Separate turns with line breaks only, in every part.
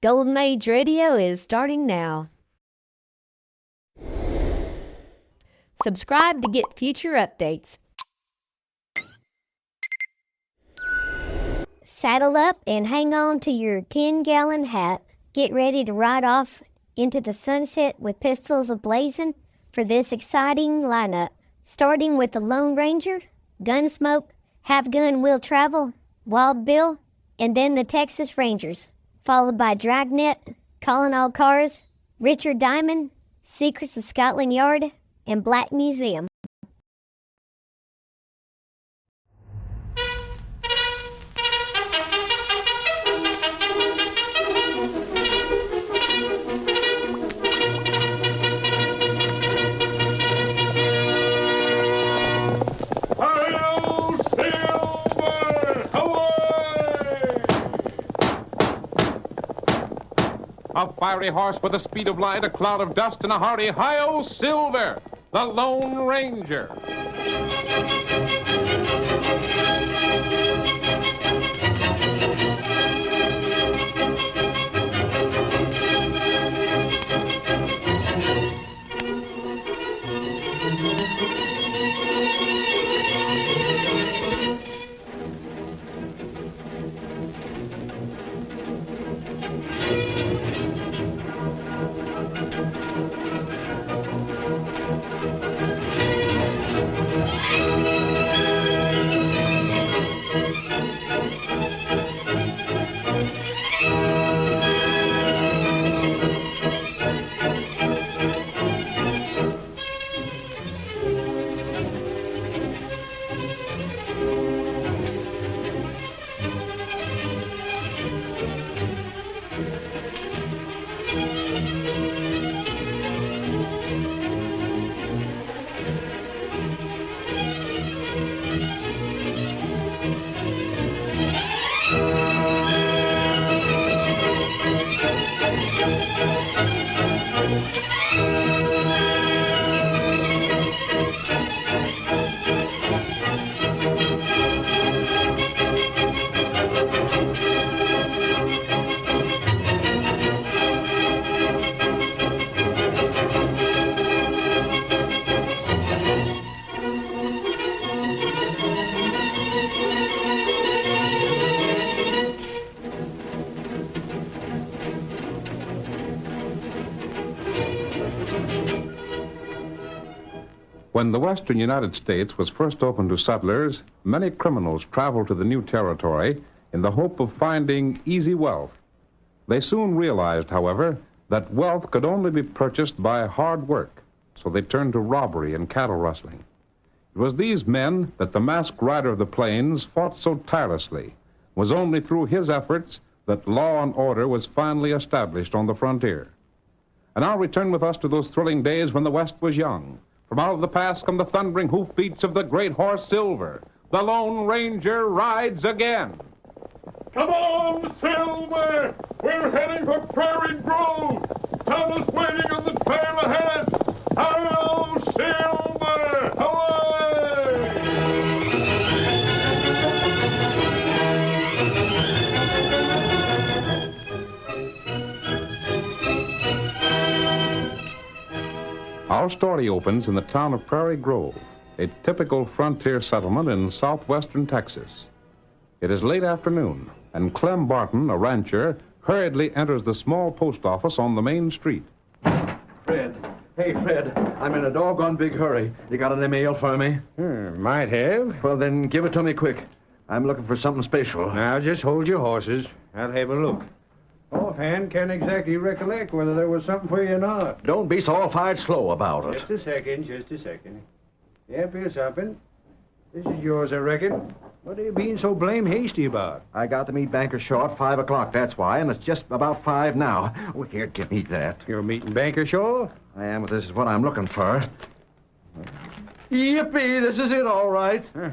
Golden Age Radio is starting now. Subscribe to get future updates.
Saddle up and hang on to your 10-gallon hat. Get ready to ride off into the sunset with pistols a-blazing for this exciting lineup. Starting with the Lone Ranger, Gunsmoke, Have Gun Will Travel, Wild Bill, and then the Texas Rangers, followed by Dragnet, Calling All Cars, Richard Diamond, Secrets of Scotland Yard, and Black Museum.
A fiery horse with the speed of light, a cloud of dust, and a hearty hi-yo Silver, the Lone Ranger. When the western United States was first opened to settlers, many criminals traveled to the new territory in the hope of finding easy wealth. They soon realized, however, that wealth could only be purchased by hard work, so they turned to robbery and cattle rustling. It was these men that the masked rider of the plains fought so tirelessly. It was only through his efforts that law and order was finally established on the frontier. And now return with us to those thrilling days when the West was young. From out of the past come the thundering hoofbeats of the great horse Silver. The Lone Ranger rides again.
Come on, Silver! We're heading for Prairie Grove! Thomas waiting on the trail ahead! Hello, Silver! Away!
Our story opens in the town of Prairie Grove, a typical frontier settlement in southwestern Texas. It is late afternoon, and Clem Barton, a rancher, hurriedly enters the small post office on the main street.
Fred. Hey, Fred. I'm in a doggone big hurry. You got any mail for me?
Might have.
Well, then give it to me quick. I'm looking for something special.
Now, just hold your horses. I'll have a look. Offhand, can't exactly recollect whether there was something for you or not.
Don't be so all-fired slow about it.
Just a second. Yep, here's something. This is yours, I reckon. What are you being so blame hasty about?
I got to meet Banker Shaw at 5 o'clock, that's why, and it's just about 5 now. Oh, here, give me that.
You're meeting Banker Shaw?
I am, but this is what I'm looking for. Yippee, this is it, all right.
If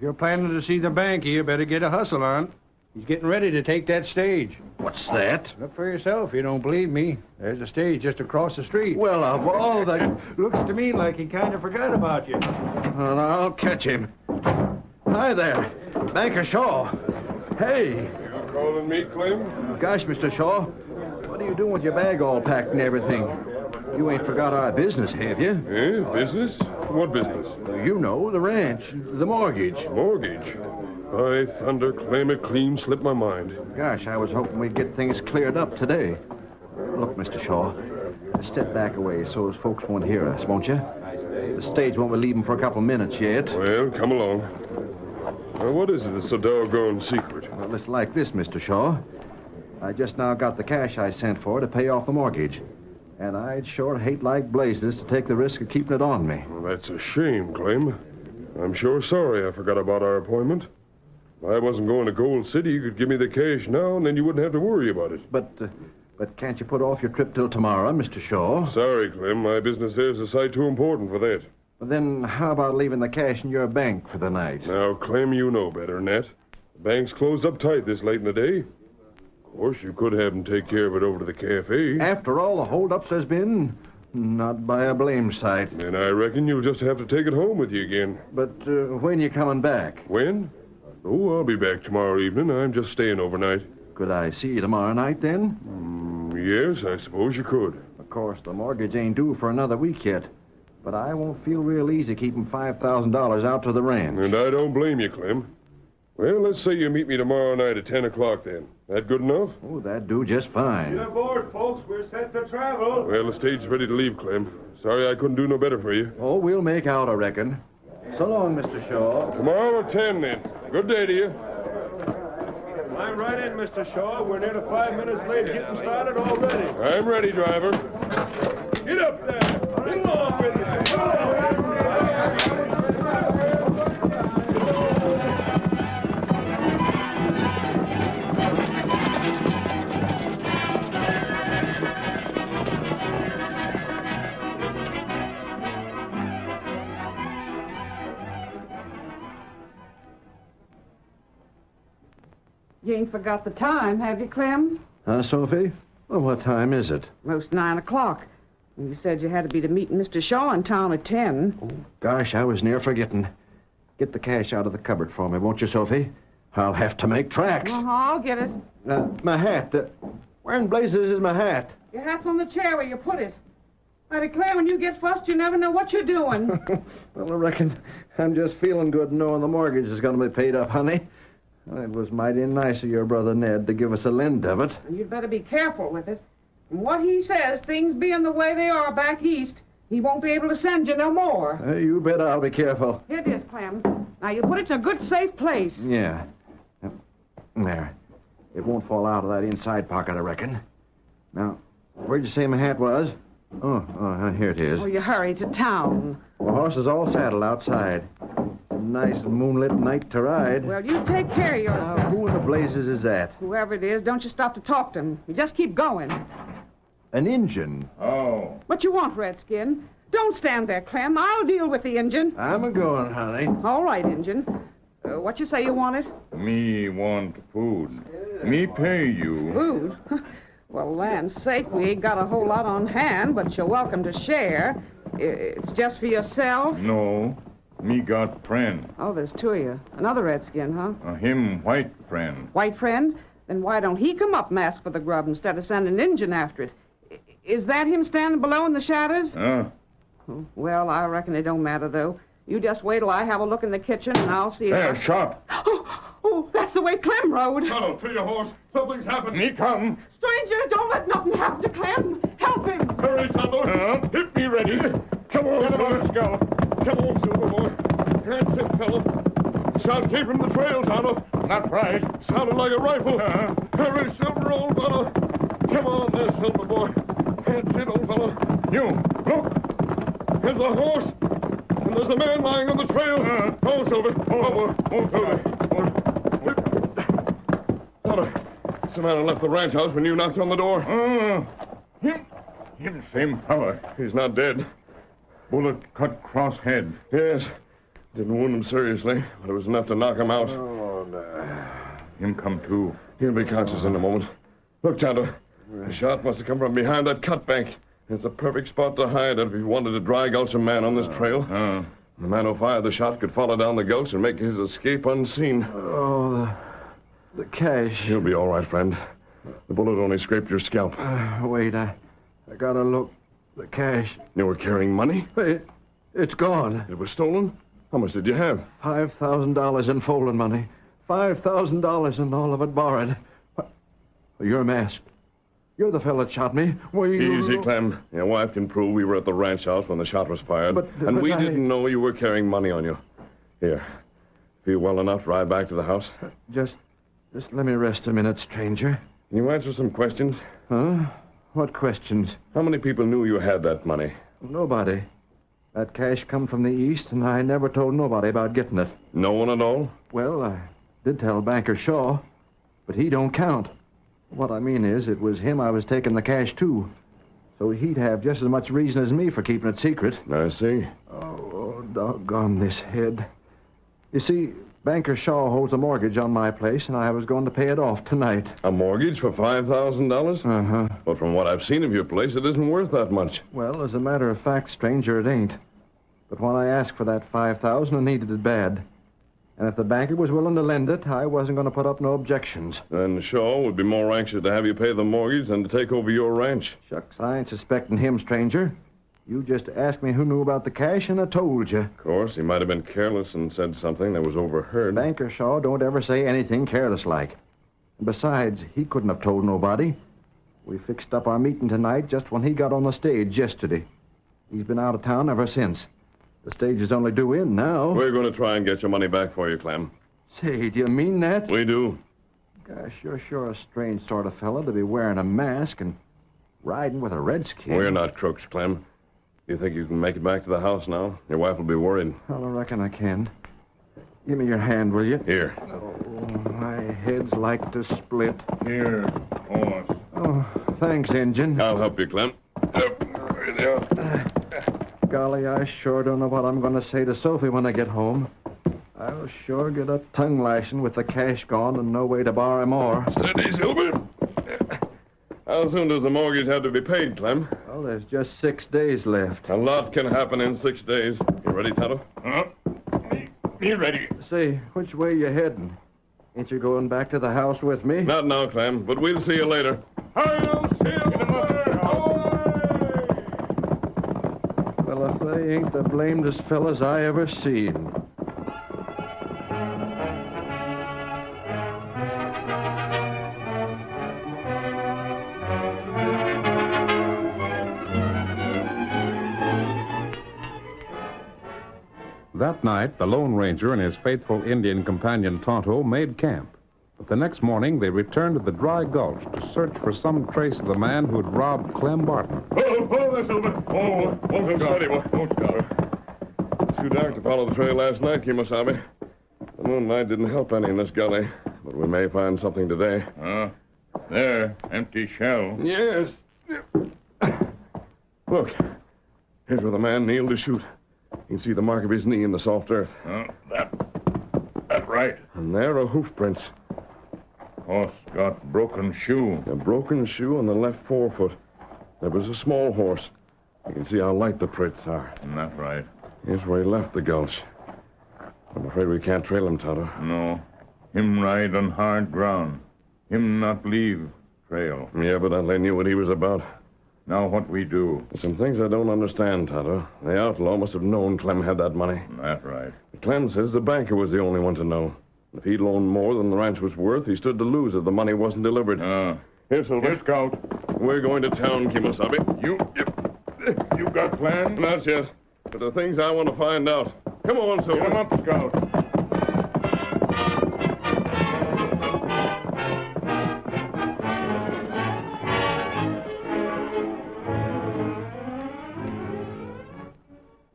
you're planning to see the banker, you better get a hustle on. He's getting ready to take that stage.
What's that?
Look for yourself if you don't believe me. There's a stage just across the street.
Well, of all the...
Looks to me like he kind of forgot about you.
Well, I'll catch him. Hi there. Banker Shaw. Hey.
You calling me, Clem?
Gosh, Mr. Shaw. What are you doing with your bag all packed and everything? You ain't forgot our business, have you?
Eh? Business? What business?
You know, the ranch, the mortgage.
Mortgage? By thunder, Clem, it clean slipped my mind.
Gosh, I was hoping we'd get things cleared up today. Look, Mr. Shaw, step back away so as folks won't hear us, won't you? The stage won't be leaving for a couple minutes yet.
Well, come along. Now, what is it that's so doggone secret?
Well, it's like this, Mr. Shaw. I just now got the cash I sent for to pay off the mortgage. And I'd sure hate like blazes to take the risk of keeping it on me.
Well, that's a shame, Clem. I'm sure sorry I forgot about our appointment. If I wasn't going to Gold City, you could give me the cash now, and then you wouldn't have to worry about it.
But can't you put off your trip till tomorrow, Mr. Shaw?
Sorry, Clem. My business there's a sight too important for that.
Well, then how about leaving the cash in your bank for the night?
Now, Clem, you know better than that. The bank's closed up tight this late in the day. Of course, you could have them take care of it over to the cafe.
After all the holdups there's been, not by a blame sight.
Then I reckon you'll just have to take it home with you again.
But when you coming back?
When? Oh, I'll be back tomorrow evening. I'm just staying overnight.
Could I see you tomorrow night, then?
Yes, I suppose you could.
Of course, the mortgage ain't due for another week yet. But I won't feel real easy keeping $5,000 out to the ranch.
And I don't blame you, Clem. Well, let's say you meet me tomorrow night at 10 o'clock, then. That good enough?
Oh, that'd do just fine.
Get aboard, folks. We're set to travel. Well, the stage's ready to leave, Clem. Sorry I couldn't do no better for you.
Oh, we'll make out, I reckon. So long, Mr. Shaw.
Tomorrow at 10, then. Good day to you.
I'm right in, Mr. Shaw. We're near to 5 minutes late getting started already.
I'm ready, driver. Get up there. Get along with you.
You ain't forgot the time, have you, Clem?
Sophie? Well, what time is it?
Most 9 o'clock. And you said you had to be to meet Mr. Shaw in town at 10.
Gosh, I was near forgetting. Get the cash out of the cupboard for me, won't you, Sophie? I'll have to make tracks.
I'll get it.
My hat. Where in blazes is my hat?
Your hat's on the chair where you put it. I declare, when you get fussed, you never know what you're doing.
Well, I reckon I'm just feeling good knowing the mortgage is going to be paid up, honey. It was mighty nice of your brother Ned to give us a lend of it.
You'd better be careful with it. From what he says, things being the way they are back east, he won't be able to send you no more.
You bet I'll be careful.
Here it is, Clem. Now, you put it in a good, safe place.
Yeah. There. It won't fall out of that inside pocket, I reckon. Now, where'd you say my hat was? Oh, here it is.
Oh, you hurry to town.
The horse is all saddled outside. It's a nice moonlit night to ride.
Well, you take care of yourself.
Who in the blazes is that?
Whoever it is, don't you stop to talk to him. You just keep going.
An Injun.
Oh.
What you want, Redskin? Don't stand there, Clem. I'll deal with the Injun.
I'm a-going, honey.
All right, Injun. What you say you wanted?
Me want food. Me pay you.
Food? Well, land's sake, we ain't got a whole lot on hand, but you're welcome to share. It's just for yourself?
No. Me got friend.
Oh, there's two of you. Another Redskin, huh?
Him white friend.
White friend? Then why don't he come up and ask for the grub instead of sending an Injun after it? Is that him standing below in the shadows? Well, I reckon it don't matter, though. You just wait till I have a look in the kitchen, and I'll see if...
There, shot.
Oh, that's the way Clem rode.
Tunnel, to your horse. Something's happened.
Me come.
Stranger, don't let nothing happen to Clem. Help him.
Hurry, Tunnel. Hit me ready. Come on, Silver. Come on, Silver boy. That's it, fellow. Shot came from the trail, Tunnel.
Not right.
Sounded like a rifle. Hurry, Silver, old fellow. Come on there, Silver boy. That's it, old fellow.
You, look.
There's a horse. And there's a man lying on the trail. Oh, Silver. Silver. What's the man left the ranch house when you knocked on the door?
Him same fella.
He's not dead.
Bullet cut cross head.
Yes. Didn't wound him seriously, but it was enough to knock him out.
Oh, no.
Him come too.
He'll be conscious in a moment. Look, Tonto. The shot must have come from behind that cut bank. It's a perfect spot to hide if he wanted to dry gulch a man on this trail. The man who fired the shot could follow down the gulch and make his escape unseen.
Oh, the cash.
He'll be all right, friend. The bullet only scraped your scalp.
Wait, I gotta look. The cash.
You were carrying money?
It's gone.
It was stolen? How much did you have?
$5,000 in folding money. $5,000 and all of it borrowed. You're masked. You're the fellow that shot me.
Easy, Clem. Your wife can prove we were at the ranch house when the shot was fired.
But
we
I...
didn't know you were carrying money on you. Here. Feel well enough to ride back to the house?
Just let me rest a minute, stranger.
Can you answer some questions?
Huh? What questions?
How many people knew you had that money?
Nobody. That cash come from the east, and I never told nobody about getting it.
No one at all?
Well, I did tell Banker Shaw, but he don't count. What I mean is, it was him I was taking the cash to. So he'd have just as much reason as me for keeping it secret.
I see.
Oh, doggone this head. You see, Banker Shaw holds a mortgage on my place, and I was going to pay it off tonight.
A mortgage for $5,000?
Uh-huh.
But from what I've seen of your place, it isn't worth that much.
Well, as a matter of fact, stranger, it ain't. But when I asked for that $5,000, I needed it bad. And if the banker was willing to lend it, I wasn't going to put up no objections.
Then Shaw would be more anxious to have you pay the mortgage than to take over your ranch.
Shucks, I ain't suspecting him, stranger. You just asked me who knew about the cash, and I told you.
Of course, he might have been careless and said something that was overheard.
Banker Shaw don't ever say anything careless-like. And besides, he couldn't have told nobody. We fixed up our meeting tonight just when he got on the stage yesterday. He's been out of town ever since. The stage is only due in now.
We're going to try and get your money back for you, Clem.
Say, do you mean that?
We do.
Gosh, you're sure a strange sort of fella to be wearing a mask and riding with a redskin.
We're not crooks, Clem. You think you can make it back to the house now? Your wife will be worried.
Well, I reckon I can. Give me your hand, will you?
Here.
Oh, my head's like to split.
Here, almost.
Oh, thanks, Injun.
I'll help you, Clem. There they are.
Golly, I sure don't know what I'm going to say to Sophie when I get home. I'll sure get a tongue lashing with the cash gone and no way to borrow more.
Steady, Silver. How soon does the mortgage have to be paid, Clem?
Well, there's just 6 days left.
A lot can happen in 6 days. You ready, Tonto?
Me ready.
Say, which way you heading? Ain't you going back to the house with me?
Not now, Clem, but we'll see you later.
Well, if they ain't the blamedest fellas I ever seen.
That night, the Lone Ranger and his faithful Indian companion Tonto made camp. But the next morning, they returned to the dry gulch to search for some trace of the man who had robbed Clem Barton.
Oh, there, Silver. Oh, steady, boy. Oh, Scout. It's too dark to follow the trail last night, Kemosabe. The moonlight didn't help any in this gully, but we may find something today.
There, empty shell.
Yes. Look, here's where the man kneeled to shoot. You can see the mark of his knee in the soft earth.
That right.
And there are hoof prints.
Horse got broken shoe.
A broken shoe on the left forefoot. There was a small horse. You can see how light the prints are.
That right.
Here's where he left the gulch. I'm afraid we can't trail him, Tonto.
No. Him ride on hard ground. Him not leave trail.
Yeah, but they knew what he was about.
Now what we do?
There's some things I don't understand, Tonto. The outlaw must have known Clem had that money.
That right.
Clem says the banker was the only one to know. If he'd loaned more than the ranch was worth, he stood to lose if the money wasn't delivered. Here, Silver.
Here, Scout.
We're going to town, Kemosabe.
You got plans?
Not yet. But the things I want to find out. Come on, Silver.
Come up, Scout.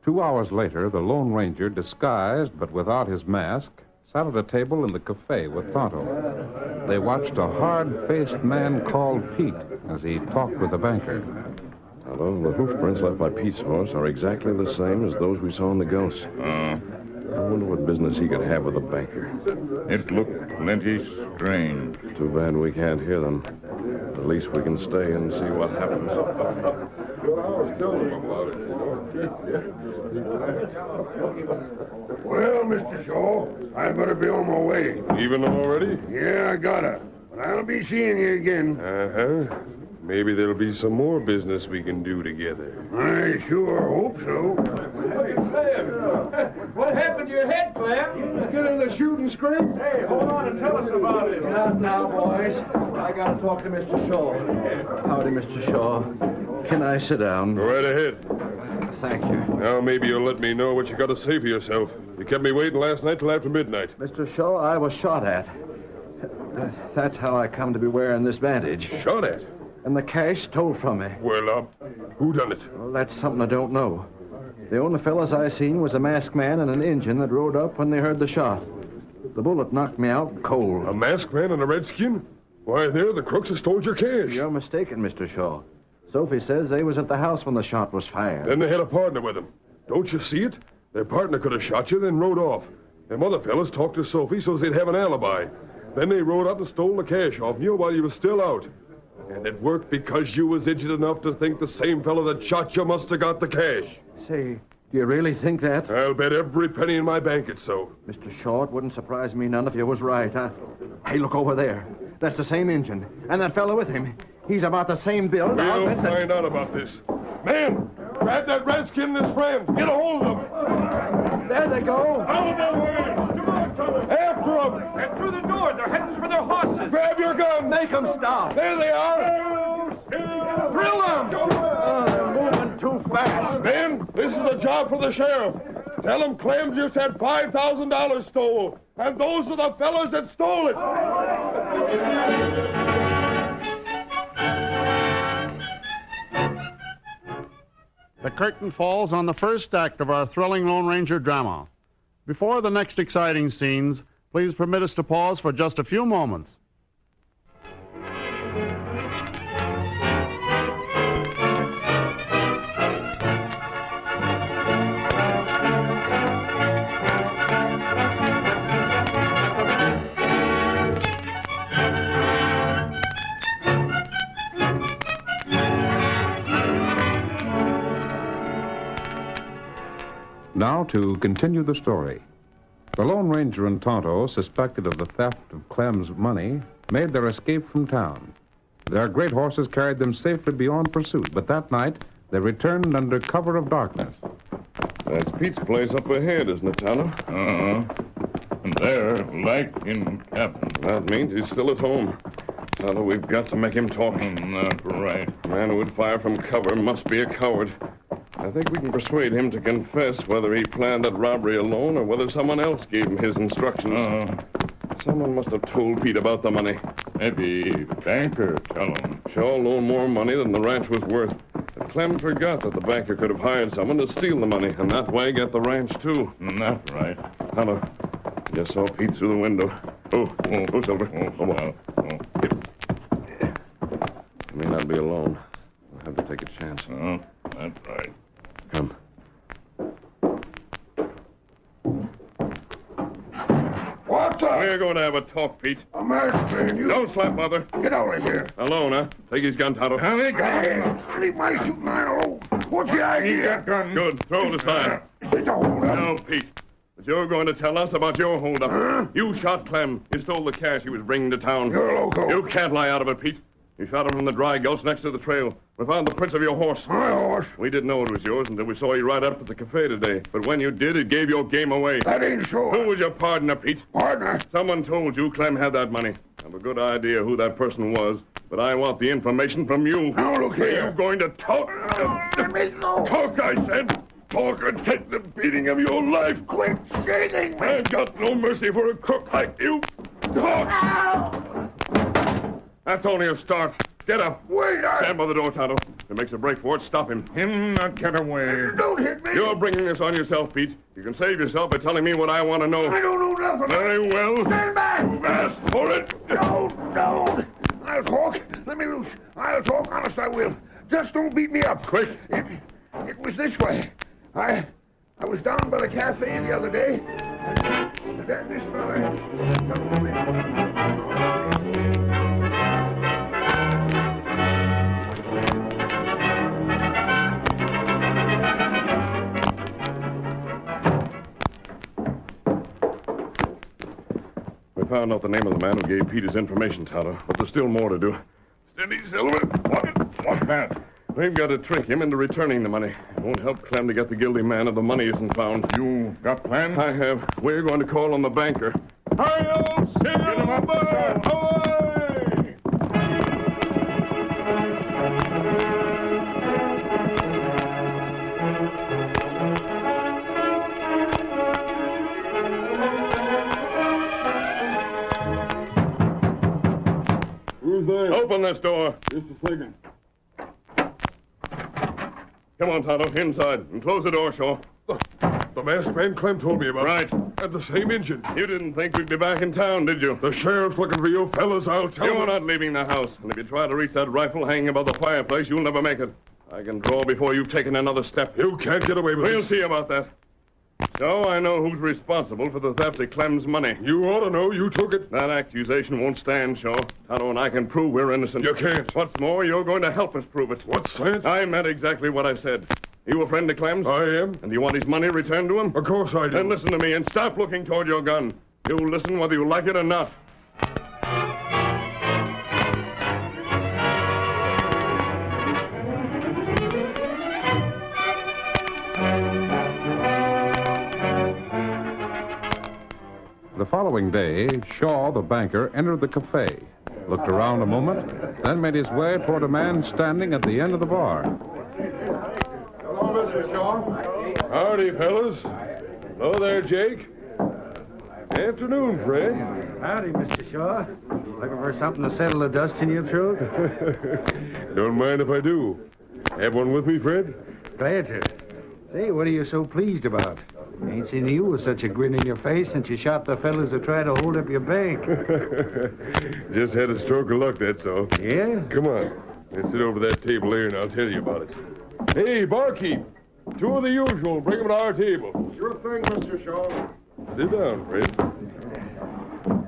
Two hours later, the Lone Ranger, disguised but without his mask, sat at a table in the cafe with Tonto. They watched a hard-faced man called Pete as he talked with the banker.
Tonto, the hoof prints left by Pete's horse are exactly the same as those we saw in the gulch. I wonder what business he could have with the banker.
It looked plenty strange.
Too bad we can't hear them. At least we can stay and see what happens.
Well, Mr. Shaw, I better be on my way.
Even already?
Yeah, I gotta. I'll be seeing you again.
Uh-huh. Maybe there'll be some more business we can do together.
I sure hope so.
Hey, Clem. What happened to your head, Clem?
Get in the shooting scrape?
Hey, hold on and tell us about it.
Not now, boys. I gotta talk to Mr. Shaw. Howdy, Mr. Shaw. Can I sit down?
Go right ahead.
Thank you.
Now maybe you'll let me know what you got to say for yourself. You kept me waiting last night till after midnight.
Mr. Shaw, I was shot at. That's how I come to be wearing this bandage.
Shot at?
And the cash stole from me.
Well, who done it?
Well, that's something I don't know. The only fellas I seen was a masked man and an Injun that rode up when they heard the shot. The bullet knocked me out cold.
A masked man and a redskin? Why, they're the crooks that stole your cash.
You're mistaken, Mr. Shaw. Sophie says they was at the house when the shot was fired.
Then they had a partner with them. Don't you see it? Their partner could have shot you, then rode off. Them other fellas talked to Sophie so they'd have an alibi. Then they rode up and stole the cash off you while you was still out. And it worked because you was idiot enough to think the same fellow that shot you must have got the cash.
Say, do you really think that?
I'll bet every penny in my bank it's so.
Mr. Shaw, it wouldn't surprise me none if you was right. Hey, look over there. That's the same Injun. And that fellow with him. He's about the same build.
We'll find out about this. Man, grab that redskin and his friend. Get a hold of them.
There they go.
Out of their way. After them.
And through the door. They're heading for their horses.
Grab your gun.
Make them stop.
There they are. Drill them.
They're moving too fast.
Ben, this is a job for the sheriff. Tell him Clem just had $5,000 stole. And those are the fellas that stole it.
The curtain falls on the first act of our thrilling Lone Ranger drama. Before the next exciting scenes, please permit us to pause for just a few moments.
Now to continue the story. The Lone Ranger and Tonto, suspected of the theft of Clem's money, made their escape from town. Their great horses carried them safely beyond pursuit, but that night they returned under cover of darkness.
That's Pete's place up ahead, isn't it, Tonto?
And there, light in cabin.
That means he's still at home. Tonto, we've got to make him talk.
Not right.
A man who would fire from cover must be a coward. I think we can persuade him to confess whether he planned that robbery alone or whether someone else gave him his instructions. Someone must have told Pete about the money.
Maybe the banker tell him.
Sure loaned more money than the ranch was worth. But Clem forgot that the banker could have hired someone to steal the money, and that way get the ranch, too.
Not right.
Tonto, just saw Pete through the window. Oh, Silver. Come on. He may not be alone. We'll have to take a chance.
That's right.
Come.
What's up?
We're going to have a talk, Pete.
A masked man, you...
Don't slap, Mother.
Get out of here.
Alone, huh? Take his gun, Tonto.
Hey, leave my shooting iron alone. What's the idea?
Good. Throw it aside.
It's a hold-up.
No, Pete. But you're going to tell us about your holdup.
Huh?
You shot Clem. You stole the cash he was bringing to town.
You're loco.
You can't lie out of it, Pete. You shot him from the dry gulch next to the trail. We found the prints of your horse.
My horse?
We didn't know it was yours until we saw you ride up at the cafe today. But when you did, it gave your game away.
That ain't so.
Who was your partner, Pete?
Partner?
Someone told you Clem had that money. I have a good idea who that person was, but I want the information from you.
Now, look here.
Are you going to talk?
Let me go.
Talk, I said. Talk or take the beating of your life.
Quit shaking me.
I've got no mercy for a crook like you. Talk.
Ow!
That's only a start. Get up.
Wait,
Stand by the door, Tonto. If he makes a break for it, stop him.
Him not get away.
Don't hit me.
You're bringing this on yourself, Pete. You can save yourself by telling me what I want to know.
I don't know nothing.
Very well.
Stand back.
Ask for it.
Don't. I'll talk. Let me loose. I'll talk. Honest, I will. Just don't beat me up.
Quick.
It was this way. I was down by the cafe the other day. And this fella...
found out the name of the man who gave Pete his information, Tonto, but there's still more to do. Steady, Silver. What's that? We've got to trick him into returning the money. It won't help Clem to get the guilty man if the money isn't found.
You got plans?
I have. We're going to call on the banker. Hi-yo,
Get him up,
Who's there? Open this door.
Just a second.
Come on, Tonto, inside, and close the door, Shaw.
The masked man Clem told me about.
Right.
And the same engine.
You didn't think we'd be back in town, did you?
The sheriff's looking for you fellas. I'll tell
You're
him.
not leaving the house. And if you try to reach that rifle hanging above the fireplace, you'll never make it. I can draw before you've taken another step.
You can't get away with it.
We'll see about that. So I know who's responsible for the theft of Clem's money.
You ought to know. You took it.
That accusation won't stand, Shaw. Tonto and I can prove we're innocent.
You can't.
What's more, you're going to help us prove it.
What sense?
I meant exactly what I said. You a friend of Clem's?
I am.
And you want his money returned to him?
Of course I do.
Then listen to me and stop looking toward your gun. You'll listen whether you like it or not.
The following day, Shaw, the banker, entered the cafe, looked around a moment, then made his way toward a man standing at the end of the bar.
Hello, Mr. Shaw.
Howdy, fellas. Hello there, Jake. Afternoon, Fred.
Howdy, Mr. Shaw. Looking for something to settle the dust in your throat?
Don't mind if I do. Have one with me, Fred?
Glad to. Say, what are you so pleased about? Ain't seen you with such a grin in your face since you shot the fellas that tried to hold up your bank.
Just had a stroke of luck, that's all.
Yeah?
Come on. Let's sit over that table there and I'll tell you about it. Hey, barkeep. Two of the usual. Bring them to our table. Sure thing, Mr. Shaw. Sit down, Fred.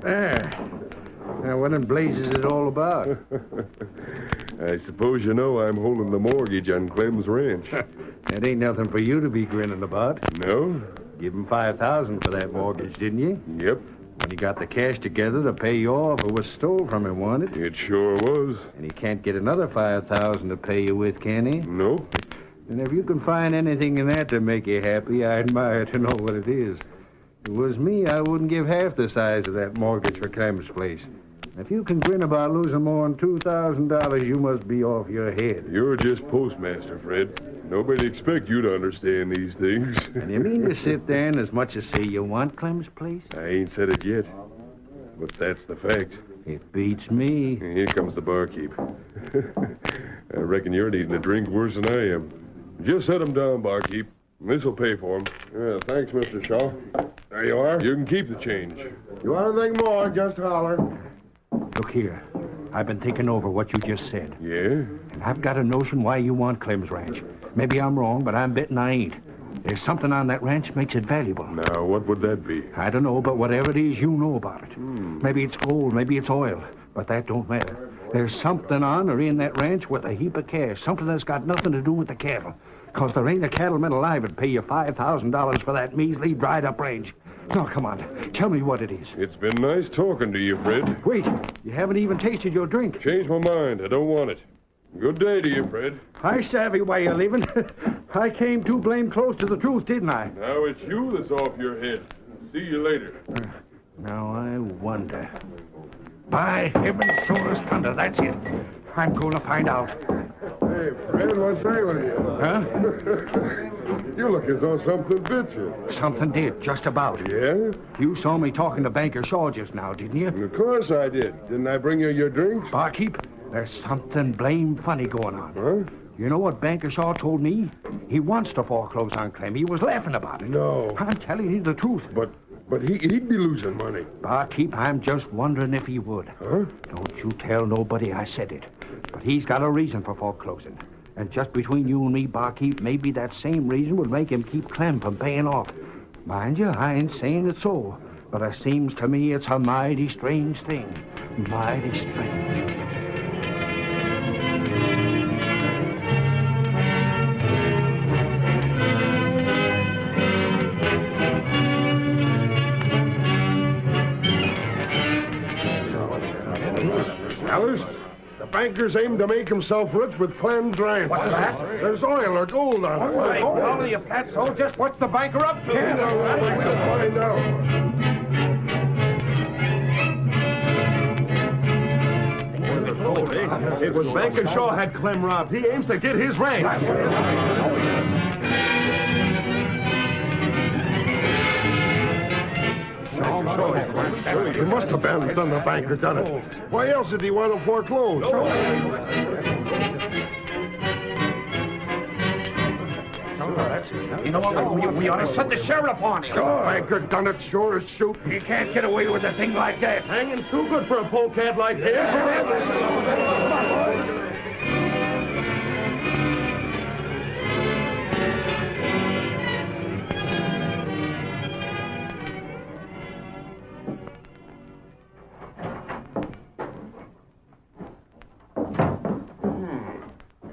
There. Now, what in blazes is it all about?
I suppose you know I'm holding the mortgage on Clem's ranch.
That ain't nothing for you to be grinning about.
No?
Give him $5,000 for that mortgage, didn't you?
Yep.
When he got the cash together to pay you off, it was stole from him, wasn't it?
It sure was.
And he can't get another $5,000 to pay you with, can he?
No?
And if you can find anything in that to make you happy, I admire to know what it is. If it was me, I wouldn't give half the size of that mortgage for Clem's place. If you can grin about losing more than $2,000, you must be off your head.
You're just postmaster, Fred. Nobody expect you to understand these things.
And you mean to sit there and as much as say you want Clem's place?
I ain't said it yet. But that's the fact.
It beats me.
Here comes the barkeep. I reckon you're needing a drink worse than I am. Just set 'em down, barkeep. This'll pay for 'em.
Yeah, thanks, Mr. Shaw.
There you are. You can keep the change.
You want anything more, just holler.
Look here. I've been thinking over what you just said.
Yeah?
And I've got a notion why you want Clem's ranch. Maybe I'm wrong, but I'm betting I ain't. There's something on that ranch makes it valuable.
Now, what would that be?
I don't know, but whatever it is, you know about it. Maybe it's gold, maybe it's oil, but that don't matter. There's something on or in that ranch with a heap of cash, something that's got nothing to do with the cattle. Because there ain't a cattleman alive that'd pay you $5,000 for that measly, dried-up range. Now, come on, tell me what it is.
It's been nice talking to you, Fred.
Wait, you haven't even tasted your drink.
Changed my mind. I don't want it. Good day to you, Fred.
I savvy why you're leaving. I came too blame close to the truth, didn't I?
Now it's you that's off your head. See you later.
Now I wonder. By heaven, sure as thunder, that's it. I'm going to find out.
Hey, Fred, what's that with you?
Huh?
You look as though something bit you.
Something did, just about.
Yeah?
You saw me talking to Banker Shaw just now, didn't you?
Of course I did. Didn't I bring you your drinks?
Barkeep, there's something blame funny going on.
Huh?
You know what Banker Shaw told me? He wants to foreclose on Clem. He was laughing about it.
No.
I'm telling you the truth.
But he'd be losing money.
Barkeep, I'm just wondering if he would.
Huh?
Don't you tell nobody I said it. But he's got a reason for foreclosing. And just between you and me, Barkeep, maybe that same reason would make him keep Clem from paying off. Mind you, I ain't saying it's so. But it seems to me it's a mighty strange thing. Mighty strange.
Fellas, the bankers aim to make himself rich with Clem's ranch.
What's that?
There's oil or gold on it.
Hey, all of you fatso, just what's the banker up to?
We'll find out.
It was Banker Shaw had Clem robbed. He aims to get his ranch.
It must have been done the banker done it. Why else did he want to foreclose?
You know what? We ought to send the sheriff on him.
Banker done it, sure as shoot.
You can't get away with a thing like that.
Hanging's too good for a polecat like his.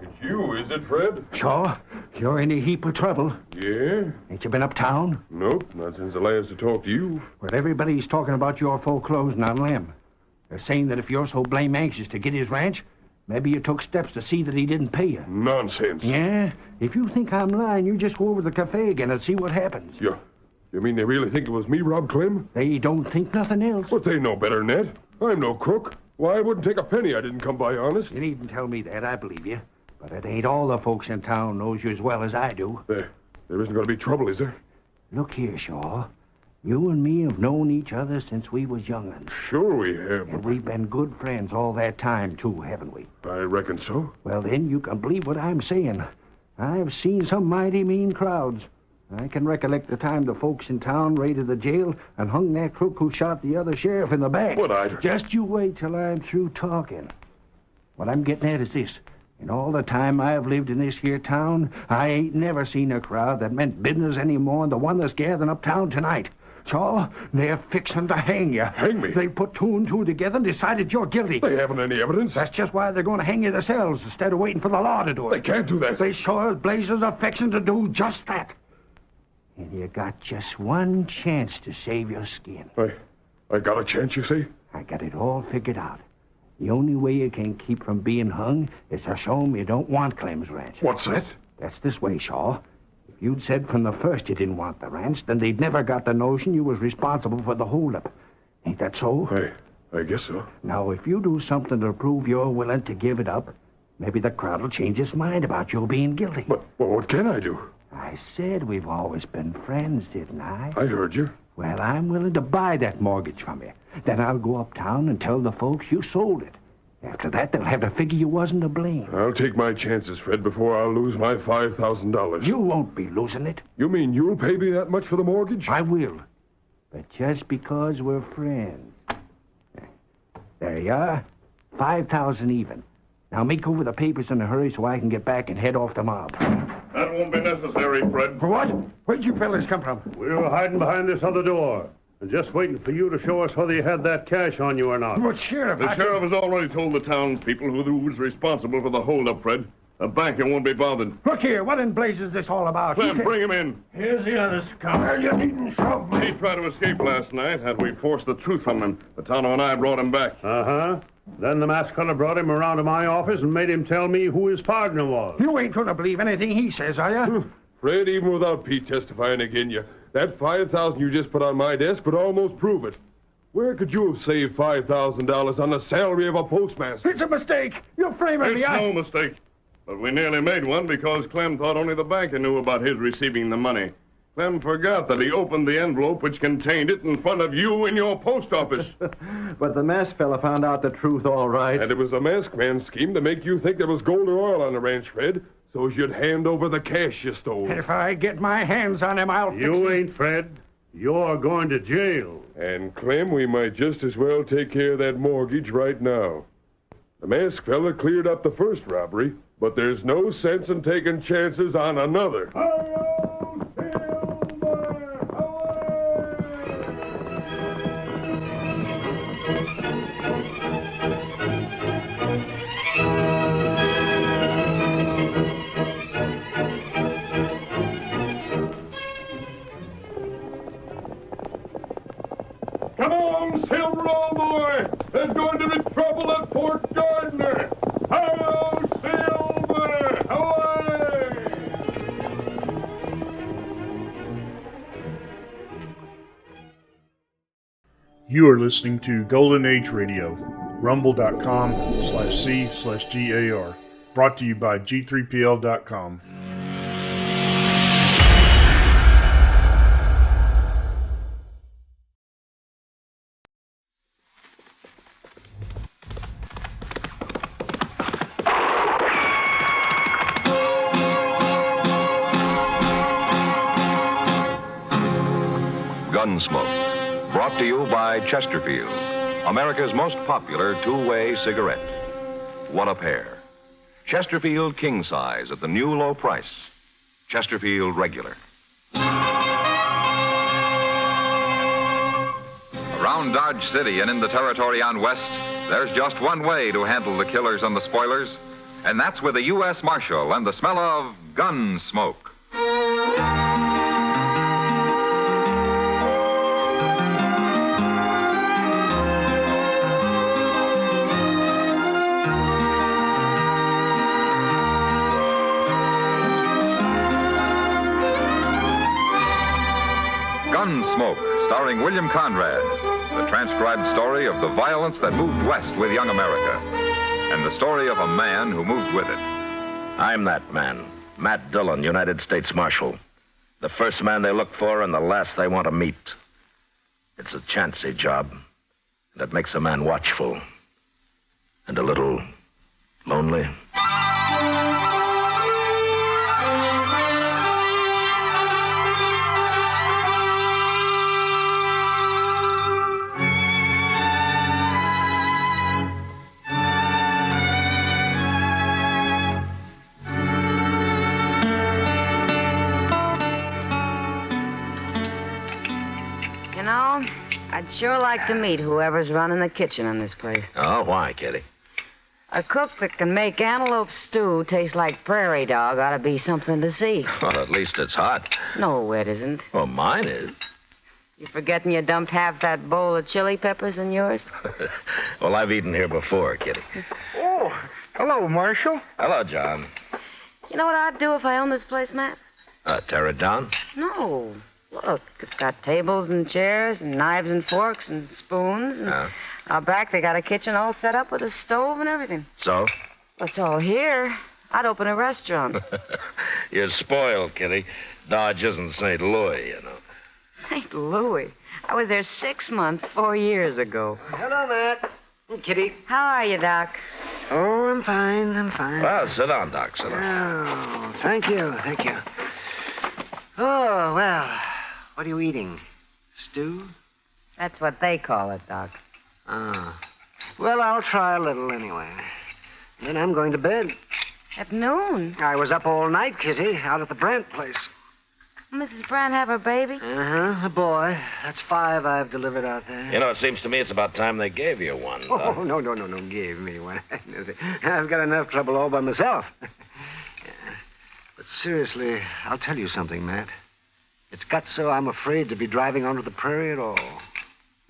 It's you, is it, Fred?
Shaw, you're in a heap of trouble.
Yeah?
Ain't you been uptown?
Nope, not since the last I talked to you.
Well, everybody's talking about your foreclosing on Lem. They're saying that if you're so blame anxious to get his ranch, maybe you took steps to see that he didn't pay you.
Nonsense.
Yeah? If you think I'm lying, you just go over to the cafe again and see what happens.
You mean they really think it was me, Rob Clem?
They don't think nothing else.
But they know better than that. I'm no crook. Why, I wouldn't take a penny I didn't come by honest.
You needn't tell me that. I believe you. But it ain't all the folks in town knows you as well as I do.
There isn't going to be trouble, is there?
Look here, Shaw. You and me have known each other since we was young'uns.
Sure we have.
And we've been good friends all that time, too, haven't we?
I reckon so.
Well, then, you can believe what I'm saying. I've seen some mighty mean crowds. I can recollect the time the folks in town raided the jail and hung that crook who shot the other sheriff in the back.
But
Just you wait till I'm through talking. What I'm getting at is this. In all the time I've lived in this here town, I ain't never seen a crowd that meant business any more than the one that's gathering uptown tonight. So, they're fixing to hang you.
Hang me?
They put two and two together and decided you're guilty.
They haven't any evidence.
That's just why they're going to hang you themselves instead of waiting for the law to do it.
They can't do that.
They sure as blazes are fixing to do just that. And you got just one chance to save your skin.
I got a chance, you say?
I got it all figured out. The only way you can keep from being hung is to show 'em you don't want Clem's ranch.
What's that?
That's this way, Shaw. If you'd said from the first you didn't want the ranch, then they'd never got the notion you was responsible for the holdup. Ain't that so?
I guess so.
Now, if you do something to prove you're willing to give it up, maybe the crowd will change its mind about you being guilty.
But what can I do?
I said we've always been friends, didn't I?
I heard you.
Well, I'm willing to buy that mortgage from you. Then I'll go uptown and tell the folks you sold it. After that, they'll have to figure you wasn't to blame.
I'll take my chances, Fred, before I'll lose my $5,000.
You won't be losing it.
You mean you'll pay me that much for the mortgage?
I will. But just because we're friends. There you are. 5,000 even. Now make over the papers in a hurry so I can get back and head off the mob.
That won't be necessary, Fred.
For what? Where'd you fellas come from?
We were hiding behind this other door. And just waiting for you to show us whether you had that cash on you or not.
But, Sheriff,
The sheriff has already told the townspeople who was responsible for the holdup, Fred. The banker won't be bothered.
Look here, what in blazes is this all about?
Clem, bring him in.
Here's the others. Come.
Well, you needn't shove me.
He tried to escape last night. Had we forced the truth from him, Patano and I brought him back.
Uh-huh. Then the masked color brought him around to my office and made him tell me who his partner was.
You ain't going to believe anything he says, are you?
Fred, even without Pete testifying again you, that $5,000 you just put on my desk would almost prove it. Where could you have saved $5,000 on the salary of a postmaster?
It's a mistake. You're framing me.
It's no mistake. But we nearly made one because Clem thought only the banker knew about his receiving the money. Clem forgot that he opened the envelope which contained it in front of you in your post office.
But the masked fella found out the truth all right.
And it was a masked man's scheme to make you think there was gold or oil on the ranch, Fred, so as you'd hand over the cash you stole.
If I get my hands on him, I'll...
You ain't, Fred. You're going to jail.
And, Clem, we might just as well take care of that mortgage right now. The masked fella cleared up the first robbery, but there's no sense in taking chances on another.
Come on, Silver, old boy. There's going to be trouble. trouble at Fort Gardner. Hello, Silver! Away!
You are listening to Golden Age Radio, rumble.com/C/GAR. Brought to you by G3PL.com.
Gunsmoke, brought to you by Chesterfield, America's most popular two-way cigarette. What a pair. Chesterfield King Size at the new low price. Chesterfield Regular. Around Dodge City and in the territory on West, there's just one way to handle the killers and the spoilers, and that's with a U.S. Marshal and the smell of Gunsmoke. Gunsmoke, starring William Conrad, the transcribed story of the violence that moved west with young America, and the story of a man who moved with it.
I'm that man, Matt Dillon, United States Marshal. The first man they look for and the last they want to meet. It's a chancy job, and it makes a man watchful and a little lonely.
I'd sure like to meet whoever's running the kitchen in this place.
Oh, why, Kitty?
A cook that can make antelope stew taste like prairie dog ought to be something to see.
Well, at least it's hot.
No, it isn't.
Well, mine is.
You forgetting you dumped half that bowl of chili peppers in yours?
Well, I've eaten here before, Kitty.
Oh, hello, Marshal.
Hello, John.
You know what I'd do if I owned this place, Matt?
Tear it down?
No. Look, it's got tables and chairs and knives and forks and spoons. And out back, they got a kitchen all set up with a stove and everything.
So?
It's all here. I'd open a restaurant.
You're spoiled, Kitty. Dodge isn't St. Louis, you know.
St. Louis? I was there 6 months, 4 years ago.
Hello, Matt. Kitty.
How are you, Doc?
Oh, I'm fine.
Well, sit down, Doc. Sit down.
Oh, thank you. Oh, well, what are you eating? Stew?
That's what they call it, Doc.
Ah. Well, I'll try a little anyway. Then I'm going to bed.
At noon?
I was up all night, Kitty, out at the Brandt place.
Mrs. Brandt have her baby?
Uh-huh, a boy. That's 5 I've delivered out there.
You know, it seems to me it's about time they gave you one, Doc.
Oh, no, gave me one. I've got enough trouble all by myself. But seriously, I'll tell you something, Matt. It's got so I'm afraid to be driving onto the prairie at all.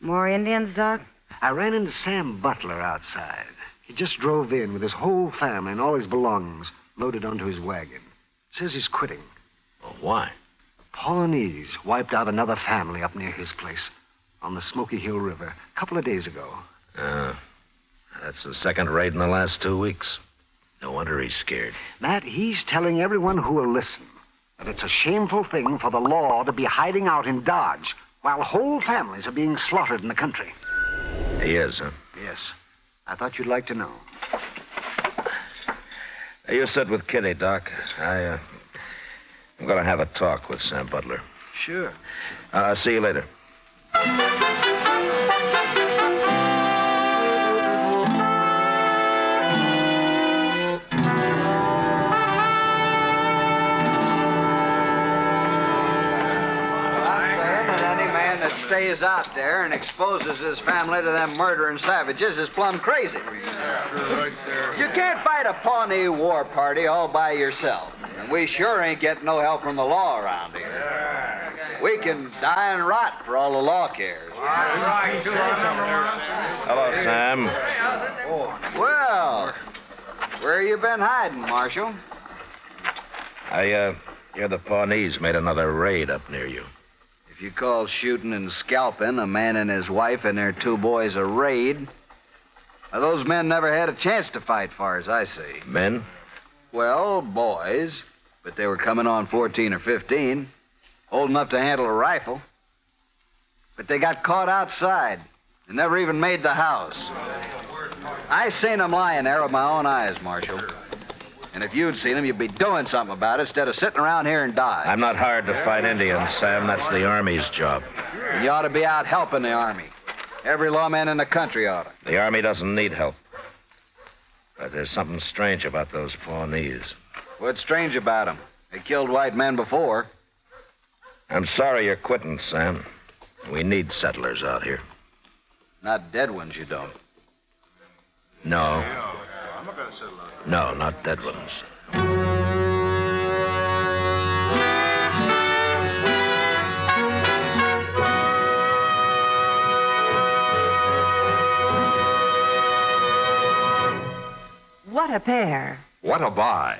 More Indians, Doc?
I ran into Sam Butler outside. He just drove in with his whole family and all his belongings loaded onto his wagon. Says he's quitting.
Oh, why?
Pawnees wiped out another family up near his place on the Smoky Hill River a couple of days ago.
That's the second raid in the last 2 weeks. No wonder he's scared.
Matt, he's telling everyone who will listen that it's a shameful thing for the law to be hiding out in Dodge while whole families are being slaughtered in the country.
He is, huh?
Yes. I thought you'd like to know.
You sit with Kitty, Doc. I'm going to have a talk with Sam Butler.
Sure.
See you later.
Stays out there and exposes his family to them murdering savages is plumb crazy. You can't fight a Pawnee war party all by yourself. And we sure ain't getting no help from the law around here. We can die and rot for all the law cares.
Hello, Sam.
Well, where you been hiding, Marshal?
I hear the Pawnees made another raid up near you.
If you call shooting and scalping a man and his wife and their 2 boys a raid, those men never had a chance to fight, far as I see.
Men?
Well, boys, but they were coming on 14 or 15, old enough to handle a rifle. But they got caught outside and never even made the house. I seen them lying there with my own eyes, Marshal. And if you'd seen them, you'd be doing something about it instead of sitting around here and dying.
I'm not hired to fight Indians, Sam. That's the Army's job.
And you ought to be out helping the Army. Every lawman in the country ought to.
The Army doesn't need help. But there's something strange about those Pawnees.
What's strange about them? They killed white men before.
I'm sorry you're quitting, Sam. We need settlers out here.
Not dead ones, you don't.
No. No, not dead ones.
What a pair.
What a buy.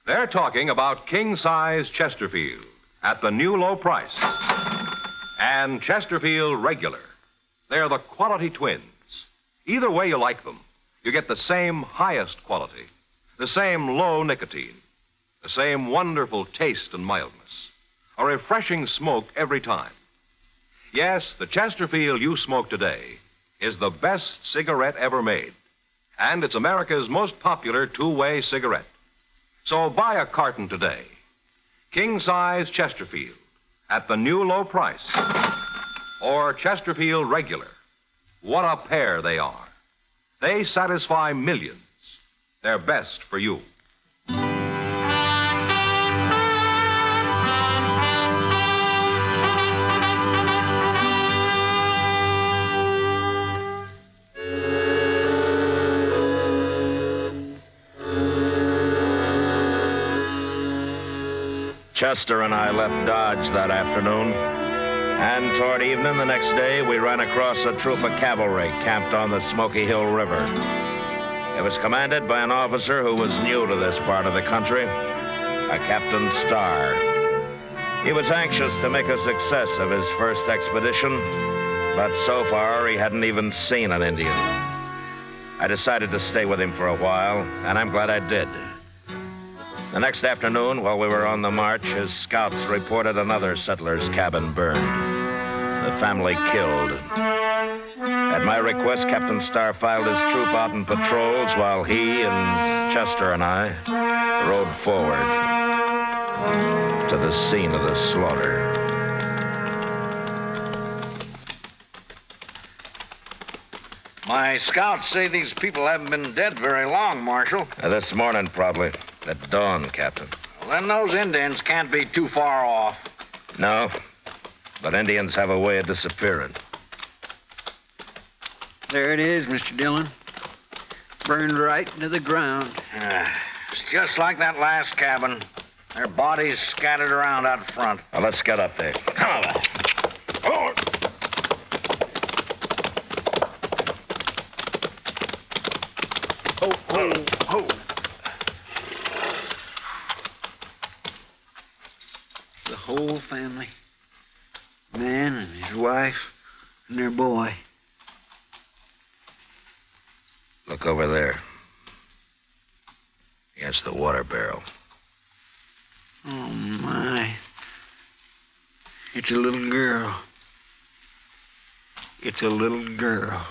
They're talking about king-size Chesterfield at the new low price. And Chesterfield Regular. They're the quality twins. Either way you like them, you get the same highest quality, the same low nicotine, the same wonderful taste and mildness, a refreshing smoke every time. Yes, the Chesterfield you smoke today is the best cigarette ever made, and it's America's most popular two-way cigarette. So buy a carton today. King-size Chesterfield at the new low price, or Chesterfield Regular. What a pair they are. They satisfy millions. They're best for you.
Chester and I left Dodge that afternoon, and toward evening the next day, we ran across a troop of cavalry camped on the Smoky Hill River. It was commanded by an officer who was new to this part of the country, a Captain Starr. He was anxious to make a success of his first expedition, but so far he hadn't even seen an Indian. I decided to stay with him for a while, and I'm glad I did. The next afternoon, while we were on the march, his scouts reported another settler's cabin burned. The family killed. At my request, Captain Starr filed his troop out in patrols while he and Chester and I rode forward to the scene of the slaughter.
My scouts say these people haven't been dead very long, Marshal.
This morning, probably. At dawn, Captain.
Well, then those Indians can't be too far off.
No, but Indians have a way of disappearing.
There it is, Mr. Dillon. Burned right into the ground.
It's just like that last cabin. Their bodies scattered around out front.
Well, let's get up there. Come on.
Oh.
Oh. The whole family. Man and his wife and their boy.
Look over there. Against the water barrel.
Oh, my. It's a little girl. It's a little girl.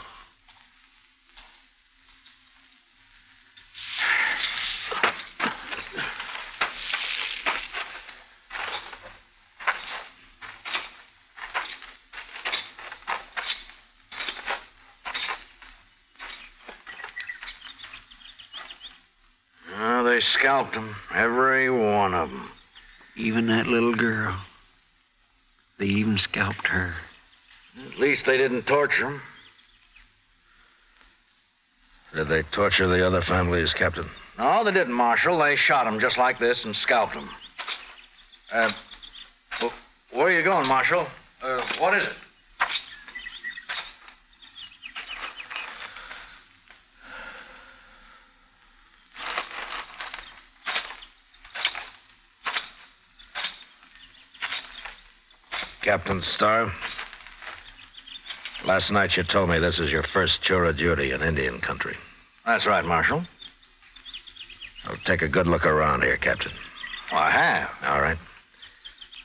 They scalped them, every one of them.
Even that little girl. They even scalped her.
At least they didn't torture them.
Did they torture the other families, Captain?
No, they didn't, Marshal. They shot them just like this and scalped them. Where are you going, Marshal? What is it?
Captain Starr, last night you told me this is your first tour of duty in Indian country.
That's right, Marshal.
Well, take a good look around here, Captain.
Well, I have.
All right.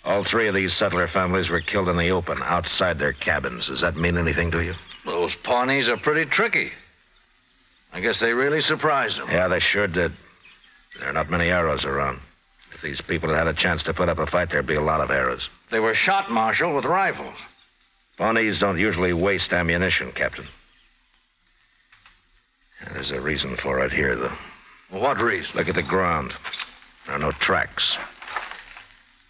All three of these settler families were killed in the open, outside their cabins. Does that mean anything to you?
Those Pawnees are pretty tricky. I guess they really surprised them.
Yeah, they sure did. There are not many arrows around. If these people had a chance to put up a fight, there'd be a lot of arrows.
They were shot, Marshal, with rifles.
Pawnees don't usually waste ammunition, Captain. There's a reason for it here, though.
Well, what reason?
Look at the ground. There are no tracks.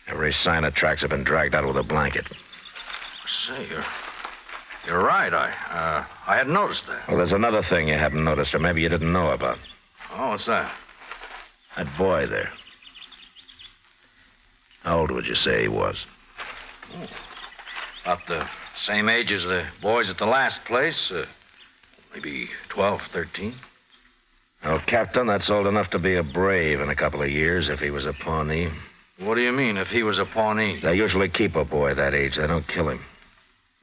Every sign of tracks have been dragged out with a blanket.
Say, you're right. I hadn't noticed that.
Well, there's another thing you haven't noticed, or maybe you didn't know about.
Oh, what's that?
That boy there. How old would you say he was?
Oh, about the same age as the boys at the last place. Maybe 12, 13.
Oh, Captain, that's old enough to be a brave in a couple of years if he was a Pawnee.
What do you mean, if he was a Pawnee?
They usually keep a boy that age. They don't kill him.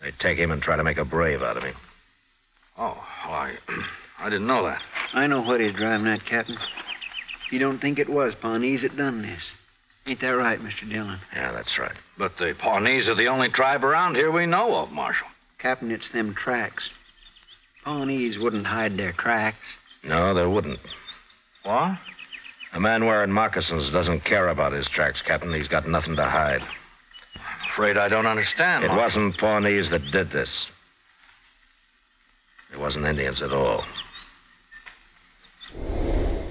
They take him and try to make a brave out of him.
Oh, well, I didn't know that.
I know what he's driving at, Captain. You don't think it was Pawnees that done this. Ain't that right, Mr. Dillon?
Yeah, that's right.
But the Pawnees are the only tribe around here we know of, Marshal.
Captain, it's them tracks. Pawnees wouldn't hide their tracks.
No, they wouldn't.
What?
A man wearing moccasins doesn't care about his tracks, Captain. He's got nothing to hide.
I'm afraid I don't understand,
It
Marshal.
wasn't Pawnees that did this. It wasn't Indians at all.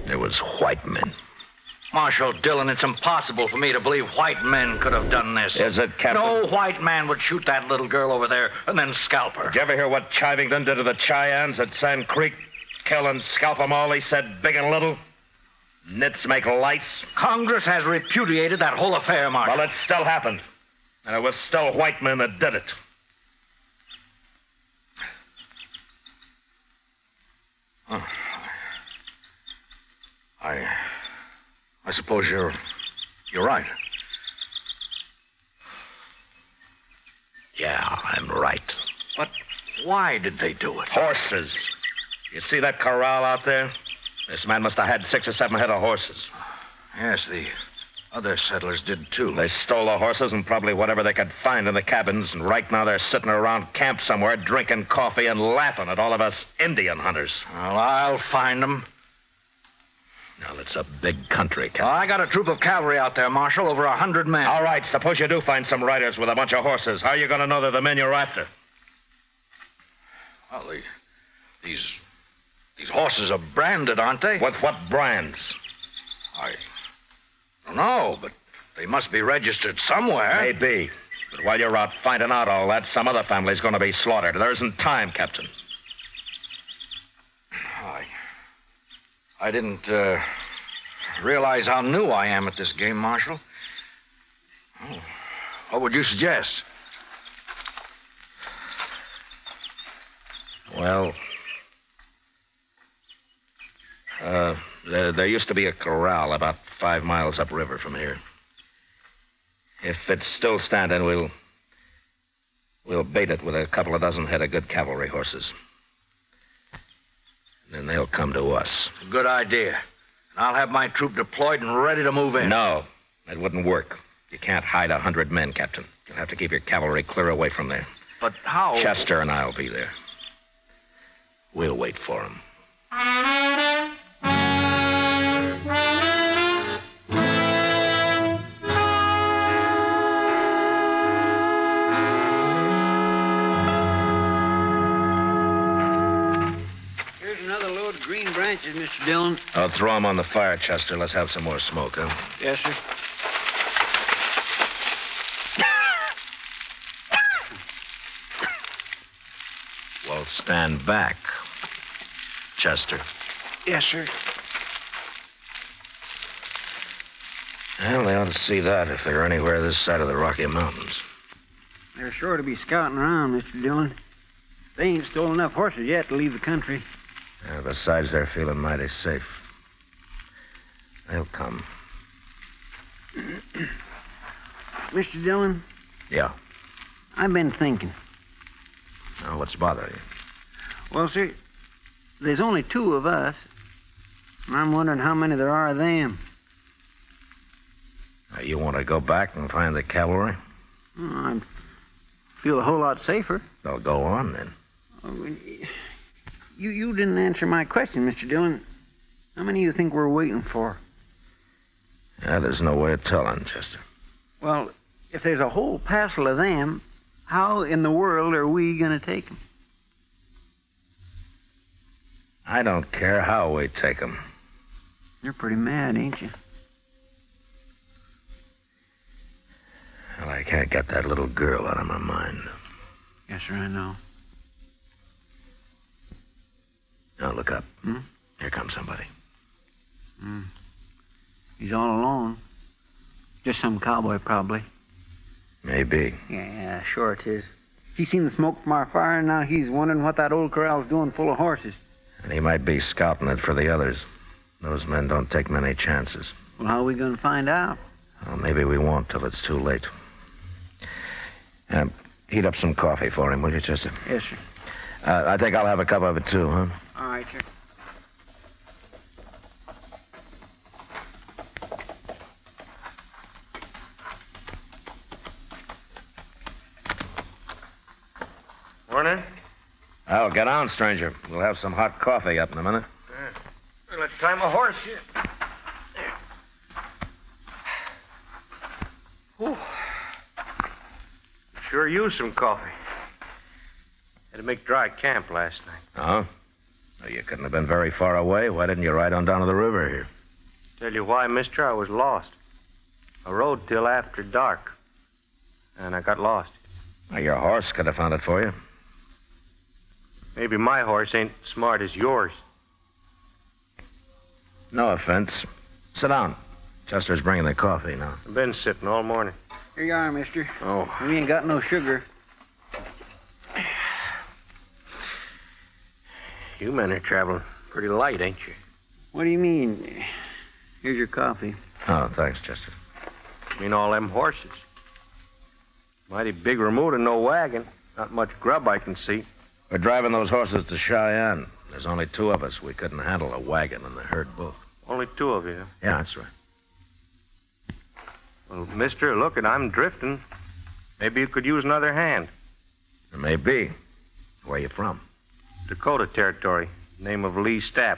It was white men.
Marshal Dillon, it's impossible for me to believe white men could have done this.
Is it, Captain?
No white man would shoot that little girl over there and then scalp her.
Did you ever hear what Chivington did to the Cheyennes at Sand Creek? Kill and scalp them all, he said, big and little. Nits make lights.
Congress has repudiated that whole affair, Marshal.
Well, it still happened. And it was still white men that did it.
Oh. I suppose you're right.
Yeah, I'm right.
But why did they do it?
Horses. You see that corral out there? This man must have had 6 or 7 head of horses.
Yes, the other settlers did, too.
They stole the horses and probably whatever they could find in the cabins, and right now they're sitting around camp somewhere drinking coffee and laughing at all of us Indian hunters.
Well, I'll find them.
Now, it's a big country, Captain.
I got a troop of cavalry out there, Marshal, over 100 men.
All right, suppose you do find some riders with a bunch of horses. How are you going to know they're the men you're after?
Well, these horses are branded, aren't they?
With what brands?
I don't know, but they must be registered somewhere.
Maybe. But while you're out finding out all that, some other family's going to be slaughtered. There isn't time, Captain.
I didn't realize how new I am at this game, Marshal. Oh, what would you suggest?
Well, there used to be a corral about 5 miles upriver from here. If it's still standing, we'll bait it with a couple of dozen head of good cavalry horses. Then they'll come to us.
Good idea. I'll have my troop deployed and ready to move in.
No, that wouldn't work. You can't hide 100 men, Captain. You'll have to keep your cavalry clear away from there.
But how?
Chester and I'll be there. We'll wait for him.
Green branches, Mr. Dillon.
I'll throw them on the fire, Chester. Let's have some more smoke, huh?
Yes, sir.
Well, stand back, Chester.
Yes, sir.
Well, they ought to see that if they're anywhere this side of the Rocky Mountains.
They're sure to be scouting around, Mr. Dillon. They ain't stolen enough horses yet to leave the country.
Besides, they're feeling mighty safe. They'll come.
Mr. Dillon?
Yeah.
I've been thinking.
Now, what's bothering you?
Well, sir, there's only 2 of us. And I'm wondering how many there are of them.
Now, you want to go back and find the cavalry?
I feel a whole lot safer.
Well, go on, then.
Oh, you didn't answer my question, Mr. Dillon. How many do you think we're waiting for?
Yeah, there's no way of telling, Chester.
Well, if there's a whole passel of them, how in the world are we going to take them?
I don't care how we take them.
You're pretty mad, ain't you?
Well, I can't get that little girl out of my mind.
Yes, sir, I know.
Now, look up. Here comes somebody.
He's all alone. Just some cowboy, probably.
Maybe.
Yeah, sure it is. He's seen the smoke from our fire, and now he's wondering what that old corral's doing full of horses.
And he might be scouting it for the others. Those men don't take many chances.
Well, how are we going to find out?
Well, maybe we won't till it's too late. Heat up some coffee for him, will you, Chester?
Yes, sir.
I think I'll have a cup of it, too, huh?
All right, sir.
Morning.
Oh, get on, stranger. We'll have some hot coffee up in a minute.
Well, let's tie my horse here. Whew. Sure used some coffee. Had to make dry camp last night.
Oh? Well, you couldn't have been very far away. Why didn't you ride on down to the river here?
Tell you why, mister, I was lost. I rode till after dark, and I got lost.
Well, your horse could have found it for you.
Maybe my horse ain't smart as yours.
No offense. Sit down. Chester's bringing the coffee now.
I've been sitting all morning.
Here you are, mister.
Oh.
We ain't got no sugar.
You men are traveling pretty light, ain't you?
What do you mean? Here's your coffee.
Oh, thanks, Chester.
I mean all them horses. Mighty big remote and no wagon. Not much grub I can see.
We're driving those horses to Cheyenne. There's only 2 of us. We couldn't handle a wagon and the herd both.
Only 2 of you?
Yeah, that's right.
Well, mister, look, I'm drifting. Maybe you could use another hand.
Maybe. Where you from?
Dakota Territory. Name of Lee Stapp.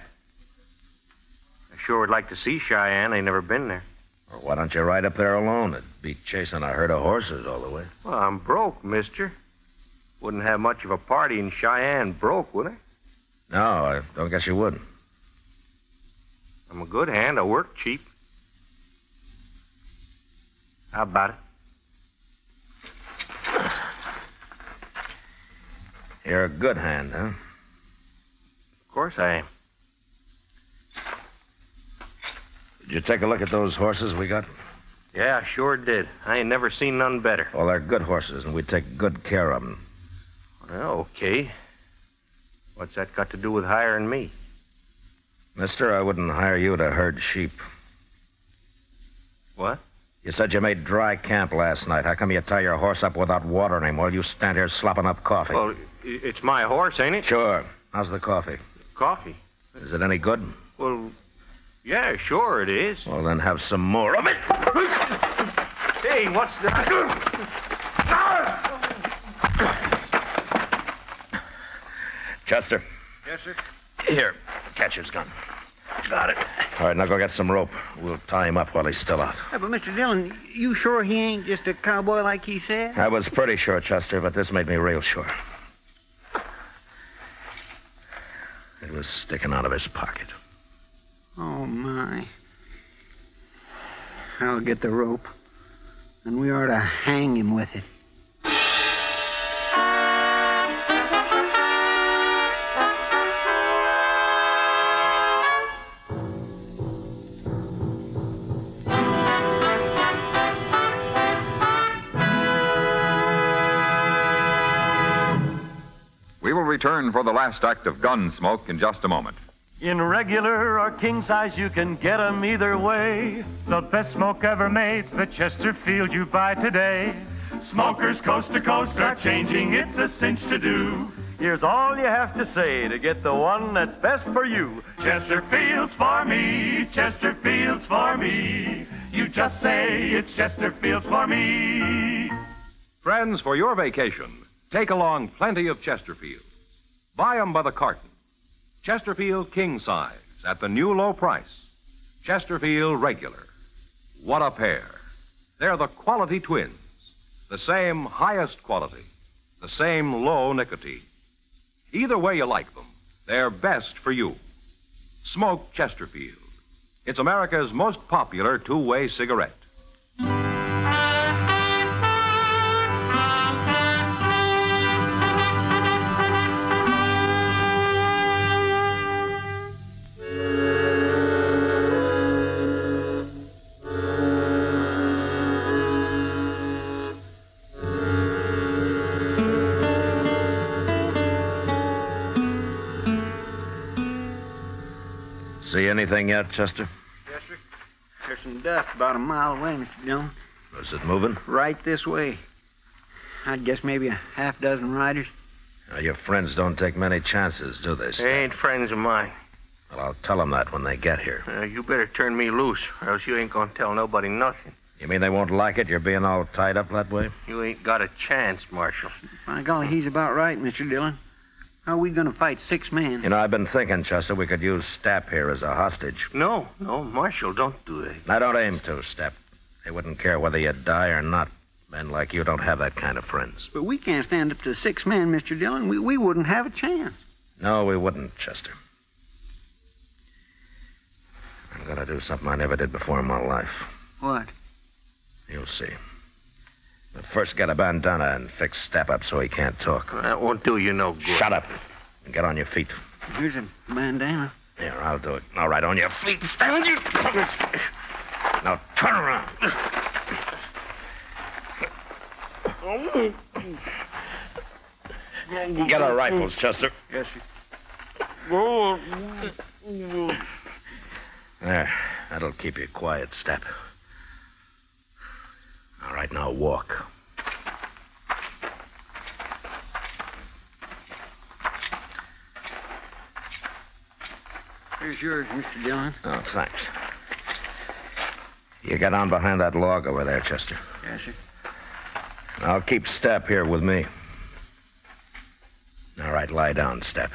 I sure would like to see Cheyenne. I ain't never been there.
Well, why don't you ride up there alone? It'd be chasing a herd of horses all the way.
Well, I'm broke, mister. Wouldn't have much of a party in Cheyenne broke, would I?
No, I don't guess you would.
I'm a good hand. I work cheap. How about it?
You're a good hand, huh?
Of course I am.
Did you take a look at those horses we got?
Yeah, I sure did. I ain't never seen none better.
Well, they're good horses, and we take good care of them.
Well, okay. What's that got to do with hiring me?
Mister, I wouldn't hire you to herd sheep.
What?
You said you made dry camp last night. How come you tie your horse up without watering him while you stand here slopping up coffee?
Well, it's my horse, ain't it?
Sure. How's the coffee?
Coffee?
Is it any good?
Well, yeah, sure it is.
Well, then have some more of it.
Hey, what's that?
Chester.
Yes, sir?
Here, catch his gun.
Got it.
All right, now go get some rope. We'll tie him up while he's still out.
Hey, but Mr. Dillon, you sure he ain't just a cowboy like he said?
I was pretty sure, Chester, but this made me real sure. It was sticking out of his pocket.
Oh, my. I'll get the rope, and we ought to hang him with it.
We will return for the last act of Gunsmoke in just a moment.
In regular or king size, you can get 'em either way. The best smoke ever made's the Chesterfield you buy today. Smokers coast to coast are changing, it's a cinch to do. Here's all you have to say to get the one that's best for you. Chesterfield's for me, Chesterfield's for me. You just say it's Chesterfield's for me.
Friends, for your vacation, take along plenty of Chesterfields. Buy 'em by the carton. Chesterfield king size at the new low price. Chesterfield regular. What a pair. They're the quality twins. The same highest quality. The same low nicotine. Either way you like them, they're best for you. Smoke Chesterfield. It's America's most popular two-way cigarette.
See anything yet, Chester?
Yes, sir. There's some dust about a mile away, Mr. Dillon.
Is it moving?
Right this way. I'd guess maybe a half dozen riders.
Now, your friends don't take many chances, do they,
They ain't friends of mine.
Well, I'll tell them that when they get here.
You better turn me loose, or else you ain't gonna tell nobody nothing.
You mean they won't like it, you're being all tied up that way?
You ain't got a chance, Marshal.
By golly, he's about right, Mr. Dillon. How are we going to fight 6 men?
You know, I've been thinking, Chester, we could use Stapp here as a hostage.
No, Marshal, don't do that.
I don't aim to, Stapp. They wouldn't care whether you die or not. Men like you don't have that kind of friends.
But we can't stand up to 6 men, Mr. Dillon. We wouldn't have a chance.
No, we wouldn't, Chester. I'm going to do something I never did before in my life.
What?
You'll see. But first, get a bandana and fix Stapp up so he can't talk.
That won't do you no good.
Shut up and get on your feet.
Here's a bandana.
Here, I'll do it. All right, on your feet. Stand you. Now, turn around. Get our rifles, Chester.
Yes, sir.
There. That'll keep you quiet, Stapp. All right, now walk.
Here's yours, Mr. Dillon.
Oh, thanks. You get on behind that log over there, Chester.
Yes, sir.
I'll keep Stapp here with me. All right, lie down, Stapp.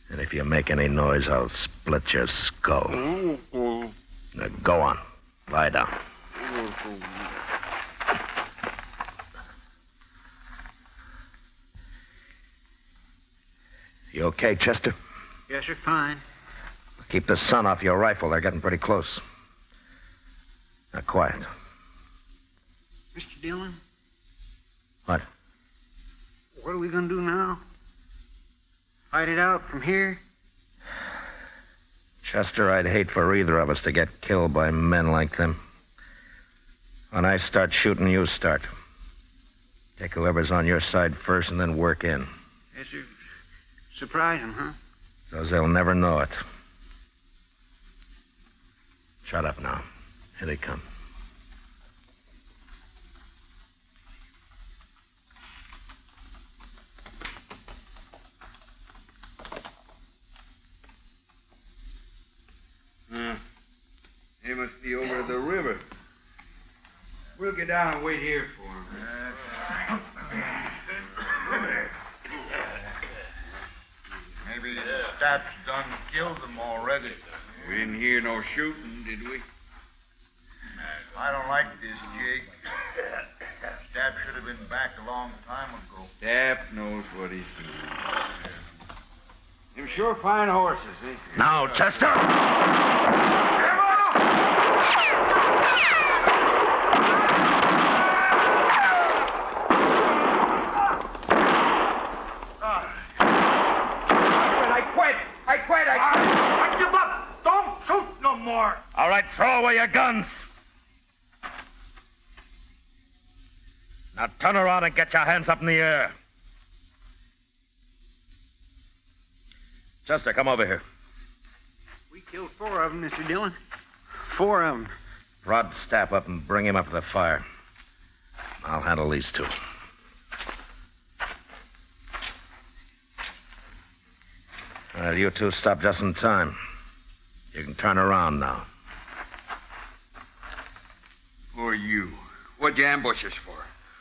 And if you make any noise, I'll split your skull. Now, go on. Lie down. You okay, Chester?
Yes, sir, fine.
Keep the sun off your rifle. They're getting pretty close. Now, quiet.
Mr. Dillon?
What?
What are we going to do now? Fight it out from here?
Chester, I'd hate for either of us to get killed by men like them. When I start shooting, you start. Take whoever's on your side first and then work in.
Yes, sir. Surprise them, huh?
So they'll never know it. Shut up now. Here they come.
They must be over the river. We'll get down and wait here for them. Maybe Stapp's done killed them already. We didn't hear no shooting, did we? I don't like this jig. Stapp should have been back a long time ago. Stapp knows what he's doing. Them sure fine horses, ain't they?
Now, Chester!
I give up. Don't shoot no more.
All right, throw away your guns. Now turn around and get your hands up in the air. Chester, come over here.
We killed 4 of them, Mr. Dillon. 4 of them.
Prod Stapp up and bring him up to the fire. I'll handle these two. Well, you two stopped just in time. You can turn around now.
Who are you? What'd you ambush us for?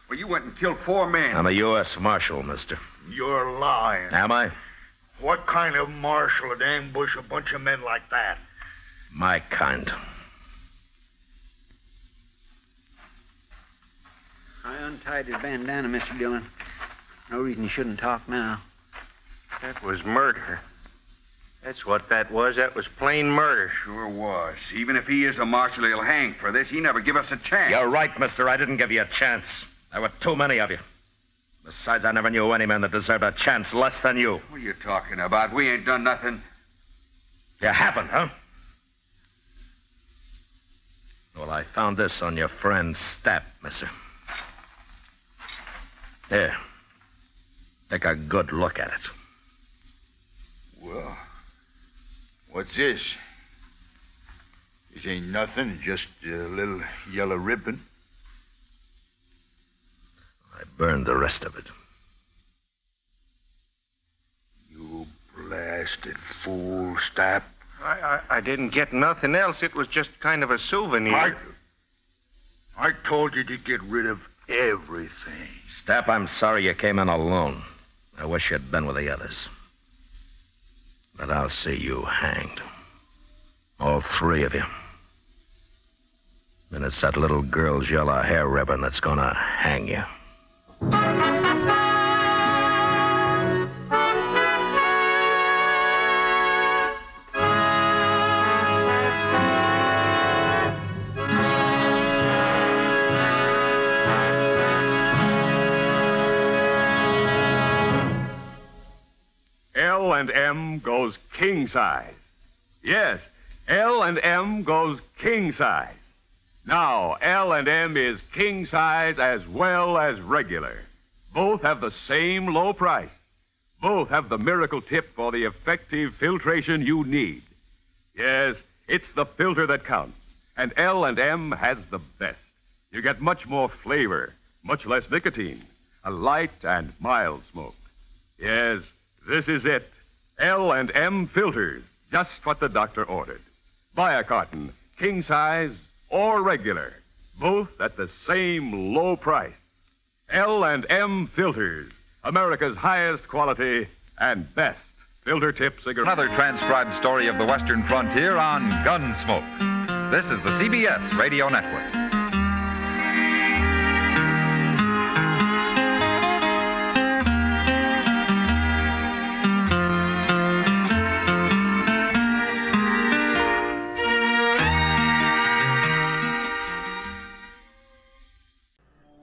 Well, you went and killed 4 men.
I'm a U.S. Marshal, mister.
You're lying.
Am I?
What kind of marshal would ambush a bunch of men like that?
My kind.
I untied his bandana, Mr. Dillon. No reason he shouldn't talk now.
That was murder. That's what that was. That was plain murder.
Sure was. Even if he is a marshal, he'll hang for this. He never give us a chance.
You're right, mister. I didn't give you a chance. There were too many of you. Besides, I never knew any man that deserved a chance less than you.
What are you talking about? We ain't done nothing.
You haven't, huh? Well, I found this on your friend's step, mister. Here. Take a good look at it.
Well, what's this? This ain't nothing, just a little yellow ribbon.
I burned the rest of it.
You blasted fool, Stapp.
I didn't get nothing else. It was just kind of a souvenir.
I told you to get rid of everything.
Stapp, I'm sorry you came in alone. I wish you'd been with the others. But I'll see you hanged. All 3 of you. And it's that little girl's yellow hair ribbon that's gonna hang you.
L&M goes king size. Yes, L&M goes king size. Now, L&M is king size as well as regular. Both have the same low price. Both have the miracle tip for the effective filtration you need. Yes, it's the filter that counts, and L&M has the best. You get much more flavor, much less nicotine, a light and mild smoke. Yes, this is it. L&M filters, just what the doctor ordered. Buy a carton, king size or regular, both at the same low price. L&M filters, America's highest quality and best filter tip cigarette.
Another transcribed story of the Western frontier on Gunsmoke. This is the CBS Radio Network.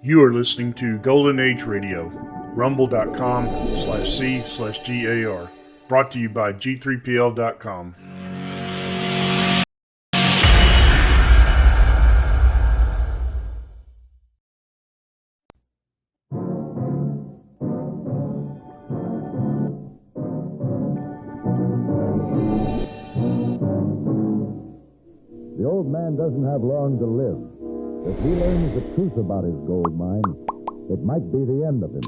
You are listening to Golden Age Radio, rumble.com/C/GAR. Brought to you by G3PL.com.
The old man doesn't have long to live. If he learns the truth about his gold mine, it might be the end of him.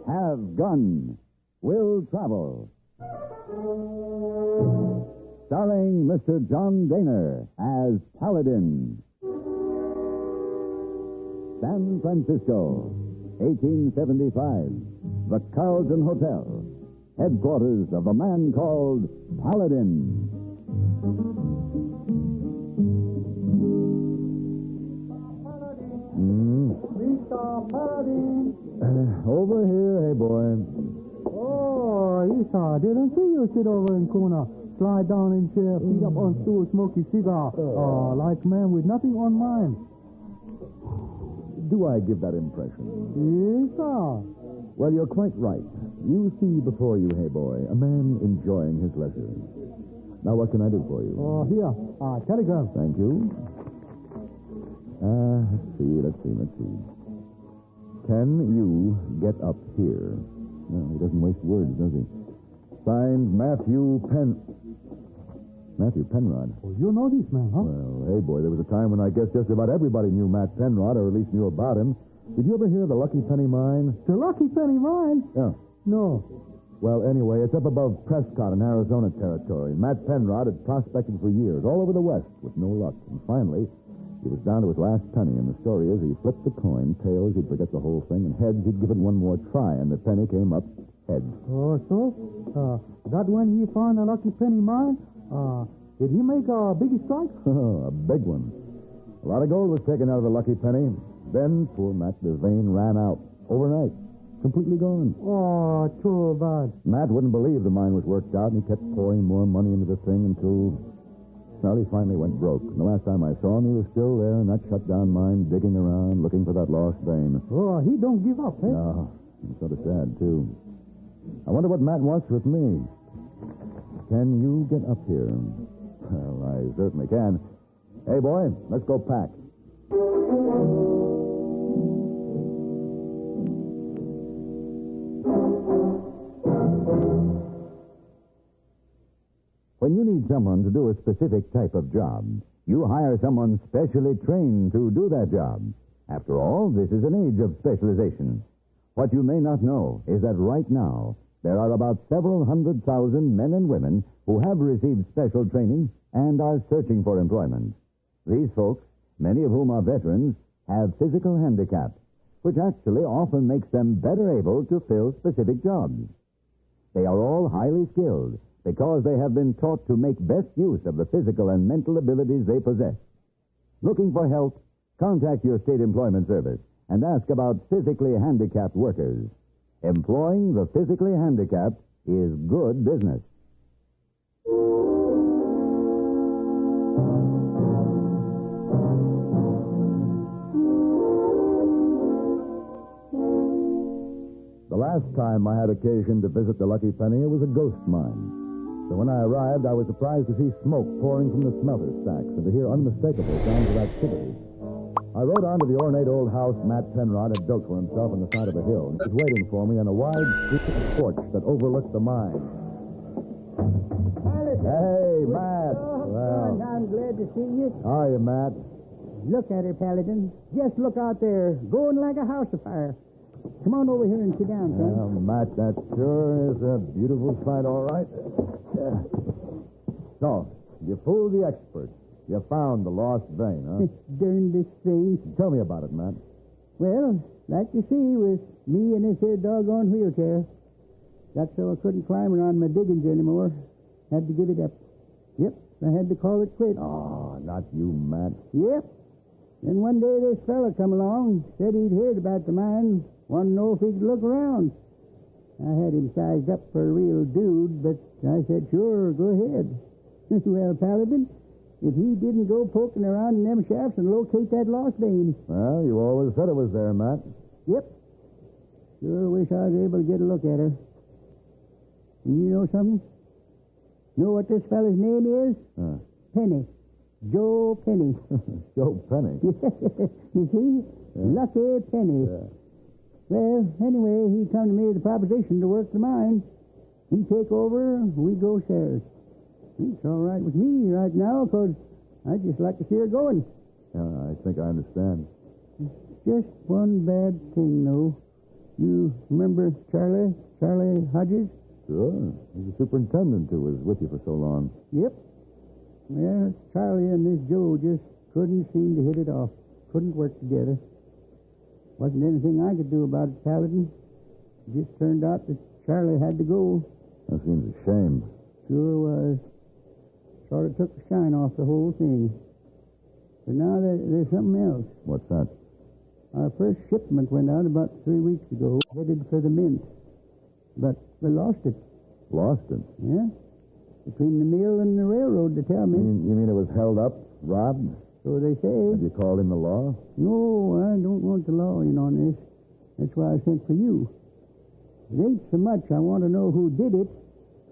Have Gun, Will Travel. Starring Mr. John Daner as Paladin. San Francisco, 1875. The Carlton Hotel, headquarters of a man called Paladin.
Mr. Paladin.
Over here, hey boy.
Oh, Esau, didn't see you sit over in corner. Slide down in chair, feet up on stool, smoke your cigar. Like man with nothing on mind.
Do I give that impression?
Yes, sir.
Well, you're quite right. You see before you, hey boy, a man enjoying his leisure. Now, what can I do for you?
Oh, here. Telegram.
Thank you. Let's see. Can you get up here? No, he doesn't waste words, does he? Signed, Matthew Penrod.
Oh, you know this man, huh?
Well, hey, boy, there was a time when I guess just about everybody knew Matt Penrod, or at least knew about him. Did you ever hear of the Lucky Penny Mine?
The Lucky Penny Mine?
Yeah.
No.
Well, anyway, it's up above Prescott in Arizona territory. Matt Penrod had prospected for years all over the West with no luck. And finally, he was down to his last penny. And the story is he flipped the coin. Tails, he'd forget the whole thing. And heads, he'd give it one more try. And the penny came up heads.
Oh, so? That when he found the Lucky Penny Mine, did he make a big strike?
A big one. A lot of gold was taken out of the Lucky Penny. Then poor Matt, the vein ran out overnight. Completely gone.
Oh, too bad.
Matt wouldn't believe the mine was worked out, and he kept pouring more money into the thing until, well, he finally went broke. And the last time I saw him, he was still there in that shut-down mine, digging around, looking for that lost vein.
Oh, he don't give up, eh?
No, it's sort of sad, too. I wonder what Matt wants with me. Can you get up here? Well, I certainly can. Hey, boy, let's go pack. When you need someone to do a specific type of job, you hire someone specially trained to do that job. After all, this is an age of specialization. What you may not know is that right now, there are about several 100,000 men and women who have received special training and are searching for employment. These folks, many of whom are veterans, have physical handicaps, which actually often makes them better able to fill specific jobs. They are all highly skilled because they have been taught to make best use of the physical and mental abilities they possess. Looking for help? Contact your state employment service and ask about physically handicapped workers. Employing the physically handicapped is good business. The last time I had occasion to visit the Lucky Penny, it was a ghost mine. So when I arrived, I was surprised to see smoke pouring from the smelter stacks and to hear unmistakable sounds of activity. I rode on to the ornate old house Matt Penrod had built for himself on the side of a hill, and it was waiting for me on a wide secret porch that overlooked the mine. Hey, Matt. Well,
I'm glad to see you.
How are you, Matt?
Look at her, Paladin. Just look out there, going like a house afire. Come on over here and sit down, son.
Well, Matt, that sure is a beautiful sight, all right. So, you fooled the expert. You found the lost vein, huh?
Darn this thing.
Tell me about it, Matt.
Well, like you see, with me in this here doggone wheelchair, got so I couldn't climb around my diggings anymore. Had to give it up. Yep, I had to call it quits.
Oh, not you, Matt.
Yep. Then one day this fella come along, said he'd heard about the mine, wanted to know if he could look around. I had him sized up for a real dude, but I said, sure, go ahead. Well, Paladin, if he didn't go poking around in them shafts and locate that lost vein.
Well, you always said it was there, Matt.
Yep. Sure wish I was able to get a look at her. And you know something? Know what this fella's name is? Penny. Joe Penny.
Joe Penny?
You see? Yeah. Lucky Penny.
Yeah.
Well, anyway, he come to me with a proposition to work the mine. He take over, we go shares. It's all right with me right now, because I'd just like to see her going.
Yeah, I think I understand.
Just one bad thing, though. You remember Charlie Hodges?
Sure. He's the superintendent who was with you for so long.
Yep. Well, Charlie and this Joe just couldn't seem to hit it off. Couldn't work together. Wasn't anything I could do about it, Paladin. It just turned out that Charlie had to go.
That seems a shame.
Sure was. Sort of took the shine off the whole thing. But now there's something else.
What's that?
Our first shipment went out about 3 weeks ago, headed for the mint. But we lost it.
Lost it?
Yeah. Between the mill and the railroad, they tell me.
You mean it was held up, robbed?
So they say.
Have you called in the law?
No, I don't want the law in on this. That's why I sent for you. It ain't so much I want to know who did it.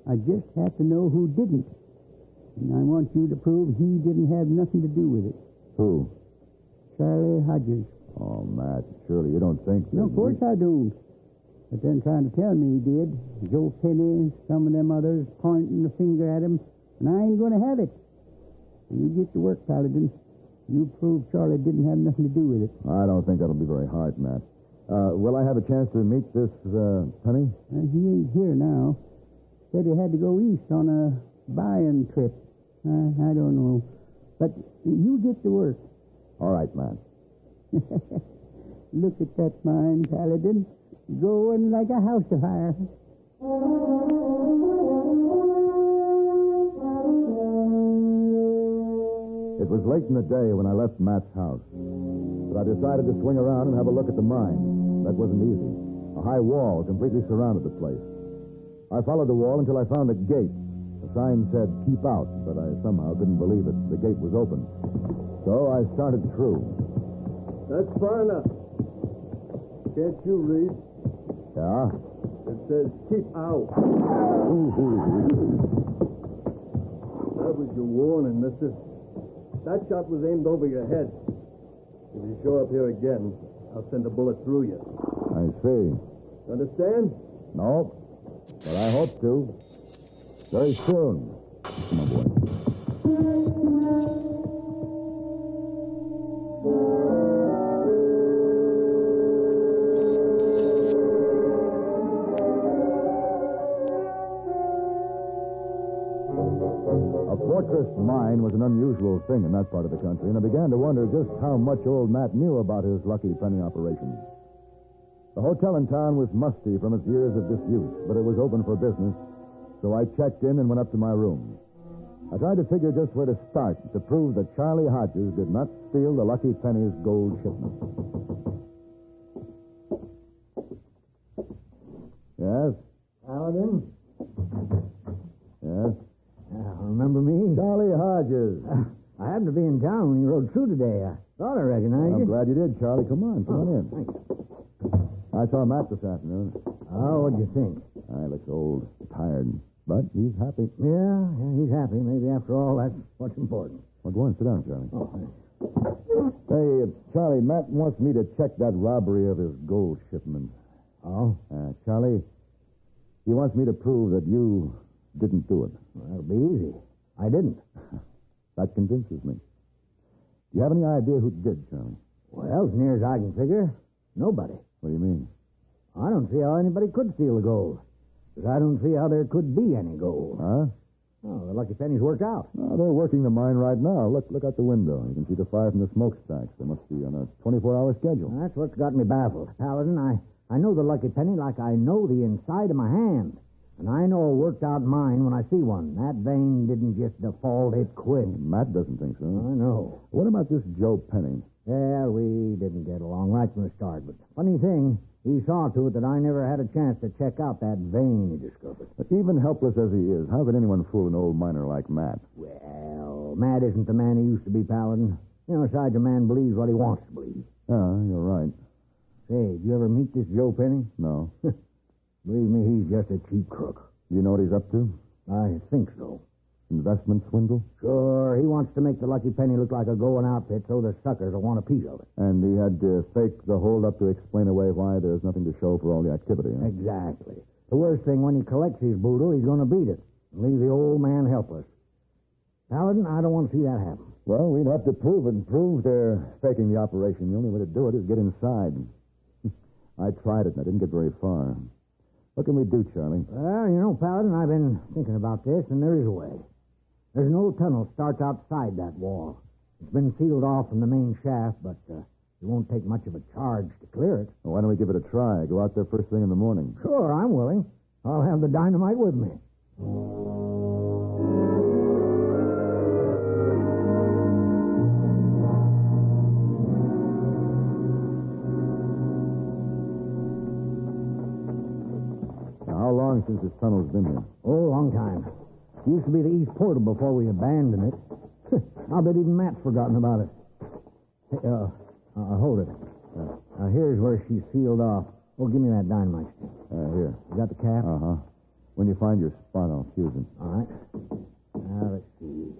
I just have to know who didn't. And I want you to prove he didn't have nothing to do with it.
Who?
Charlie Hodges.
Oh, Matt, surely you don't think...
No, of course I don't. But then trying to tell me he did. Joe Penny, some of them others pointing the finger at him, and I ain't going to have it. You get to work, Paladin. You prove Charlie didn't have nothing to do with it.
I don't think that'll be very hard, Matt. Will I have a chance to meet this Penny?
He ain't here now. Said he had to go east on a buying trip. I don't know. But you get to work.
All right, Matt.
Look at that mine, Paladin. Going like a house afire.
It was late in the day when I left Matt's house. But I decided to swing around and have a look at the mine. That wasn't easy. A high wall completely surrounded the place. I followed the wall until I found a gate. The sign said, "Keep out," but I somehow couldn't believe it. The gate was open. So I started through.
That's far enough. Can't you read?
Yeah?
It says, "Keep out." That was your warning, mister. That shot was aimed over your head. If you show up here again, I'll send a bullet through you.
I see.
Understand?
No, but I hope to. Very soon. Come on, boy. A fortress mine was an unusual thing in that part of the country, and I began to wonder just how much old Matt knew about his Lucky Penny operation. The hotel in town was musty from its years of disuse, but it was open for business, so I checked in and went up to my room. I tried to figure just where to start to prove that Charlie Hodges did not steal the Lucky Penny's gold shipment. Yes?
Paladin?
Yes?
Remember me?
Charlie Hodges.
I happened to be in town when you rode through today. I thought I recognized you.
I'm glad you did, Charlie. Come on in.
Thanks.
I saw Matt this afternoon.
Oh, what'd you think?
He looks old, tired, but he's happy.
Yeah, he's happy. Maybe after all, that's what's important.
Well, go on, sit down, Charlie.
Oh, thanks.
Hey, Charlie, Matt wants me to check that robbery of his gold shipment.
Oh?
Charlie, he wants me to prove that you didn't do it.
Well, that'll be easy. I didn't.
That convinces me. Do you have any idea who did, Charlie?
Well, as near as I can figure, nobody.
What do you mean?
I don't see how anybody could steal the gold. Because I don't see how there could be any gold.
Huh?
Oh, the Lucky Penny's worked out.
No, they're working the mine right now. Look out the window. You can see the fire from the smokestacks. They must be on a 24-hour schedule.
That's what's got me baffled. Paladin, I know the Lucky Penny like I know the inside of my hand. And I know a worked-out mine when I see one. That vein didn't just default, it quit.
Matt doesn't think so.
I know.
What about this Joe Penny?
Yeah, we didn't get along right from the start. But funny thing, he saw to it that I never had a chance to check out that vein he discovered.
But even helpless as he is, how could anyone fool an old miner like Matt?
Well, Matt isn't the man he used to be, Paladin. You know, besides, a man believes what he wants to believe.
Yeah, you're right.
Say, did you ever meet this Joe Penny?
No.
Believe me, he's just a cheap crook.
You know what he's up to?
I think so.
Investment swindle?
Sure. He wants to make the Lucky Penny look like a going outfit so the suckers will want a piece of it.
And he had to fake the hold-up to explain away why there's nothing to show for all the activity, huh?
Exactly. The worst thing, when he collects his boodle, he's going to beat it and leave the old man helpless. Paladin, I don't want to see that happen.
Well, we'd have to prove it and prove they're faking the operation. The only way to do it is get inside. I tried it, and I didn't get very far. What can we do, Charlie?
Well, you know, Paladin, I've been thinking about this, and there is a way. There's an old tunnel starts outside that wall. It's been sealed off from the main shaft, but it won't take much of a charge to clear it.
Well, why don't we give it a try? Go out there first thing in the morning.
Sure, I'm willing. I'll have the dynamite with me.
How long since this tunnel's been here?
Oh, a long time. It used to be the east portal before we abandoned it. I'll bet even Matt's forgotten about it. Hey, hold it. Here's where she's sealed off. Oh, give me that dynamite stick.
Here.
You got the cap?
Uh-huh. When you find your spot, I'll fuse it.
All right. Now, let's see.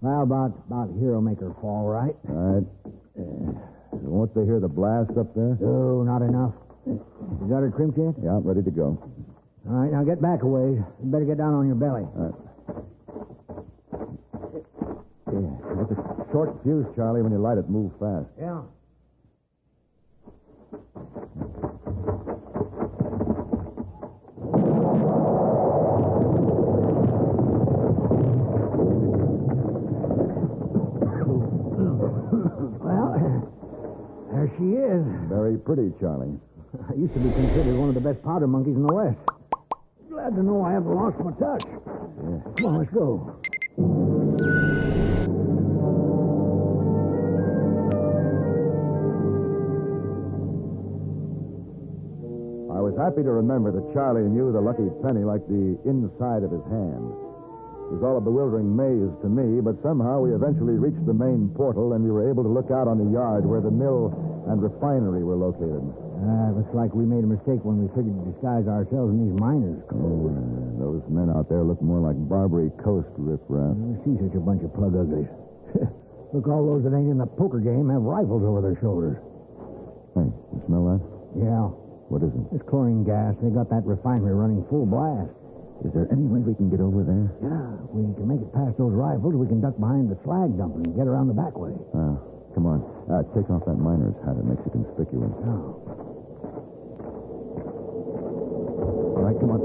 Well, about here will make her fall right.
All right. Won't they hear the blast up there?
Oh, not enough. You got her crimped yet?
Yeah, ready to go.
All right, now get back a ways. You better get down on your belly.
All right. Yeah, it's a short fuse, Charlie. When you light it, move fast.
Yeah. Well, there she is.
Very pretty, Charlie.
I used to be considered one of the best powder monkeys in the West. Glad to know I haven't lost my touch.
Yeah.
Come on, let's go.
I was happy to remember that Charlie knew the lucky penny like the inside of his hand. It was all a bewildering maze to me, but somehow we eventually reached the main portal and we were able to look out on the yard where the mill and refinery were located.
Looks like we made a mistake when we figured to disguise ourselves in these miners' clothes.
Those men out there look more like Barbary Coast riffraff.
Never see such a bunch of plug uglies. Look, all those that ain't in the poker game have rifles over their shoulders.
Hey, you smell that?
Yeah.
What is it?
It's chlorine gas. They got that refinery running full blast.
Is there any way we can get over there?
Yeah, if we can make it past those rifles, we can duck behind the slag dump and get around the back way.
Come on. Take off that miner's hat. It makes you conspicuous.
Oh. All right, come on.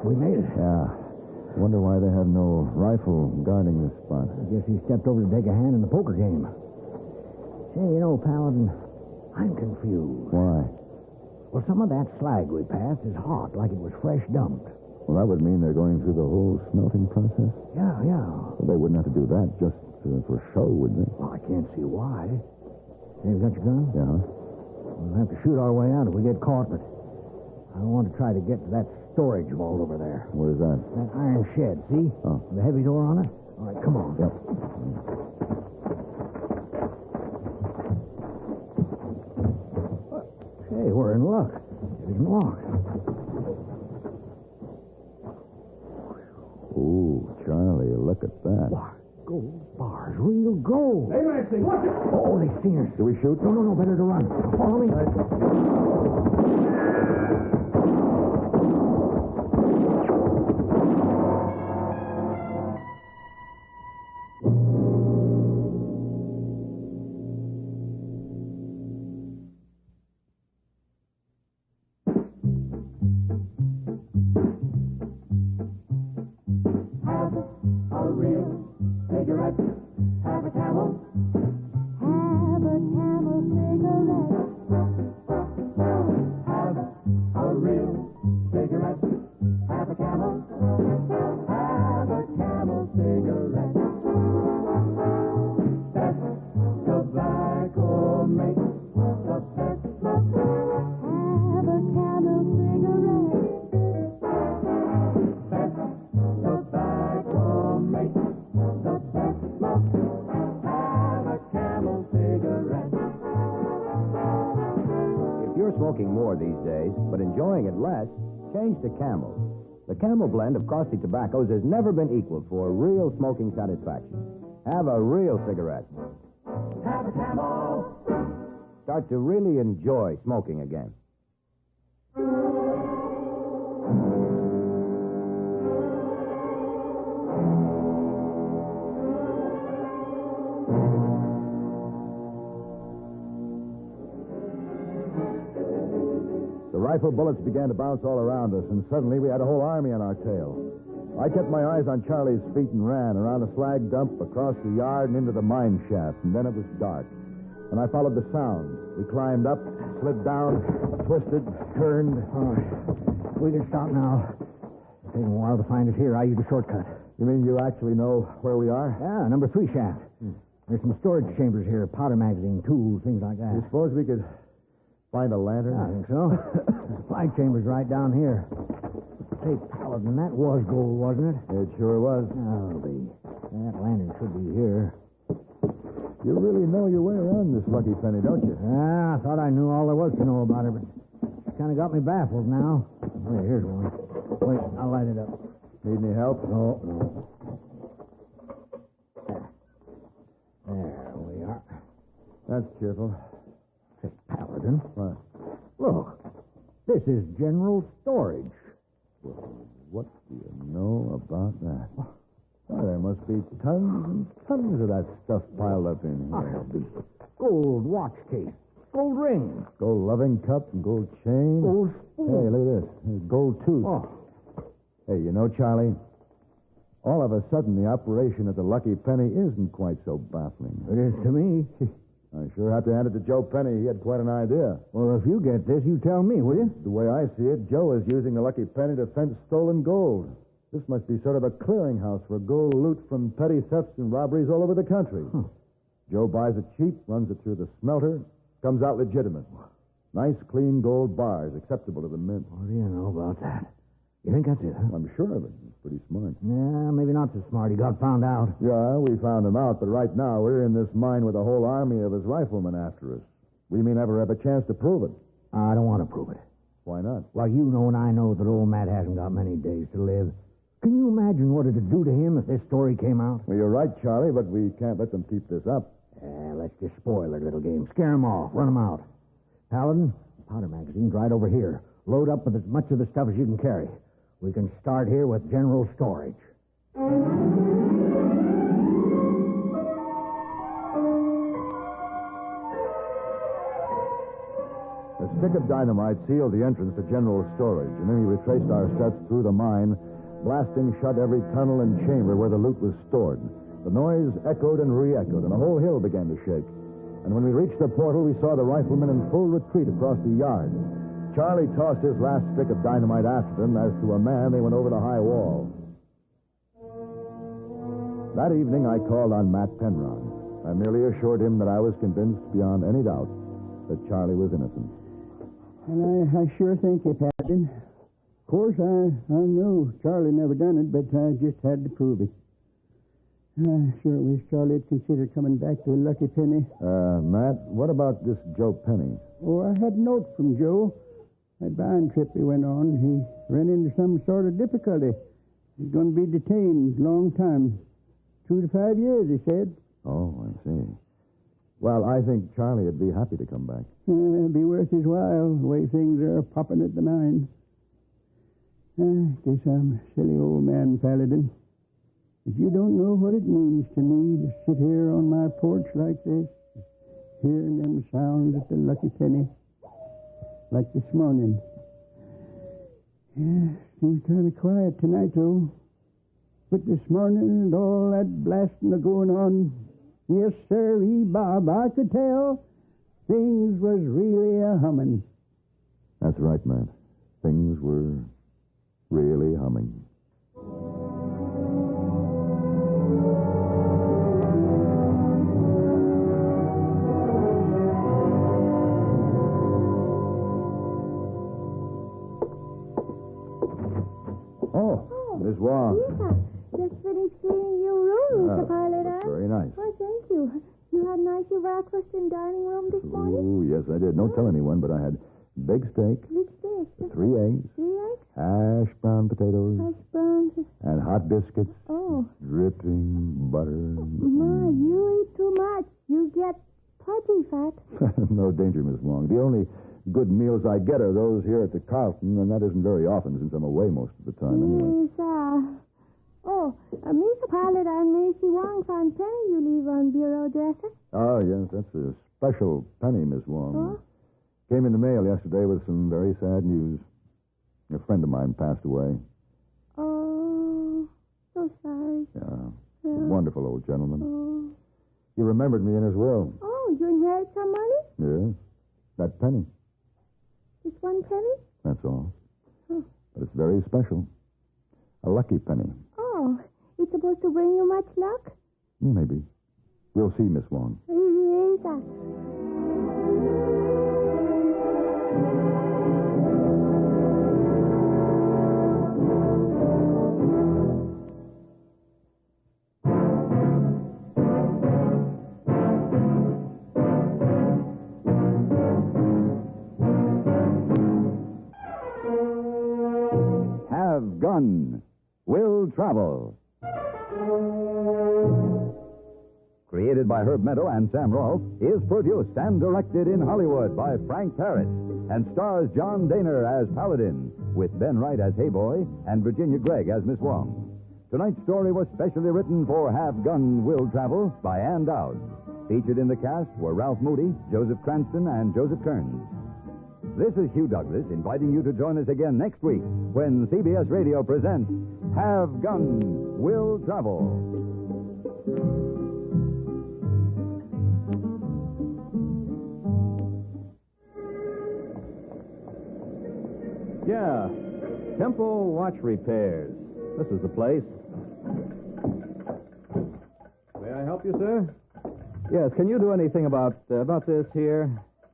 We made it.
Yeah. Wonder why they have no rifle guarding this spot.
I guess he stepped over to take a hand in the poker game. Say, you know, Paladin, I'm confused.
Why?
Well, some of that slag we passed is hot, like it was fresh dumped.
Well, that would mean they're going through the whole smelting process?
Yeah.
Well, they wouldn't have to do that just for show, would they?
Well, I can't see why. Hey, you got your gun?
Yeah.
We'll have to shoot our way out if we get caught, but I want to try to get to that storage vault over there.
Where's that?
That iron shed, see?
Oh.
The heavy door on it? All right, come on.
Yep.
Hey, we're in luck. It isn't locked.
Ooh, Charlie, look at that.
Why, gold bars, real gold.
Hey, Maxie, watch it!
Oh, they've seen us.
Do we shoot?
No, better to run. Now, follow me.
Smoking more these days, but enjoying it less, change to Camel. The Camel blend of caustic tobaccos has never been equaled for real smoking satisfaction. Have a real cigarette.
Have a Camel.
Start to really enjoy smoking again. Rifle bullets began to bounce all around us, and suddenly we had a whole army on our tail. I kept my eyes on Charlie's feet and ran around a slag dump, across the yard, and into the mine shaft, and then it was dark. And I followed the sound. We climbed up, slid down, twisted, turned.
All right. We can stop now. It's taking a while to find us here. I used a shortcut.
You mean you actually know where we are?
Yeah, number 3 shaft. There's some storage chambers here, powder magazine, tools, things like that.
You suppose we could find a lantern?
I think so. The supply chamber's right down here. Say, Paladin, that was gold, wasn't it?
It sure was.
I'll be. That lantern should be here.
You really know your way around this lucky penny, don't you?
Yeah, I thought I knew all there was to know about her, but she kind of got me baffled now. Wait, here's one. Wait, I'll light it up.
Need any help?
No. There we are.
That's cheerful.
Say, Paladin.
What?
Look, this is general storage.
Well, what do you know about that? Why, there must be tons and tons of that stuff piled up in here.
Gold watch case, gold ring,
Gold loving cup and gold chain.
gold spoon.
Hey, look at this. Gold tooth.
Oh,
Hey, you know, Charlie, all of a sudden the operation at the Lucky Penny isn't quite so baffling.
it is to me.
I sure have to hand it to Joe Penny. He had quite an idea.
Well, if you get this, you tell me, will you?
The way I see it, Joe is using the Lucky Penny to fence stolen gold. This must be sort of a clearinghouse for gold loot from petty thefts and robberies all over the country. Joe buys it cheap, runs it through the smelter, comes out legitimate. Nice, clean gold bars, acceptable to the mint.
What do you know about that? You think that's it, huh?
I'm sure of it. He's pretty smart.
Yeah, maybe not so smart. He got found out.
Yeah, we found him out, but right now we're in this mine with a whole army of his riflemen after us. We may never have a chance to prove it.
I don't want to prove it.
Why not?
Well, you know and I know that old Matt hasn't got many days to live. Can you imagine what it'd do to him if this story came out?
Well, you're right, Charlie, but we can't let them keep this up.
Let's just spoil their little game. Scare them off. Run them out. Paladin, powder magazine's right over here. Load up with as much of the stuff as you can carry. We can start here with general storage.
A stick of dynamite sealed the entrance to general storage, and then we retraced our steps through the mine, blasting shut every tunnel and chamber where the loot was stored. The noise echoed and re-echoed, and the whole hill began to shake. And when we reached the portal, we saw the riflemen in full retreat across the yard. Charlie tossed his last stick of dynamite after them. As to a man, they went over the high wall. That evening, I called on Matt Penrod. I merely assured him that I was convinced beyond any doubt that Charlie was innocent.
And I sure think it happened. Of course, I knew Charlie never done it, but I just had to prove it. I sure wish Charlie'd consider coming back to the Lucky Penny.
Matt, what about this Joe Penny?
Oh, I had a note from Joe. That buying trip he went on, he ran into some sort of difficulty. He's going to be detained a long time. 2 to 5 years, he said.
Oh, I see. Well, I think Charlie would be happy to come back.
It'd be worth his while, the way things are popping at the mine. Guess I'm a silly old man, Paladin. But you don't know what it means to me to sit here on my porch like this, hearing them sounds at the Lucky Penny. Like this morning. Yeah, seems kind of quiet tonight, though. But this morning and all that blasting going on, yes, sir, Bob, I could tell things was really a-humming.
That's right, Matt. Things were really humming. Miss Wong.
Yeah, just finished cleaning your room, Mr. Pilot.
Very nice.
Why, thank you. You had nice breakfast in dining room this morning?
Oh, yes, I did. Don't tell anyone, but I had big steak,
Big steak.
3 eggs,
3 eggs?
hash brown potatoes,
Hash browns.
and hot biscuits,
Oh.
dripping butter.
My, you eat too much. You get pudgy fat.
No danger, Miss Wong. The only good meals I get are those here at the Carlton, and that isn't very often since I'm away most of the time anyway.
Yes, Mr. Pilot and Macy Wong found penny you leave on bureau dresser.
Oh, yes, that's a special penny, Miss Wong.
Oh?
Came in the mail yesterday with some very sad news. A friend of mine passed away.
Oh, so sorry.
Yeah, a wonderful old gentleman.
Oh.
He remembered me in his will.
Oh, you inherit some money?
Yes, that penny.
Just 1 penny?
That's all.
Oh.
But it's very special. A lucky penny.
Oh, it's supposed to bring you much luck?
Maybe. We'll see, Miss Wong.
Yes,
Have gun. Will Travel. Created by Herb Meadow and Sam Rolfe, is produced and directed in Hollywood by Frank Paris and stars John Daner as Paladin, with Ben Wright as Hayboy and Virginia Gregg as Miss Wong. Tonight's story was specially written for Have Gun Will Travel by Ann Dowd. Featured in the cast were Ralph Moody, Joseph Cranston, and Joseph Kearns. This is Hugh Douglas inviting you to join us again next week when CBS Radio presents Have Gun Will Travel.
Yeah, Temple Watch Repairs. This is the place. May I help you, sir? Yes, can you do anything about this here?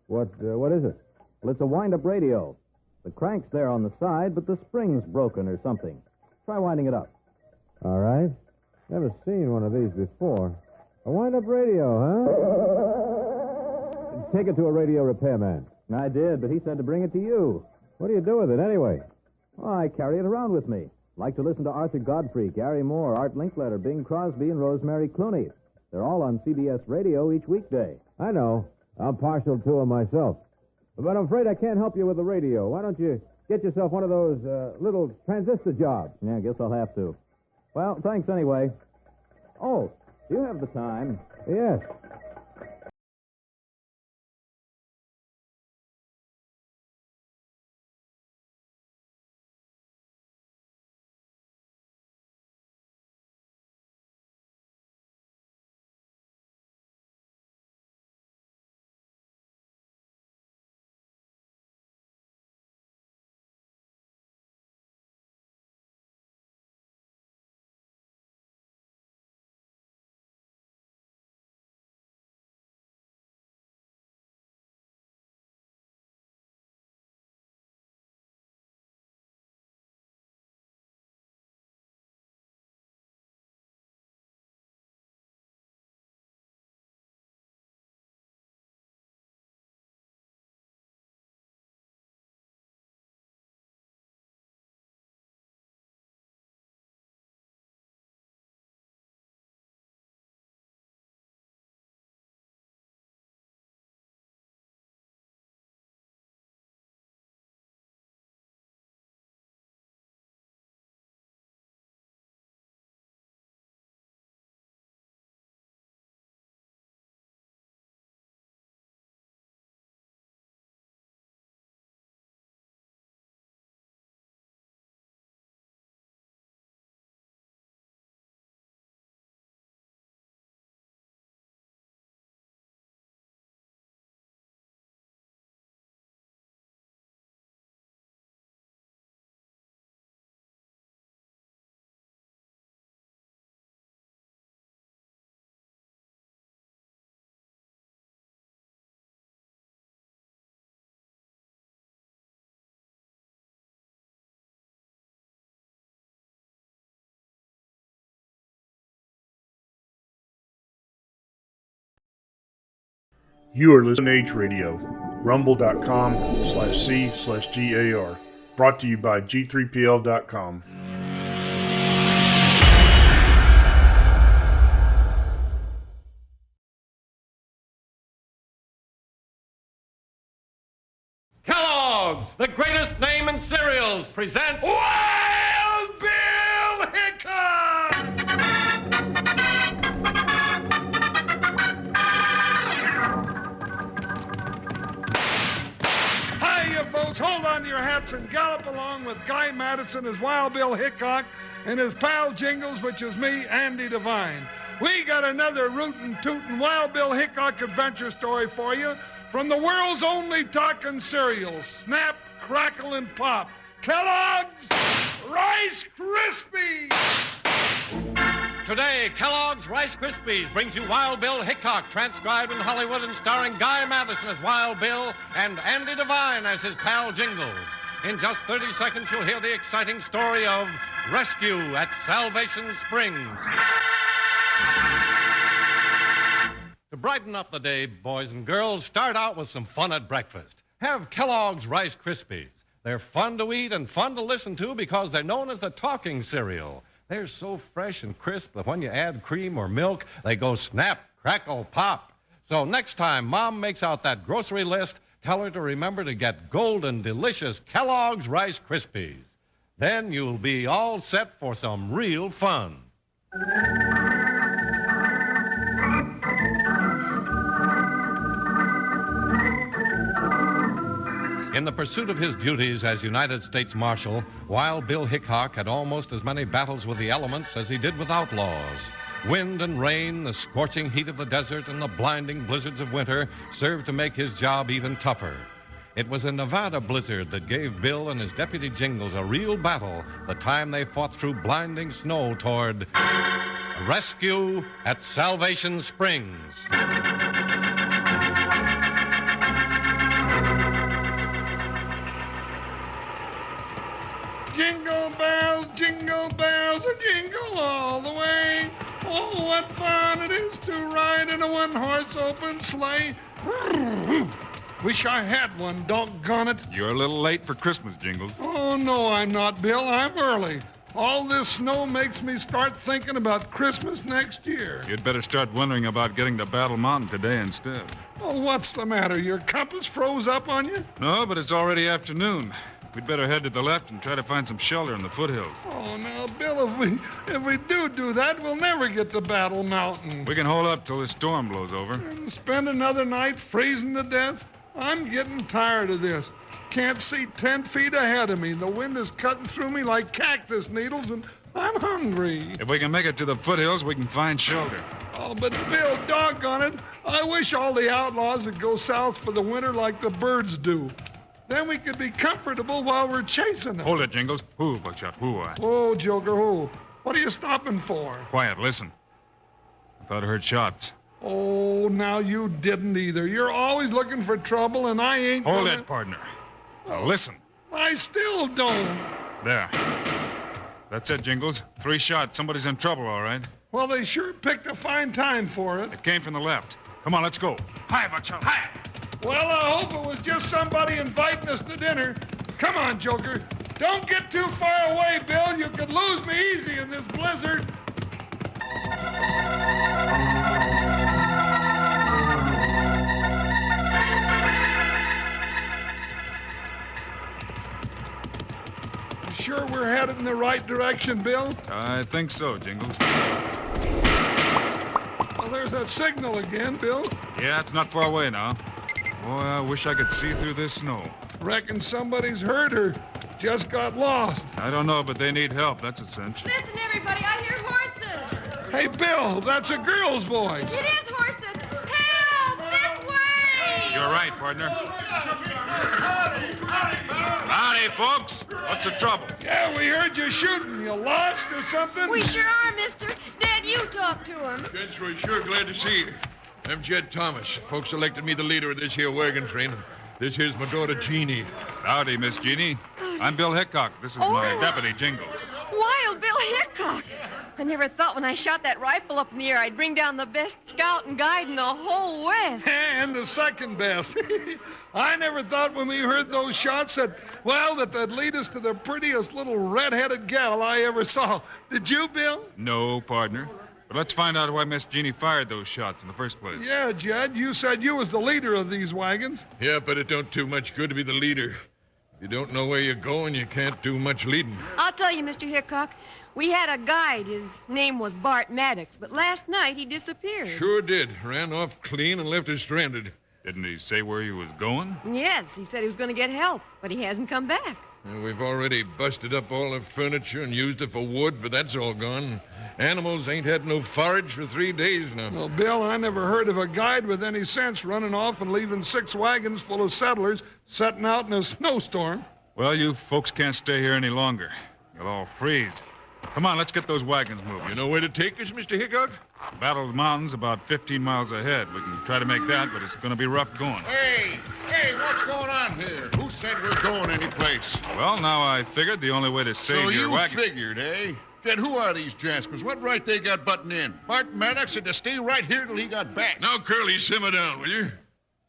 What is it? Well, it's a wind-up radio. The crank's there on the side, but the spring's broken or something. Try winding it up.
All right. Never seen one of these before. A wind-up radio, huh?
Take it to a radio repairman. I did, but he said to bring it to you.
What do you do with it, anyway?
Oh, I carry it around with me. Like to listen to Arthur Godfrey, Gary Moore, Art Linkletter, Bing Crosby, and Rosemary Clooney. They're all on CBS Radio each weekday.
I know. I'm partial to them myself. But I'm afraid I can't help you with the radio. Why don't you get yourself one of those little transistor jobs?
Yeah, I guess I'll have to. Well, thanks anyway. Oh, do you have the time?
Yes.
You are listening to H Radio, rumble.com/C/GAR. Brought to you by G3PL.com.
Kellogg's, the greatest name in cereals, presents Wild Bill Hickok!
Hiya, folks. Hold on to your hats and gallop along with Guy Madison as Wild Bill Hickok and his pal Jingles, which is me, Andy Devine. We got another rootin' tootin' Wild Bill Hickok adventure story for you from the world's only talking cereal, Snap, Crackle, and Pop. Kellogg's Rice Krispies!
Today, Kellogg's Rice Krispies brings you Wild Bill Hickok, transcribed in Hollywood and starring Guy Madison as Wild Bill and Andy Devine as his pal Jingles. In just 30 seconds, you'll hear the exciting story of rescue at Salvation Springs. To brighten up the day, boys and girls, start out with some fun at breakfast. Have Kellogg's Rice Krispies.
They're fun to eat and fun to listen to because they're known as the talking cereal. They're so fresh and crisp that when you add cream or milk, they go snap, crackle, pop. So next time Mom makes out that grocery list, tell her to remember to get golden, delicious Kellogg's Rice Krispies. Then you'll be all set for some real fun. In the pursuit of his duties as United States Marshal, Wild Bill Hickok had almost as many battles with the elements as he did with outlaws. Wind and rain, the scorching heat of the desert, and the blinding blizzards of winter served to make his job even tougher. It was a Nevada blizzard that gave Bill and his deputy Jingles a real battle the time they fought through blinding snow toward a rescue at Salvation Springs.
Jingle bells, jingle all the way. Oh, what fun it is to ride in a one-horse open sleigh. Wish I had one, doggone it.
You're a little late for Christmas, Jingles.
Oh, no, I'm not, Bill. I'm early. All this snow makes me start thinking about Christmas next year.
You'd better start wondering about getting to Battle Mountain today instead.
Oh, what's the matter? Your compass froze up on you?
No, but it's already afternoon. We'd better head to the left and try to find some shelter in the foothills.
Oh, now, Bill, if we do that, we'll never get to Battle Mountain.
We can hold up till this storm blows over.
And spend another night freezing to death? I'm getting tired of this. Can't see 10 feet ahead of me. The wind is cutting through me like cactus needles, and I'm hungry.
If we can make it to the foothills, we can find shelter.
Oh, but Bill, doggone it, I wish all the outlaws would go south for the winter like the birds do. Then we could be comfortable while we're chasing them.
Hold it, Jingles. Who, Buckshot? Who?
Oh, Joker, who? What are you stopping for?
Quiet, listen. I thought I heard shots.
Oh, now you didn't either. You're always looking for trouble, and I ain't
Hold it, partner. Now listen.
I still don't.
There. That's it, Jingles. 3 shots. Somebody's in trouble, all right.
Well, they sure picked a fine time for it.
It came from the left. Come on, let's go. Hi, Buckshot. Hi.
Well, I hope it was just somebody inviting us to dinner. Come on, Joker. Don't get too far away, Bill. You could lose me easy in this blizzard. You sure we're headed in the right direction, Bill?
I think so, Jingles.
Well, there's that signal again, Bill.
Yeah, it's not far away now. Boy, I wish I could see through this snow.
Reckon somebody's hurt or just got lost.
I don't know, but they need help. That's a cinch.
Listen, everybody, I hear horses.
Hey, Bill, that's a girl's voice.
It is horses. Help! This way!
You're right, partner. Howdy, folks. What's the trouble?
Yeah, we heard you shooting. You lost or something?
We sure are, mister. Dad, you talk to him.
Gents, we're sure glad to see you. I'm Jed Thomas. Folks elected me the leader of this here wagon train. This here's my daughter, Jeannie.
Howdy, Miss Jeannie. I'm Bill Hickok. This is my deputy, Jingles.
Wild Bill Hickok. I never thought when I shot that rifle up in the air I'd bring down the best scout and guide in the whole West.
And the second best. I never thought when we heard those shots that that'd lead us to the prettiest little red-headed gal I ever saw. Did you, Bill?
No, partner. But let's find out why Miss Jeannie fired those shots in the first place.
Yeah, Jed, you said you was the leader of these wagons.
Yeah, but it don't do much good to be the leader. If you don't know where you're going, you can't do much leading.
I'll tell you, Mr. Hickok. We had a guide. His name was Bart Maddox, but last night he disappeared.
Sure did. Ran off clean and left us stranded.
Didn't he say where he was going?
Yes, he said he was going to get help, but he hasn't come back.
We've already busted up all the furniture and used it for wood, but that's all gone. Animals ain't had no forage for 3 days now.
Well, Bill, I never heard of a guide with any sense running off and leaving 6 wagons full of settlers setting out in a snowstorm.
Well, you folks can't stay here any longer. You'll all freeze. Come on, let's get those wagons moving.
You know where to take us, Mr. Hickok?
Battle Mountain's about 15 miles ahead. We can try to make that, but it's going to be rough going.
Hey, what's going on here? Who said we're going anyplace?
Well, now I figured the only way to save your wagon...
So you figured, eh? Then who are these jaspers? What right they got butting in? Bart Maddox said to stay right here till he got back. Now, Curly, simmer down, will you?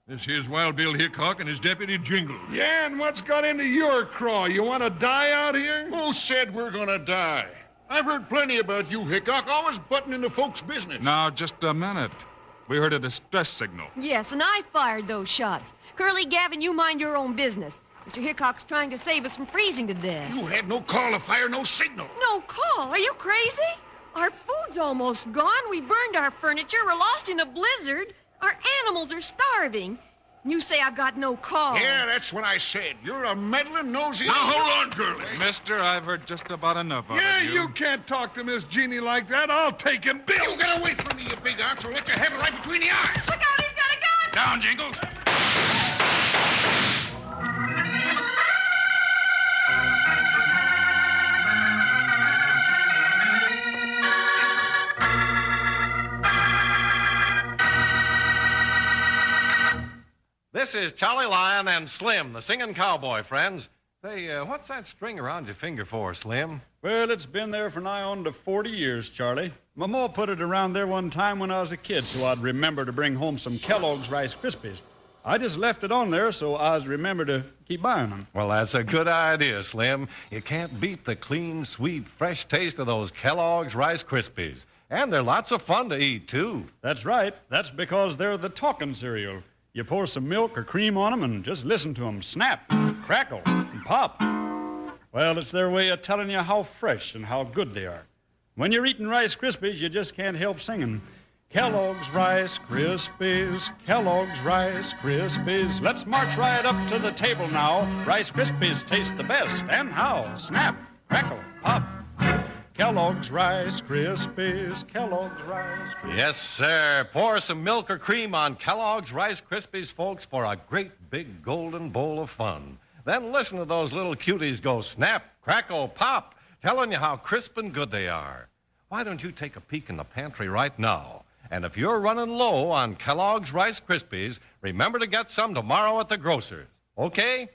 This here's Wild Bill Hickok and his deputy Jingles.
Yeah, and what's got into your craw? You want to die out here?
Who said we're gonna die? I've heard plenty about you, Hickok, always butting into folks' business.
Now, just a minute. We heard a distress signal.
Yes, and I fired those shots. Curly, Gavin, you mind your own business. Mr. Hickok's trying to save us from freezing to death.
You had no call to fire, no signal.
No call? Are you crazy? Our food's almost gone. We burned our furniture. We're lost in a blizzard. Our animals are starving. You say I've got no call.
Yeah, that's what I said. You're a meddling, nosy... Now, hold on, Curly.
Mister, I've heard just about enough of
Yeah,
it.
you can't talk to Miss Jeannie like that. I'll take him, Bill.
You get away from me, you big ox, or let you have it right between the eyes.
Look out, he's got a gun!
Down, Jingles.
This is Charlie Lyon and Slim, the singing cowboy, friends. Say, what's that string around your finger for, Slim?
Well, it's been there for nigh on to 40 years, Charlie. My ma put it around there one time when I was a kid so I'd remember to bring home some Kellogg's Rice Krispies. I just left it on there so I'd remember to keep buying them.
Well, that's a good idea, Slim. You can't beat the clean, sweet, fresh taste of those Kellogg's Rice Krispies. And they're lots of fun to eat, too.
That's right. That's because they're the talking cereal. You pour some milk or cream on them and just listen to them snap, crackle, and pop. Well, it's their way of telling you how fresh and how good they are. When you're eating Rice Krispies, you just can't help singing. Kellogg's Rice Krispies, Kellogg's Rice Krispies. Let's march right up to the table now. Rice Krispies taste the best. And how? Snap, crackle, pop. Kellogg's Rice Krispies, Kellogg's Rice Krispies.
Yes, sir. Pour some milk or cream on Kellogg's Rice Krispies, folks, for a great big golden bowl of fun. Then listen to those little cuties go snap, crackle, pop, telling you how crisp and good they are. Why don't you take a peek in the pantry right now? And if you're running low on Kellogg's Rice Krispies, remember to get some tomorrow at the grocer's. Okay?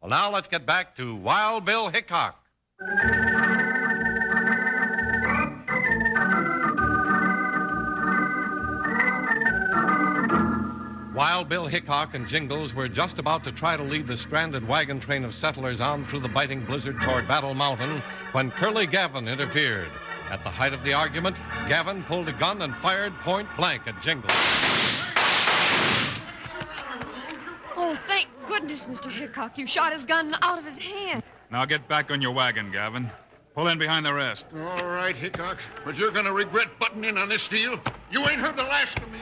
Well, now let's get back to Wild Bill Hickok. Wild Bill Hickok and Jingles were just about to try to lead the stranded wagon train of settlers on through the biting blizzard toward Battle Mountain when Curly Gavin interfered. At the height of the argument, Gavin pulled a gun and fired point blank at Jingles.
Oh, thank goodness, Mr. Hickok. You shot his gun out of his hand.
Now get back on your wagon, Gavin. Pull in behind the rest.
All right, Hickok, but you're gonna regret butting in on this deal. You ain't heard the last of me.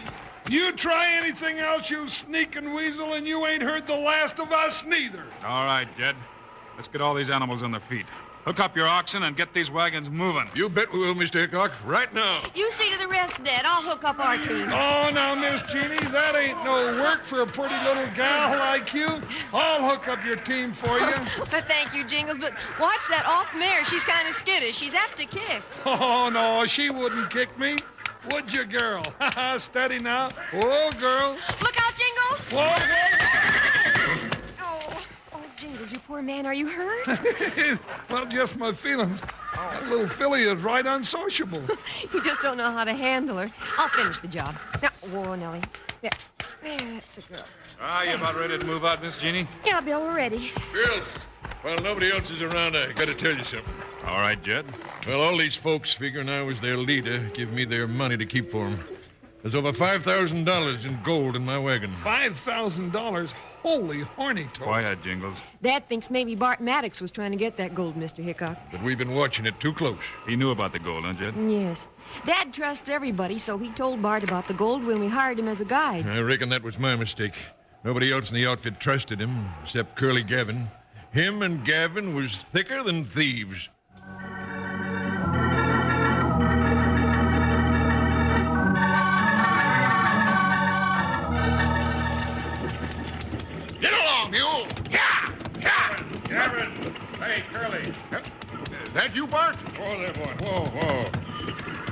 You try anything else, you sneaking weasel, and you ain't heard the last of us neither.
All right, Jed. Let's get all these animals on their feet. Hook up your oxen and get these wagons moving.
You bet we will, Mr. Hickok, right now.
You see to the rest, Dad. I'll hook up our team.
Oh, now, Miss Jeannie, that ain't no work for a pretty little gal like you. I'll hook up your team for you.
Thank you, Jingles, but watch that off mare. She's kind of skittish. She's apt to kick.
Oh, no, she wouldn't kick me. Would you, girl? Steady now. Whoa, girl.
Look out, Jingles.
Whoa,
Oh, Jingles, you poor man. Are you hurt?
Well, just my feelings. That little filly is right unsociable.
You just don't know how to handle her. I'll finish the job. Now, whoa, Nellie. There, that's a girl.
You about ready to move out, Miss Jeannie?
Yeah, Bill, we're ready.
Bill, while nobody else is around, I gotta tell you something.
All right, Jed.
Well, all these folks, figuring I was their leader, give me their money to keep for them. There's over $5,000 in gold in my wagon.
$5,000? Holy horny toad.
Quiet, Jingles.
Dad thinks maybe Bart Maddox was trying to get that gold, Mr. Hickok.
But we've been watching it too close.
He knew about the gold, huh, Jed?
Yes. Dad trusts everybody, so he told Bart about the gold when we hired him as a guide.
I reckon that was my mistake. Nobody else in the outfit trusted him, except Curly Gavin. Him and Gavin was thicker than thieves. Get along, you! Yeah! Yeah!
Gavin! Hey, Curly.
That you, Bart?
Whoa there, boy. Whoa.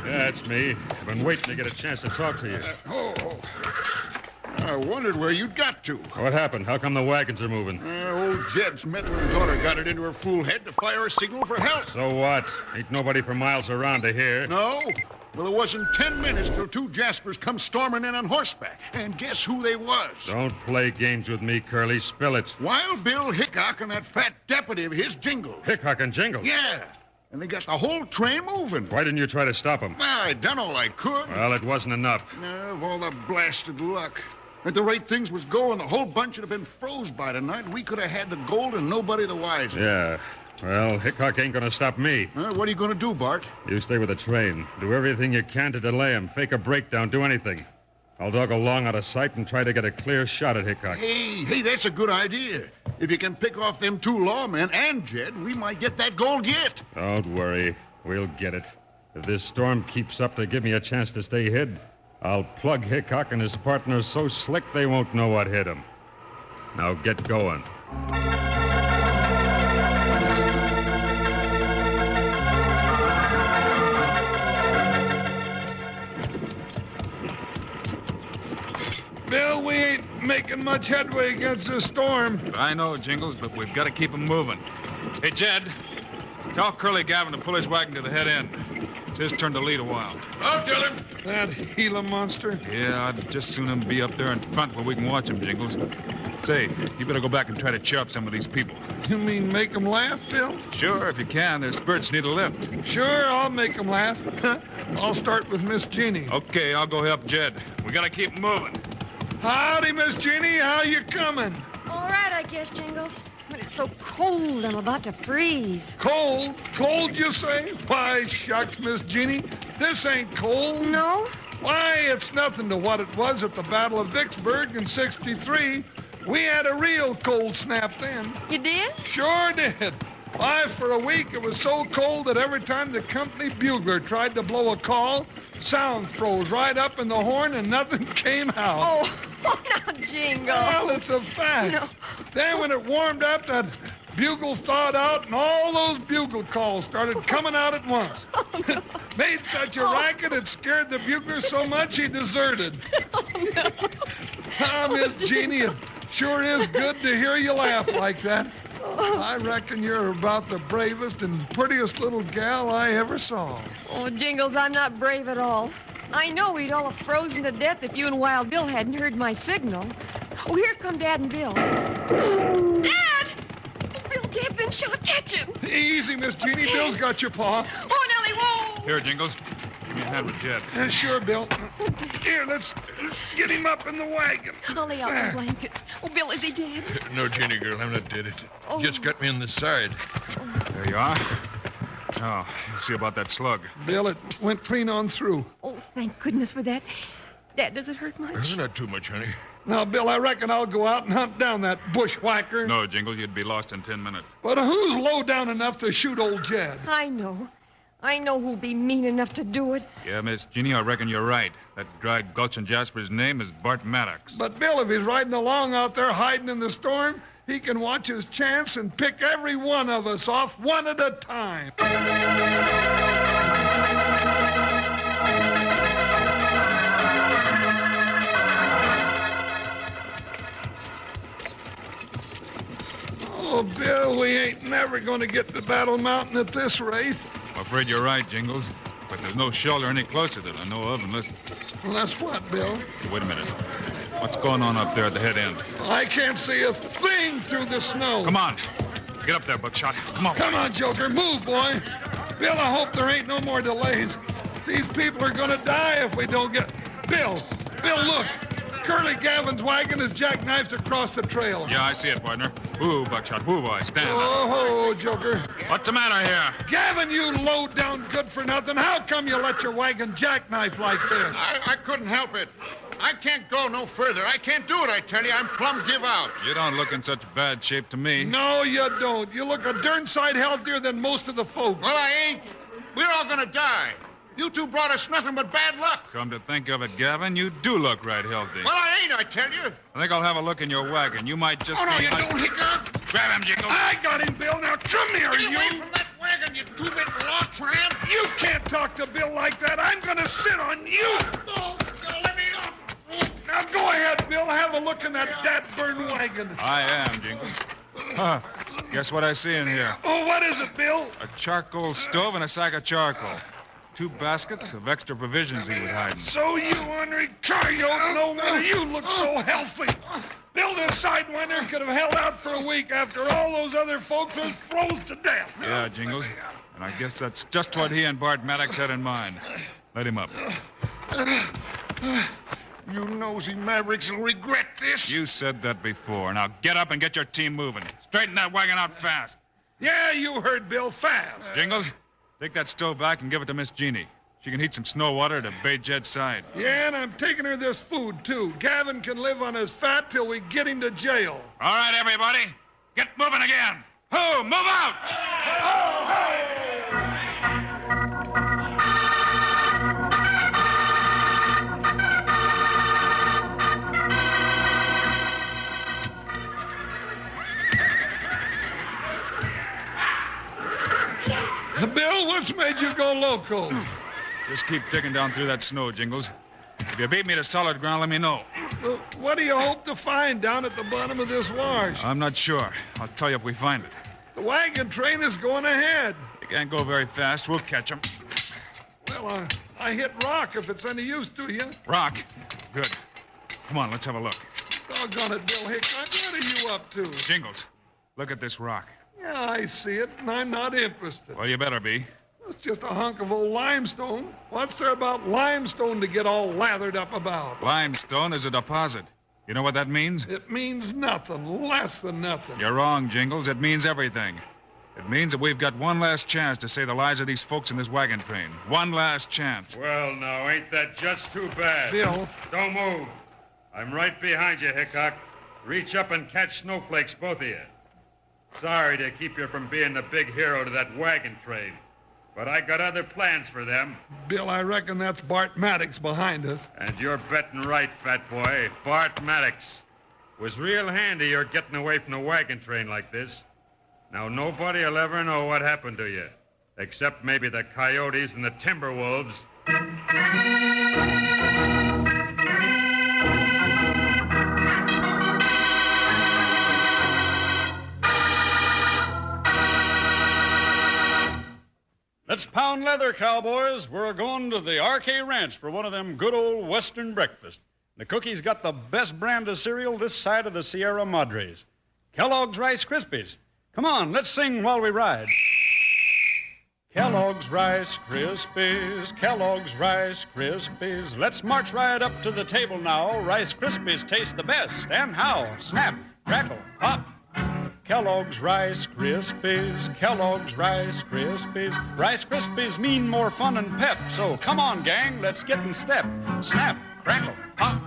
Yeah, it's me. I've been waiting to get a chance to talk to you.
I wondered where you'd got to.
What happened? How come the wagons are moving?
Old Jed's meddling daughter got it into her fool head to fire a signal for help.
So what? Ain't nobody for miles around to hear.
No,
Well, it wasn't 10 minutes till two Jaspers come storming in on horseback. And guess who they was?
Don't play games with me, Curly. Spill it.
Wild Bill Hickok and that fat deputy of his, Jingles.
Hickok and Jingles?
Yeah. And they got the whole train moving.
Why didn't you try to stop them?
Well, I done all I could.
Well, it wasn't enough.
Of all the blasted luck. At the rate things was going, the whole bunch would have been froze by tonight, and we could have had the gold and nobody the wiser.
Yeah. Well, Hickok ain't gonna stop me.
What are you gonna do, Bart?
You stay with the train. Do everything you can to delay him. Fake a breakdown. Do anything. I'll dog along out of sight and try to get a clear shot at Hickok.
Hey, that's a good idea. If you can pick off them two lawmen and Jed, we might get that gold yet.
Don't worry. We'll get it. If this storm keeps up to give me a chance to stay hid, I'll plug Hickok and his partners so slick they won't know what hit them. Now get going.
Bill, we ain't making much headway against this storm.
I know, Jingles, but we've got to keep him moving. Hey, Jed, tell Curly Gavin to pull his wagon to the head end. It's his turn to lead a while.
I'll tell him.
That Gila monster?
Yeah, I'd just soon him be up there in front where we can watch him, Jingles. Say, you better go back and try to cheer up some of these people.
You mean make them laugh, Bill?
Sure, if you can. Their spirits need a lift.
Sure, I'll make them laugh. I'll start with Miss Jeannie.
Okay, I'll go help Jed. We gotta keep moving.
Howdy, Miss Jeannie. How you coming?
All right, I guess, Jingles. But it's so cold, I'm about to freeze.
Cold? Cold, you say? Why, shucks, Miss Jeannie. This ain't cold.
No?
Why, it's nothing to what it was at the Battle of Vicksburg in '63. We had a real cold snap then.
You did?
Sure did. Why, for a week it was so cold that every time the company bugler tried to blow a call, sound froze right up in the horn and nothing came out.
Oh, now, Jingle.
Well, it's a fact.
No.
Then when it warmed up, that bugle thawed out and all those bugle calls started coming out at once.
Oh, no.
Made such a racket it scared the bugler so much he deserted.
Oh, no.
Ah, Miss Jeannie, it sure is good to hear you laugh like that. I reckon you're about the bravest and prettiest little gal I ever saw.
Oh, Jingles, I'm not brave at all. I know we'd all have frozen to death if you and Wild Bill hadn't heard my signal. Oh, here come Dad and Bill. Dad! Bill, Dad's been shot. Catch him.
Easy, Miss Jeannie. Okay. Bill's got your paw.
Oh, Nellie, whoa!
Here, Jingles. Give me a hand with Jed.
Sure, Bill. Here, let's get him up in the wagon.
I'll lay out some blankets. Oh, Bill, is he dead?
No, Jenny girl, I'm not dead. It
Oh.
just got me in the side.
There you are. Now, let's see about that slug.
Bill, it went clean on through.
Oh, thank goodness for that. Dad, does it hurt much?
Not too much, honey.
Now, Bill, I reckon I'll go out and hunt down that bushwhacker.
No, Jingles, you'd be lost in 10 minutes.
But who's low down enough to shoot old Jed?
I know. I know who'll be mean enough to do it.
Yeah, Miss Jeannie, I reckon you're right. That dry gulch in Jasper's name is Bart Maddox.
But, Bill, if he's riding along out there hiding in the storm, he can watch his chance and pick every one of us off one at a time. Oh, Bill, we ain't never going to get to Battle Mountain at this rate.
I'm afraid you're right, Jingles. But there's no shelter any closer that I know of unless...
Unless what, Bill?
Wait a minute. What's going on up there at the head end?
I can't see a thing through the snow.
Come on. Get up there, Buckshot. Come on.
Come on, Joker. Move, boy. Bill, I hope there ain't no more delays. These people are going to die if we don't get... Bill, look. Curly Gavin's wagon is jackknifed across the trail.
Yeah, I see it, partner. Woo, Buckshot. Woo, boy. Stand.
Oh, Joker.
What's the matter here?
Gavin, you low-down good-for-nothing. How come you let your wagon jackknife like this?
I couldn't help it. I can't go no further. I can't do it, I tell you. I'm plumb give out.
You don't look in such bad shape to me.
No, you don't. You look a darn sight healthier than most of the folks.
Well, I ain't. We're all gonna die. You two brought us nothing but bad luck.
Come to think of it, Gavin, you do look right healthy.
Well, I ain't, I tell you.
I think I'll have a look in your wagon. You might just...
Oh, no, you don't, Hickok.
Grab him, Jingles.
I got him, Bill. Now, come here,
Get
you.
away from that wagon, you two-bit law tramp.
You can't talk to Bill like that. I'm going to sit on you.
Oh, let me up.
Now, go ahead, Bill. Have a look in that dat-burn wagon.
I am, Jingles. Huh. Guess what I see in here?
Oh, what is it, Bill?
A charcoal stove and a sack of charcoal.
2 baskets of extra provisions he was hiding.
So you ornery coyote, no wonder you look so healthy. Bill, this sidewinder could have held out for a week after all those other folks was froze to death.
Yeah, Jingles. And I guess that's just what he and Bart Maddox had in mind. Let him up.
You nosy mavericks will regret this.
You said that before. Now get up and get your team moving. Straighten that wagon out fast.
Yeah, you heard Bill, fast.
Jingles, take that stove back and give it to Miss Jeannie. She can heat some snow water to bathe Jed's side.
Yeah, and I'm taking her this food, too. Gavin can live on his fat till we get him to jail.
All right, everybody. Get moving again. Who? Move out!
Bill, what's made you go loco?
Just keep digging down through that snow, Jingles. If you beat me to solid ground, let me know.
What do you hope to find down at the bottom of this wash?
I'm not sure. I'll tell you if we find it.
The wagon train is going ahead.
It can't go very fast. We'll catch him.
Well, I hit rock if it's any use to you.
Rock? Good. Come on, let's have a look.
Doggone it, Bill Hickok. What are you up to?
Jingles, look at this rock.
Yeah, I see it, and I'm not interested.
Well, you better be.
It's just a hunk of old limestone. What's there about limestone to get all lathered up about?
Limestone is a deposit. You know what that means?
It means nothing, less than nothing.
You're wrong, Jingles. It means everything. It means that we've got one last chance to save the lives of these folks in this wagon train. One last chance.
Well, now, ain't that just too bad?
Bill.
Don't move. I'm right behind you, Hickok. Reach up and catch snowflakes, both of you. Sorry to keep you from being the big hero to that wagon train, but I got other plans for them.
Bill, I reckon that's Bart Maddox behind us.
And you're betting right, fat boy. Bart Maddox. Was real handy you're getting away from the wagon train like this. Now, nobody will ever know what happened to you, except maybe the coyotes and the timber wolves.
Let's pound leather, cowboys. We're going to the RK Ranch for one of them good old Western breakfasts. The cookie's got the best brand of cereal this side of the Sierra Madres. Kellogg's Rice Krispies. Come on, let's sing while we ride. Kellogg's Rice Krispies, Kellogg's Rice Krispies. Let's march right up to the table now. Rice Krispies taste the best. And how? Snap, crackle, pop. Kellogg's Rice Krispies, Kellogg's Rice Krispies. Rice Krispies mean more fun and pep. So come on, gang, let's get in step. Snap, crackle, pop.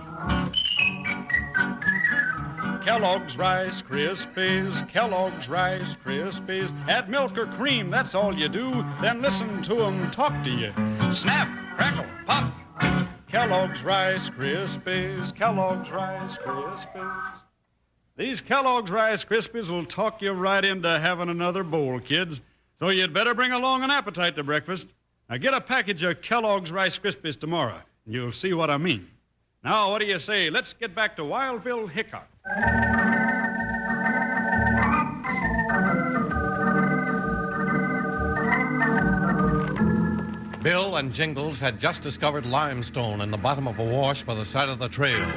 Kellogg's Rice Krispies, Kellogg's Rice Krispies. Add milk or cream, that's all you do. Then listen to 'em talk to you. Snap, crackle, pop. Kellogg's Rice Krispies, Kellogg's Rice Krispies. These Kellogg's Rice Krispies will talk you right into having another bowl, kids. So you'd better bring along an appetite to breakfast. Now get a package of Kellogg's Rice Krispies tomorrow, and you'll see what I mean. Now, what do you say? Let's get back to Wild Bill Hickok.
Bill and Jingles had just discovered limestone in the bottom of a wash by the side of the trail.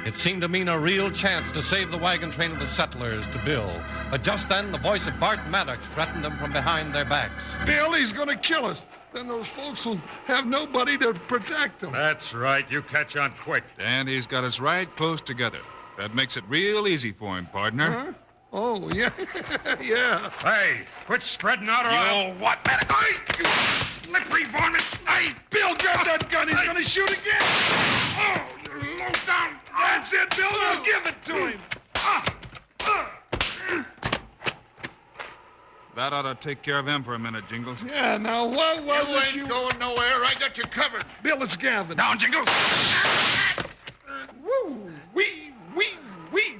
It seemed to mean a real chance to save the wagon train of the settlers to Bill. But just then, the voice of Bart Maddox threatened them from behind their backs.
Bill, he's going to kill us. Then those folks will have nobody to protect them.
That's right. You catch on quick.
And he's got us right close together. That makes it real easy for him, partner.
Huh? Oh, yeah. Yeah.
Hey, quit spreading out or
You
what, Maddox? You slippery varmint!
Hey, Bill, grab that gun. He's going to shoot again.
Oh, you low down.
That's it, Bill. Now give it to him.
That ought to take care of him for a minute, Jingles.
Yeah, now what was
You ain't going nowhere. I got you covered.
Bill, it's Gavin.
Down, Jingles!
Woo! Wee!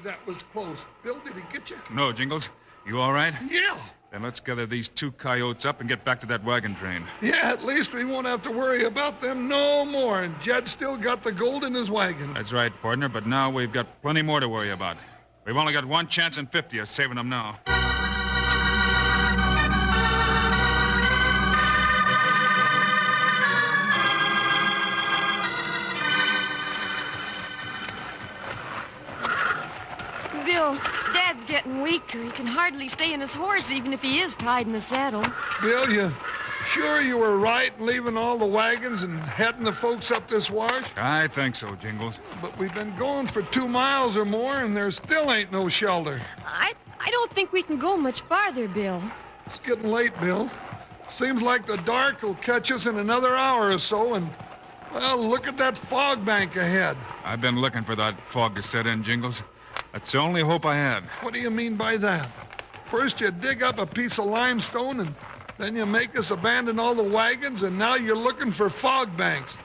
That was close. Bill, did he get you?
No, Jingles. You all right?
Yeah.
Then let's gather these 2 coyotes up and get back to that wagon train.
Yeah, at least we won't have to worry about them no more. And Jed still got the gold in his wagon.
That's right, partner, but now we've got plenty more to worry about. We've only got 1 chance in 50 of saving them now.
weak. He can hardly stay in his horse, even if he is tied in the saddle.
Bill, you sure you were right in leaving all the wagons and heading the folks up this wash?
I think so, Jingles.
But we've been going for 2 miles or more, and there still ain't no shelter.
I don't think we can go much farther, Bill.
It's getting late, Bill. Seems like the dark will catch us in another hour or so, and, well, look at that fog bank ahead.
I've been looking for that fog to set in, Jingles. That's the only hope I had.
What do you mean by that? First you dig up a piece of limestone, and then you make us abandon all the wagons, and now you're looking for fog banks.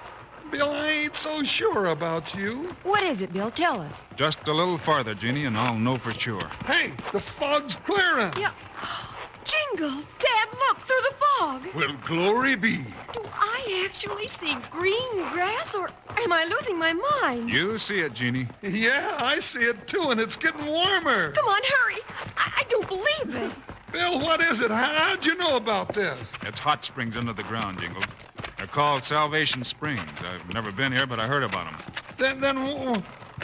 Bill, I ain't so sure about you.
What is it, Bill? Tell us.
Just a little farther, Jeannie, and I'll know for sure.
Hey, the fog's clearing.
Yeah. Jingles! Dad, look, through the fog!
Well, glory be.
Do I actually see green grass, or am I losing my mind?
You see it, Jeannie.
Yeah, I see it too, and it's getting warmer.
Come on, hurry! I don't believe it.
Bill, what is it? How'd you know about this?
It's hot springs under the ground, Jingles. They're called Salvation Springs. I've never been here, but I heard about them.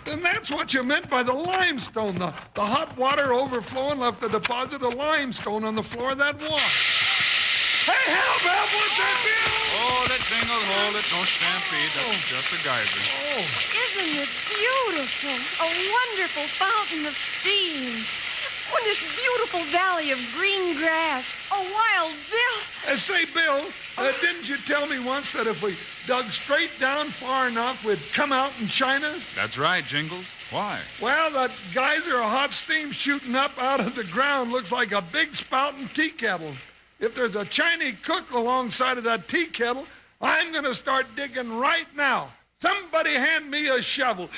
Then that's what you meant by the limestone. The hot water overflowing left a deposit of limestone on the floor of that wash. Hey, help! What's that, Bill?
Hold it, Jingles, hold it. Don't stampede. That's just a geyser.
Isn't it beautiful? A wonderful fountain of steam. Oh, this beautiful valley of green grass. A wild Bill.
Say, Bill, didn't you tell me once that if we dug straight down far enough, we'd come out in China?
That's right, Jingles. Why?
Well, that geyser of hot steam shooting up out of the ground looks like a big spouting tea kettle. If there's a Chinese cook alongside of that tea kettle, I'm going to start digging right now. Somebody hand me a shovel.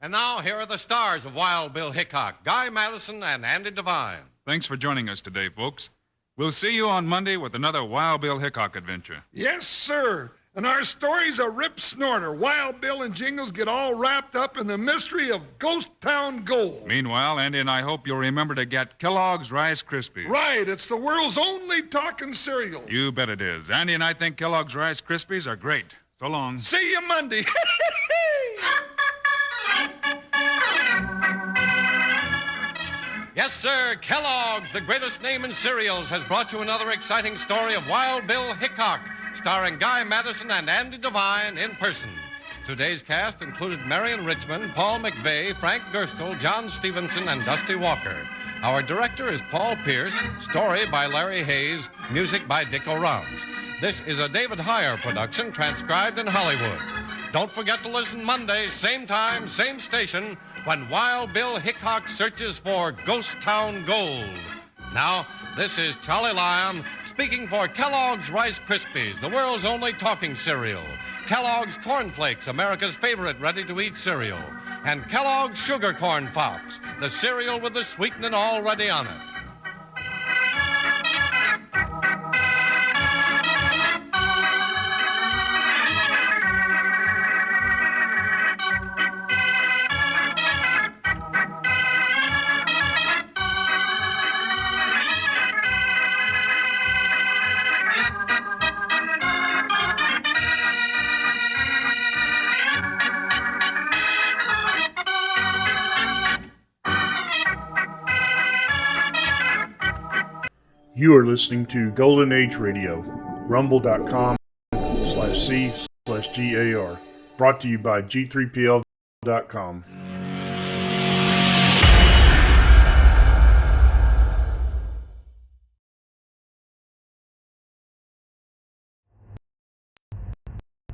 And now, here are the stars of Wild Bill Hickok, Guy Madison and Andy Devine.
Thanks for joining us today, folks. We'll see you on Monday with another Wild Bill Hickok adventure.
Yes, sir. And our story's a rip snorter. Wild Bill and Jingles get all wrapped up in the mystery of Ghost Town Gold.
Meanwhile, Andy and I hope you'll remember to get Kellogg's Rice Krispies.
Right. It's the world's only talking cereal.
You bet it is. Andy and I think Kellogg's Rice Krispies are great. So long.
See you Monday.
Yes, sir. Kellogg's, the greatest name in cereals, has brought you another exciting story of Wild Bill Hickok, starring Guy Madison and Andy Devine in person. Today's cast included Marion Richmond, Paul McVeigh, Frank Gerstle, John Stevenson, and Dusty Walker. Our director is Paul Pierce, story by Larry Hayes, music by Dick O'Round. This is a David Heyer production, transcribed in Hollywood. Don't forget to listen Monday, same time, same station, when Wild Bill Hickok searches for Ghost Town Gold. Now, this is Charlie Lyon speaking for Kellogg's Rice Krispies, the world's only talking cereal. Kellogg's Corn Flakes, America's favorite ready-to-eat cereal. And Kellogg's Sugar Corn Pops, the cereal with the sweetening already on it.
You are listening to Golden Age Radio, rumble.com/C/GAR. Brought to you by G3PL.com.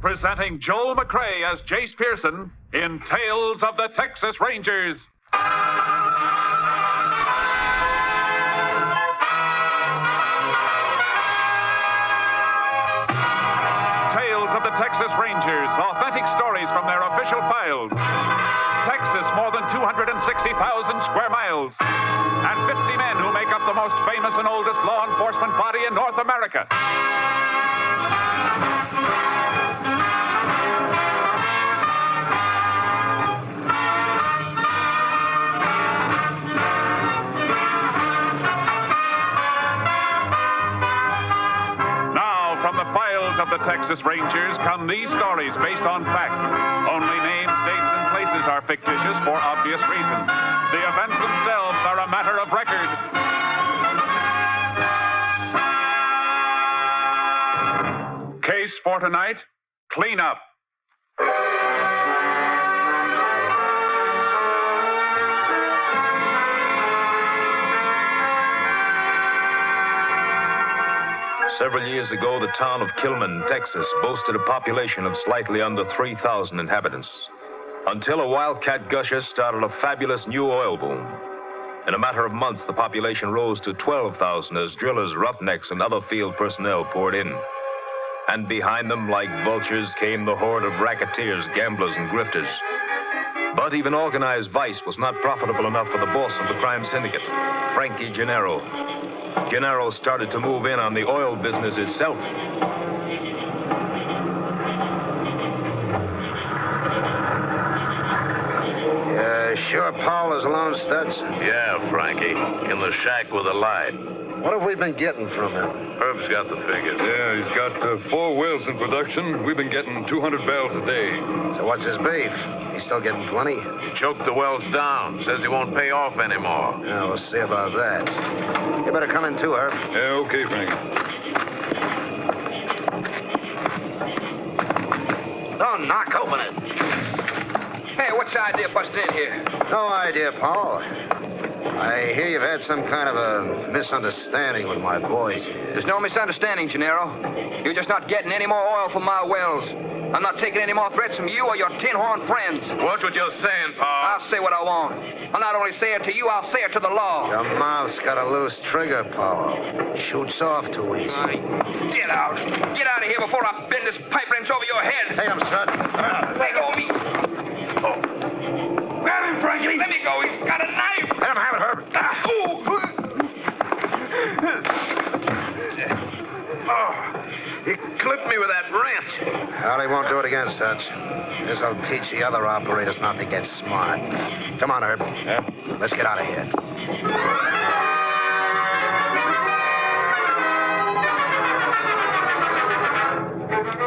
Presenting Joel McCrea as Jace Pearson in Tales of the Texas Rangers. Texas Rangers, authentic stories from their official files. Texas, more than 260,000 square miles. And 50 men who make up the most famous and oldest law enforcement body in North America. these stories based on fact. Only names, dates, and places are fictitious for obvious reasons. The events themselves are a matter of record. Case for tonight, clean up.
Several years ago, the town of Kilman, Texas, boasted a population of slightly under 3,000 inhabitants. Until a wildcat gusher started a fabulous new oil boom. In a matter of months, the population rose to 12,000 as drillers, roughnecks, and other field personnel poured in. And behind them, like vultures, came the horde of racketeers, gamblers, and grifters. But even organized vice was not profitable enough for the boss of the crime syndicate, Frankie Gennaro. Gennaro started to move in on the oil business itself.
Sure Paul is alone, Stutz?
Yeah, Frankie. In the shack with a light.
What have we been getting from him?
Herb's got the figures.
Yeah, he's got 4 wells in production. We've been getting 200 barrels a day.
So what's his beef? He's still getting plenty?
He choked the wells down. Says he won't pay off anymore.
Yeah, we'll see about that. You better come in too, Herb.
Yeah, okay, Frankie.
Don't knock, open it.
Hey, what's the idea of busting in here?
No idea, Paul. I hear you've had some kind of a misunderstanding with my boys here.
There's no misunderstanding, Gennaro. You're just not getting any more oil from my wells. I'm not taking any more threats from you or your tin-horn friends.
Watch what you're saying, Paul.
I'll say what I want. I'll not only say it to you, I'll say it to the law.
Your mouth's got a loose trigger, Paul. Shoots off too easy.
Get out. Get out of here before I bend this pipe wrench over your head.
Take him, Strut.
Let go of me. Oh. Grab him, Frankie. Let me go. He's got a knife.
Let him have it, Herb.
He clipped me with that wrench.
Well, he won't do it again, Stutz. This'll teach the other operators not to get smart. Come on, Herb. Yeah. Let's get out of here.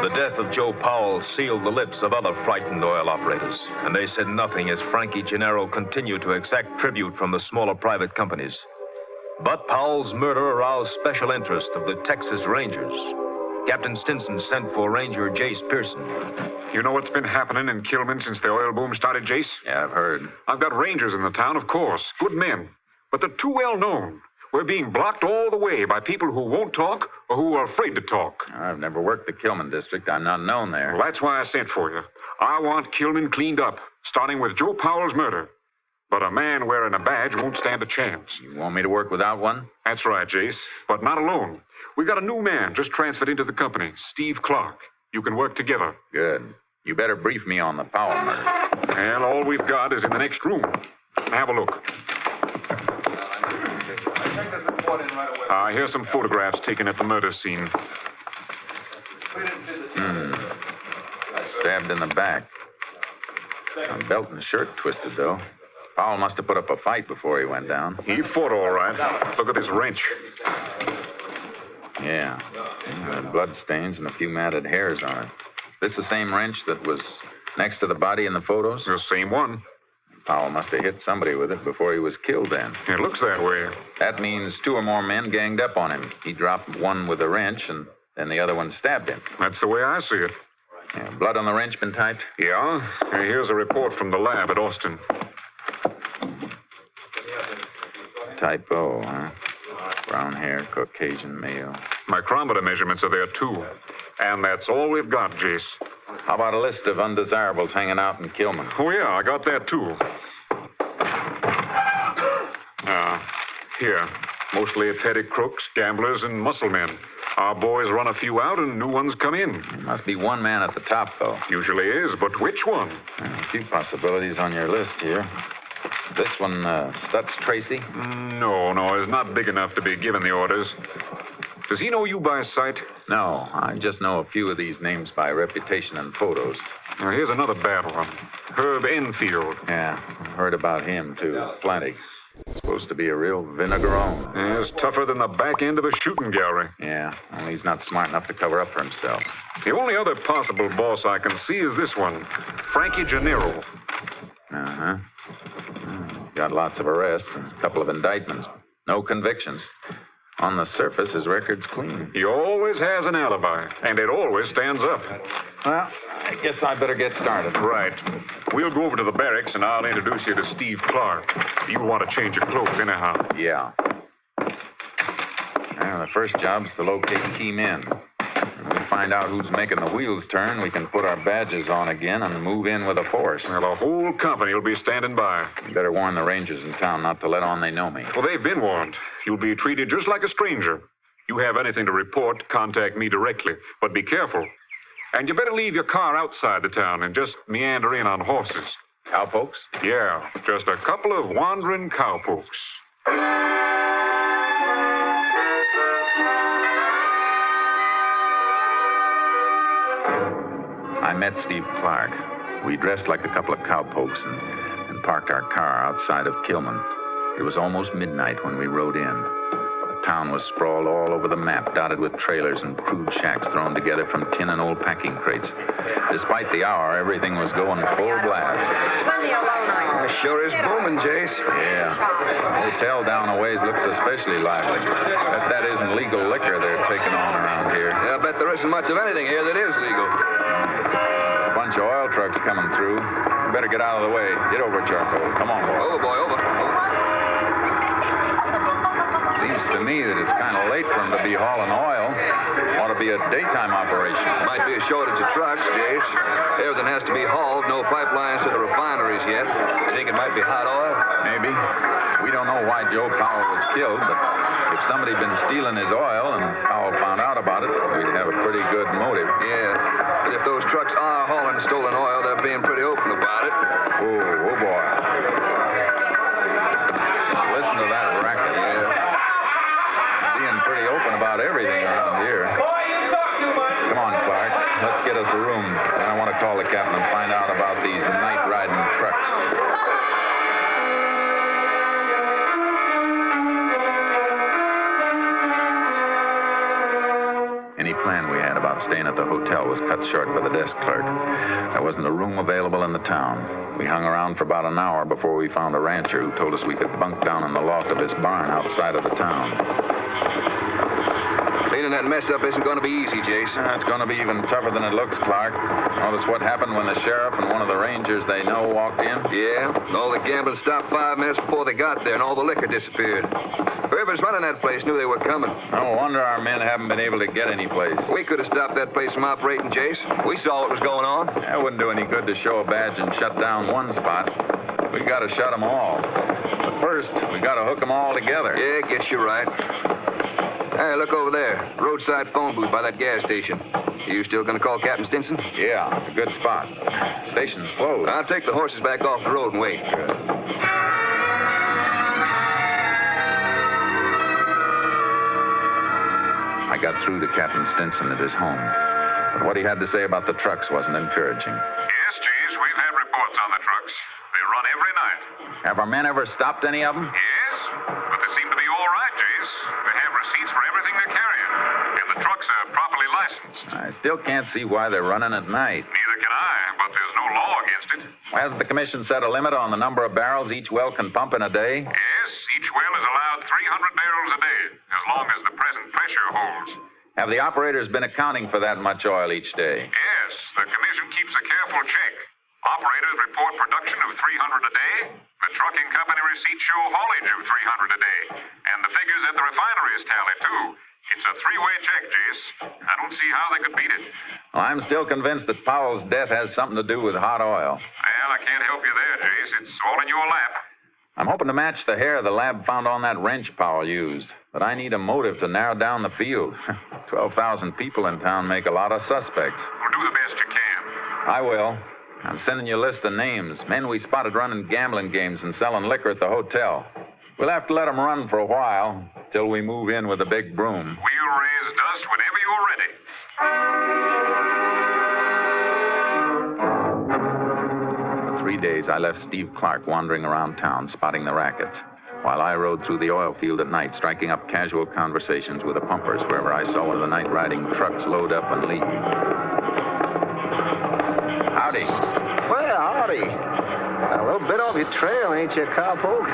The death of Joe Powell sealed the lips of other frightened oil operators, and they said nothing as Frankie Gennaro continued to exact tribute from the smaller private companies. But Powell's murder aroused special interest of the Texas Rangers. Captain Stinson sent for Ranger Jace Pearson.
You know what's been happening in Kilman since the oil boom started, Jace?
Yeah, I've heard.
I've got rangers in the town, of course. Good men. But they're too well known. We're being blocked all the way by people who won't talk or who are afraid to talk.
I've never worked the Kilman district. I'm not known there.
Well, that's why I sent for you. I want Kilman cleaned up, starting with Joe Powell's murder. But a man wearing a badge won't stand a chance.
You want me to work without one?
That's right, Jace. But not alone. We've got a new man just transferred into the company, Steve Clark. You can work together.
Good. You better brief me on the Powell murder.
And all we've got is in the next room. Have a look. Here's some photographs taken at the murder scene.
Stabbed in the back. A belt and shirt twisted, though. Powell must have put up a fight before he went down.
He fought all right. Look at this wrench.
Yeah. Blood stains and a few matted hairs on it. This the same wrench that was next to the body in the photos?
The same one.
Powell must have hit somebody with it before he was killed then.
It looks that way.
That means 2 or more men ganged up on him. He dropped one with a wrench, and then the other one stabbed him.
That's the way I see it.
Yeah, blood on the wrench been typed?
Yeah. Here's a report from the lab at Austin.
Type O, huh? Brown hair, Caucasian male.
Micrometer measurements are there, too. And that's all we've got, Jace.
How about a list of undesirables hanging out in Kilman?
Oh, yeah, I got that, too. Here. Mostly athletic crooks, gamblers, and muscle men. Our boys run a few out and new ones come in.
There must be one man at the top, though.
Usually is, but which one?
A few possibilities on your list here. This one, Stutz Tracy?
No, he's not big enough to be given the orders. Does he know you by sight?
No, I just know a few of these names by reputation and photos.
Now, here's another bad one. Herb Enfield.
Yeah, I've heard about him, too. Plenty. Supposed to be a real vinegarone.
Yeah, it's tougher than the back end of a shooting gallery.
Yeah, only he's not smart enough to cover up for himself.
The only other possible boss I can see is this one, Frankie Gennaro.
Uh-huh. Got lots of arrests and a couple of indictments. No convictions. On the surface, his record's clean.
He always has an alibi, and it always stands up.
Well, I guess I better get started.
Right. We'll go over to the barracks, and I'll introduce you to Steve Clark. You'll want to change your clothes anyhow.
Yeah. Well, the first job's to locate key men. When we find out who's making the wheels turn, we can put our badges on again and move in with a force.
Well, the whole company will be standing by.
You better warn the rangers in town not to let on they know me.
Well, they've been warned. You'll be treated just like a stranger. You have anything to report, contact me directly. But be careful. And you better leave your car outside the town and just meander in on horses.
Cowpokes?
Yeah, just a couple of wandering cowpokes.
I met Steve Clark. We dressed like a couple of cowpokes and parked our car outside of Kilman. It was almost midnight when we rode in. The town was sprawled all over the map, dotted with trailers and crude shacks thrown together from tin and old packing crates. Despite the hour, everything was going full blast.
It sure is booming, Jace.
Yeah. The hotel down a ways looks especially lively. Bet that isn't legal liquor they're taking on around here.
Yeah, I bet there isn't much of anything here that is legal.
Bunch of oil trucks coming through. You better get out of the way. Get over, Charcoal. Come on, boy.
Over, boy, over.
Seems to me that it's kind of late for them to be hauling oil. Ought to be a daytime operation.
Might be a shortage of trucks, Jace. Everything has to be hauled. No pipelines to the refineries yet. You think it might be hot oil?
Maybe. We don't know why Joe Powell was killed, but if somebody had been stealing his oil and Powell found out about it, we'd have a pretty good motive.
Yeah. But if those trucks are hauling stolen oil, they're being pretty open about it.
Oh, boy. Listen to that racket.
Yeah.
Being pretty open about everything around here. Come on, Clark. Let's get us a room. Then I want to call the captain and find out about these night-riding trucks. Any plan we had about staying at the hotel was cut short by the desk clerk. There wasn't a room available in the town. We hung around for about an hour before we found a rancher who told us we could bunk down in the loft of his barn outside of the town.
Cleaning that mess up isn't going to be easy, Jason.
It's going to be even tougher than it looks, Clark. Notice what happened when the sheriff and one of the rangers they know walked in?
Yeah, and all the gambling stopped 5 minutes before they got there, and all the liquor disappeared. Whoever's running that place knew they were coming.
No wonder our men haven't been able to get any place.
We could have stopped that place from operating, Jace. We saw what was going on.
That wouldn't do any good to show a badge and shut down one spot. We got to shut them all. But first, we got to hook them all together.
Yeah, guess you're right. Hey, look over there. Roadside phone booth by that gas station. You still going to call Captain Stinson?
Yeah, it's a good spot. Station's closed.
I'll take the horses back off the road and wait.
Good. I got through to Captain Stinson at his home. But what he had to say about the trucks wasn't encouraging.
Yes, Jace, we've had reports on the trucks. They run every night.
Have our men ever stopped any of them?
Yes, but they seem to be all right, Jace. They have receipts for everything they're carrying. And the trucks are properly licensed.
I still can't see why they're running at night.
Neither can I, but there's no law against it.
Why hasn't the commission set a limit on the number of barrels each well can pump in a day?
Yes, each well is allowed 300 barrels a day, as long as the present pressure holds.
Have the operators been accounting for that much oil each day?
Yes, the commission keeps a careful check. Operators report production of 300 a day. The trucking company receipts show haulage of 300 a day. And the figures at the refineries tally, too. It's a three-way check, Jace. I don't see how they could beat it.
Well, I'm still convinced that Powell's death has something to do with hot oil.
Well, I can't help you there, Jace. It's all in your lap.
I'm hoping to match the hair the lab found on that wrench Powell used. But I need a motive to narrow down the field. 12,000 people in town make a lot of suspects.
Well, do the best you can.
I will. I'm sending you a list of names. Men we spotted running gambling games and selling liquor at the hotel. We'll have to let them run for a while, till we move in with the big broom.
We'll raise dust whenever you're ready.
For 3 days, I left Steve Clark wandering around town, spotting the rackets. while I rode through the oil field at night, striking up casual conversations with the pumpers wherever I saw one of the night-riding trucks load up and leave. Howdy.
Well, howdy. A little bit off your trail, ain't you, cowpoke?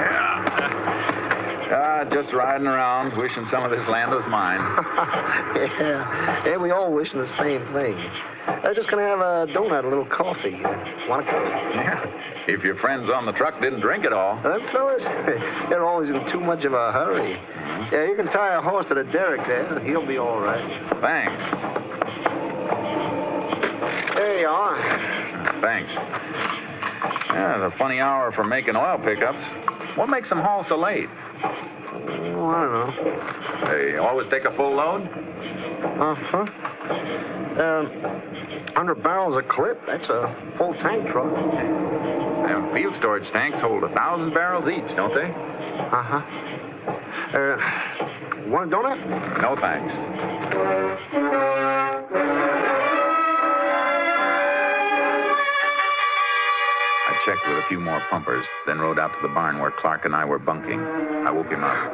Just riding around, wishing some of this land was mine.
Yeah, we all wishing the same thing. Just gonna have a donut, a little coffee. Want a cup?
Yeah. If your friends on the truck didn't drink it all.
Them fellas, they're always in too much of a hurry. Yeah, you can tie a horse to the derrick there. He'll be all right.
Thanks.
There you are.
Thanks. Yeah, it's a funny hour for making oil pickups. What makes them haul so late?
Oh, I don't know.
They always take a full load?
Uh-huh. 100 barrels a clip. That's a full tank truck.
Them field storage tanks hold 1,000 barrels each, don't they?
Uh-huh. Want a donut?
No, thanks. I checked with a few more pumpers, then rode out to the barn where Clark and I were bunking. I woke him up.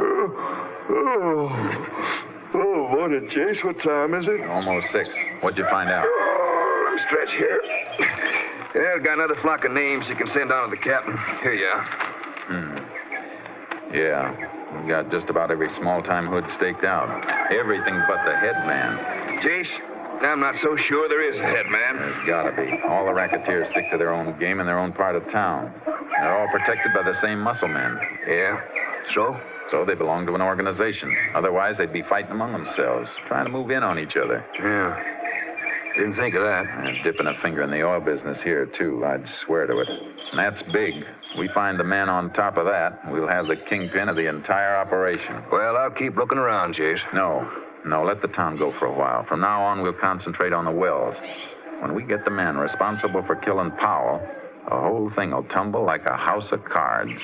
Oh, morning, Chase. What time is it?
Almost 6. What'd you find out?
Oh, let me stretch here. Yeah, I've got another flock of names you can send down to the captain. Here you are.
Yeah, we got just about every small-time hood staked out. Everything but the head man.
Chase, I'm not so sure there is a head man.
There's gotta be. All the racketeers stick to their own game in their own part of town. They're all protected by the same muscle men.
Yeah? So?
So they belong to an organization. Otherwise, they'd be fighting among themselves, trying to move in on each other.
Yeah. Didn't think of that.
And dipping a finger in the oil business here, too. I'd swear to it. And that's big. We find the man on top of that, we'll have the kingpin of the entire operation.
Well, I'll keep looking around, Chase.
No, let the town go for a while. From now on, we'll concentrate on the wells. When we get the man responsible for killing Powell, the whole thing will tumble like a house of cards.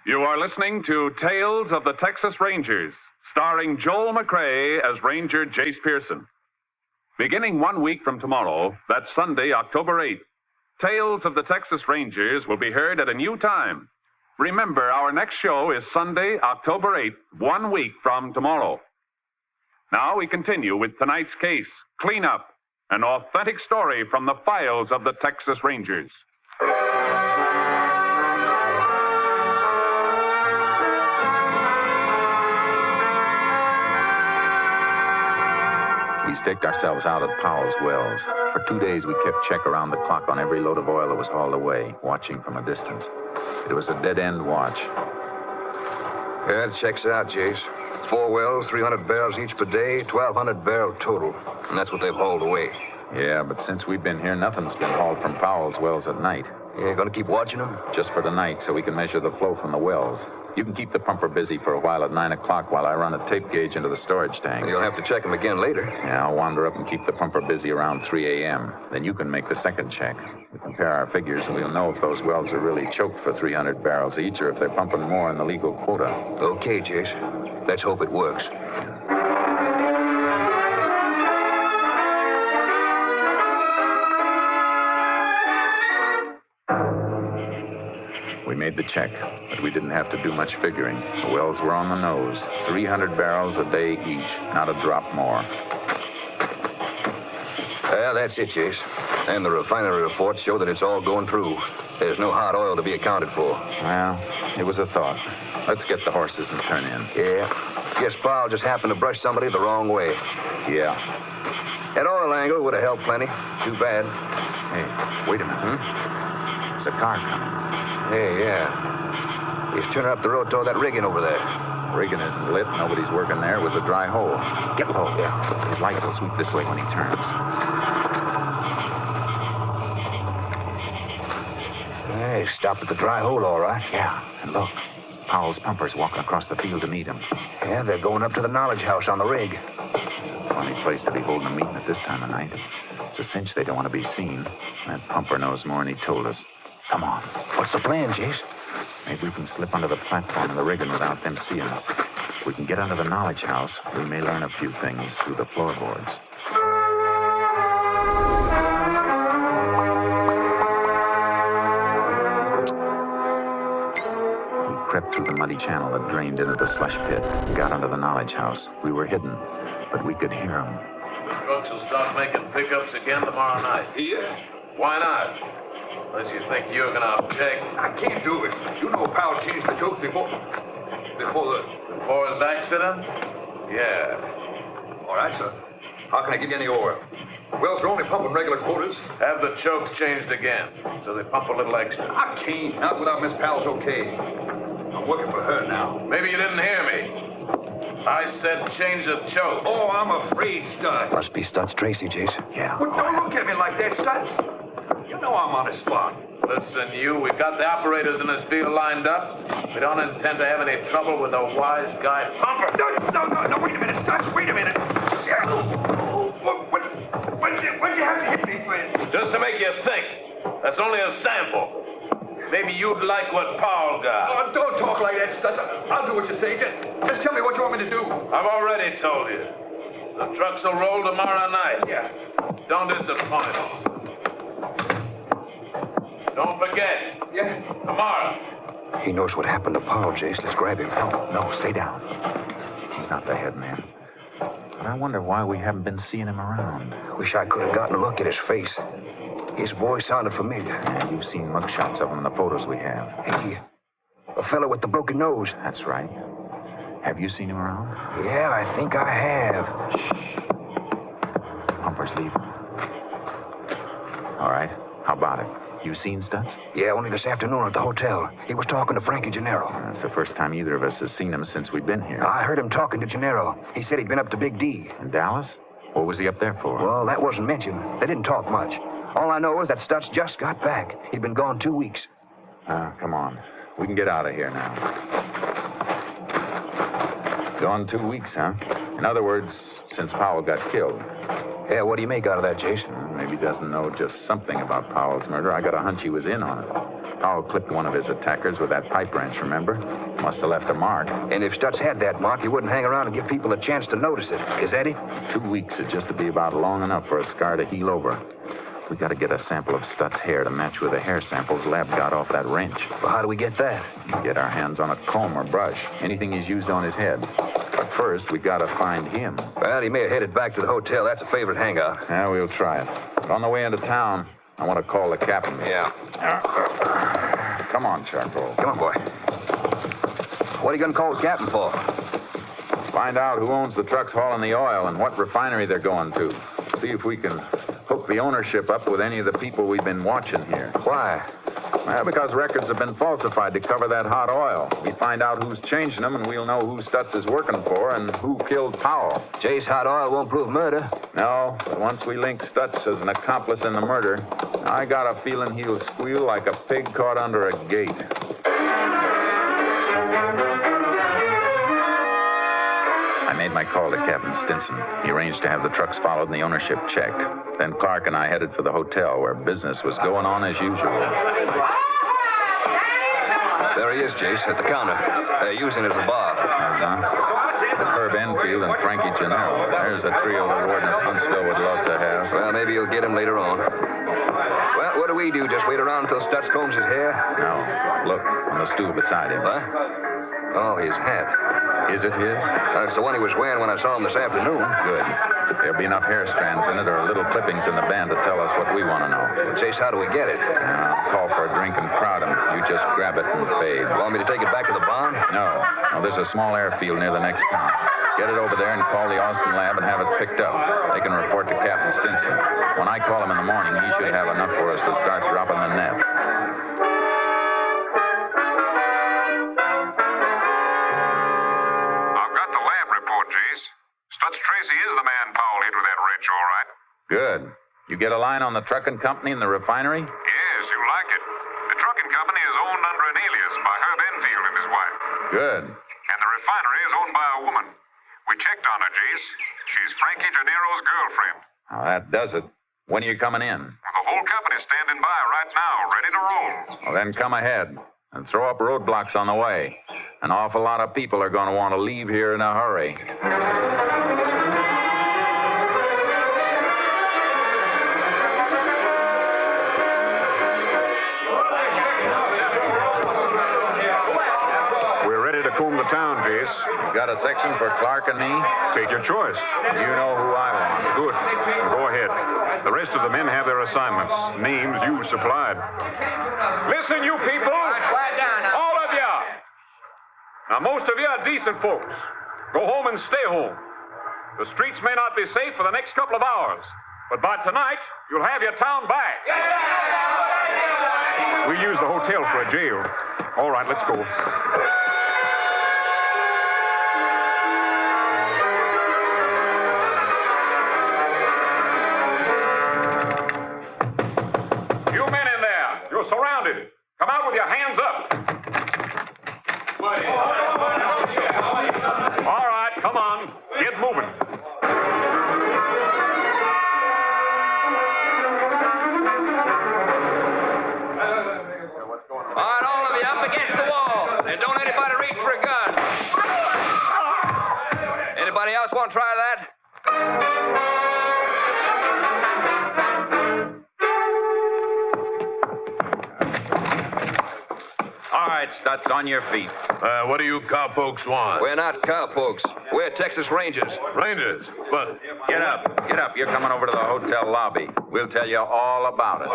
You are listening to Tales of the Texas Rangers, starring Joel McRae as Ranger Jace Pearson. Beginning 1 week from tomorrow, that's Sunday, October 8th, Tales of the Texas Rangers will be heard at a new time. Remember, our next show is Sunday, October 8th, 1 week from tomorrow. Now we continue with tonight's case, Cleanup, an authentic story from the files of the Texas Rangers.
We staked ourselves out at Powell's wells. For 2 days, we kept check around the clock on every load of oil that was hauled away, watching from a distance. It was a dead-end watch.
Yeah, it checks out, Chase. 4 wells, 300 barrels each per day, 1,200 barrel total. And that's what they've hauled away.
Yeah, but since we've been here, nothing's been hauled from Powell's wells at night.
You gonna keep watching them?
Just for tonight, so we can measure the flow from the wells. You can keep the pumper busy for a while at 9 o'clock while I run a tape gauge into the storage tank.
You'll have to check them again later.
Yeah, I'll wander up and keep the pumper busy around 3 a.m. Then you can make the second check. We compare our figures, and we'll know if those wells are really choked for 300 barrels each or if they're pumping more in the legal quota.
Okay, Chase. Let's hope it works.
We made the check, but we didn't have to do much figuring. The wells were on the nose. 300 barrels a day each, not a drop more.
Well, that's it, Chase. And the refinery reports show that it's all going through. There's no hot oil to be accounted for.
Well, it was a thought. Let's get the horses and turn in.
Yeah. Guess Powell just happened to brush somebody the wrong way.
Yeah.
That oil angle would have helped plenty. Too bad.
Hey, wait a minute. There's a car coming.
Hey, yeah. He's turning up the road toward that rigging over there.
Rigging isn't lit. Nobody's working there. It was a dry hole.
Get low.
Yeah. His lights will sweep this way when he turns.
Hey, stopped at the dry hole, all right.
Yeah. And look, Powell's pumpers walking across the field to meet him.
Yeah, they're going up to the knowledge house on the rig.
It's a funny place to be holding a meeting at this time of night. It's a cinch they don't want to be seen. That pumper knows more than he told us. Come on.
What's the plan, Chase?
Maybe we can slip under the platform of the rigging without them seeing us. we can get under the knowledge house, we may learn a few things through the floorboards. We crept through the muddy channel that drained into the slush pit, got under the knowledge house. We were hidden, but we could hear them.
Trucks will start making pickups again tomorrow night.
Here?
Why not? Unless you think you're going to object.
I can't do it. You know Powell changed the joke before
his accident? Yeah.
All right, sir. How can I get you any oil? Wells are only pumping regular quotas.
Have the chokes changed again, so they pump a little extra.
I can't. Not without Miss Powell's okay. I'm working for her now.
Maybe you didn't hear me. I said change the choke.
Oh, I'm afraid, Stutz.
Must be Stutz Tracy, Jason.
Yeah.
Well, don't look at me like that, Stutz. You know I'm on a spot.
Listen, we've got the operators in this field lined up. We don't intend to have any trouble with a wise guy pumper.
No, wait a minute, Stutz, wait a minute. What'd you have to hit me with?
Just to make you think. That's only a sample. Maybe you'd like what Paul got.
Oh, don't talk like that, Stutz. I'll do what you say. Just tell me what you want me to do.
I've already told you. The trucks will roll tomorrow night.
Yeah.
Don't disappoint us. Don't forget.
Yeah.
Tomorrow.
He knows what happened to Paul, Jace. Let's grab him.
No, stay down. He's not the head man. But I wonder why we haven't been seeing him around.
Wish I could have gotten a look at his face. His voice sounded familiar.
Yeah, you've seen mugshots of him in the photos we have.
Hey, the fellow with the broken nose.
That's right. Have you seen him around?
Yeah, I think I have.
Shh. Pumpers leaving. All right. How about it? You seen Stutz?
Yeah, only this afternoon at the hotel. He was talking to Frankie Gennaro.
That's the first time either of us has seen him since we've been here.
I heard him talking to Gennaro. He said he'd been up to Big D.
In Dallas? What was he up there for?
Well, that wasn't mentioned. They didn't talk much. All I know is that Stutz just got back. He'd been gone 2 weeks.
Come on. We can get out of here now. Gone 2 weeks, huh? In other words, since Powell got killed.
Yeah, what do you make out of that, Jason?
Maybe he doesn't know just something about Powell's murder. I got a hunch he was in on it. Powell clipped one of his attackers with that pipe wrench, remember? Must have left a mark.
And if Stutz had that mark, he wouldn't hang around and give people a chance to notice it. Is that it?
2 weeks is just to be about long enough for a scar to heal over. We got to get a sample of Stutz's hair to match with the hair samples Lab got off that wrench.
Well, how do we get that?
Get our hands on a comb or brush. Anything he's used on his head. But first, we got to find him.
Well, he may have headed back to the hotel. That's a favorite hangout.
Yeah, we'll try it. But on the way into town, I want to call the captain.
Yeah.
Come on, Charcoal.
Come on, boy. What are you going to call the captain for?
Find out who owns the trucks hauling the oil and what refinery they're going to. See if we can hook the ownership up with any of the people we've been watching here.
Why?
Well, because records have been falsified to cover that hot oil. We find out who's changing them, and we'll know who Stutz is working for and who killed Powell.
Jay's hot oil won't prove murder.
No, but once we link Stutz as an accomplice in the murder, I got a feeling he'll squeal like a pig caught under a gate. I made my call to Captain Stinson. He arranged to have the trucks followed and the ownership checked. Then Clark and I headed for the hotel where business was going on as usual.
There he is, Jace, at the counter. They're using it as a bar.
Herb Enfield and Frankie Gennaro. There's a trio the warden of Huntsville would love to have.
Well, maybe you'll get him later on. Well, what do we do? Just wait around until Stutz combs his hair?
No. Look, on the stool beside him.
What? Oh, his hat.
Is it his?
That's the one he was wearing when I saw him this afternoon.
Good. There'll be enough hair strands in it or little clippings in the band to tell us what we want to know.
Well, Chase, how do we get it?
I'll call for a drink and crowd him. You just grab it and fade.
You want me to take it back to the barn?
No. There's a small airfield near the next town. Get it over there and call the Austin lab and have it picked up. They can report to Captain Stinson. When I call him in the morning, he should have enough for us to start dropping the net.
Tracy is the man Powell hit with that wrench, all right.
Good. You get a line on the trucking company and the refinery?
Yes, you like it. The trucking company is owned under an alias by Herb Enfield and his wife.
Good.
And the refinery is owned by a woman. We checked on her, Jace. She's Frankie Gennaro's girlfriend.
Now, that does it. When are you coming in?
The whole company's standing by right now, ready to roll.
Well, then come ahead and throw up roadblocks on the way. An awful lot of people are going to want to leave here in a hurry.
We're ready to comb the town, Jace.
You got a section for Clark and me?
Take your choice.
You know who I want.
Good. Go ahead. The rest of the men have their assignments. Names you supplied. Listen, you people.
Quiet down now.
All of you. Now, most of you are decent folks. Go home and stay home. The streets may not be safe for the next couple of hours, but by tonight, you'll have your town back. We use the hotel for a jail. All right, let's go. You men in there, you're surrounded. Come out with your hands up. All right, come on. Get moving.
All right, all of you up against the wall. And don't anybody reach for a gun. Anybody else want to try that?
All right, Stutz, on your feet.
What do you cowpokes want?
We're not cowpokes. We're Texas Rangers.
Rangers? But
Get up. Get up. You're coming over to the hotel lobby. We'll tell you all about it.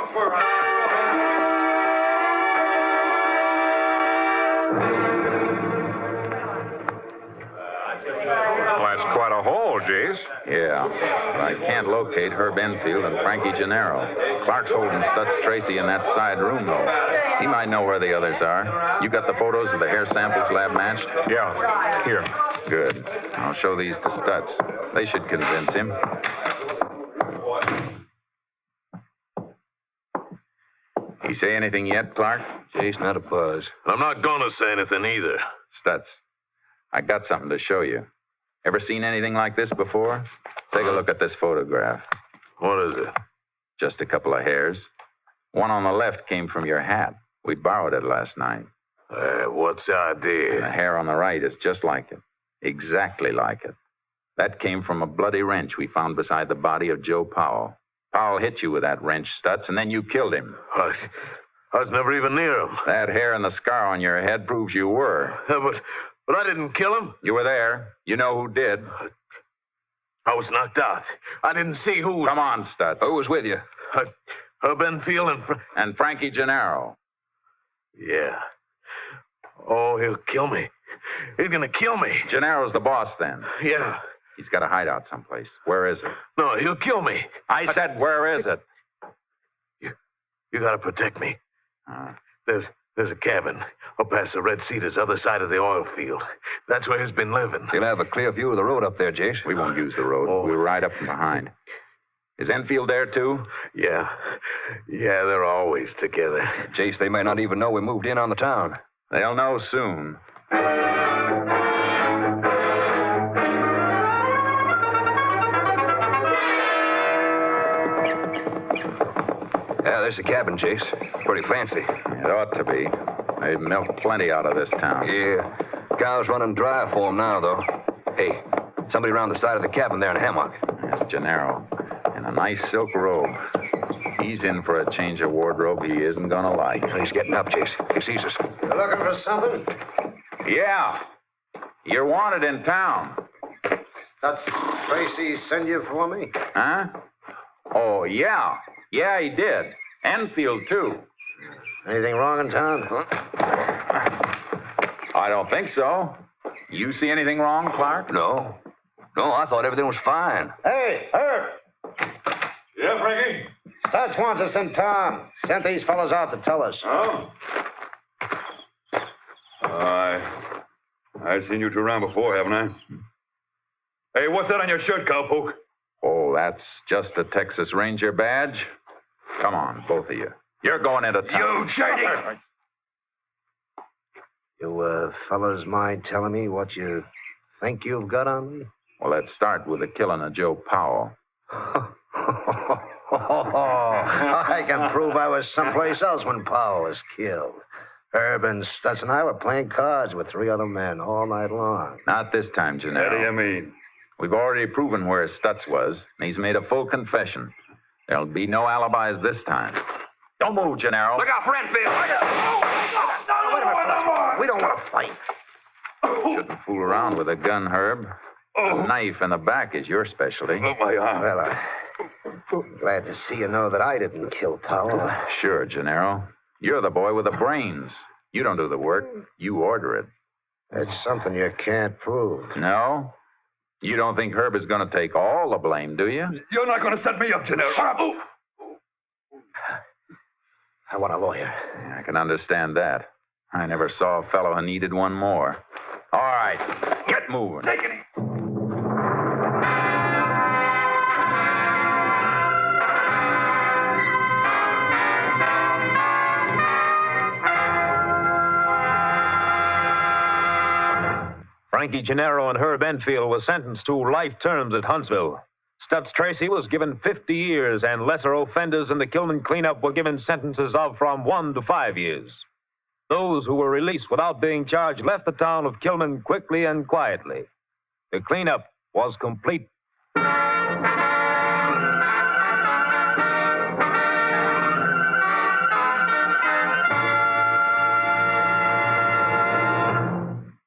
Well, that's quite a haul, Jace.
Yeah, but I can't locate Herb Enfield and Frankie Gennaro. Clark's holding Stutz Tracy in that side room, though. He might know where the others are. You got the photos of the hair samples lab matched?
Yeah, here.
Good. I'll show these to Stutz. They should convince him. He say anything yet, Clark?
Jace, not a buzz. I'm not gonna say anything either.
Stutz, I got something to show you. Ever seen anything like this before? Take a look at this photograph.
What is it?
Just a couple of hairs. One on the left came from your hat. We borrowed it last night.
What's the idea?
And the hair on the right is just like it. Exactly like it. That came from a bloody wrench we found beside the body of Joe Powell. Powell hit you with that wrench, Stutz, and then you killed him.
I was never even near him.
That hair and the scar on your head proves you were.
But I didn't kill him.
You were there. You know who did.
I was knocked out. I didn't see who was...
Come on, Stutz.
Who was with you?
Herb Enfield
and Frankie Gennaro.
Yeah. Oh, he'll kill me. He's gonna kill me.
Gennaro's the boss, then.
Yeah.
He's got a hideout someplace. Where is it?
No, he'll kill me.
I said, where is it?
You gotta protect me. There's a cabin up past the Red Cedars, other side of the oil field. That's where he's been living.
You'll have a clear view of the road up there, Jace.
We won't use the road. We'll ride up from behind. Is Enfield there, too?
Yeah. Yeah, they're always together.
Jace, they might not even know we moved in on the town.
They'll know soon.
Yeah, there's the cabin, Jace. Pretty fancy.
It ought to be. They've milked plenty out of this town.
Yeah. Cow's running dry for 'em now, though. Hey, somebody around the side of the cabin there in a hammock.
That's Gennaro. In a nice silk robe. He's in for a change of wardrobe he isn't gonna like.
He's getting up, Jace. He sees us.
You looking for something?
Yeah. You're wanted in town.
That's Tracy send you for me?
Huh? Oh, yeah. Yeah, he did. Enfield, too.
Anything wrong in town?
I don't think so. You see anything wrong, Clark?
No. No, I thought everything was fine.
Hey, Herb!
Yeah, Frankie?
Stutz wants us in town. Sent these fellows out to tell us.
Oh? I've seen you two around before, haven't I? Hey, what's that on your shirt, cowpoke?
Oh, that's just a Texas Ranger badge? Come on, both of you. You're going into town.
You shady!
You, fellas mind telling me what you think you've got on me?
Well, let's start with the killing of Joe Powell.
I can prove I was someplace else when Powell was killed.
Herb and Stutz and I were playing cards with 3 other men all night long.
Not this time, Gennaro.
What do you mean?
We've already proven where Stutz was, and he's made a full confession. There'll be no alibis this time. Don't move, Gennaro.
Look out for Enfield! Wait a minute, fellas. We don't want to fight.
Shouldn't fool around with a gun, Herb. A knife in the back is your specialty.
Oh, my arm.
Well, glad to see you know that I didn't kill Powell.
Sure, Gennaro. You're the boy with the brains. You don't do the work. You order it.
That's something you can't prove.
No? You don't think Herb is going to take all the blame, do you?
You're not going to set me up, Gennaro. Shut up.
I want a lawyer.
I can understand that. I never saw a fellow who needed one more. All right, get moving.
Take it easy.
Frankie Gennaro and Herb Enfield were sentenced to life terms at Huntsville. Stutz Tracy was given 50 years, and lesser offenders in the Kilman cleanup were given sentences of from 1 to 5 years. Those who were released without being charged left the town of Kilman quickly and quietly. The cleanup was complete.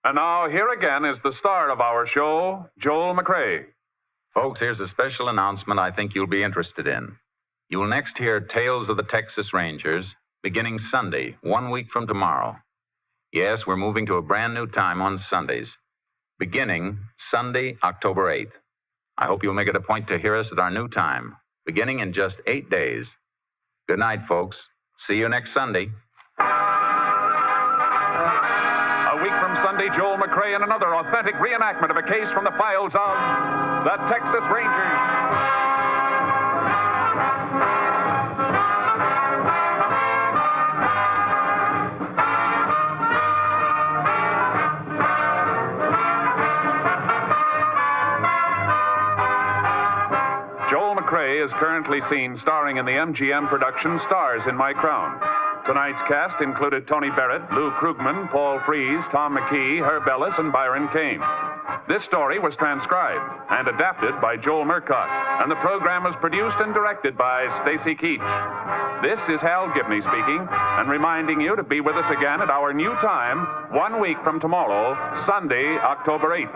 And now, here again is the star of our show, Joel McCrea.
Folks, here's a special announcement I think you'll be interested in. You will next hear Tales of the Texas Rangers beginning Sunday, 1 week from tomorrow. Yes, we're moving to a brand new time on Sundays, beginning Sunday, October 8th. I hope you'll make it a point to hear us at our new time, beginning in just 8 days. Good night, folks. See you next Sunday.
A week from Sunday, Joel McCrea in another authentic reenactment of a case from the files of the Texas Rangers. Joel McCrea is currently seen starring in the MGM production Stars in My Crown. Tonight's cast included Tony Barrett, Lou Krugman, Paul Frees, Tom McKee, Herb Ellis, and Byron Kane. This story was transcribed and adapted by Joel Murcott, and the program was produced and directed by Stacy Keach. This is Hal Gibney speaking, and reminding you to be with us again at our new time, 1 week from tomorrow, Sunday, October 8th.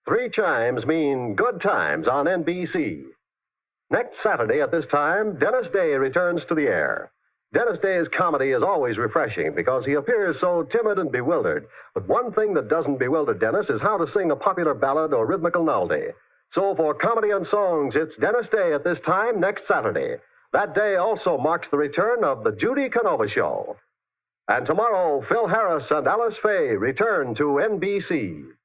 Three chimes mean good times on NBC. Next Saturday at this time, Dennis Day returns to the air. Dennis Day's comedy is always refreshing because he appears so timid and bewildered. But one thing that doesn't bewilder Dennis is how to sing a popular ballad or rhythmical melody. So for comedy and songs, it's Dennis Day at this time next Saturday. That day also marks the return of the Judy Canova Show. And tomorrow, Phil Harris and Alice Faye return to NBC.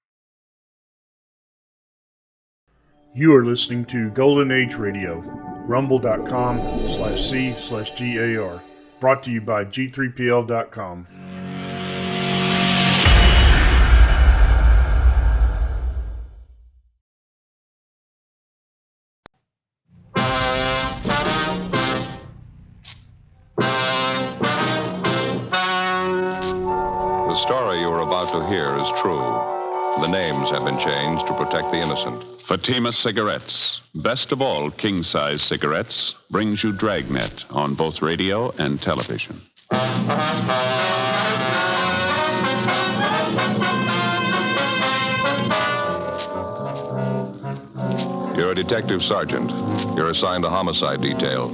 You are listening to Golden Age Radio, rumble.com/C/GAR. Brought to you by G3PL.com.
The story you are about to hear is true. The names have been changed to protect the innocent. Fatima Cigarettes, best of all king-size cigarettes, brings you Dragnet on both radio and television. You're a detective sergeant. You're assigned a homicide detail.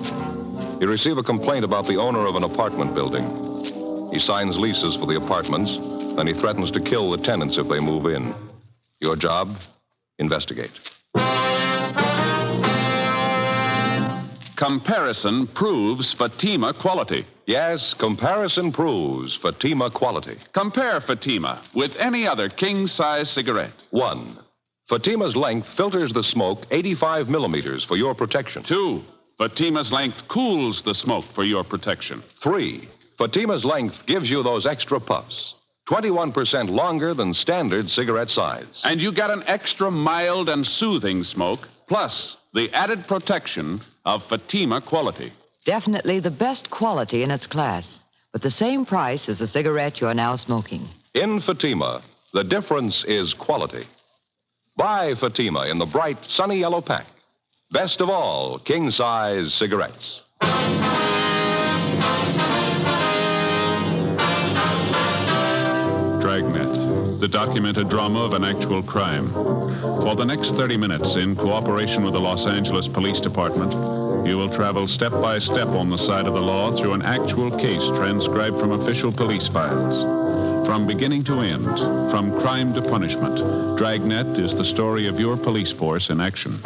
You receive a complaint about the owner of an apartment building. He signs leases for the apartments, then he threatens to kill the tenants if they move in. Your job? Investigate. Comparison proves Fatima quality. Yes, comparison proves Fatima quality. Compare Fatima with any other king-size cigarette. 1. Fatima's length filters the smoke 85 millimeters for your protection. 2. Fatima's length cools the smoke for your protection. 3. Fatima's length gives you those extra puffs. 21% longer than standard cigarette size.
And you get an extra mild and soothing smoke, plus the added protection of Fatima quality.
Definitely the best quality in its class, but the same price as the cigarette you're now smoking.
In Fatima, the difference is quality. Buy Fatima in the bright, sunny yellow pack. Best of all, king-size cigarettes.
Dragnet, the documented drama of an actual crime. For the next 30 minutes, in cooperation with the Los Angeles Police Department, you will travel step by step on the side of the law through an actual case transcribed from official police files. From beginning to end, from crime to punishment, Dragnet is the story of your police force in action.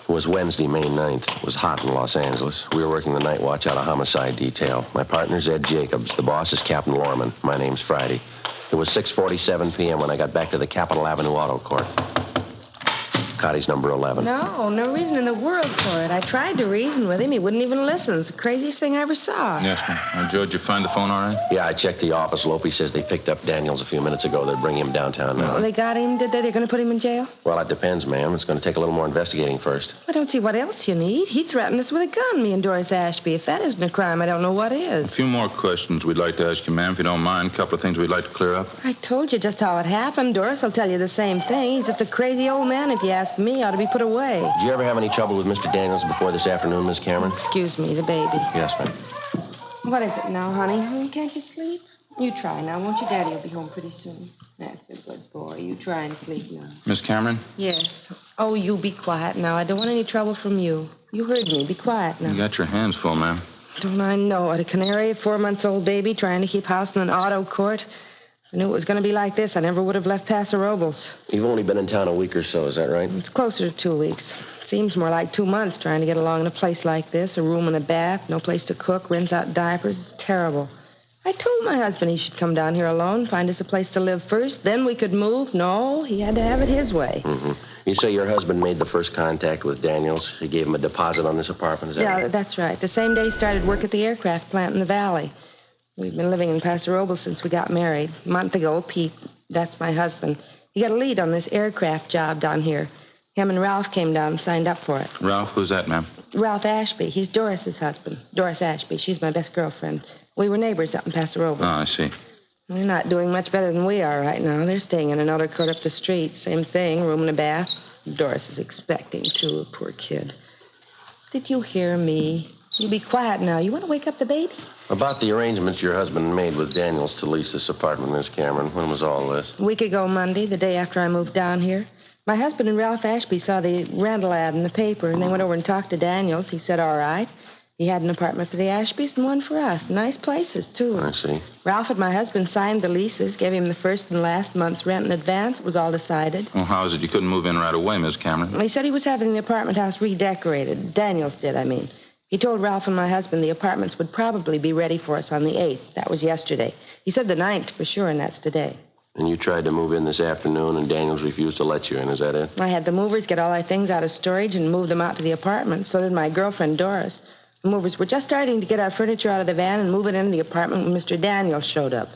It was Wednesday, May 9th. It was hot in Los Angeles. We were working the night watch out of homicide detail. My partner's Ed Jacobs. The boss is Captain Lorman. My name's Friday. It was 6:47 p.m. when I got back to the Capitol Avenue Auto Court. Cotty's number 11.
No reason in the world for it. I tried to reason with him. He wouldn't even listen. It's the craziest thing I ever saw.
Yes, ma'am. Now, Joe, did you find the phone all right?
Yeah, I checked the office. Lopey says they picked up Daniels a few minutes ago. They're bringing him downtown now.
Oh, they got him, did they? They're going to put him in jail?
Well, it depends, ma'am. It's going to take a little more investigating first.
I don't see what else you need. He threatened us with a gun, me and Doris Ashby. If that isn't a crime, I don't know what is.
A few more questions we'd like to ask you, ma'am, if you don't mind. A couple of things we'd like to clear up.
I told you just how it happened. Doris will tell you the same thing. He's just a crazy old man, if you ask me. Ought to be put away.
Did you ever have any trouble with Mr. Daniels before this afternoon, Miss Cameron?
Excuse me, the baby.
Yes, ma'am.
What is it now, honey? Can't you sleep? You try now, won't you? Daddy will be home pretty soon. That's a good boy. You try and sleep now.
Miss Cameron?
Yes. Oh, you be quiet now. I don't want any trouble from you. You heard me. Be quiet now.
You got your hands full, ma'am.
Don't I know it? A canary, a 4-month-old baby trying to keep house in an auto court. If I knew it was going to be like this, I never would have left Paso Robles.
You've only been in town a week or so, is that right?
It's closer to 2 weeks. Seems more like 2 months trying to get along in a place like this. A room and a bath, no place to cook, rinse out diapers. It's terrible. I told my husband he should come down here alone, find us a place to live first, then we could move. No, he had to have it his way.
Mm-hmm. You say your husband made the first contact with Daniels. He gave him a deposit on this apartment, is that right?
Yeah, that's right. The same day he started work at the aircraft plant in the valley. We've been living in Paso Robles since we got married. A month ago, Pete, that's my husband, he got a lead on this aircraft job down here. Him and Ralph came down and signed up for it.
Ralph, who's that, ma'am?
Ralph Ashby. He's Doris's husband. Doris Ashby. She's my best girlfriend. We were neighbors up in Paso Robles.
Oh, I see.
They're not doing much better than we are right now. They're staying in another court up the street. Same thing, room and a bath. Doris is expecting, too, a poor kid. Did you hear me? You be quiet now. You want to wake up the baby?
About the arrangements your husband made with Daniels to lease this apartment, Miss Cameron. When was all this?
A week ago Monday, the day after I moved down here. My husband and Ralph Ashby saw the rental ad in the paper, and they went over and talked to Daniels. He said, all right. He had an apartment for the Ashbys and one for us. Nice places, too.
I see.
Ralph and my husband signed the leases, gave him the first and last month's rent in advance. It was all decided.
Well, how is it you couldn't move in right away, Miss Cameron?
Well, he said he was having the apartment house redecorated. Daniels did, I mean. He told Ralph and my husband the apartments would probably be ready for us on the 8th. That was yesterday. He said the 9th for sure, and that's today.
And you tried to move in this afternoon, and Daniels refused to let you in. Is that it?
I had the movers get all our things out of storage and move them out to the apartment. So did my girlfriend, Doris. The movers were just starting to get our furniture out of the van and move it into the apartment when Mr. Daniels showed up.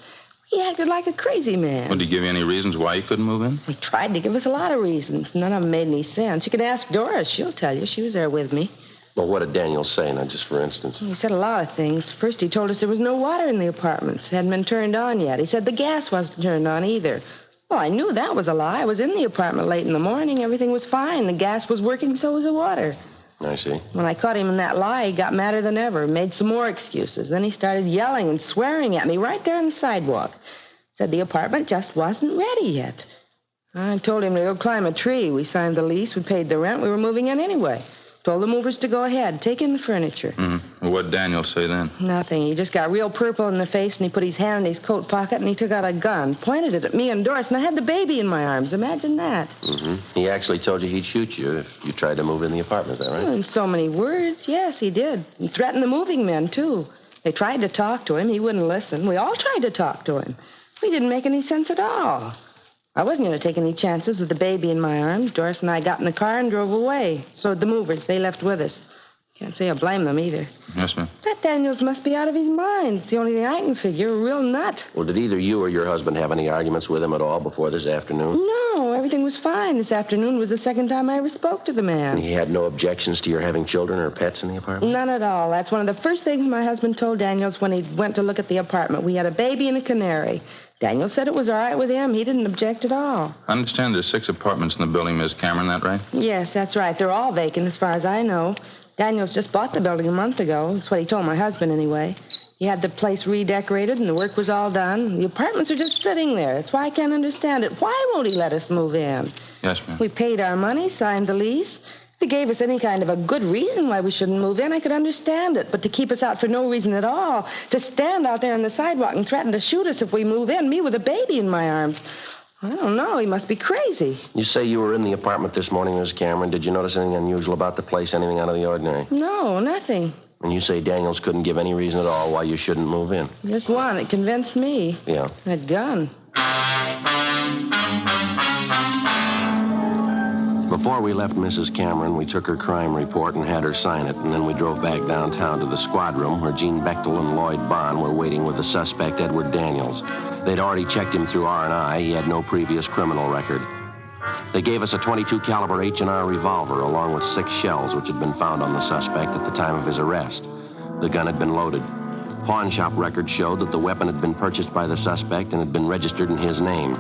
He acted like a crazy man.
Well, did he give you any reasons why you couldn't move in?
He tried to give us a lot of reasons. None of them made any sense. You can ask Doris. She'll tell you. She was there with me.
Well, what did Daniels say, now, just for instance?
He said a lot of things. First, he told us there was no water in the apartments. It hadn't been turned on yet. He said the gas wasn't turned on either. Well, I knew that was a lie. I was in the apartment late in the morning. Everything was fine. The gas was working, so was the water.
I see.
When I caught him in that lie, he got madder than ever, made some more excuses. Then he started yelling and swearing at me right there on the sidewalk. Said the apartment just wasn't ready yet. I told him to go climb a tree. We signed the lease. We paid the rent. We were moving in anyway. Told the movers to go ahead, take in the furniture.
Mm-hmm. Well, what did Daniel say then?
Nothing. He just got real purple in the face, and he put his hand in his coat pocket, and he took out a gun, pointed it at me and Doris, and I had the baby in my arms. Imagine that.
Mm-hmm. He actually told you he'd shoot you if you tried to move in the apartment, is that right?
Oh, in so many words, yes, he did. He threatened the moving men, too. They tried to talk to him. He wouldn't listen. We all tried to talk to him. He didn't make any sense at all. I wasn't going to take any chances with the baby in my arms. Doris and I got in the car and drove away. So did the movers. They left with us. Can't say I blame them either.
Yes, ma'am.
That Daniels must be out of his mind. It's the only thing I can figure. A real nut.
Well, did either you or your husband have any arguments with him at all before this afternoon?
No, everything was fine. This afternoon was the second time I ever spoke to the man.
And he had no objections to your having children or pets in the apartment?
None at all. That's one of the first things my husband told Daniels when he went to look at the apartment. We had a baby and a canary. Daniels said it was all right with him. He didn't object at all.
I understand there's 6 apartments in the building, Miss Cameron, that right?
Yes, that's right. They're all vacant as far as I know. Daniels just bought the building a month ago. That's what he told my husband, anyway. He had the place redecorated, and the work was all done. The apartments are just sitting there. That's why I can't understand it. Why won't he let us move in?
Yes, ma'am.
We paid our money, signed the lease. If he gave us any kind of a good reason why we shouldn't move in, I could understand it. But to keep us out for no reason at all, to stand out there on the sidewalk and threaten to shoot us if we move in, me with a baby in my arms, I don't know. He must be crazy.
You say you were in the apartment this morning, Miss Cameron. Did you notice anything unusual about the place, anything out of the ordinary?
No, nothing.
And you say Daniels couldn't give any reason at all why you shouldn't move in?
Just one. It convinced me.
Yeah.
That gun.
Before we left Mrs. Cameron, we took her crime report and had her sign it, and then we drove back downtown to the squad room where Gene Bechtel and Lloyd Bond were waiting with the suspect, Edward Daniels. They'd already checked him through R&I. He had no previous criminal record. They gave us a .22 caliber H&R revolver along with 6 shells which had been found on the suspect at the time of his arrest. The gun had been loaded. Pawn shop records showed that the weapon had been purchased by the suspect and had been registered in his name.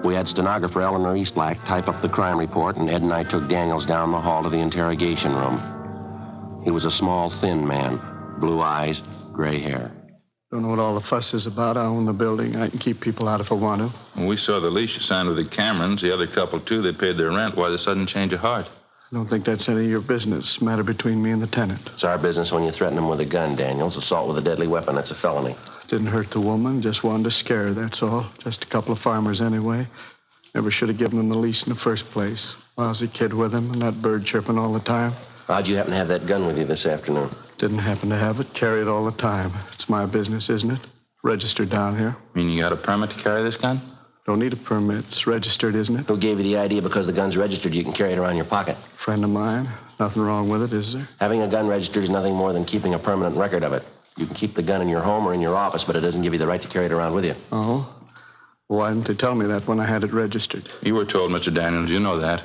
We had stenographer Eleanor Eastlack type up the crime report, and Ed and I took Daniels down the hall to the interrogation room. He was a small, thin man, blue eyes, gray hair.
Don't know what all the fuss is about. I own the building. I can keep people out if I want to.
Well, we saw the lease you signed with the Camerons. The other couple, too, they paid their rent. Why the sudden change of heart?
I don't think that's any of your business. Matter between me and the tenant.
It's our business when you threaten him with a gun, Daniels. Assault with a deadly weapon, that's a felony.
Didn't hurt the woman. Just wanted to scare her, that's all. Just a couple of farmers anyway. Never should have given him the lease in the first place. Lousy kid with him and that bird chirping all the time.
How'd you happen to have that gun with you this afternoon?
Didn't happen to have it. Carry it all the time. It's my business, isn't it? Registered down here.
Mean you got a permit to carry this gun?
Don't need a permit. It's registered, isn't it?
Who gave you the idea because the gun's registered you can carry it around your pocket?
Friend of mine. Nothing wrong with it, is there?
Having a gun registered is nothing more than keeping a permanent record of it. You can keep the gun in your home or in your office, but it doesn't give you the right to carry it around with you.
Oh? Why didn't they tell me that when I had it registered?
You were told, Mr. Daniels. You know that.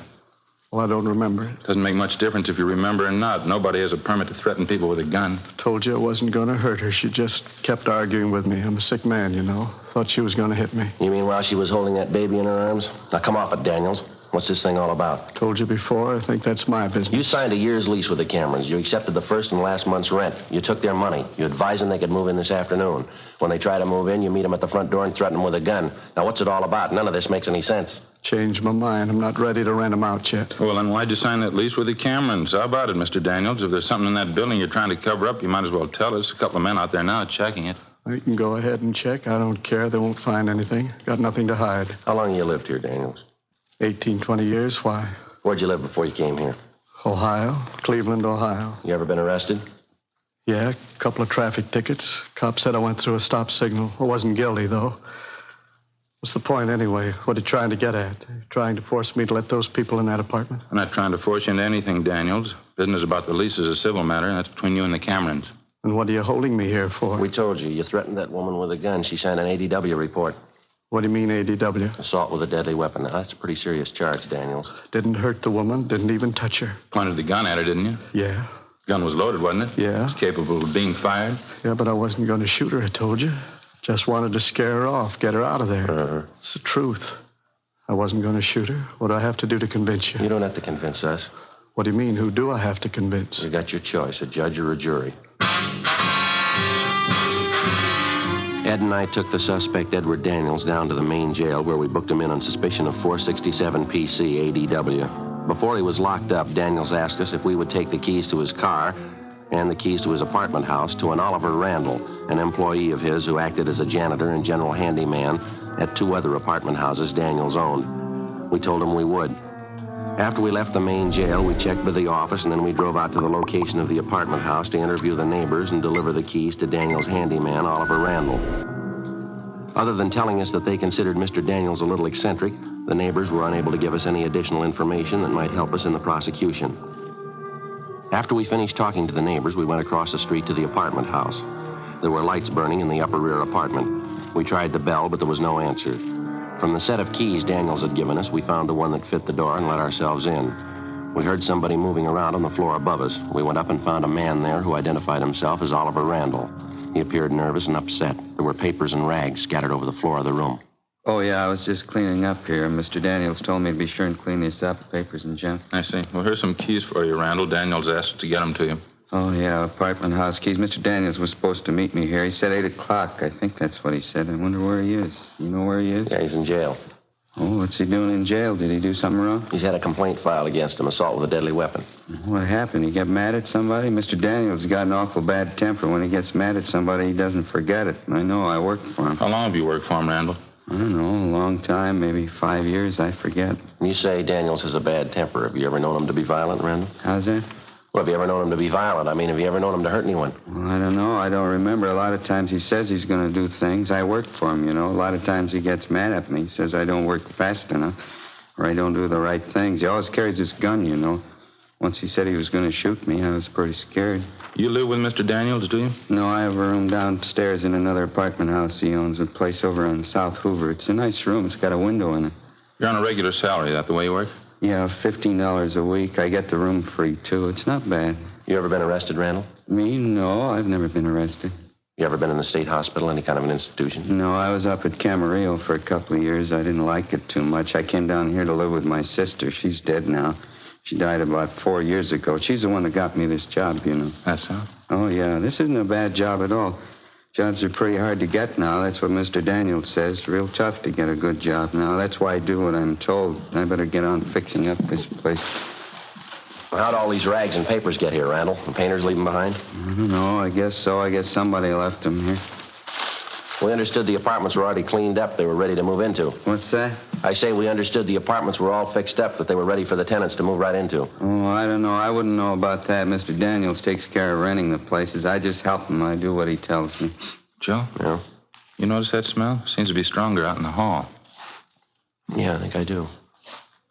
Well, I don't remember it.
Doesn't make much difference if you remember or not. Nobody has a permit to threaten people with a gun.
Told you I wasn't going to hurt her. She just kept arguing with me. I'm a sick man, you know. Thought she was going to hit me.
You mean while she was holding that baby in her arms? Now, come off it, Daniels. What's this thing all about?
Told you before. I think that's my business.
You signed a year's lease with the Camerons. You accepted the first and last month's rent. You took their money. You advised them they could move in this afternoon. When they try to move in, you meet them at the front door and threaten them with a gun. Now, what's it all about? None of this makes any sense.
Changed my mind. I'm not ready to rent them out yet.
Well, then why'd you sign that lease with the Camerons? How about it, Mr. Daniels? If there's something in that building you're trying to cover up, you might as well tell us. A couple of men out there now checking it.
You can go ahead and check. I don't care. They won't find anything. Got nothing to hide.
How long you lived here, Daniels?
18, 20 years. Why?
Where'd you live before you came here?
Ohio. Cleveland, Ohio.
You ever been arrested?
Yeah, a couple of traffic tickets. Cop said I went through a stop signal. I wasn't guilty, though. What's the point, anyway? What are you trying to get at? Trying to force me to let those people in that apartment?
I'm not trying to force you into anything, Daniels. Business about the lease is a civil matter. That's between you and the Camerons.
And what are you holding me here for?
We told you. You threatened that woman with a gun. She signed an ADW report.
What do you mean, ADW?
Assault with a deadly weapon. Now, that's a pretty serious charge, Daniels.
Didn't hurt the woman. Didn't even touch her.
Pointed the gun at her, didn't you?
Yeah.
Gun was loaded, wasn't it?
Yeah.
It's capable of being fired?
Yeah, but I wasn't going to shoot her, I told you. Just wanted to scare her off, get her out of there. It's the truth. I wasn't going to shoot her. What do I have to do to convince you?
You don't have to convince us.
What do you mean? Who do I have to convince?
You got your choice, a judge or a jury. Ed and I took the suspect, Edward Daniels, down to the main jail where we booked him in on suspicion of 467 PC ADW. Before he was locked up, Daniels asked us if we would take the keys to his car and the keys to his apartment house to an Oliver Randall, an employee of his who acted as a janitor and general handyman at 2 other apartment houses Daniels owned. We told him we would. After we left the main jail, we checked with the office, and then we drove out to the location of the apartment house to interview the neighbors and deliver the keys to Daniels' handyman, Oliver Randall. Other than telling us that they considered Mr. Daniels a little eccentric, the neighbors were unable to give us any additional information that might help us in the prosecution. After we finished talking to the neighbors, we went across the street to the apartment house. There were lights burning in the upper rear apartment. We tried the bell, but there was no answer. From the set of keys Daniels had given us, we found the one that fit the door and let ourselves in. We heard somebody moving around on the floor above us. We went up and found a man there who identified himself as Oliver Randall. He appeared nervous and upset. There were papers and rags scattered over the floor of the room.
Oh, yeah, I was just cleaning up here. Mr. Daniels told me to be sure and clean this up, papers and junk.
I see. Well, here's some keys for you, Randall. Daniels asked us to get them to you.
Oh, yeah, apartment house keys. Mr. Daniels was supposed to meet me here. He said 8 o'clock. I think that's what he said. I wonder where he is. You know where he is?
Yeah, he's in jail.
Oh, what's he doing in jail? Did he do something wrong?
He's had a complaint filed against him, assault with a deadly weapon.
What happened? He got mad at somebody? Mr. Daniels got an awful bad temper. When he gets mad at somebody, he doesn't forget it. I know. I worked for him.
How long have you worked for him, Randall?
I don't know. A long time. Maybe 5 years. I forget.
You say Daniels has a bad temper. Have you ever known him to be violent, Randall?
How's that?
Well, have you ever known him to be violent? I mean, have you ever known him to hurt anyone?
Well, I don't know. I don't remember. A lot of times he says he's going to do things. I work for him, you know. A lot of times he gets mad at me. He says I don't work fast enough or I don't do the right things. He always carries his gun, you know. Once he said he was going to shoot me, I was pretty scared.
You live with Mr. Daniels, do you?
No, I have a room downstairs in another apartment house he owns, a place over on South Hoover. It's a nice room. It's got a window in it.
You're on a regular salary. Is that the way you work?
Yeah, $15 a week. I get the room free, too. It's not bad.
You ever been arrested, Randall?
Me? No, I've never been arrested.
You ever been in the state hospital, any kind of an institution?
No, I was up at Camarillo for a couple of years. I didn't like it too much. I came down here to live with my sister. She's dead now. She died about 4 years ago. She's the one that got me this job, you know.
That's so?
Oh, yeah. This isn't a bad job at all. Jobs are pretty hard to get now. That's what Mr. Daniels says. Real tough to get a good job now. That's why I do what I'm told. I better get on fixing up this place.
Well, how'd all these rags and papers get here, Randall? The painters leave them behind?
I don't know. I guess so. I guess somebody left them here.
We understood the apartments were already cleaned up. They were ready to move into.
What's that?
I say we understood the apartments were all fixed up, that they were ready for the tenants to move right into.
Oh, I don't know. I wouldn't know about that. Mr. Daniels takes care of renting the places. I just help him. I do what he tells me.
Joe?
Yeah?
You notice that smell? Seems to be stronger out in the hall.
Yeah, I think I do.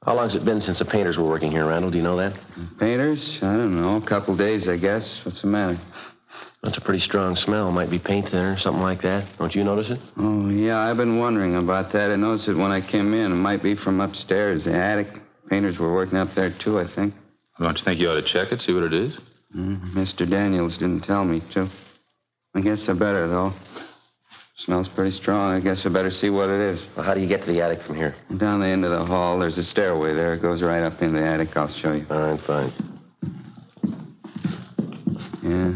How long's it been since the painters were working here, Randall? Do you know that?
Painters? I don't know. A couple days, I guess. What's the matter?
That's a pretty strong smell. Might be paint thinner, something like that. Don't you notice it?
Oh, yeah, I've been wondering about that. I noticed it when I came in. It might be from upstairs, the attic. Painters were working up there, too, I think.
Don't you think you ought to check it, see what it is?
Mr. Daniels didn't tell me to. I guess I better, though. Smells pretty strong. I guess I better see what it is.
Well, how do you get to the attic from here?
Down the end of the hall. There's a stairway there. It goes right up in the attic. I'll show you.
All right, fine.
Yeah,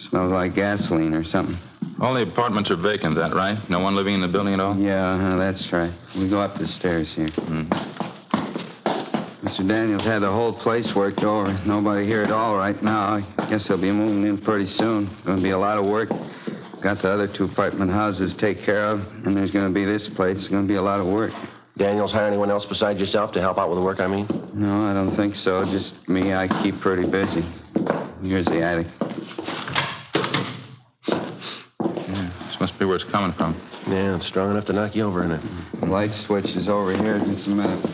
Smells like gasoline or something.
All the apartments are vacant, is that right? No one living in the building at all?
Yeah, that's right. We go up the stairs here. Mr. Daniels had the whole place worked over. Nobody here at all right now. I guess they'll be moving in pretty soon. Going to be a lot of work. Got the other 2 apartment houses to take care of, and there's going to be this place. It's going to be a lot of work.
Daniels hire anyone else besides yourself to help out with the work, I mean?
No, I don't think so. Just me. I keep pretty busy. Here's the attic.
Yeah, this must be where it's coming from.
Yeah, it's strong enough to knock you over in it.
The light switch is over here. Just a minute.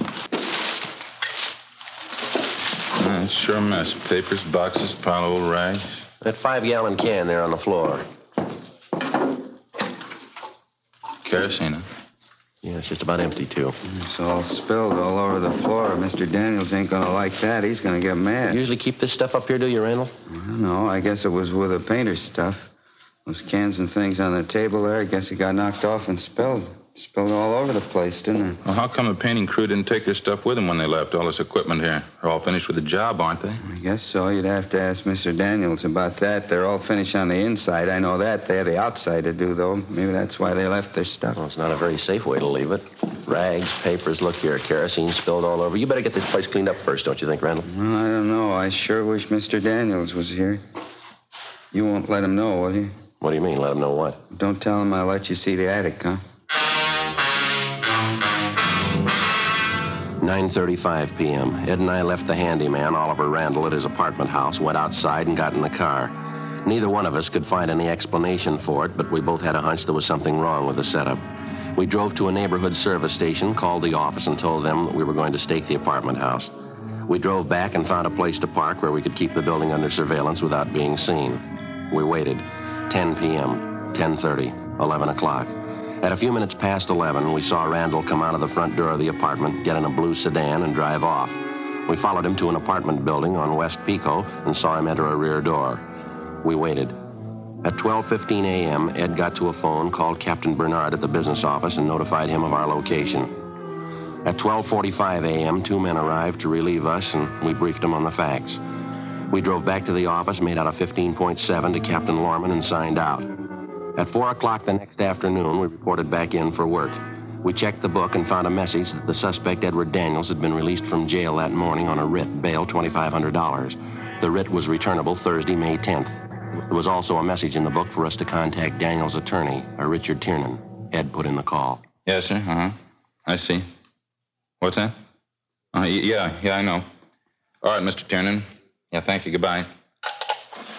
Yeah, it's sure a mess. Papers, boxes, pile of old rags.
That 5-gallon can there on the floor.
Kerosene, huh?
Yeah, it's just about empty, too.
It's all spilled all over the floor. Mr. Daniels ain't gonna like that. He's gonna get mad.
You usually keep this stuff up here, do you, Randall?
I don't know. I guess it was with the painter's stuff. Those cans and things on the table there, I guess it got knocked off and spilled. Spilled all over the place, didn't it?
Well, how come the painting crew didn't take their stuff with them when they left? All this equipment here. They're all finished with the job, aren't they?
I guess so. You'd have to ask Mr. Daniels about that. They're all finished on the inside. I know that. They have the outside to do, though. Maybe that's why they left their stuff.
Well, it's not a very safe way to leave it. Rags, papers, look here, kerosene spilled all over. You better get this place cleaned up first, don't you think, Randall?
Well, I don't know. I sure wish Mr. Daniels was here. You won't let him know, will you?
What do you mean, let him know what?
Don't tell him I'll let you see the attic, huh?
9:35 p.m. Ed and I left the handyman, Oliver Randall, at his apartment house, went outside and got in the car. Neither one of us could find any explanation for it, but we both had a hunch there was something wrong with the setup. We drove to a neighborhood service station, called the office, and told them that we were going to stake the apartment house. We drove back and found a place to park where we could keep the building under surveillance without being seen. We waited. 10 p.m., 10:30, 11 o'clock. At a few minutes past 11, we saw Randall come out of the front door of the apartment, get in a blue sedan, and drive off. We followed him to an apartment building on West Pico and saw him enter a rear door. We waited. At 12:15 a.m., Ed got to a phone, called Captain Bernard at the business office, and notified him of our location. At 12:45 a.m., 2 men arrived to relieve us, and we briefed them on the facts. We drove back to the office, made out a 15.7 to Captain Lorman, and signed out. At 4 o'clock the next afternoon, we reported back in for work. We checked the book and found a message that the suspect, Edward Daniels, had been released from jail that morning on a writ, bail $2,500. The writ was returnable Thursday, May 10th. There was also a message in the book for us to contact Daniels' attorney, Richard Tiernan. Ed put in the call.
Yes, sir. Uh-huh. I see. What's that? Yeah, I know. All right, Mr. Tiernan. Yeah, thank you. Goodbye.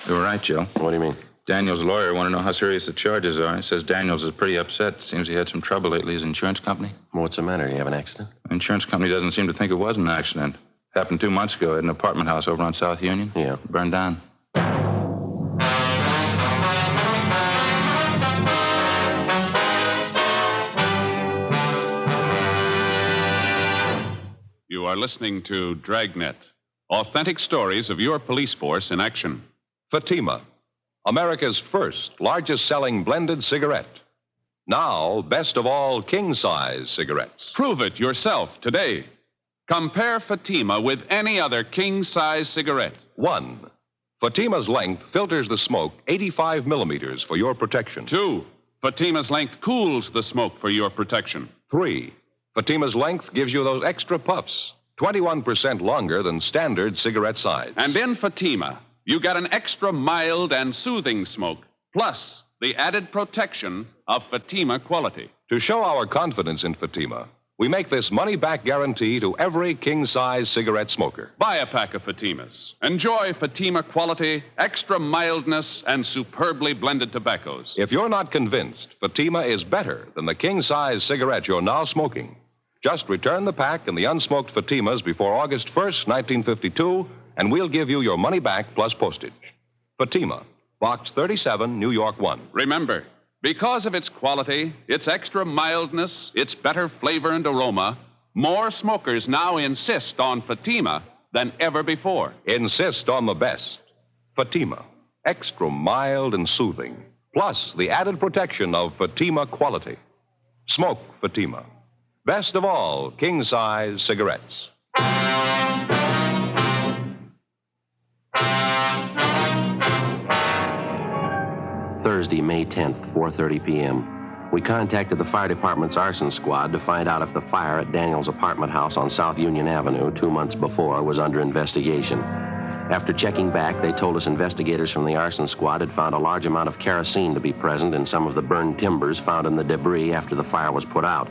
You were right, Joe.
What do you mean?
Daniels' lawyer wanted to know how serious the charges are. He says Daniels is pretty upset. Seems he had some trouble lately. His insurance company.
What's the matter? You have an accident?
The insurance company doesn't seem to think it was an accident. Happened 2 months ago at an apartment house over on South Union.
Yeah.
Burned down.
You are listening to Dragnet, authentic stories of your police force in action.
Fatima, America's first largest-selling blended cigarette. Now, best of all, king-size cigarettes.
Prove it yourself today. Compare Fatima with any other king-size cigarette.
1. Fatima's length filters the smoke 85 millimeters for your protection.
2. Fatima's length cools the smoke for your protection.
3. Fatima's length gives you those extra puffs, 21% longer than standard cigarette size.
And in Fatima, you get an extra mild and soothing smoke, plus the added protection of Fatima quality.
To show our confidence in Fatima, we make this money-back guarantee to every king-size cigarette smoker.
Buy a pack of Fatimas. Enjoy Fatima quality, extra mildness, and superbly blended tobaccos.
If you're not convinced Fatima is better than the king-size cigarette you're now smoking, just return the pack and the unsmoked Fatimas before August 1st, 1952, and we'll give you your money back plus postage. Fatima, Box 37, New York 1.
Remember, because of its quality, its extra mildness, its better flavor and aroma, more smokers now insist on Fatima than ever before.
Insist on the best. Fatima, extra mild and soothing, plus the added protection of Fatima quality. Smoke Fatima. Best of all, king-size cigarettes.
Thursday, May 10th, 4:30 p.m. We contacted the fire department's arson squad to find out if the fire at Daniels' apartment house on South Union Avenue 2 months before was under investigation. After checking back, they told us investigators from the arson squad had found a large amount of kerosene to be present in some of the burned timbers found in the debris after the fire was put out.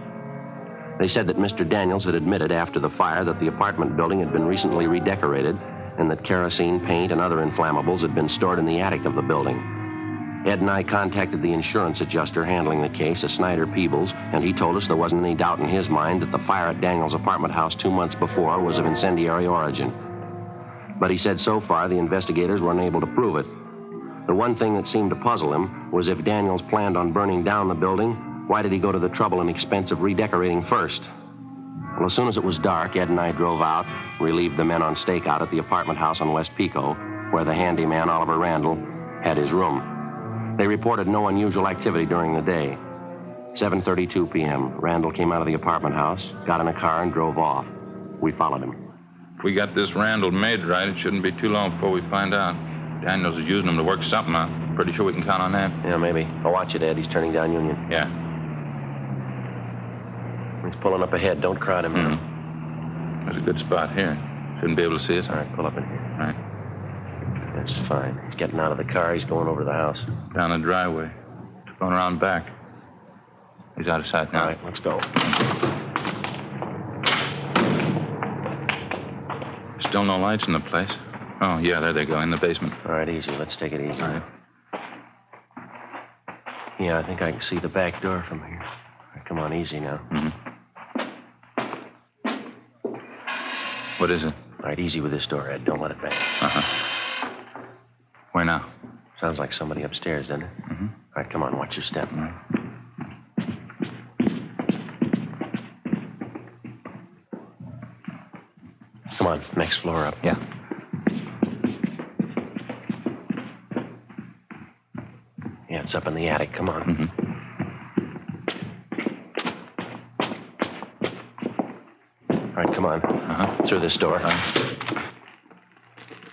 They said that Mr. Daniels had admitted after the fire that the apartment building had been recently redecorated and that kerosene, paint, and other inflammables had been stored in the attic of the building. Ed and I contacted the insurance adjuster handling the case, a Snyder Peebles, and he told us there wasn't any doubt in his mind that the fire at Daniels' apartment house 2 months before was of incendiary origin. But he said so far the investigators were unable to prove it. The one thing that seemed to puzzle him was if Daniels planned on burning down the building, why did he go to the trouble and expense of redecorating first? Well, as soon as it was dark, Ed and I drove out, relieved the men on stakeout at the apartment house on West Pico, where the handyman, Oliver Randall, had his room. They reported no unusual activity during the day. 7:32 p.m., Randall came out of the apartment house, got in a car, and drove off. We followed him.
If we got this Randall made right, it shouldn't be too long before we find out. Daniels is using him to work something out. Pretty sure we can count on that.
Yeah, maybe. I'll watch it, Ed. He's turning down Union.
Yeah.
He's pulling up ahead. Don't crowd him now.
There's a good spot here. Shouldn't be able to see us.
All right, pull up in here.
All right.
That's fine. He's getting out of the car. He's going over to the house.
Down the driveway. Going around back. He's out of sight now.
All right, let's go.
Still no lights in the place. Oh, yeah, there they go, in the basement.
All right, easy. Let's take it easy.
All right.
Yeah, I think I can see the back door from here. All right, come on, easy now.
What is it?
All right, easy with this door, Ed. Don't let it bang.
Uh-huh. Where now?
Sounds like somebody upstairs, doesn't it?
Mm-hmm.
All right, come on, watch your step. Come on, next floor up.
Yeah.
Yeah, it's up in the attic. Come on.
Mm-hmm.
All right, come on.
Uh-huh.
Through this door.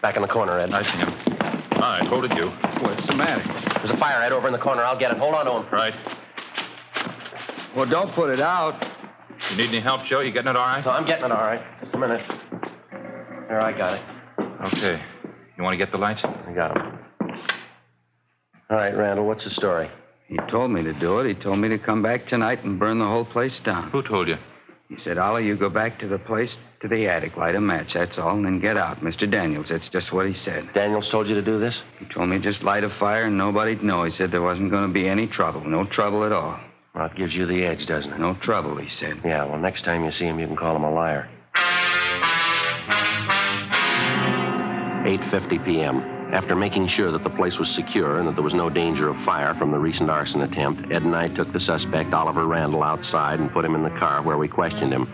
Back in the corner, Ed.
I see him. All right, hold it, you.
What's the matter?
There's a fire, Ed, over in the corner. I'll get it. Hold on to him.
Right.
Well, don't put it out.
You need any help, Joe? You getting it all right?
No, I'm getting it all right. Just a minute. There, I got it.
Okay. You want to get the lights?
I got him. All right, Randall, what's the story?
He told me to do it. He told me to come back tonight and burn the whole place down.
Who told you?
He said, Ollie, you go back to the place, to the attic, light a match, that's all, and then get out. Mr. Daniels, that's just what he said.
Daniels told you to do this?
He told me just light a fire and nobody'd know. He said there wasn't going to be any trouble. No trouble at all.
Well, it gives you the edge, doesn't it?
No trouble, he said.
Yeah, well, next time you see him, you can call him a liar. 8:50 p.m. After making sure that the place was secure and that there was no danger of fire from the recent arson attempt, Ed and I took the suspect, Oliver Randall, outside and put him in the car where we questioned him.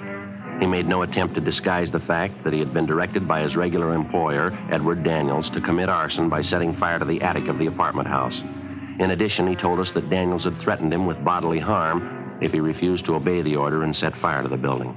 He made no attempt to disguise the fact that he had been directed by his regular employer, Edward Daniels, to commit arson by setting fire to the attic of the apartment house. In addition, he told us that Daniels had threatened him with bodily harm if he refused to obey the order and set fire to the building.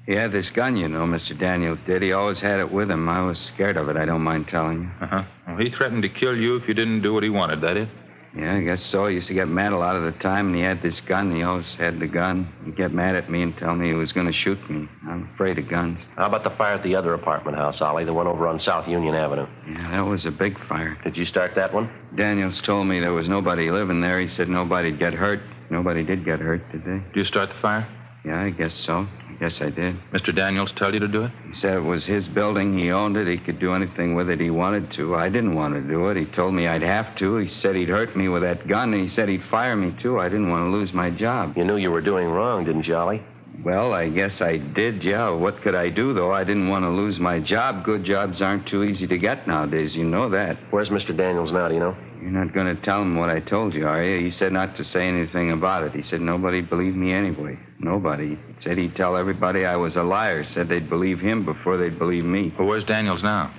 He had this gun, you know, Mr. Daniels did. He always had it with him. I was scared of it, I don't mind telling you.
Uh-huh. Well, he threatened to kill you if you didn't do what he wanted, that it?
Yeah, I guess so. He used to get mad a lot of the time, and he had this gun. He always had the gun. He'd get mad at me and tell me he was going to shoot me. I'm afraid of guns.
How about the fire at the other apartment house, Ollie, the one over on South Union Avenue?
Yeah, that was a big fire.
Did you start that one?
Daniels told me there was nobody living there. He said nobody'd get hurt. Nobody did get hurt, did they?
Did you start the fire?
Yeah, I guess so. I guess I did.
Mr. Daniels tell you to do it?
He said it was his building. He owned it. He could do anything with it he wanted to. I didn't want to do it. He told me I'd have to. He said he'd hurt me with that gun, and he said he'd fire me, too. I didn't want to lose my job.
You knew you were doing wrong, didn't you, Ollie?
Well, I guess I did, yeah. What could I do, though? I didn't want to lose my job. Good jobs aren't too easy to get nowadays. You know that.
Where's Mr. Daniels now, do you know?
You're not going to tell him what I told you, are you? He said not to say anything about it. He said nobody believed me anyway. Nobody. He said he'd tell everybody I was a liar. Said they'd believe him before they'd believe me.
Well, where's Daniels now?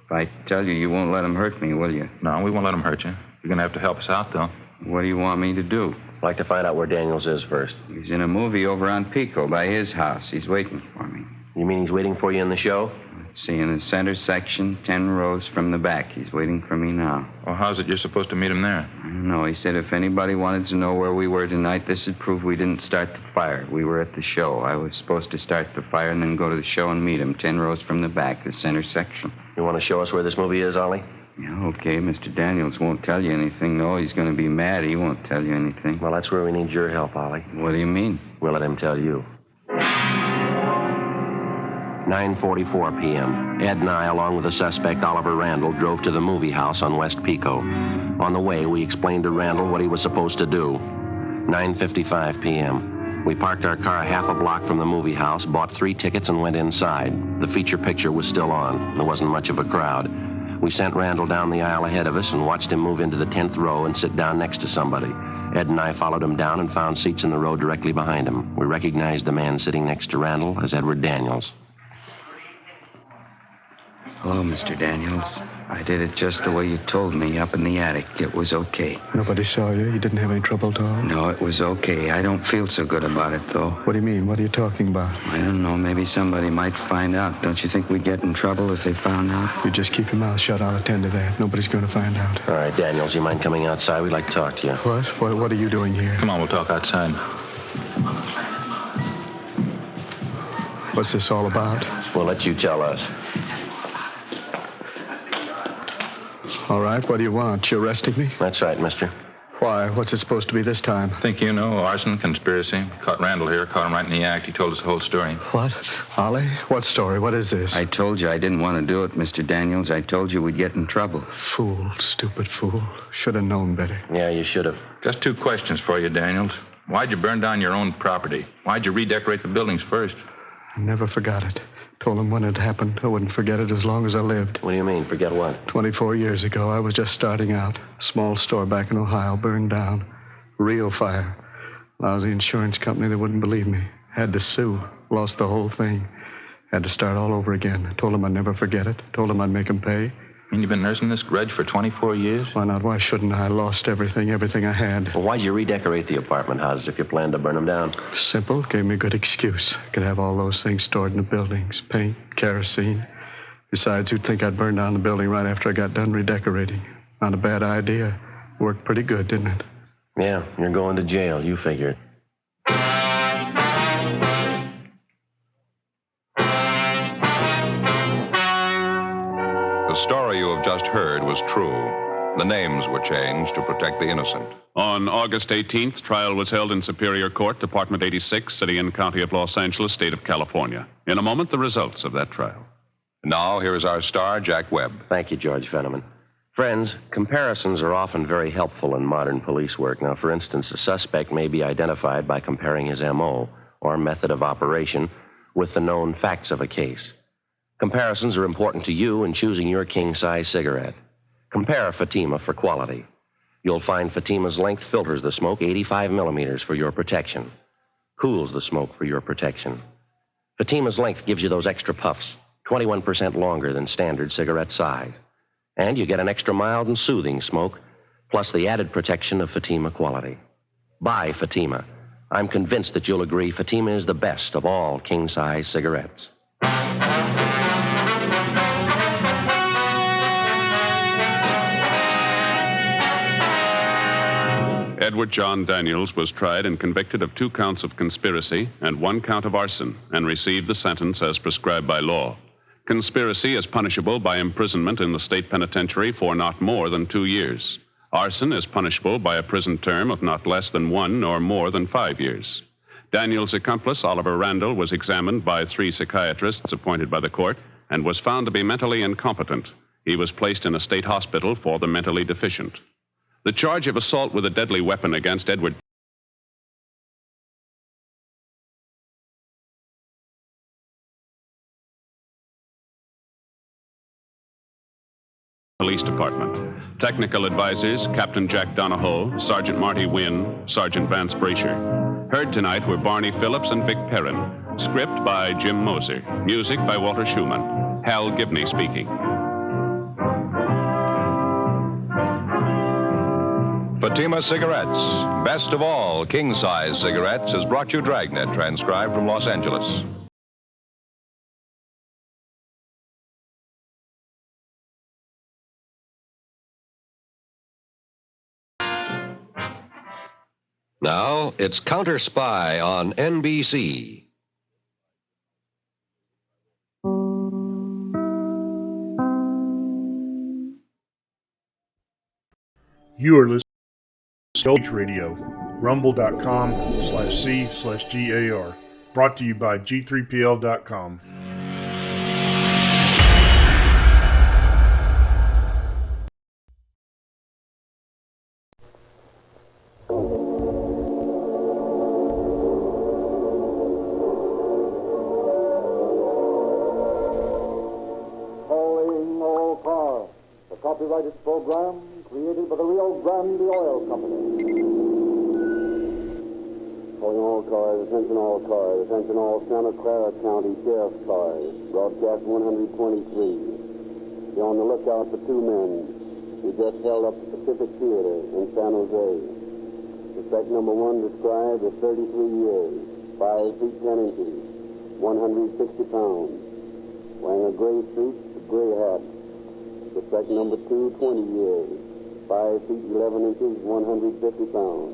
If I tell you, you won't let him hurt me, will you?
No, we won't let him hurt you. You're going to have to help us out, though.
What do you want me to do?
I'd like to find out where Daniels is first.
He's in a movie over on Pico by his house. He's waiting for me.
You mean he's waiting for you in the show?
See, in the center section, 10 rows from the back. He's waiting for me now.
Well, how's it you're supposed to meet him there?
I don't know. He said if anybody wanted to know where we were tonight, this would prove we didn't start the fire. We were at the show. I was supposed to start the fire and then go to the show and meet him 10 rows from the back, the center section.
You want to show us where this movie is, Ollie?
Yeah, okay. Mr. Daniels won't tell you anything, though. He's going to be mad. He won't tell you anything.
Well, that's where we need your help, Ollie.
What do you mean?
We'll let him tell you. 9:44 p.m. Ed and I, along with the suspect, Oliver Randall, drove to the movie house on West Pico. On the way, we explained to Randall what he was supposed to do. 9:55 p.m. We parked our car half a block from the movie house, bought 3 tickets, and went inside. The feature picture was still on. There wasn't much of a crowd. We sent Randall down the aisle ahead of us and watched him move into the 10th row and sit down next to somebody. Ed and I followed him down and found seats in the row directly behind him. We recognized the man sitting next to Randall as Edward Daniels.
Hello, Mr. Daniels. I did it just the way you told me up in the attic. It was okay.
Nobody saw you? You didn't have any trouble at all?
No, it was okay. I don't feel so good about it, though.
What do you mean? What are you talking about?
I don't know. Maybe somebody might find out. Don't you think we'd get in trouble if they found out?
You just keep your mouth shut. I'll attend to that. Nobody's going to find out.
All right, Daniels, you mind coming outside? We'd like to talk to you.
What are you doing here?
Come on, we'll talk outside.
What's this all about?
We'll let you tell us.
All right, what do you want? You arresting me?
That's right, mister.
Why? What's it supposed to be this time?
Think you know, arson, conspiracy. Caught Randall here, caught him right in the act. He told us the whole story.
What? Ollie? What story? What is this?
I told you I didn't want to do it, Mr. Daniels. I told you we'd get in trouble.
Fool, stupid fool. Should have known better.
Yeah, you should have.
Just 2 questions for you, Daniels. Why'd you burn down your own property? Why'd you redecorate the buildings first?
I never forgot it. Told him when it happened. I wouldn't forget it as long as I lived.
What do you mean, forget what?
24 years ago, I was just starting out. A small store back in Ohio burned down. Real fire. Lousy insurance company, they wouldn't believe me. Had to sue. Lost the whole thing. Had to start all over again. I told him I'd never forget it. Told him I'd make him pay.
And you've been nursing this grudge for 24 years?
Why not? Why shouldn't I? Lost everything I had.
Well, why'd you redecorate the apartment houses if you planned to burn them down?
Simple. Gave me a good excuse. I could have all those things stored in the buildings. Paint, kerosene. Besides, you'd think I'd burn down the building right after I got done redecorating. Not a bad idea. Worked pretty good, didn't it?
Yeah, you're going to jail. You figure it.
The story you have just heard was true. The names were changed to protect the innocent.
On August 18th, trial was held in Superior Court, Department 86, City and County of Los Angeles, State of California. In a moment, the results of that trial.
Now, here is our star, Jack Webb.
Thank you, George Fenneman. Friends, comparisons are often very helpful in modern police work. Now, for instance, a suspect may be identified by comparing his M.O. or method of operation with the known facts of a case. Comparisons are important to you in choosing your king-size cigarette. Compare Fatima for quality. You'll find Fatima's length filters the smoke 85 millimeters for your protection, cools the smoke for your protection. Fatima's length gives you those extra puffs, 21% longer than standard cigarette size. And you get an extra mild and soothing smoke, plus the added protection of Fatima quality. Buy Fatima. I'm convinced that you'll agree Fatima is the best of all king-size cigarettes.
Edward John Daniels was tried and convicted of 2 counts of conspiracy and 1 count of arson and received the sentence as prescribed by law. Conspiracy is punishable by imprisonment in the state penitentiary for not more than 2 years. Arson is punishable by a prison term of not less than 1 or more than 5 years. Daniels' accomplice, Oliver Randall, was examined by 3 psychiatrists appointed by the court and was found to be mentally incompetent. He was placed in a state hospital for the mentally deficient. The charge of assault with a deadly weapon against Edward Police Department. Technical advisors, Captain Jack Donahoe, Sergeant Marty Wynn, Sergeant Vance Brasher. Heard tonight were Barney Phillips and Vic Perrin. Script by Jim Moser. Music by Walter Schumann. Hal Gibney speaking.
Fatima Cigarettes, best of all king-size cigarettes, has brought you Dragnet, transcribed from Los Angeles. Now, it's Counter Spy on NBC.
You are listening to Stage Radio, rumble.com/C/GAR. Brought to you by G3PL.com.
Calling all cars. The copyrighted program created by the Rio Grande Oil Company. Calling all cars, attention all Santa Clara County Sheriff's cars. Broadcast 123. Be on the lookout for 2 men who just held up the Pacific Theater in San Jose. Suspect number 1 described as 33 years, 5 feet 10 inches, 160 pounds, wearing a gray suit, a gray hat. Suspect number 2, 20 years, 5 feet 11 inches, 150 pounds,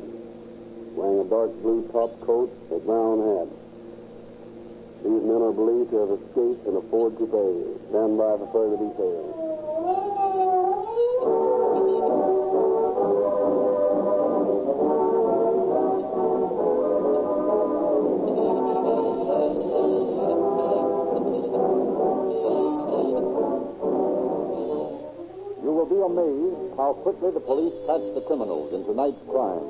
wearing a dark blue top coat, a brown hat. These men are believed to have escaped and afford to pay. Stand by for further details. You will be amazed how quickly the police catch the criminals in tonight's crime.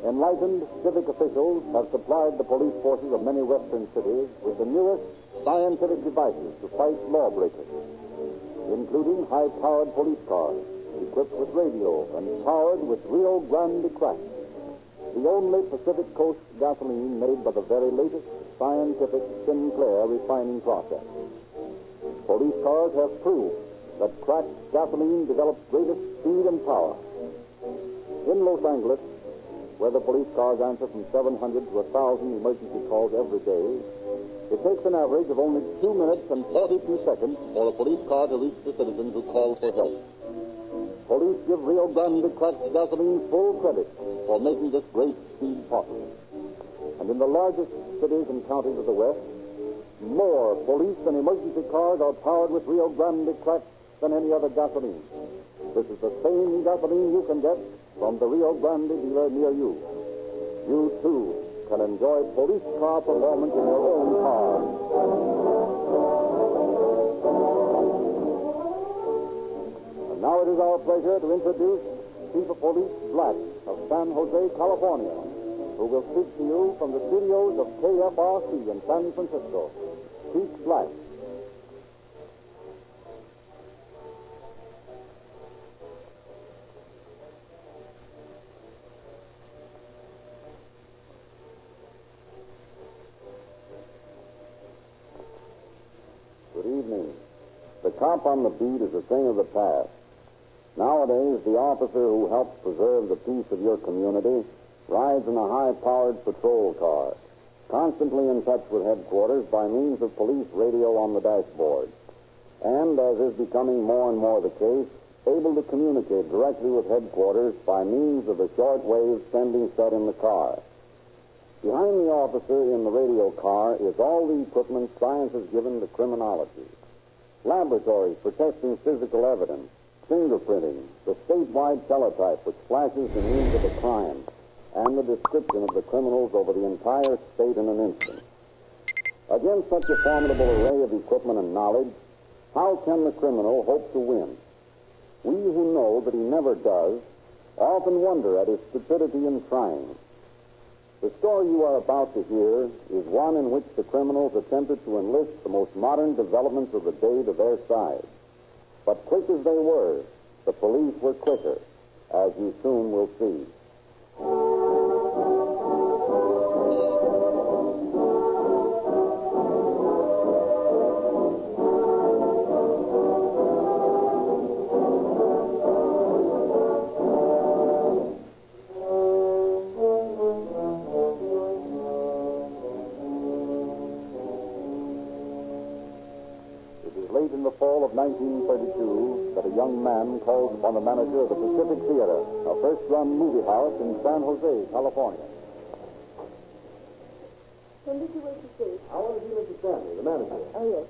Enlightened civic officials have supplied the police forces of many western cities with the newest, scientific devices to fight lawbreakers, including high-powered police cars equipped with radio and powered with Rio Grande crack, the only Pacific Coast gasoline made by the very latest scientific Sinclair refining process. Police cars have proved that cracked gasoline develops greatest speed and power. In Los Angeles, where the police cars answer from 700 to 1,000 emergency calls every day, it takes an average of only 2 minutes and 42 seconds for a police car to reach the citizens who call for help. Police give Rio Grande cracked gasoline full credit for making this great speed possible. And in the largest cities and counties of the West, more police and emergency cars are powered with Rio Grande cracked than any other gasoline. This is the same gasoline you can get from the Rio Grande dealer near you. You, too, can enjoy police car performance in your own car. And now it is our pleasure to introduce Chief of Police Black of San Jose, California, who will speak to you from the studios of KFRC in San Francisco. Chief Black. Good evening. The cop on the beat is a thing of the past. Nowadays, the officer who helps preserve the peace of your community rides in a high-powered patrol car, constantly in touch with headquarters by means of police radio on the dashboard, and, as is becoming more and more the case, able to communicate directly with headquarters by means of the shortwave sending set in the car. Behind the officer in the radio car is all the equipment science has given to criminology. Laboratories for testing physical evidence, fingerprinting, the statewide teletype which flashes the news of a crime, and the description of the criminals over the entire state in an instant. Against such a formidable array of equipment and knowledge, how can the criminal hope to win? We who know that he never does often wonder at his stupidity in trying. The story you are about to hear is one in which the criminals attempted to enlist the most modern developments of the day to their side. But quick as they were, the police were quicker, as you soon will see. In the fall of 1932, that a young man calls upon the manager of the Pacific Theater, a first-run movie house in San Jose, California.
When did you wait to see?
I want to see Mr. Stanley, the manager.
Oh, yes.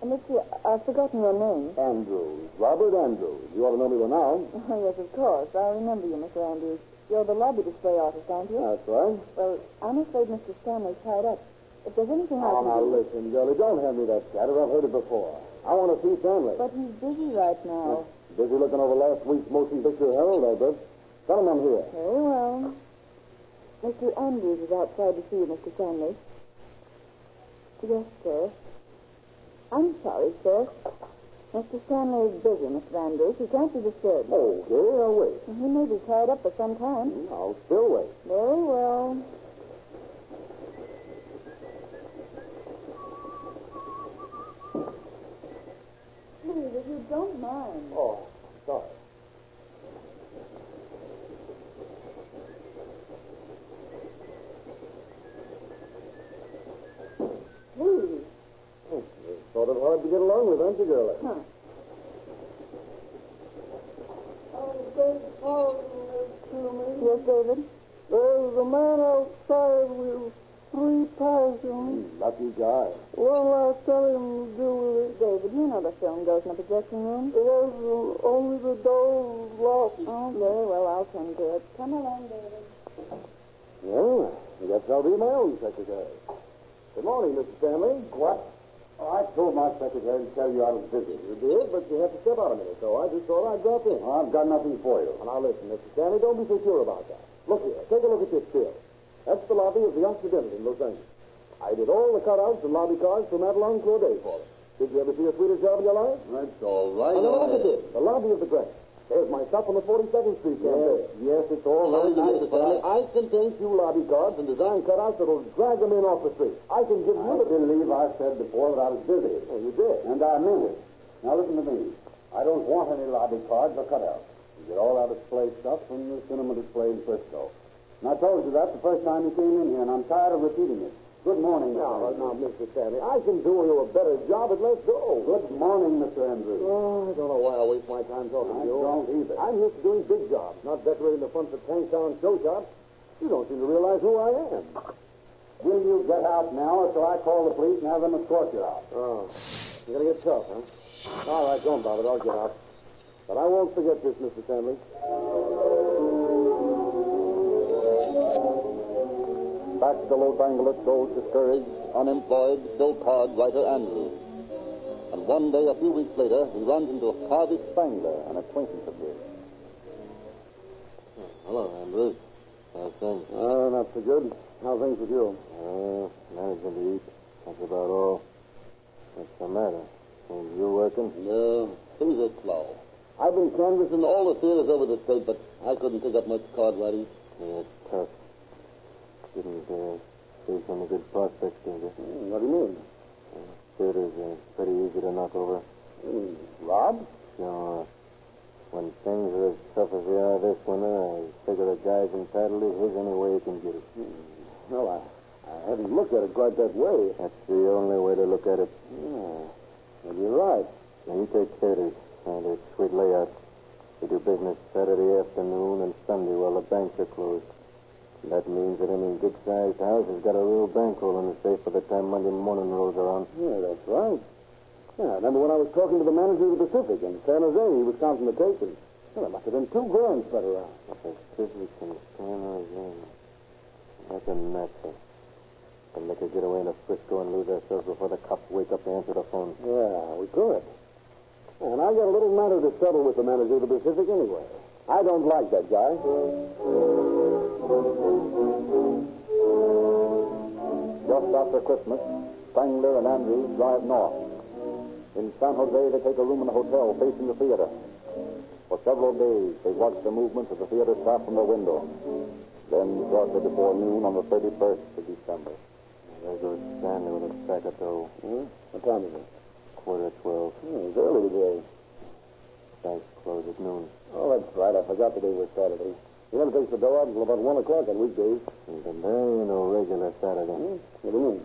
Mister, I've forgotten your name.
Andrews. Robert Andrews. You ought to know me by now.
Oh, yes, of course. I remember you, Mr. Andrews. You're the lobby display artist, aren't you?
That's right.
Well, I'm afraid Mr. Stanley's tied up. If there's anything I can
now
do...
listen, girlie, don't hand me that chatter. I've heard it before. I want to see Stanley.
But he's busy right now.
Busy looking over last week's motion picture Herald, I bet. Tell him I'm here.
Very well. Mr. Andrews is outside to see you, Mr. Stanley. Yes, sir. I'm sorry, sir. Mr. Stanley is busy, Mr. Andrews. He can't be disturbed.
Okay, I'll wait.
He may be tied up for some time.
I'll still wait.
Very well. Please, if you don't mind.
Oh, sorry.
Please.
Oh, it's sort of hard to get along with, aren't you, girlie?
Huh. Yes, David?
There's a man outside with 3 passions.
Lucky guy.
What will I tell him to do with it?
David, you know the film goes in the projection room.
Yes, only the door is locked.
Oh, very well. I'll tend to it. Come along, David.
Well, I guess I'll be my own secretary. Good morning, Mr. Stanley. What? Oh, I told my secretary to tell you I was busy. You did, but you had to step out a minute, so I just thought I'd drop in. I've got nothing for you. Now, listen, Mr. Stanley, don't be so sure about that. Look here. Take a look at this bill. That's the lobby of the Occidental in Los Angeles. I did all the cutouts and lobby cards for Madeline Claudet for them. Did you ever see a sweeter job in your life?
That's all right.
And look at this, the lobby of the Dragnet. There's my stuff on the 42nd Street campaign. Yes, it's all very nice, Mr. Stanley. I can take you lobby cards and design cutouts that'll drag them in off the street. I can give you...
I believe I said before that I was busy.
Oh, you did?
And I meant it. Now listen to me. I don't want any lobby cards or cutouts. You get all that display stuff from the cinema display in Frisco. And I told you that the first time you came in here, and I'm tired of repeating it. Good morning,
Now, Mr. Stanley, I can do you a better job at Let's Go.
Good morning, Mr. Andrews.
Oh, I don't know why I waste my time talking to you.
I don't either.
I'm used to doing big jobs, not decorating the fronts of Tanktown show shops. You don't seem to realize who I am.
Will you get out now, or shall I call the police and have them escort you out?
Oh, you're going to get tough, huh? All right, don't bother. I'll get out. But I won't forget this, Mr. Stanley.
Back to Los Angeles goes discouraged, unemployed, still-card writer Andrews. And one day, a few weeks later, he runs into Harvey Spangler, an acquaintance of his.
Hello, Andrews. How's things? Not so good. How are things with you? Managing to eat. That's about all. What's the matter? You working?
No, things are slow. I've been canvassing all the theaters over the state, but I couldn't pick up much card writing.
Yeah, it's tough. Didn't see some good prospects, did you? What do you mean? Theaters are pretty easy to knock over.
Rob?
Sure. When things are as tough as they are this winter, I figure the guy's entitled to his any way he can get it.
Well, I hadn't looked at it quite that way.
That's the only way to look at it.
Yeah, well, you're right.
Now, you take theaters. They're sweet layouts. They do business Saturday afternoon and Sunday while the banks are closed. That means that any good-sized house has got a real bankroll in the safe by the time Monday morning rolls around.
Yeah, that's right. Yeah, I remember when I was talking to the manager of the Pacific in San Jose, he was counting the tapes, and well, there must have been $2,000 spread around.
Pacific in San Jose. That's a natural. Can make a getaway into Frisco and lose ourselves before the cops wake up to answer the phone.
Yeah, we could. And I got a little matter to settle with the manager of the Pacific anyway. I don't like that guy. Just after Christmas, Spangler and Andrews drive north. In San Jose, they take a room in a hotel facing the theater. For several days, they watch the movements of the theater staff from their window. Then, shortly before noon on the 31st of December.
There goes Stanley with a sack of dough.
What time is it?
11:45.
It's early today.
Banks close at noon.
Oh, that's right. I forgot today was Saturday. He never takes the dough out until about 1 o'clock on weekdays.
And today ain't no regular Saturday.
What do you mean?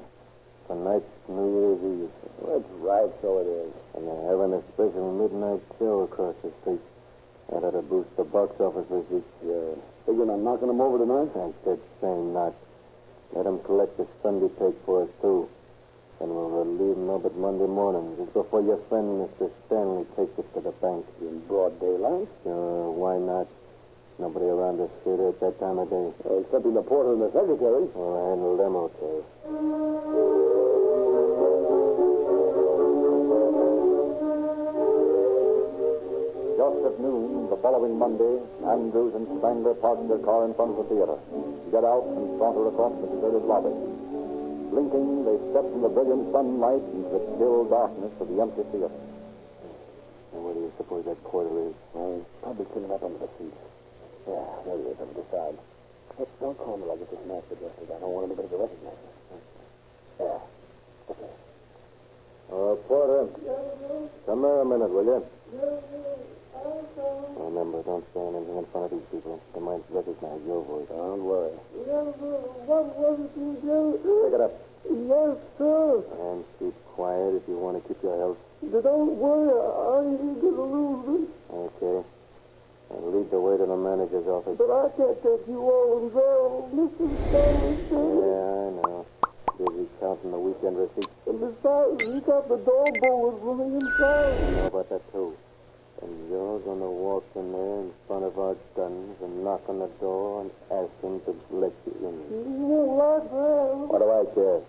Tonight's New Year's Eve.
That's right, so it is.
And they're having a special midnight show across the street. That ought to boost the box office receipts.
Yeah. Figuring on knocking them over tonight?
Thank that same knot. Let them collect the Sunday take for us, too. And we'll relieve them up at Monday morning, just before your friend, Mr. Stanley, takes it to the bank.
In broad daylight?
Sure, why not? Nobody around the theater at that time of day.
Excepting the porter and the secretary.
Well, I handle them okay.
Just at noon, the following Monday, Andrews and Spangler park their car in front of the theater, get out and saunter across the deserted lobby. Blinking, they step from the brilliant sunlight into the still darkness of the empty theater.
And where do you suppose that porter is?
Probably sitting up under the seat. Yeah, there he is, over the side. Hey, don't call me like it's his mask adjusted. I don't want anybody to recognize me. Yeah. Okay.
Porter. Come here a minute, will you? Remember, don't say anything in front of these people. They might recognize your voice.
Don't worry.
What was it you did?
Pick it up.
Yes, sir.
And keep quiet if you want to keep your health.
Don't worry. I ain't going to lose it.
Okay. And lead the way to the manager's office.
But I can't take you all involved. Mr. Stanley,
Yeah, I know. Busy counting the weekend receipts.
And besides, he got the door bolted from the inside.
I know about that, too. And you're going to walk in there in front of our guns and knock on the door and ask him to let you in.
You won't like that.
What do I care?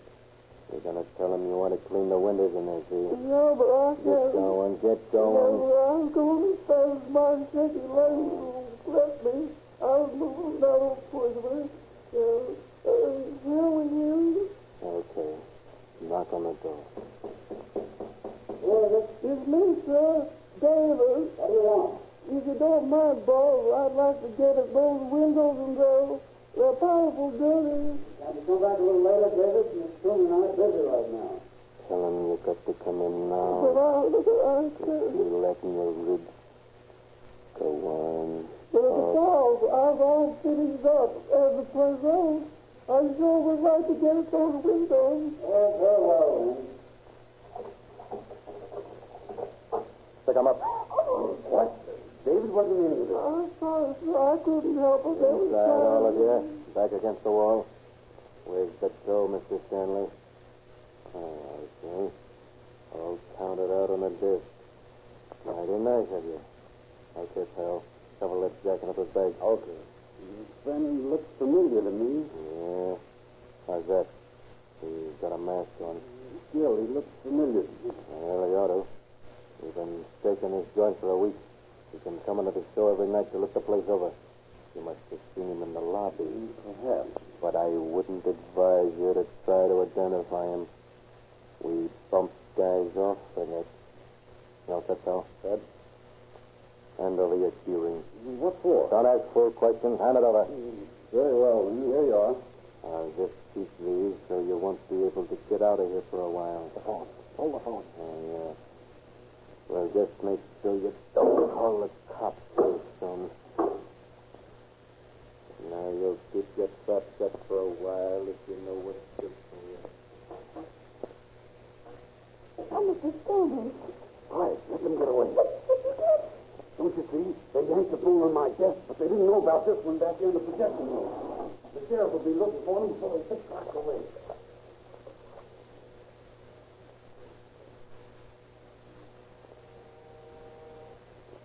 You're going to tell him you want to clean the windows in there, see?
Yeah, but I can't.
Get going, get going.
Yeah, I'm going as fast as my shaky legs will let me. I'll move another quickly. Here we go.
Okay.
It's me, sir. David.
What do you want?
If you don't mind, boss, I'd like to get at those windows and those. They're powerful dirty.
Can you come back a little later, David? Miss Coon and I are busy right now.
Tell him you got to come in now.
But I can't.
You letting your ribs go on.
But at the falls, I've all finished up at the place else. I sure would like to get at those windows.
Oh, very well, then.
Pick him up.
What? David wasn't into this.
I'm sorry, sir. I couldn't help it. They was
Inside, all of
trying.
you. Back against the wall. Where's the dough, Mr. Stanley? I see. All counted out on the disc. Mighty nice of you. Okay, pal. Cover that jacket up his bag.
Okay. Your friend looks familiar to me.
Yeah. How's that? He's got a mask on.
Still, he looks familiar.
Well, he ought to. We've been staking his joint for a week. He's been coming to the store every night to look the place over. You must have seen him in the lobby.
Perhaps.
But I wouldn't advise you to try to identify him. We bumped guys off for that. You all set, pal? Set. Hand over your key ring.
What for?
Don't ask full questions. Hand it over.
Very well, then. Here you are.
I'll just keep these so you won't be able to get out of here for a while.
The phone. Hold the phone.
Yeah. Well, just make sure you don't call the cops too soon. Now you'll keep your trap shut for a while if you know what's good for you.
Oh, Mr. Stanley.
All right, let them get away. Don't you see? They yanked the phone on my desk, but they didn't know about this one back there in the projection room. The sheriff will be looking for them, so they 6 blocks away.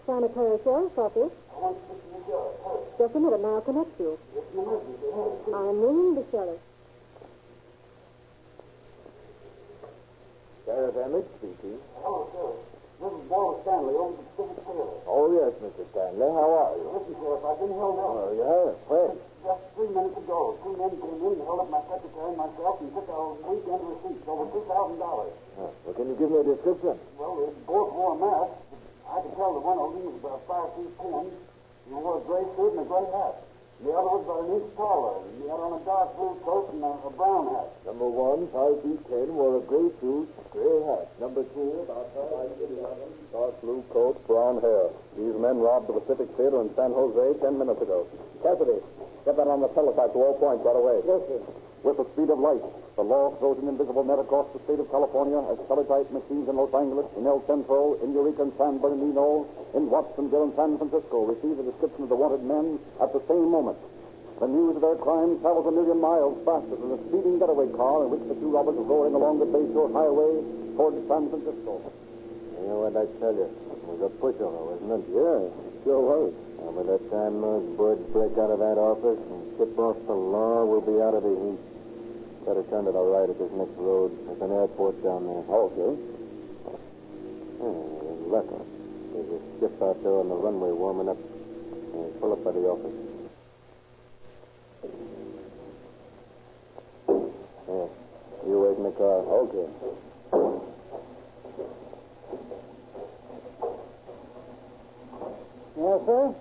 Sanitary sheriff's office.
I want to speak to the sheriff. Hurry.
Just a minute, now I'll connect you.
It's an emergency. Hurry.
I'm ringing the sheriff.
Sheriff Emmett speaking.
Hello, Sheriff. This is Bill Stanley over the Pacific Theater.
Oh, yes, Mr. Stanley. How are you?
Listen, Sheriff, I've been held up.
Oh, you have? When?
Just 3 minutes ago. 2 men came in and held up my secretary and myself and took our weekend receipts, over $2,000.
Well, can you give me a description?
Well, they both wore masks. I could tell that one of them was about 5 feet 10. He wore a gray suit and a gray hat. The other was about an inch taller. He had on a dark blue coat and a brown hat.
Number 1, 5 feet 10, wore a gray suit, gray hat. Number 2, about 5 feet 11, dark blue coat, brown hair. These men robbed the Pacific Theater in San Jose 10 minutes ago. Cassidy, get that on the teletype to all points right away.
Yes, sir.
With the speed of light, the law throws an invisible net across the state of California as teletype machines in Los Angeles, in El Centro, in Eureka and San Bernardino, in Watsonville and San Francisco receive the description of the wanted men at the same moment. The news of their crime travels 1,000,000 miles faster than the speeding getaway car in which the 2 robbers were going along the Bayshore Highway toward San Francisco. You know what I tell you? It was a pushover, wasn't it? Yeah, sure was. Now, by the time those birds break out of that office and tip off the law, we'll be out of the heat. Better turn to the right at this next road. There's an airport down there. Okay. Look, there's a ship out there on the runway warming up. Pull up by the office. Yeah. You wait in the car. Okay.
Yes, sir?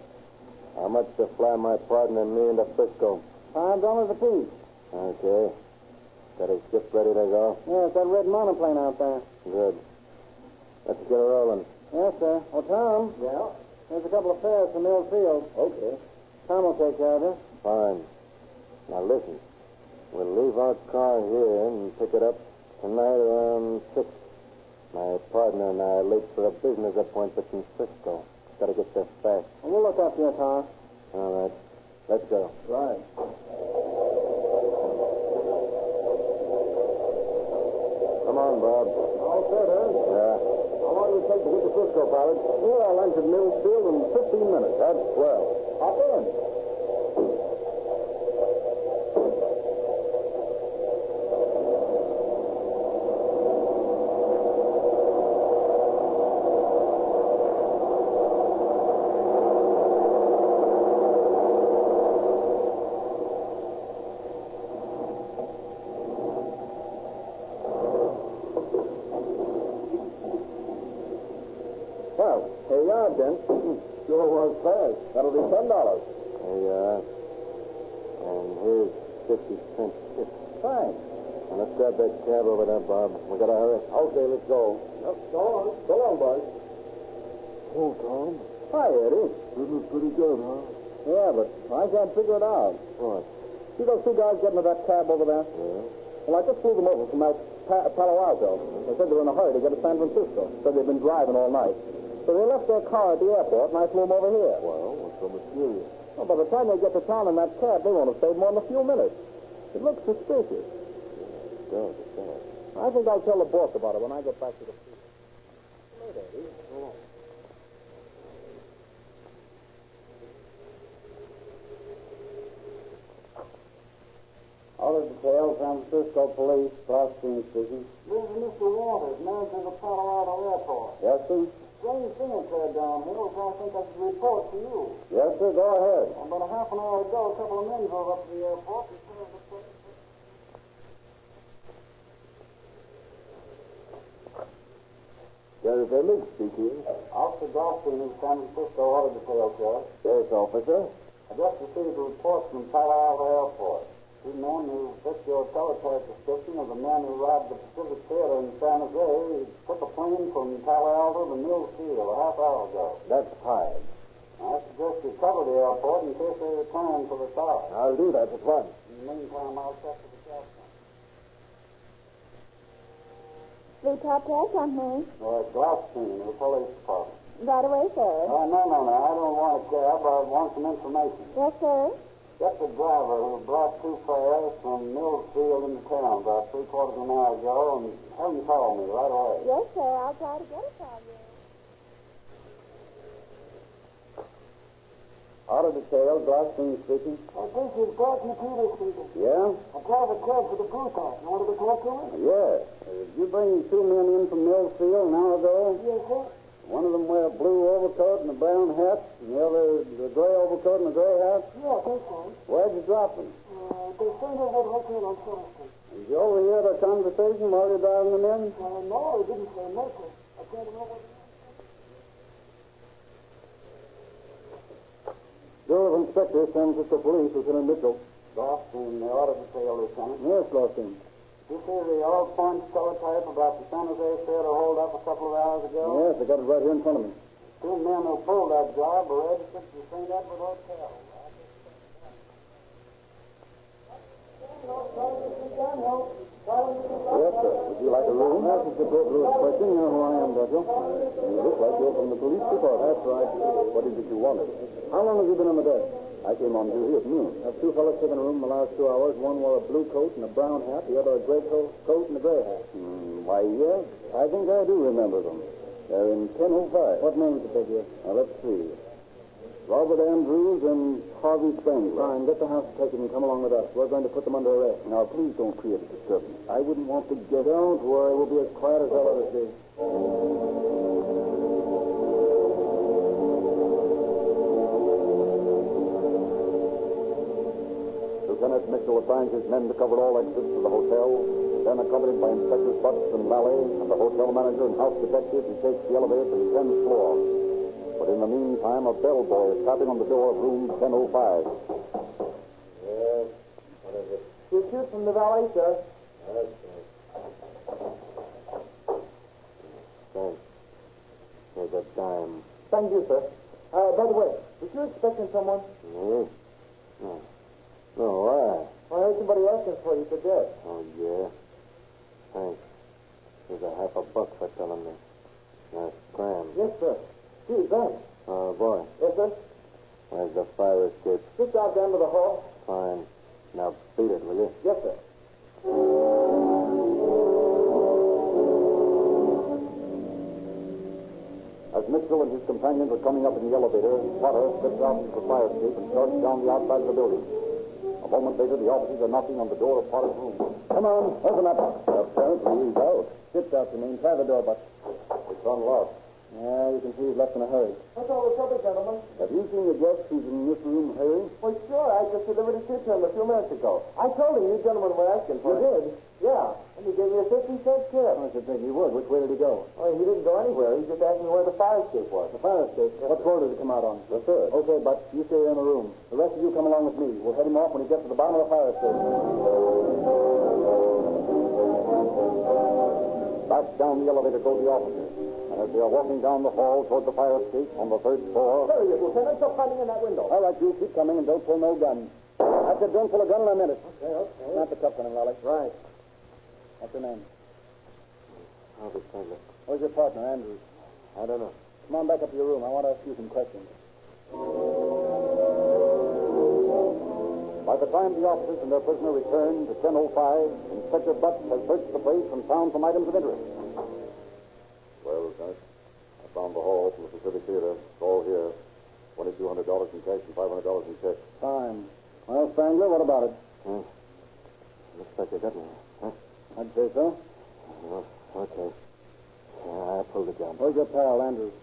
How much to fly my partner and me into Frisco?
$5 apiece.
Okay. Got a ship ready to go?
Yeah, it's that red monoplane out there.
Good. Let's get her rolling.
Yes, sir. Well, Tom.
Yeah?
There's a couple of fares from Mill Field.
Okay.
Tom will take care of you.
Fine. Now listen. We'll leave our car here and pick it up tonight around 6. My partner and I are late for a business appointment in Frisco. Gotta get there fast.
Well, we'll look after you, Tom.
All right. Let's go.
Right.
Come on, Bob.
All set, huh?
Yeah.
How long will it take to get to Frisco, pilot?
Well, I'll enter Millsfield in 15 minutes. That's swell.
Hop in.
Well, here you are, Dent. Sure was fast. That'll be $10. Here you are. And here's 50 cents tip. Thanks. Now, let's grab that cab over there, Bob. We gotta hurry. Okay, let's go. Go on. So long, boys. Oh, Tom. Hi, Eddie. This is pretty good, huh? Yeah, but I can't figure it out. What? See those two guys getting to that cab over there? Yeah. Well, I just flew them over from Palo Alto. They said they were in a hurry to get to San Francisco. Said they'd been driving all night. So they left their car at the airport, and I flew them over here. Well, what's so mysterious? Well, by the time they get to town in that cab, they won't have stayed more than a few minutes. It looks suspicious. Yeah, it does. I think I'll tell the boss about it when I get back to the field. Later, Eddie. So long. All of details, San Francisco Police, Boston speaking.
This is Mr. Waters, manager of the Palo Alto Airport.
Yes, sir?
Strange thing occurred down here, which I think I should report to you.
Yes, sir, go ahead.
About a half an hour ago, a couple of men drove up to the airport and said the place.
Sheriff Emmett speaking.
Officer Goldstein of San Francisco Auto Detail, sir.
Yes, officer.
I just received a report from Palo Alto Airport. Two men who fit your teletype description of the man who robbed the Pacific Theater in San Jose took a plane from Palo Alto to Mills Field a half hour ago.
That's fine.
I suggest you cover the airport in case they return for the south.
I'll do that at once.
In the meantime, I'll check with the captain.
The top hat on me.
Goldstein of the police department.
Right away, sir.
No. I don't want a cab. I want some information.
Yes, sir.
Get the driver who brought two fares from Mills Field into town about 3/4 of an hour ago and have him call me right away.
Yes, sir. I'll try to get it for you.
Auto detail, Goldstein speaking.
This is Gordon Peter speaking.
Yeah?
I drive a cab for the Blue Top. You wanted to talk to him?
Yes. Did you bring two men in from Mills Field an hour ago?
Yes, sir.
One of them wear a blue overcoat and a brown hat, and the other the gray overcoat and a gray hat?
Yes, that's right.
Where'd you drop them?
They stayed over at the hotel on Sutter Street.
Did you overhear their conversation while you're driving them in?
No, he didn't say nothing. I can't remember what
Bureau of Inspector, San Francisco Police, Lieutenant Mitchell.
Goldstein, the auto detail, Lieutenant.
Yes, Goldstein.
You see the all-point teletype about the San Jose Theater hold up a couple of hours ago?
Yes, I got it right here in front of me.
Two men who pulled that job were registered to the St. Edward Hotel.
Yes, sir. Would you like a room? Yes, it's a good room. Question. You know who I am, don't you? You look like you're from the police department. That's right. What is it you wanted? How long have you been on the desk? I came on duty at noon. I have two fellows taken a room in the last 2 hours. One wore a blue coat and a brown hat. The other a gray coat and a gray hat. Why, yes. I think I do remember them. They're in 1005. What names did they give? Now, let's see. Robert Andrews and Harvey Spangler. Fine. Get the house taken and come along with us. We're going to put them under arrest. Now, please don't create a disturbance. I wouldn't want to get... Don't worry. We'll be as quiet as hell this day. Lieutenant Mitchell assigns his men to cover all exits to the hotel. Then, accompanied by Inspectors Butts and Lally and the hotel manager and house detective, he takes the elevator to the 10th floor. But in the meantime, a bellboy is tapping on the door of room 1005.
Yes. What is it? Shoot from the valet, sir. Yes, sir.
Thanks. Here's a dime.
Thank you, sir. By the way, was you expecting someone?
No. No, why?
I heard somebody asking for you for death.
Oh, yeah? Thanks. Here's $50 for telling me. Now, scram.
Yes, sir. Gee, thanks.
Oh, boy.
Yes, sir?
Where's the fire escape?
Just out down to the hall.
Fine. Now, beat it, will you?
Yes, sir.
As Mitchell and his companions are coming up in the elevator, Potter steps out into the fire escape and starts down the outside of the building. A moment later, the officers are knocking on the door of Potter's room. Come on, open up. Apparently he's out. Gets out, you mean. Try the door, but it's unlocked. Yeah, you can see he's left in a hurry.
What's all the trouble, gentlemen?
Have you seen the guest who's in this room hurrying?
Well, sure. I just delivered a tip to him a few minutes ago. I told him you gentlemen were asking for it.
You did? Yeah, and he gave me a 50-cent tip. I should think he would. Which way did he go? Oh, he didn't go anywhere. He just asked me where the fire escape was. The fire escape? Yes. What floor does it come out on? The third. Okay, but you stay in the room. The rest of you come along with me. We'll head him off when he gets to the bottom of the fire escape.
Back down the elevator go the officers. And as they are walking down the hall toward the fire escape on the third floor...
There he is, Lieutenant. Stop hiding in that window.
All right, you keep coming and don't pull no gun. I said don't pull a gun in a minute.
Okay.
Not the cuffs on him, Lolly.
Right.
What's your name?
Albert Spangler.
Where's your partner, Andrews?
I don't know.
Come on back up to your room. I want to ask you some questions. By the time the officers and their prisoner return to 10:05, Inspector Butts has searched the place and found some items of interest.
Well, Lieutenant, I found the haul from the Pacific Theater. It's all here. $2,200 in cash and $500 in checks.
Fine. Well, Spangler, what about it?
Looks like they got me. Huh?
I'd say so.
Well, okay. I pulled the gun.
Where's your pal, Andrews?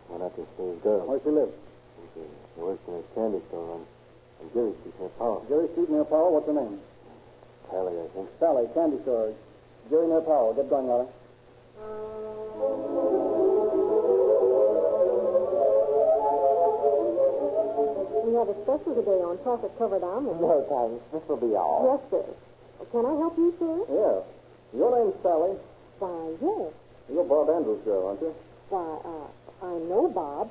Went out to see his girl.
Where she live?
She works in his candy store on Gary Street near Powell.
Gary Street near Powell? What's her name?
Sally, I think.
Sally, candy store. Gary near Powell. Get going, Lolly.
We have a special today on chocolate-covered almonds.
No, thanks. This will be all.
Yes, sir. Can I help you, sir?
Yeah. Your name's Sally.
Why, yes.
You're Bob Andrews' girl, aren't you?
Why, I know Bob.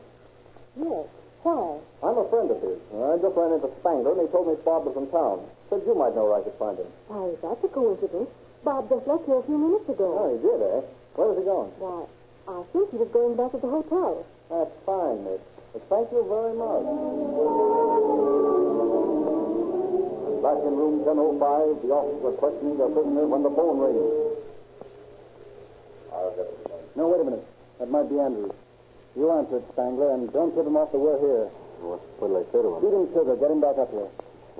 Yes. Why?
I'm a friend of his. I just ran into Spangler, and he told me Bob was in town. Said you might know where I could find him.
Why, that's a coincidence. Bob just left here a few minutes ago.
Oh, he did, eh? Where was he going?
Why, I think he was going back to the hotel.
That's fine, Miss. But thank you very much. And back in room 1005, the officers are questioning their prisoner when the phone rings.
I'll get it.
No, wait a minute. That might be Andrews. You answer it, Spangler, and don't tip him off that we're here.
What'll I say to him?
Beat him sugar. Get him back up here.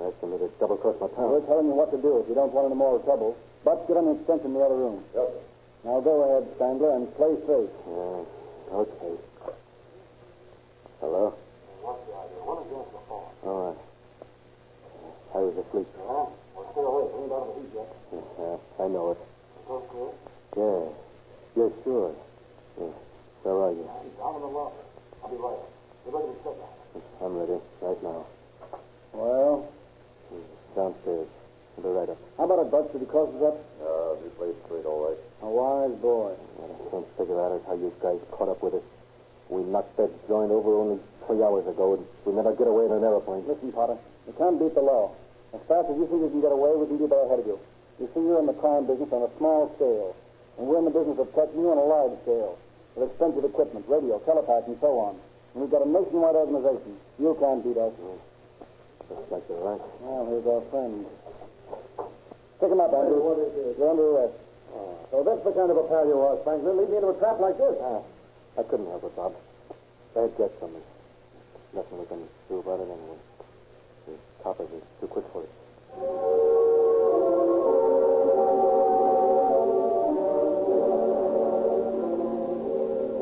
Ask him to double-cross my pal.
We're telling you what to do if you don't want any more trouble. But get on the extension in the other room.
Yep.
Now go ahead, Spangler, and play safe.
Okay. Hello?
What's the idea? What is this before?
All right. I was asleep.
Yeah? Well, stay away. We ain't out of the heat yet.
Yeah, I know it.
Okay.
Yeah. Yeah, sure. Yeah. Where are you?
He's down in the locker. I'll be right up. Get ready to check out.
I'm ready. Right now.
Well?
Downstairs. I'll be right up.
How about it, Butch? Did he cross us up?
You played straight, all right.
A wise boy.
I can't figure out how you guys caught up with us. We knocked that joint over only 3 hours ago, and we never get away in an airplane.
Listen, Potter. You can't beat the law. As fast as you think you can get away, we can be there ahead of you. You see, you're in the crime business on a small scale, and we're in the business of catching you on a large scale, with expensive equipment, radio, telepath, and so on. And we've got a nationwide organization. You can't beat us.
Looks like you're right.
Well, here's our friend. Pick him up, Andrew. What is it? You're under arrest. So that's the kind of a pal you are, Spangler. Lead me into a trap like this.
I couldn't help it, Bob. Bad get from me. Nothing we can do about it anyway. The coppers are too quick for it.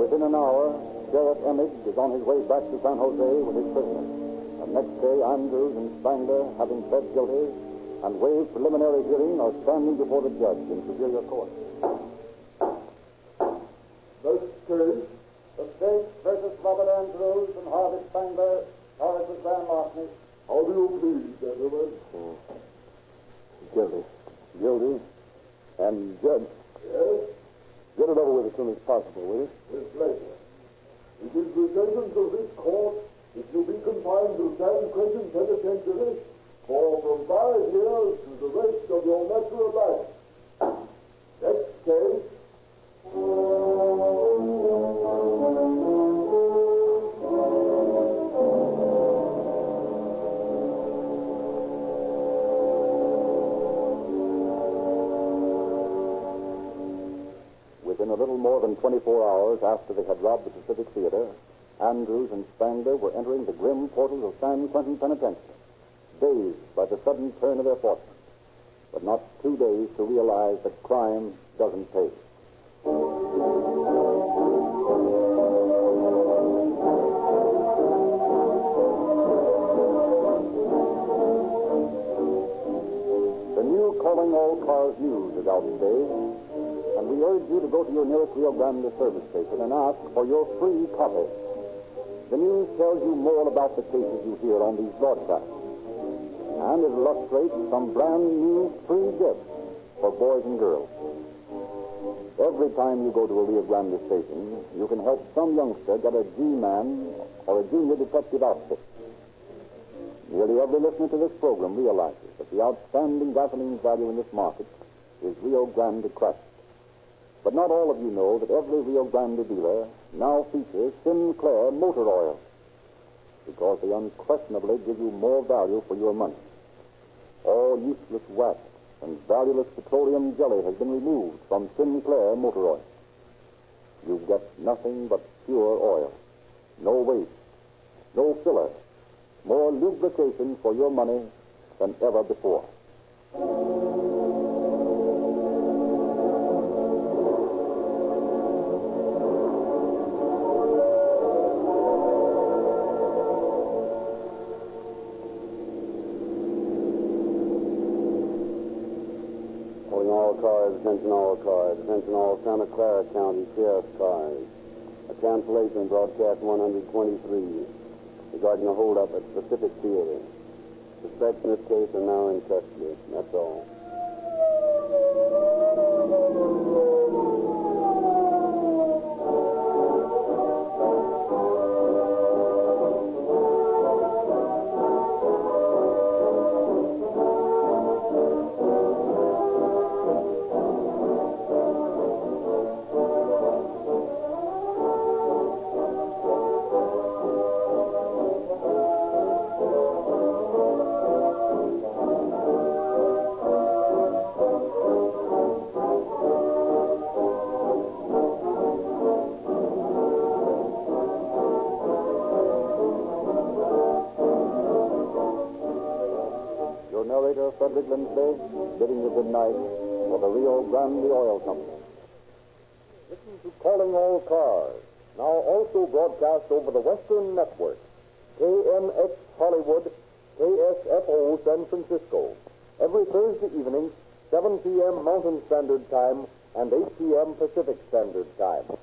Within an hour, Sheriff Emmett is on his way back to San Jose with his prisoner. The next day, Andrews and Spangler, having pled guilty and waived preliminary hearing, are standing before the judge in Superior Court. This case, the State versus Robert Andrews and Harvey Spangler, charged with grand larceny.
How do you plead, gentlemen? Guilty. Guilty? And judge?
Yes?
Get it over with as soon as possible, will you?
With pleasure. It is the sentence of this court that you be confined to San Quentin Penitentiary for from 5 years to the rest of your natural life. Next case.
Within a little more than 24 hours after they had robbed the Pacific Theater, Andrews and Spangler were entering the grim portals of San Quentin Penitentiary, dazed by the sudden turn of their fortune, but not too dazed to realize that crime doesn't pay. The new Calling All Cars news is out today, and we urge you to go to your nearest Rio Grande service station and ask for your free copy. The news tells you more about the cases you hear on these broadcasts, and it illustrates some brand new free gifts for boys and girls. Every time you go to a Rio Grande station, you can help some youngster get a G-Man or a junior detective outfit. Nearly every listener to this program realizes that the outstanding gasoline value in this market is Rio Grande Crushed. But not all of you know that every Rio Grande dealer now features Sinclair motor oil, because they unquestionably give you more value for your money. All useless wax and valueless petroleum jelly has been removed from Sinclair motor oil. You get nothing but pure oil. No waste, no filler, more lubrication for your money than ever before.
Attention all Santa Clara County Sheriff's cars. A cancellation broadcast 123 regarding a holdup at Pacific Theater. Suspects in this case are now in custody. That's all.
Bidding you good night for the Rio Grande Oil Company. Listen to Calling All Cars, now also broadcast over the Western Network, KMX Hollywood, KSFO San Francisco, every Thursday evening, 7 p.m. Mountain Standard Time and 8 p.m. Pacific Standard Time.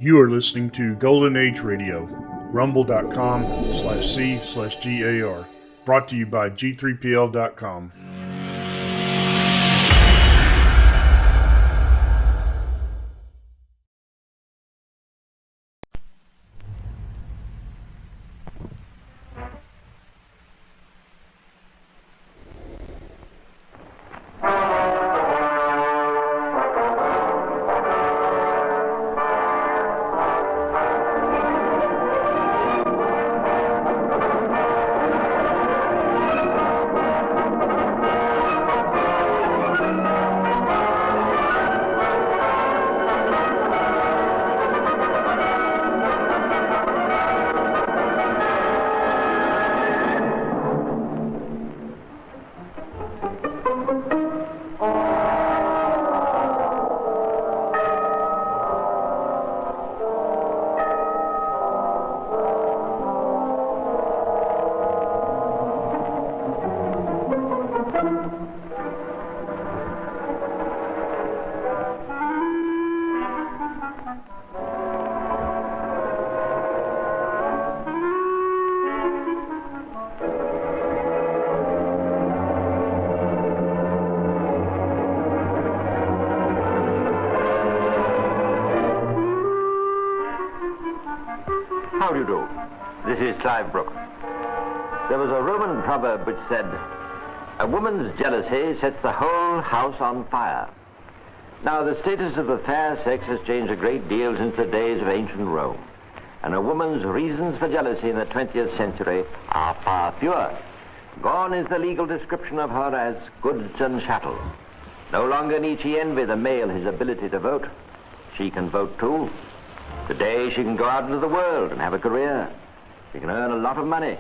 You are listening to Golden Age Radio, rumble.com/C/GAR. Brought to you by G3PL.com.
How do you do? This is Clive Brooke. There was a Roman proverb which said, "A woman's jealousy sets the whole house on fire." Now, the status of the fair sex has changed a great deal since the days of ancient Rome. and a woman's reasons for jealousy in the 20th century are far fewer. Gone is the legal description of her as goods and chattels. No longer need she envy the male his ability to vote. She can vote too. Today she can go out into the world and have a career. She can earn a lot of money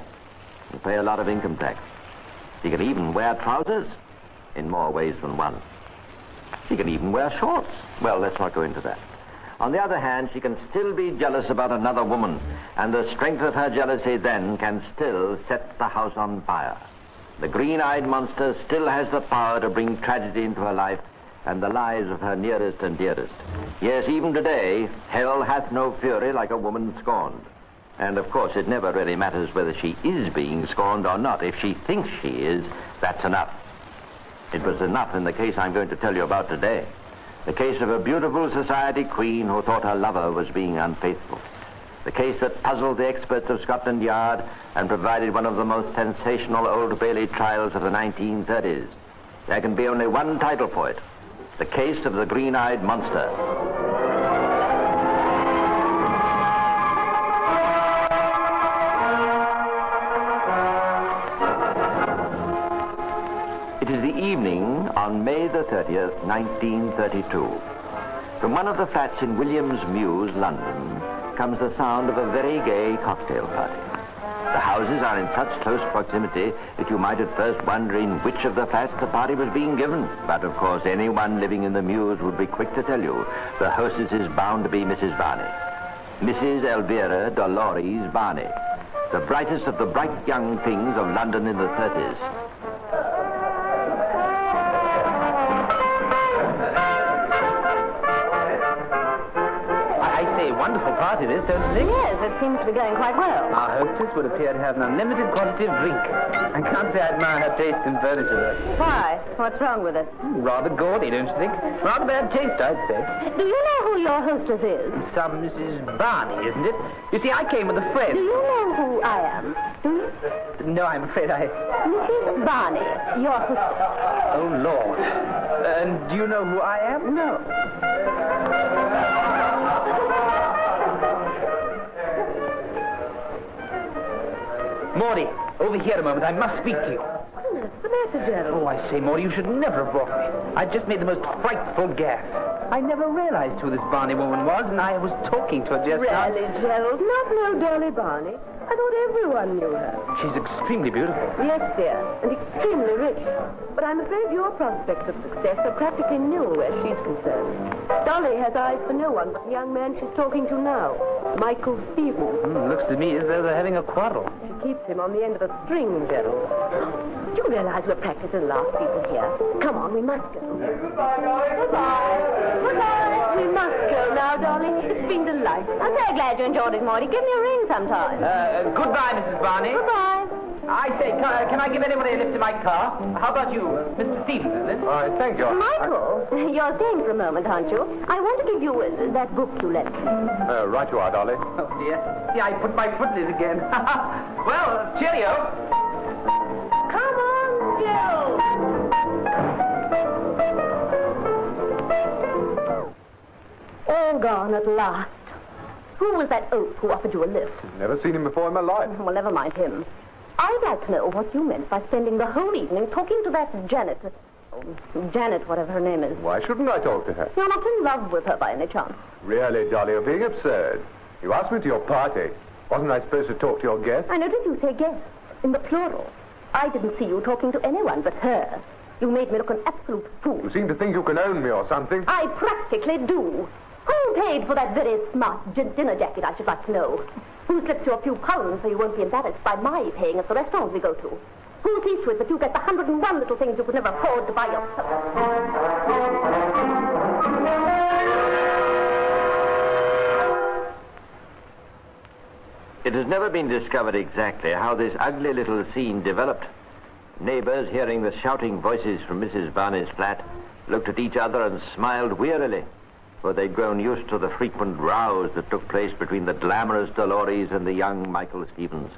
and pay a lot of income tax. She can even wear trousers in more ways than one. She can even wear shorts. Well, let's not go into that. On the other hand, she can still be jealous about another woman, and the strength of her jealousy then can still set the house on fire. The green-eyed monster still has the power to bring tragedy into her life and the lives of her nearest and dearest. Yes, even today, hell hath no fury like a woman scorned. And, of course, it never really matters whether she is being scorned or not. If she thinks she is, that's enough. It was enough in the case I'm going to tell you about today. The case of a beautiful society queen who thought her lover was being unfaithful. The case that puzzled the experts of Scotland Yard and provided one of the most sensational Old Bailey trials of the 1930s. There can be only one title for it. The Case of the Green-Eyed Monster. It is the evening on May the 30th, 1932. From one of the flats in Williams Mews, London, comes the sound of a very gay cocktail party. The houses are in such close proximity that you might at first wonder in which of the flats the party was being given. But, of course, anyone living in the Mews would be quick to tell you the hostess is bound to be Mrs. Barney. Mrs. Elvira Dolores Barney, the brightest of the bright young things of London in the 30s.
Wonderful party this, don't you think?
Yes, it seems to be going quite well.
Our hostess would appear to have an unlimited quantity of drink. I can't say I admire her taste in furniture.
Why? What's wrong with it?
Rather gaudy, don't you think? Rather bad taste, I'd say.
Do you know who your hostess is?
Some Mrs. Barney, isn't it? You see, I came with a friend.
Do you know who I am? Do you?
No, I'm afraid I...
Mrs. Barney, your hostess.
Oh, Lord. And do you know who I am?
No.
Maudie, over here a moment. I must speak to you.
What's the matter, Gerald?
Oh, I say, Maudie, you should never have brought me. I've just made the most frightful gaffe. I never realized who this Barney woman was, and I was talking to her just now.
Really, Gerald? Not know Dolly Barney? I thought everyone knew her.
She's extremely beautiful.
Yes, dear, and extremely rich. But I'm afraid your prospects of success are practically nil where she's concerned. Dolly has eyes for no one but the young man she's talking to now, Michael Stevens.
Looks to me as though they're having a quarrel.
She keeps him on the end of a string, Gerald. Do you realize we're practically the last people here? Come on, we must go.
Goodbye, Dolly.
Goodbye. Goodbye. We must go now, Dolly. It's been delightful. I'm very glad you enjoyed it, Maudie. Give me a ring sometime.
Goodbye, Mrs. Barney.
Goodbye.
I say, can I give anybody a lift to my car? How about you, Mr. Stevens, is it?
All right, thank you.
Michael, you're staying for a moment, aren't you? I want to give you that book you lent me.
Right you are, Dolly.
Oh, dear. See, I put my foot in it again. Well, cheerio.
Come on, Jill. All gone at last. Who was that oaf who offered you a lift?
Never seen him before in my life.
Well, never mind him. I'd like to know what you meant by spending the whole evening talking to that Janet, whatever her name is.
Why shouldn't I talk to her?
You're not in love with her by any chance.
Really, Dolly, you're being absurd. You asked me to your party. Wasn't I supposed to talk to your guest?
I noticed you say guest, in the plural. I didn't see you talking to anyone but her. You made me look an absolute fool.
You seem to think you can own me or something.
I practically do. Who paid for that very smart dinner jacket, I should like to know? Who slips you a few pounds so you won't be embarrassed by my paying at the restaurant we go to? Who sees to it that you get the 101 little things you could never afford to buy yourself?
It has never been discovered exactly how this ugly little scene developed. Neighbors, hearing the shouting voices from Mrs. Barney's flat, looked at each other and smiled wearily, for they'd grown used to the frequent rows that took place between the glamorous Dolores and the young Michael Stevens.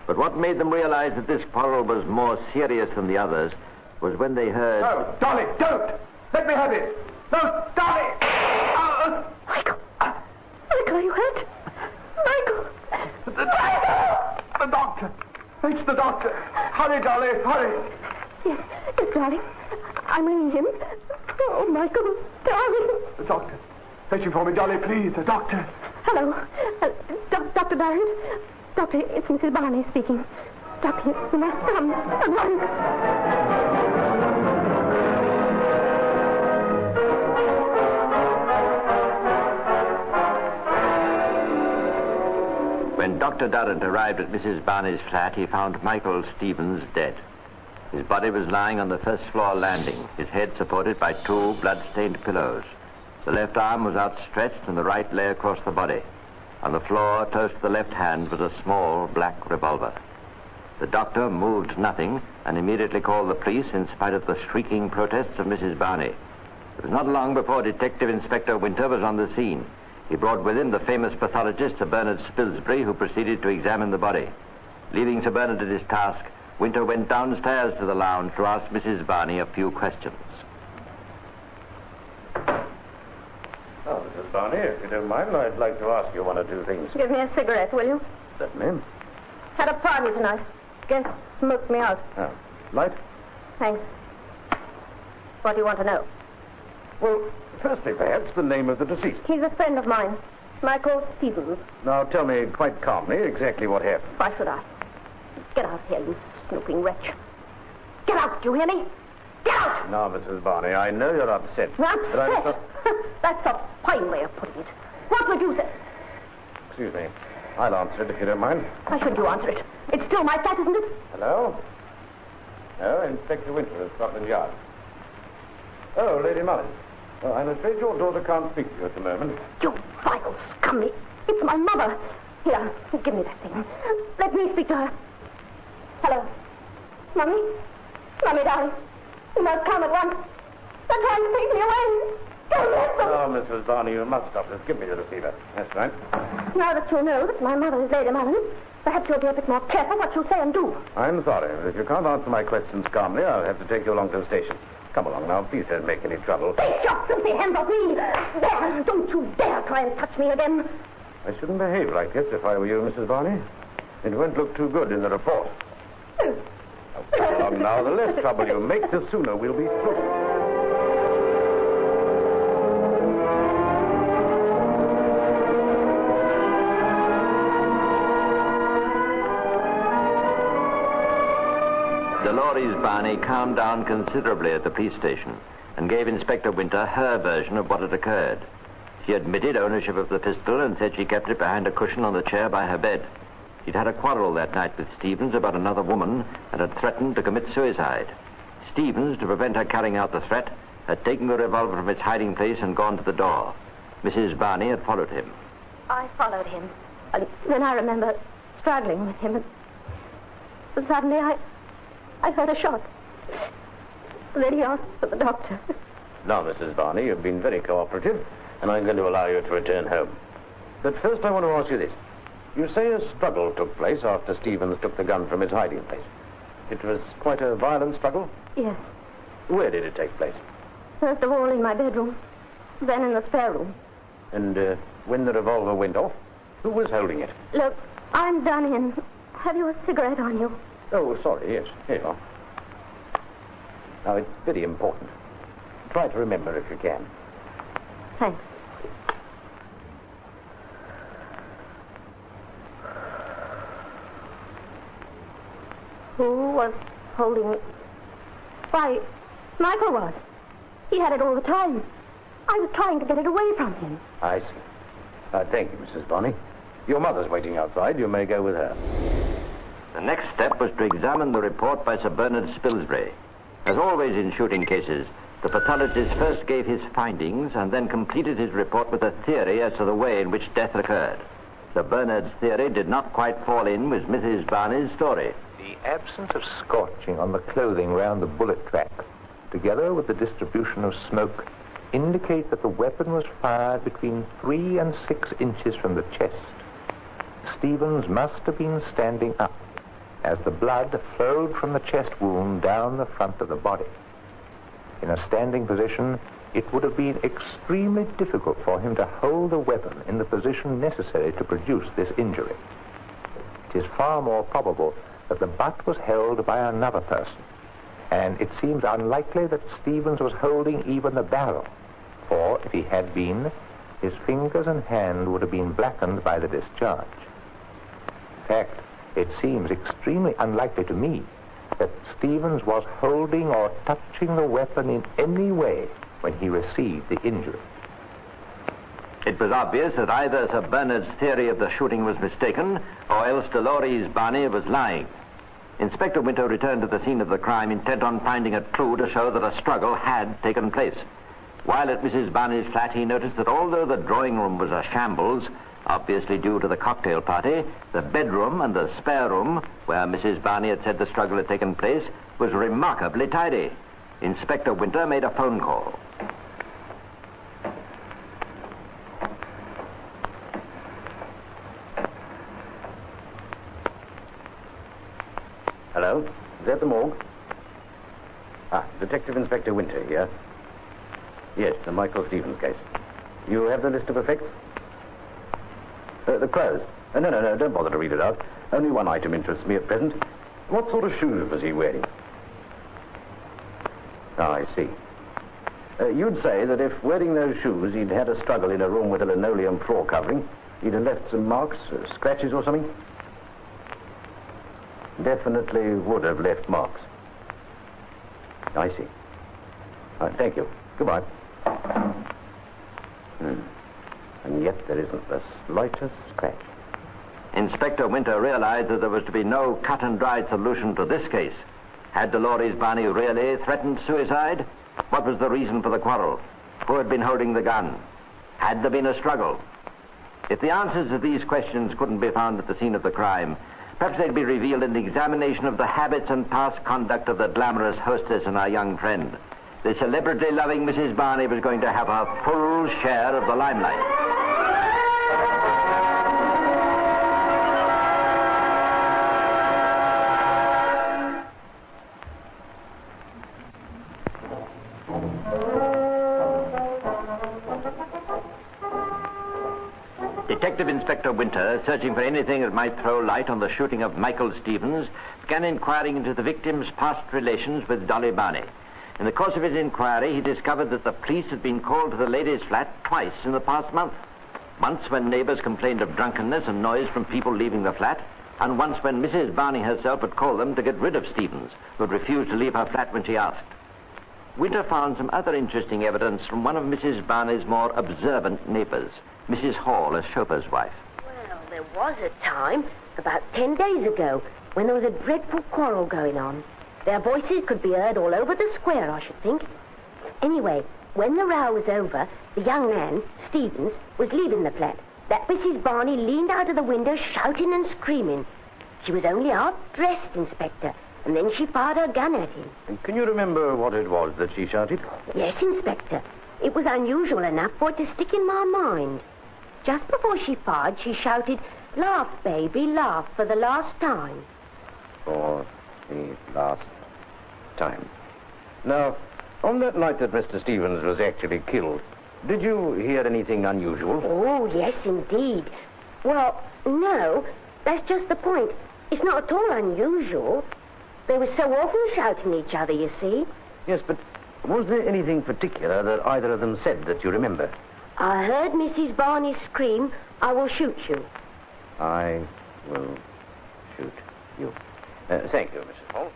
But what made them realize that this quarrel was more serious than the others was when they heard...
No, Dolly, don't! Let me have it! No, Dolly!
Michael! Michael, are you hurt? Michael!
It's the doctor. Hurry, Dolly, hurry.
Yes, darling. I'm ringing him. Oh, Michael, darling.
The doctor. Fetch for me, Dolly, please. The doctor.
Hello. Dr. Barrett. Doctor, it's Mrs. Barney speaking. Doctor, you must come at once.
When Dr. Durrant arrived at Mrs. Barney's flat, he found Michael Stevens dead. His body was lying on the first floor landing, his head supported by 2 blood-stained pillows. The left arm was outstretched and the right lay across the body. On the floor, close to the left hand, was a small black revolver. The doctor moved nothing and immediately called the police in spite of the shrieking protests of Mrs. Barney. It was not long before Detective Inspector Winter was on the scene. He brought with him the famous pathologist, Sir Bernard Spilsbury, who proceeded to examine the body. Leaving Sir Bernard at his task, Winter went downstairs to the lounge to ask Mrs. Barney a few questions.
Oh, Mrs. Barney, if you don't mind, I'd like to ask you one or two things.
Give me a cigarette, will you?
Certainly.
Had a party tonight. Guest smoked me out.
Oh, light?
Thanks. What do you want to know?
Well, firstly, perhaps, the name of the deceased.
He's a friend of mine, Michael Stevens.
Now, tell me quite calmly exactly what happened.
Why should I? Get out of here, you snooping wretch. Get out, do you hear me? Get out!
Now, Mrs. Barney, I know you're upset.
Upset? That's a fine way of putting it. What would you say?
Excuse me. I'll answer it if you don't mind.
Why shouldn't you answer it? It's still my flat, isn't it?
Hello? No, Inspector Winter of Scotland Yard. Oh, Lady Mullins. I'm afraid your daughter can't speak to you at the moment.
You vile scummy. It's my mother. Here, give me that thing. Let me speak to her. Hello. Mummy? Mummy, darling. You must come at once. They're trying to take me away. Don't let them.
Oh, Mrs. Barney, you must stop this. Give me the receiver. That's right.
Now that you know that my mother is Lady Mullins, perhaps you'll be a bit more careful what you say and do.
I'm sorry, but if you can't answer my questions calmly, I'll have to take you along to the station. Come along now. Please don't make any trouble.
Take your filthy hands off me! There! Don't you dare try and touch me again.
I shouldn't behave like this if I were you, Mrs. Barney. It won't look too good in the report. Now, come along now. The less trouble you make, the sooner we'll be through.
Dolores Barney calmed down considerably at the police station and gave Inspector Winter her version of what had occurred. She admitted ownership of the pistol and said she kept it behind a cushion on the chair by her bed. She'd had a quarrel that night with Stevens about another woman and had threatened to commit suicide. Stevens, to prevent her carrying out the threat, had taken the revolver from its hiding place and gone to the door. Mrs. Barney had followed him.
I followed him. And then I remember struggling with him. And suddenly I heard a shot. Then he asked for the doctor.
Now, Mrs. Barney, you've been very cooperative, and I'm going to allow you to return home. But first I want to ask you this. You say a struggle took place after Stevens took the gun from his hiding place. It was quite a violent struggle?
Yes.
Where did it take place?
First of all in my bedroom, then in the spare room.
And when the revolver went off, who was holding it?
Look, I'm done in. Have you a cigarette on you?
Oh, sorry, yes. Here you are. Now, it's very important. Try to remember if you can.
Thanks. Who was holding it? Why, Michael was. He had it all the time. I was trying to get it away from him.
I see. Thank you, Mrs. Barney. Your mother's waiting outside. You may go with her.
The next step was to examine the report by Sir Bernard Spilsbury. As always in shooting cases, the pathologist first gave his findings and then completed his report with a theory as to the way in which death occurred. Sir Bernard's theory did not quite fall in with Mrs. Barney's story.
The absence of scorching on the clothing round the bullet tracks, together with the distribution of smoke, indicate that the weapon was fired between 3 and 6 inches from the chest. Stevens must have been standing up, as the blood flowed from the chest wound down the front of the body. In a standing position, it would have been extremely difficult for him to hold the weapon in the position necessary to produce this injury. It is far more probable that the butt was held by another person. And it seems unlikely that Stevens was holding even the barrel. For if he had been, his fingers and hand would have been blackened by the discharge. In fact, it seems extremely unlikely to me that Stevens was holding or touching the weapon in any way when he received the injury.
It was obvious that either Sir Bernard's theory of the shooting was mistaken, or else Dolores Barney was lying. Inspector Winter returned to the scene of the crime, intent on finding a clue to show that a struggle had taken place. While at Mrs. Barney's flat, he noticed that although the drawing room was a shambles, obviously due to the cocktail party, the bedroom and the spare room, where Mrs. Barney had said the struggle had taken place, was remarkably tidy. Inspector Winter made a phone call.
Hello? Is that the morgue? Detective Inspector Winter here. Yes, the Michael Stevens case. You have the list of effects? The clothes. No, don't bother to read it out. Only one item interests me at present. What sort of shoes was he wearing? I see. You'd say that if wearing those shoes he'd had a struggle in a room with a linoleum floor covering, he'd have left some marks, scratches or something? Definitely would have left marks. I see. Thank you. Goodbye. And yet there isn't the slightest scratch.
Inspector Winter realized that there was to be no cut-and-dried solution to this case. Had Dolores Barney really threatened suicide? What was the reason for the quarrel? Who had been holding the gun? Had there been a struggle? If the answers to these questions couldn't be found at the scene of the crime, perhaps they'd be revealed in the examination of the habits and past conduct of the glamorous hostess and our young friend. The celebrity-loving Mrs. Barney was going to have her full share of the limelight. Detective Inspector Winter, searching for anything that might throw light on the shooting of Michael Stevens, began inquiring into the victim's past relations with Dolly Barney. In the course of his inquiry, he discovered that the police had been called to the lady's flat twice in the past month. Once when neighbors complained of drunkenness and noise from people leaving the flat, and once when Mrs. Barney herself had called them to get rid of Stevens, who had refused to leave her flat when she asked. Winter found some other interesting evidence from one of Mrs. Barney's more observant neighbors, Mrs. Hall, a chauffeur's wife.
Well, there was a time, about 10 days ago, when there was a dreadful quarrel going on. Their voices could be heard all over the square, I should think. Anyway, when the row was over, the young man, Stevens, was leaving the flat. That Mrs. Barney leaned out of the window shouting and screaming. She was only half-dressed, Inspector, and then she fired her gun at him.
And can you remember what it was that she shouted?
Yes, Inspector. It was unusual enough for it to stick in my mind. Just before she fired, she shouted, "Laugh, baby, laugh for the last time."
For the last time. Now, on that night that Mr. Stevens was actually killed, did you hear anything unusual?
Oh, yes, indeed. Well, no, that's just the point. It's not at all unusual. They were so often shouting at each other, you see.
Yes, but was there anything particular that either of them said that you remember?
I heard Mrs. Barney scream, "I will shoot you."
I will shoot you. Thank you, Mrs. Hall.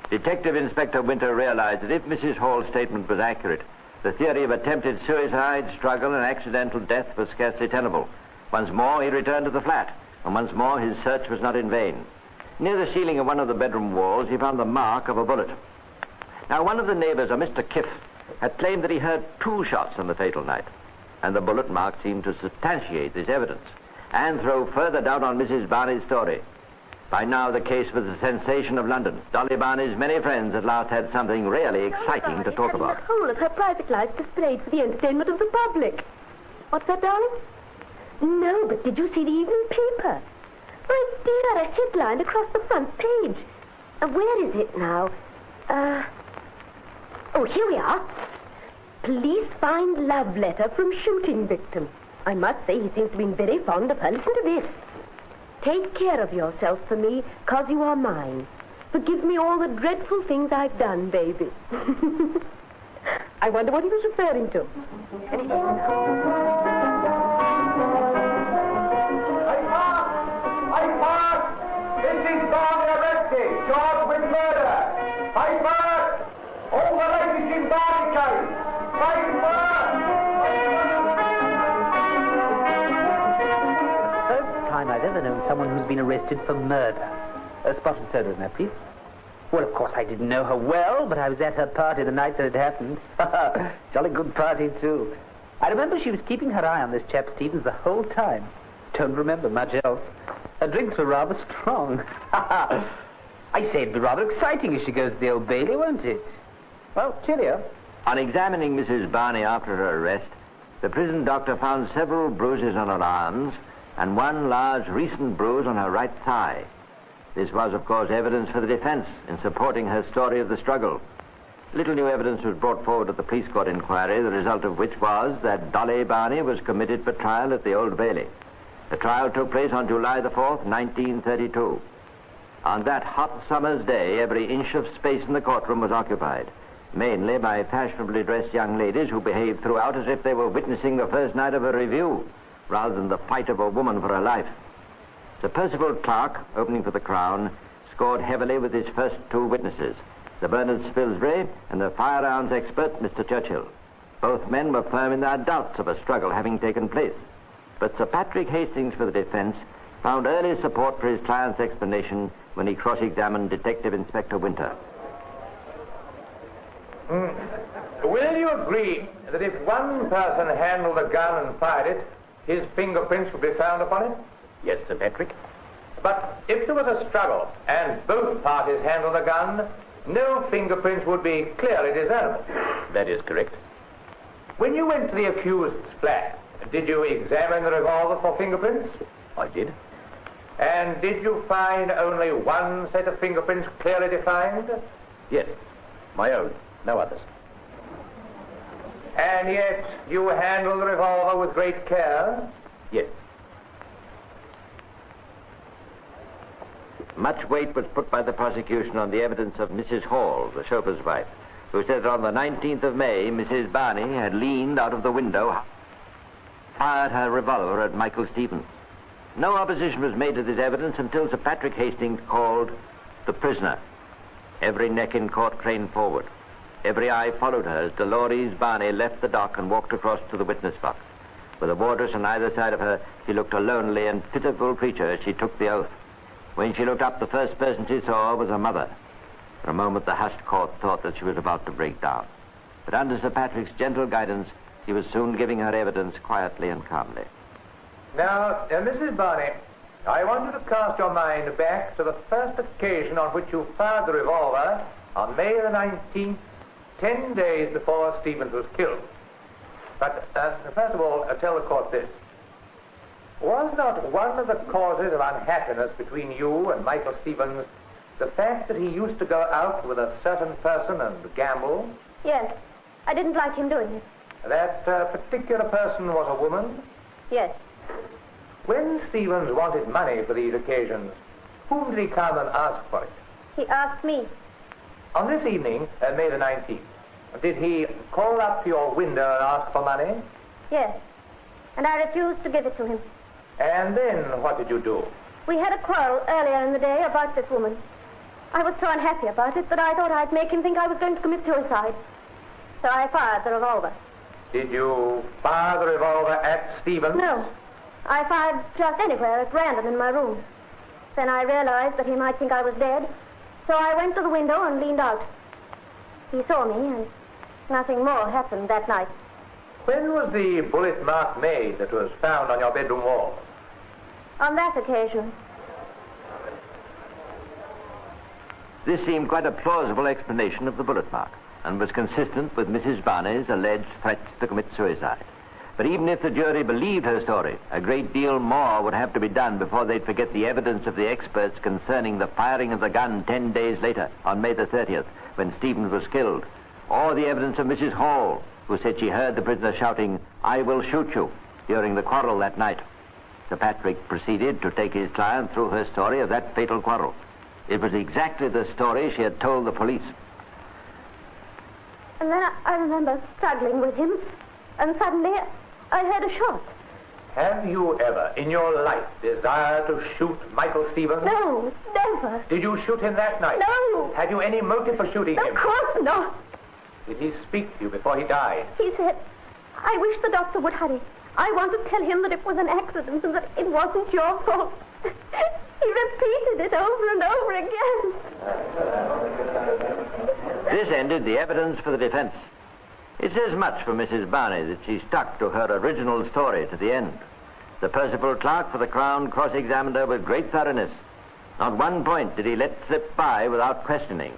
Detective Inspector Winter realized that if Mrs. Hall's statement was accurate, the theory of attempted suicide, struggle, and accidental death was scarcely tenable. Once more, he returned to the flat, and once more his search was not in vain. Near the ceiling of one of the bedroom walls, he found the mark of a bullet. Now, one of the neighbors, a Mr. Kiff, had claimed that he heard 2 shots on the fatal night, and the bullet mark seemed to substantiate this evidence and throw further doubt on Mrs. Barney's story. By now, the case was a sensation of London. Dolly Barney's many friends at last had something really exciting to talk about.
The whole of her private life displayed for the entertainment of the public. What's that, darling? No, but did you see the evening paper? My dear, a headline across the front page. Where is it now? Oh, here we are. Police find love letter from shooting victim. I must say he seems to have been very fond of her. Listen to this.
Take care of yourself for me, 'cause you are mine. Forgive me all the dreadful things I've done, baby. I wonder what he was referring to.
High Park! Mrs. Barney arrested, charged with murder. High Park! All the ladies in Barney case. High Park!
First time I've ever known someone who's been arrested for murder. A spotted soda in there, please. Well, of course, I didn't know her well, but I was at her party the night that it happened. Jolly good party, too. I remember she was keeping her eye on this chap Stevens the whole time. Don't remember much else. Her drinks were rather strong. I say it'd be rather exciting if she goes to the Old Bailey, won't it? Well, cheerio.
On examining Mrs. Barney after her arrest, the prison doctor found several bruises on her arms and one large recent bruise on her right thigh. This was, of course, evidence for the defense in supporting her story of the struggle. Little new evidence was brought forward at the police court inquiry, the result of which was that Dolly Barney was committed for trial at the Old Bailey. The trial took place on July the 4th, 1932. On that hot summer's day, every inch of space in the courtroom was occupied, mainly by fashionably dressed young ladies who behaved throughout as if they were witnessing the first night of a review, rather than the fight of a woman for her life. Sir Percival Clark, opening for the Crown, scored heavily with his first two witnesses, Sir Bernard Spilsbury and the firearms expert, Mr. Churchill. Both men were firm in their doubts of a struggle having taken place. But Sir Patrick Hastings for the defense found early support for his client's explanation when he cross-examined Detective Inspector Winter.
Will you agree that if one person handled a gun and fired it, his fingerprints would be found upon it?
Yes, Sir Patrick.
But if there was a struggle and both parties handled a gun, no fingerprints would be clearly discernible.
That is correct.
When you went to the accused's flat, did you examine the revolver for fingerprints?
I did.
And did you find only one set of fingerprints clearly defined?
Yes, my own, no others.
And yet you handled the revolver with great care?
Yes.
Much weight was put by the prosecution on the evidence of Mrs. Hall, the chauffeur's wife, who said that on the 19th of May, Mrs. Barney had leaned out of the window, fired her revolver at Michael Stevens. No opposition was made to this evidence until Sir Patrick Hastings called the prisoner. Every neck in court craned forward. Every eye followed her as Dolores Barney left the dock and walked across to the witness box. With a wardress on either side of her, she looked a lonely and pitiful creature as she took the oath. When she looked up, the first person she saw was her mother. For a moment, the hushed court thought that she was about to break down. But under Sir Patrick's gentle guidance, he was soon giving her evidence quietly and calmly.
Now, Mrs. Barney, I want you to cast your mind back to the first occasion on which you fired the revolver on May the 19th, 10 days before Stevens was killed. But first of all, tell the court this. Was not one of the causes of unhappiness between you and Michael Stevens the fact that he used to go out with a certain person and gamble?
Yes. I didn't like him doing it.
That particular person was a woman?
Yes.
When Stevens wanted money for these occasions, whom did he come and ask for it?
He asked me.
On this evening, May the 19th, did he call up to your window and ask for money?
Yes. And I refused to give it to him.
And then what did you do?
We had a quarrel earlier in the day about this woman. I was so unhappy about it that I thought I'd make him think I was going to commit suicide. So I fired the revolver.
Did you fire the revolver at Stevens?
No. I fired just anywhere at random in my room. Then I realized that he might think I was dead, so I went to the window and leaned out. He saw me, and nothing more happened that night.
When was the bullet mark made that was found on your bedroom wall?
On that occasion.
This seemed quite a plausible explanation of the bullet mark, and was consistent with Mrs. Barney's alleged threats to commit suicide. But even if the jury believed her story, a great deal more would have to be done before they'd forget the evidence of the experts concerning the firing of the gun 10 days later, on May the 30th, when Stevens was killed, or the evidence of Mrs. Hall, who said she heard the prisoner shouting, "I will shoot you," during the quarrel that night. Sir Patrick proceeded to take his client through her story of that fatal quarrel. It was exactly the story she had told the police.
And then I remember struggling with him, and suddenly I heard a shot.
Have you ever in your life desired to shoot Michael Stevens?
No, never.
Did you shoot him that night?
No.
Had you any motive for shooting him?
Of course not.
Did he speak to you before he died?
He said, I wish the doctor would hurry. I want to tell him that it was an accident and that it wasn't your fault. He repeated it over and over again.
This ended the evidence for the defense. It says much for Mrs. Barney that she stuck to her original story to the end. The Percival clerk for the Crown cross-examined her with great thoroughness. Not one point did he let slip by without questioning.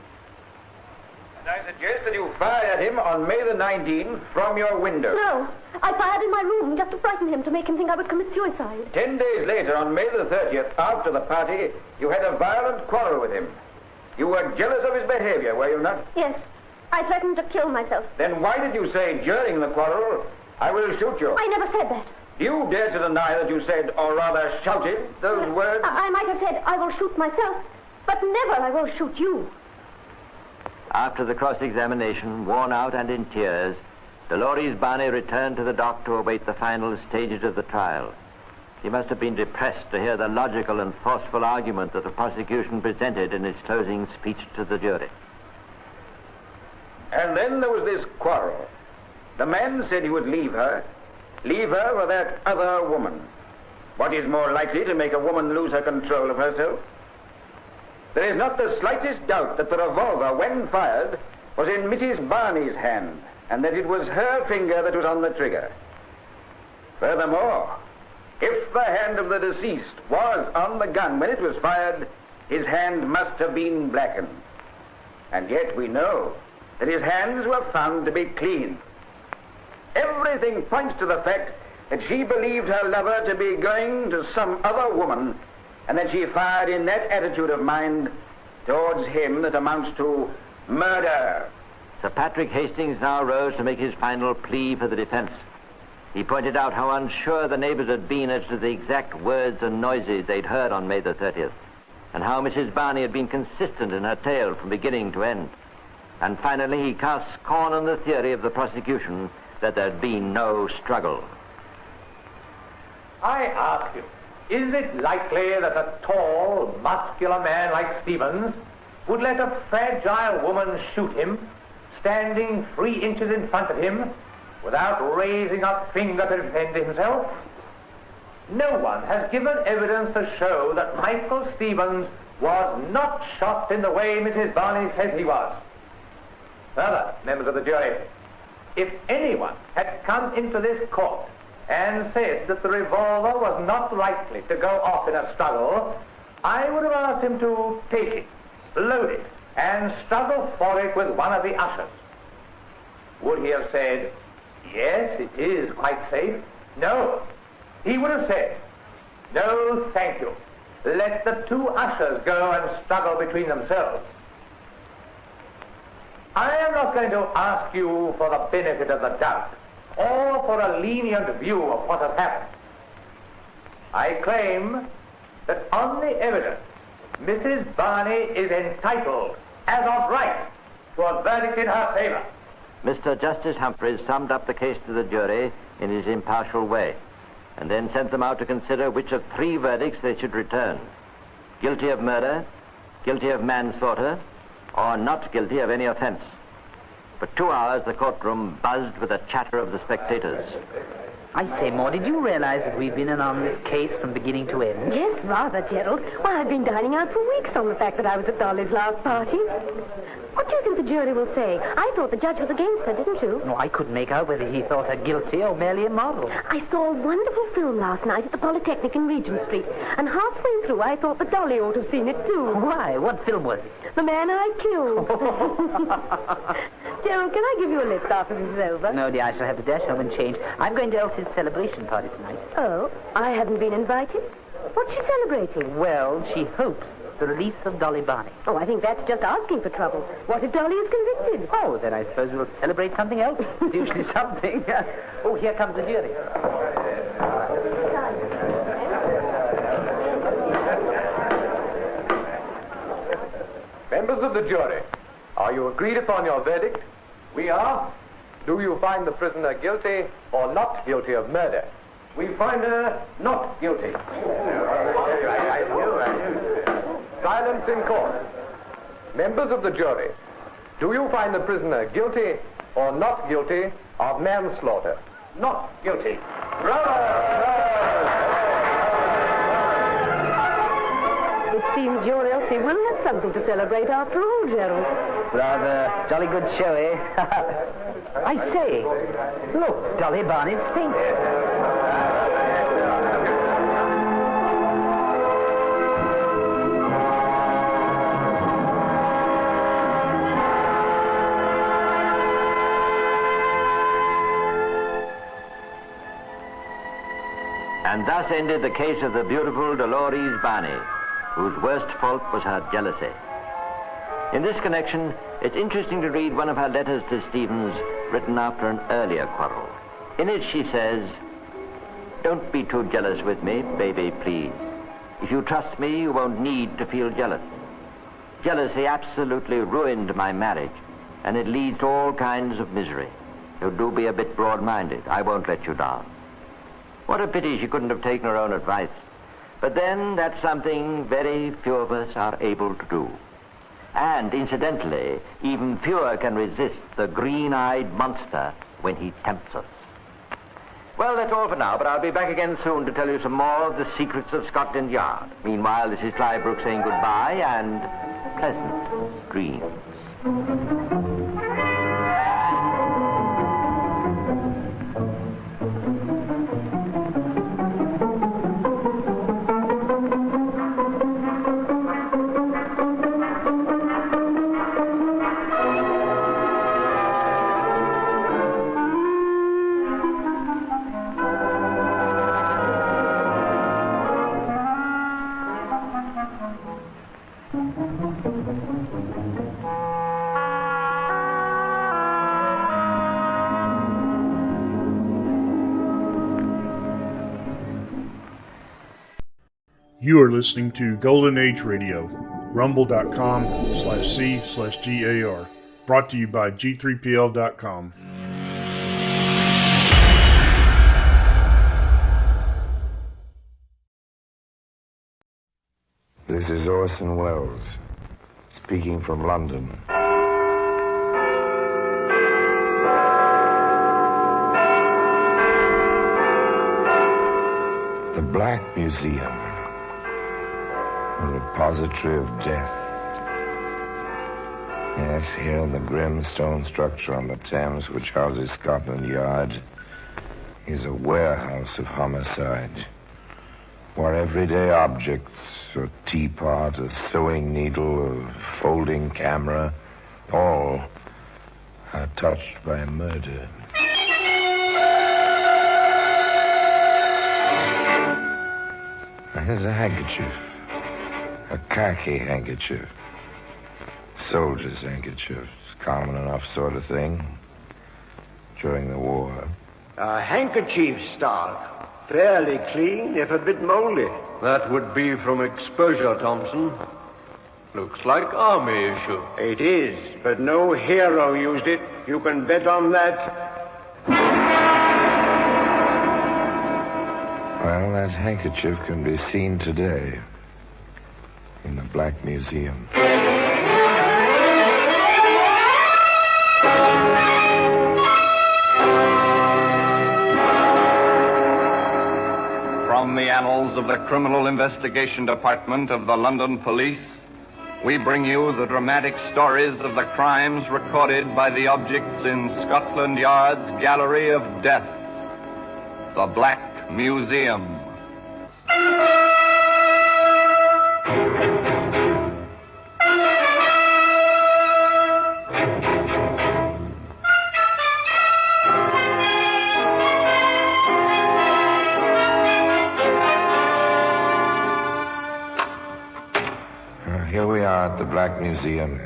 And I suggest that you fired at him on May the 19th from your window.
No, I fired in my room just to frighten him, to make him think I would commit suicide.
10 days later, on May the 30th, after the party, you had a violent quarrel with him. You were jealous of his behavior, were you not?
Yes. I threatened to kill myself.
Then why did you say during the quarrel, I will shoot you?
I never said that.
Do you dare to deny that you said, or rather shouted, those words?
I might have said, I will shoot myself, but never I will shoot you.
After the cross-examination, worn out and in tears, Dolores Barney returned to the dock to await the final stages of the trial. She must have been depressed to hear the logical and forceful argument that the prosecution presented in its closing speech to the jury.
And then there was this quarrel. The man said he would leave her for that other woman. What is more likely to make a woman lose her control of herself? There is not the slightest doubt that the revolver, when fired, was in Mrs. Barney's hand, and that it was her finger that was on the trigger. Furthermore, if the hand of the deceased was on the gun when it was fired, his hand must have been blackened. And yet we know that his hands were found to be clean. Everything points to the fact that she believed her lover to be going to some other woman, and that she fired in that attitude of mind towards him that amounts to murder.
Sir Patrick Hastings now rose to make his final plea for the defense. He pointed out how unsure the neighbors had been as to the exact words and noises they'd heard on May the 30th, and how Mrs. Barney had been consistent in her tale from beginning to end. And finally, he cast scorn on the theory of the prosecution that there'd been no struggle.
I ask you, is it likely that a tall, muscular man like Stevens would let a fragile woman shoot him, standing 3 inches in front of him, without raising a finger to defend himself? No one has given evidence to show that Michael Stevens was not shot in the way Mrs. Barney says he was. Further, members of the jury, if anyone had come into this court and said that the revolver was not likely to go off in a struggle, I would have asked him to take it, load it, and struggle for it with one of the ushers. Would he have said, yes, it is quite safe? No. He would have said, no, thank you. Let the 2 ushers go and struggle between themselves. I am not going to ask you for the benefit of the doubt or for a lenient view of what has happened. I claim that on the evidence, Mrs. Barney is entitled, as of right, to a verdict in her favor.
Mr. Justice Humphreys summed up the case to the jury in his impartial way, and then sent them out to consider which of 3 verdicts they should return: guilty of murder, guilty of manslaughter, or not guilty of any offense. For 2 hours, the courtroom buzzed with the chatter of the spectators.
I say, Maud, did you realize that we've been in on this case from beginning to end?
Yes, rather, Gerald. Why, I've been dining out for weeks on the fact that I was at Dolly's last party. What do you think the jury will say? I thought the judge was against her, didn't you?
No, I couldn't make out whether he thought her guilty or merely immoral.
I saw a wonderful film last night at the Polytechnic in Regent Street, and halfway through I thought that Dolly ought to have seen it too.
Why? What film was it?
The Man I Killed. Gerald, can I give you a lift after this is over?
No, dear, I shall have to dash home and change. I'm going to Elsie's celebration party tonight.
Oh, I haven't been invited. What's she celebrating?
Well, she hopes the release of Dolly Barney.
Oh, I think that's just asking for trouble. What if Dolly is convicted?
Oh, then I suppose we'll celebrate something else. It's usually something. Oh, here comes the jury.
Members of the jury, are you agreed upon your verdict? We are. Do you find the prisoner guilty or not guilty of murder? We find her not guilty. Silence in court. Members of the jury, do you find the prisoner guilty or not guilty of manslaughter? Not guilty.
It seems your Elsie will have something to celebrate after all, Gerald.
Rather jolly good show, eh? I say, look, Dolly Barney's fainted.
And thus ended the case of the beautiful Dolores Barney, whose worst fault was her jealousy. In this connection, it's interesting to read one of her letters to Stevens written after an earlier quarrel. In it she says, "Don't be too jealous with me, baby, please. If you trust me, you won't need to feel jealous. Jealousy absolutely ruined my marriage, and it leads to all kinds of misery. So do be a bit broad-minded. I won't let you down." What a pity she couldn't have taken her own advice. But then, that's something very few of us are able to do. And, incidentally, even fewer can resist the green-eyed monster when he tempts us. Well, that's all for now, but I'll be back again soon to tell you some more of the secrets of Scotland Yard. Meanwhile, this is Clive Brooks saying goodbye and pleasant dreams.
You are listening to Golden Age Radio, rumble.com/C/GAR, brought to you by G3PL.com.
This is Orson Welles, speaking from London. The Black Museum, a repository of death. Yes, here in the grim stone structure on the Thames which houses Scotland Yard is a warehouse of homicide, where everyday objects, a teapot, a sewing needle, a folding camera, all are touched by murder. Here's a handkerchief. A khaki handkerchief. Soldier's handkerchief. Common enough sort of thing during the war.
A handkerchief stock. Fairly clean, if a bit moldy.
That would be from exposure, Thompson. Looks like army issue.
It is, but no hero used it. You can bet on that.
Well, that handkerchief can be seen today in the Black Museum.
From the annals of the Criminal Investigation Department of the London Police, we bring you the dramatic stories of the crimes recorded by the objects in Scotland Yard's Gallery of Death, the Black Museum.
Here we are at the Black Museum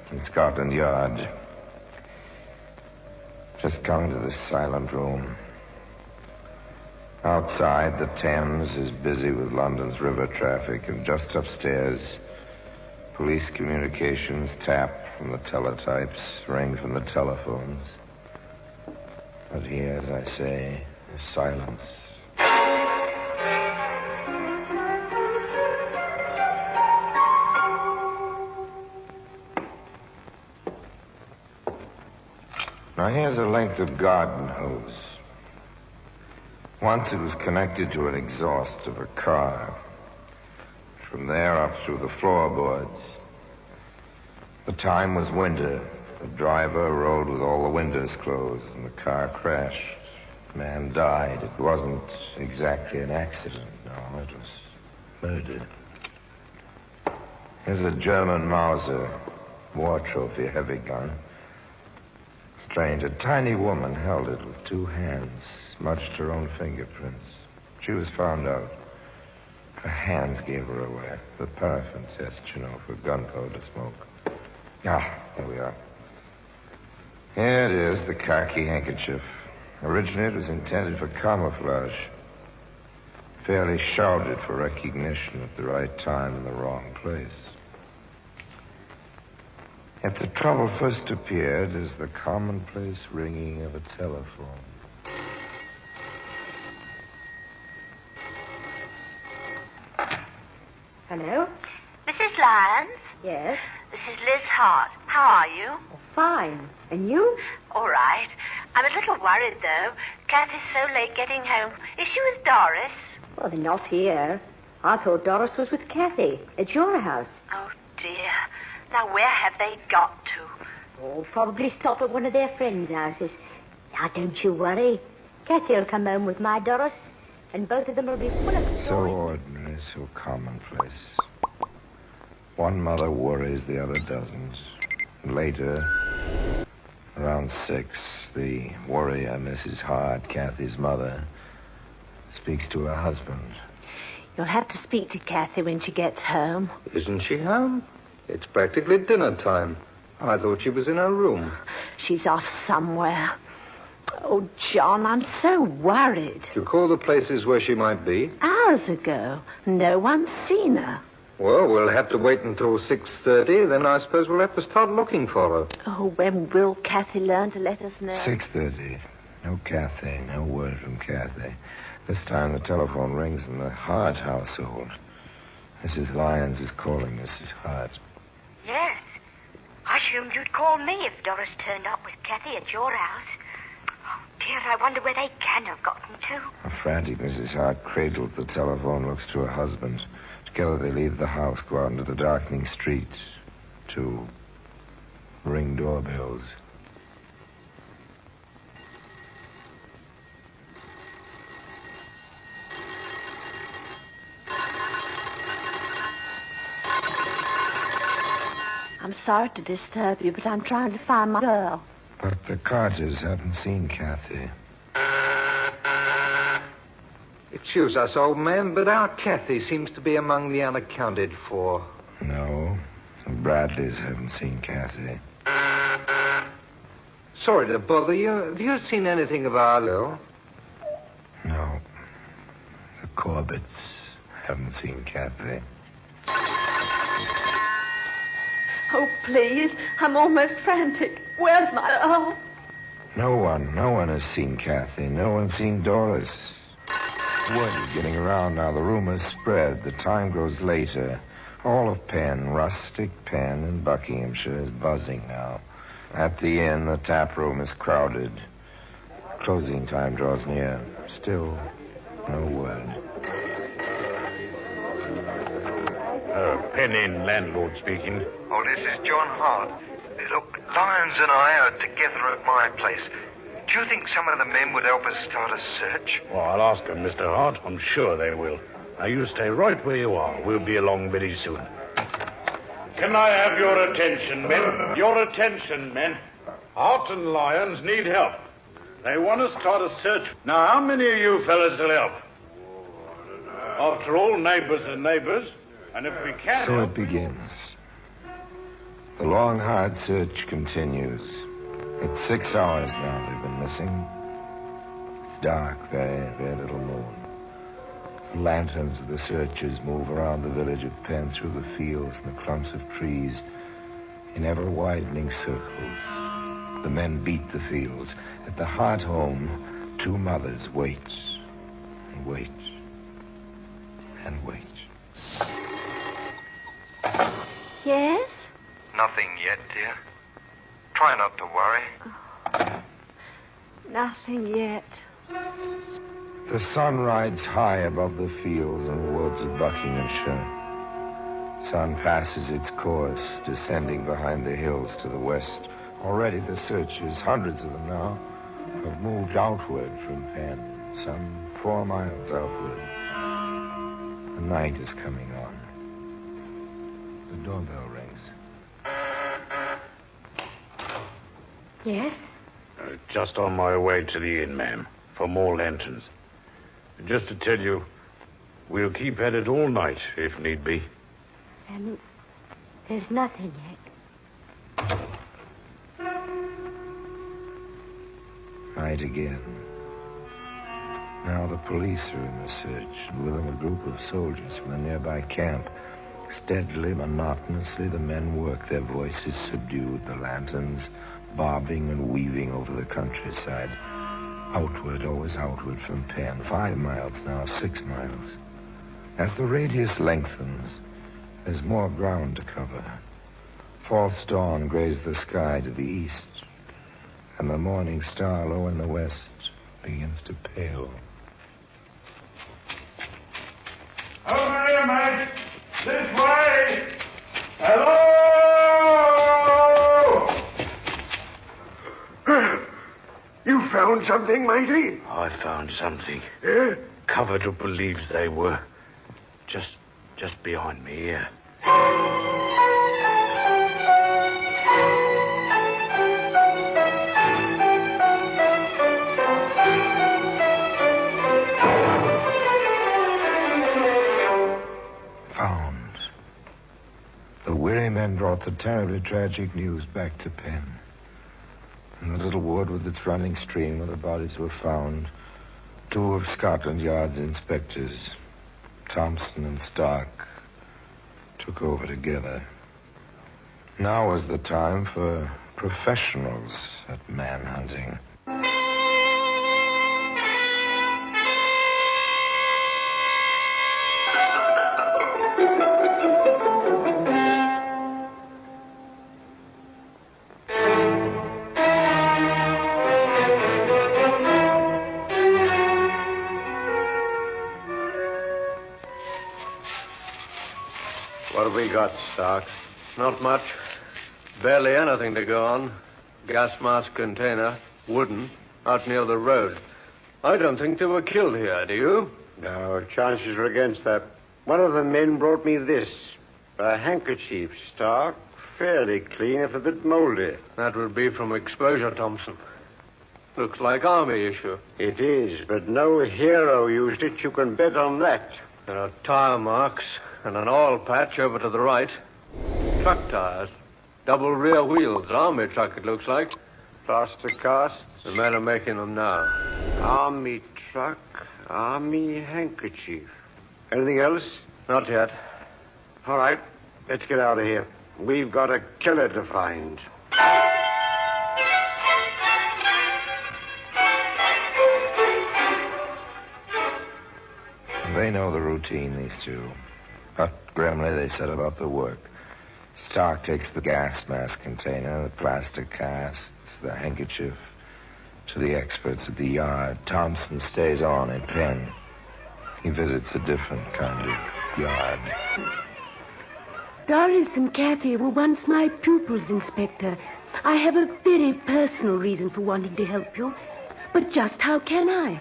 in Scotland Yard. Just come into this silent room. Outside, the Thames is busy with London's river traffic, and just upstairs, Police communications tap from the teletypes, ring from the telephones. But here, as I say, is silence. Now here's a length of garden hose. Once it was connected to an exhaust of a car. From there up through the floorboards. The time was winter. The driver rode with all the windows closed, and the car crashed. The man died. It wasn't exactly an accident, no, it was murder. Here's a German Mauser, war trophy heavy gun. Strange, a tiny woman held it with two hands, smudged her own fingerprints. She was found out. Her hands gave her away. The paraffin test, you know, for gunpowder smoke. Ah, here we are. Here it is, the khaki handkerchief. Originally, it was intended for camouflage. Fairly shouted for recognition at the right time in the wrong place. Yet the trouble first appeared as the commonplace ringing of a telephone.
Hello?
Mrs. Lyons?
Yes?
This is Liz Hart. How are you?
Oh, fine. And you?
All right. I'm a little worried, though. Kathy's so late getting home. Is she with Doris?
Well, they're not here. I thought Doris was with Kathy at your house.
Oh, dear. Now, where have they got to?
Oh, probably stop at one of their friends' houses. Now, don't you worry. Kathy will come home with my Doris, and both of them will be full of joy.
So ordinary, so commonplace. One mother worries, the other doesn't. Later, around 6, the worrier, Mrs. Hart, Kathy's mother, speaks to her husband.
You'll have to speak to Kathy when she gets home.
Isn't she home? It's practically dinner time. I thought she was in her room.
She's off somewhere. Oh, John, I'm so worried.
Did you call the places where she might be?
Hours ago. No one's seen her.
Well, we'll have to wait until 6:30. Then I suppose we'll have to start looking for her.
Oh, when will Kathy learn to let us know?
6:30. No Kathy, no word from Kathy. This time the telephone rings in the Hart household. Mrs. Lyons is calling Mrs. Hart.
Yes. I assumed you'd call me if Doris turned up with Kathy at your house. Oh, dear, I wonder where they can have gotten to.
A frantic Mrs. Hart cradles the telephone, looks to her husband. Together they leave the house, go out into the darkening street to ring doorbells.
I'm sorry to disturb you, but I'm trying to find my girl.
But the Carters haven't seen Kathy.
Excuse us, old man, but our Kathy seems to be among the unaccounted for.
No, the Bradleys haven't seen Kathy.
Sorry to bother you. Have you seen anything of our girl?
No. The Corbetts haven't seen Kathy.
Oh, please. I'm almost frantic. Where's my... Oh.
No one has seen Kathy. No one's seen Doris. Word is getting around now. The rumors spread. The time grows later. All of Penn, rustic Penn in Buckinghamshire, is buzzing now. At the inn, the tap room is crowded. Closing time draws near. Still, no word.
Penn Inn landlord speaking.
Oh, this is John Hart. Look, Lyons and I are together at my place. Do you think some of the men would help us start a search?
Well, I'll ask them, Mr. Hart. I'm sure they will. Now, you stay right where you are. We'll be along very soon. Can I have your attention, men? Your attention, men. Hart and Lyons need help. They want to start a search. Now, how many of you fellas will help? After all, neighbors are neighbors. And if we can...
So it begins. The long, hard search continues. It's 6 hours now they've been missing. It's dark, very, very little moon. The lanterns of the searchers move around the village of Penn through the fields and the clumps of trees in ever-widening circles. The men beat the fields. At the Hart home, two mothers wait and wait and wait.
Yes?
Nothing yet, dear. Try not to worry.
Nothing yet.
The sun rides high above the fields and woods of Buckinghamshire. Sun passes its course, descending behind the hills to the west. Already the searchers, hundreds of them now, have moved outward from Penn, some 4 miles outward. The night is coming on. The doorbell rings.
Yes?
Just on my way to the inn, ma'am, for more lanterns. Just to tell you, we'll keep at it all night, if need be.
Then there's nothing yet.
Night again. Now the police are in the search, and with them a group of soldiers from a nearby camp. Steadily, monotonously, the men work, their voices subdued, the lanterns bobbing and weaving over the countryside. Outward, always outward from Penn. 5 miles now, 6 miles. As the radius lengthens, there's more ground to cover. False dawn grazes the sky to the east, and the morning star low in the west begins to pale.
Over here, mate! This way! Hello!
You found something, matey?
I found something.
Yeah?
Cover to believes they were. Just behind me here.
Found. The weary men brought the terribly tragic news back to Penn. In the little wood with its running stream where the bodies were found, 2 of Scotland Yard's inspectors, Thompson and Stark, took over together. Now was the time for professionals at manhunting.
What have we got, Stark? Not much. Barely anything to go on. Gas mask container, wooden, out near the road. I don't think they were killed here, do you?
No, chances are against that. One of the men brought me this. A handkerchief, Stark. Fairly clean, if a bit moldy.
That would be from exposure, Thompson. Looks like army issue.
It is, but no hero used it. You can bet on that.
There are tire marks and an oil patch over to the right. Truck tires. Double rear wheels. Army truck, it looks like.
Plaster casts.
The men are making them now.
Army truck, army handkerchief. Anything else?
Not yet.
All right, let's get out of here. We've got a killer to find.
They know the routine, these two. Grimly, they set about the work. Stark takes the gas mask container, the plaster casts, the handkerchief, to the experts at the yard. Thompson stays on in Penn. He visits a different kind of yard.
Doris and Kathy were once my pupils, Inspector. I have a very personal reason for wanting to help you. But just how can I?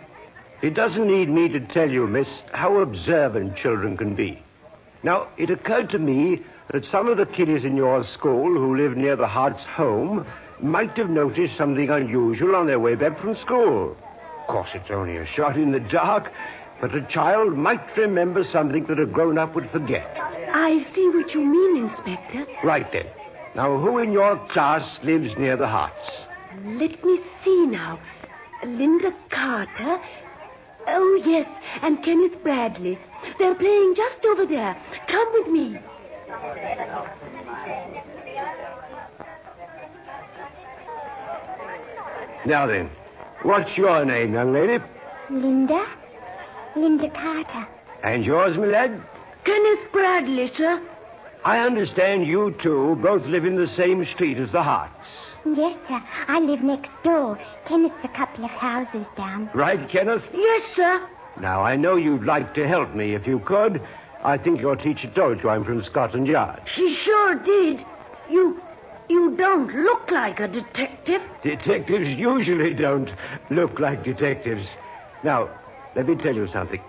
It doesn't need me to tell you, miss, how observant children can be. Now, it occurred to me that some of the kiddies in your school who live near the Hart's home might have noticed something unusual on their way back from school. Of course, it's only a shot in the dark, but a child might remember something that a grown-up would forget.
I see what you mean, Inspector.
Right then. Now, who in your class lives near the Harts?
Let me see now. Linda Carter,
Oh, yes, and Kenneth Bradley. They're playing just over there. Come with me.
Now then, what's your name, young lady?
Linda? Linda Carter.
And yours, my lad?
Kenneth Bradley, sir.
I understand you two both live in the same street as the Harts.
Yes, sir. I live next door. Kenneth's a couple of houses down.
Right, Kenneth?
Yes, sir.
Now, I know you'd like to help me if you could. I think your teacher told you I'm from Scotland Yard.
She sure did. You don't look like a detective.
Detectives usually don't look like detectives. Now, let me tell you something.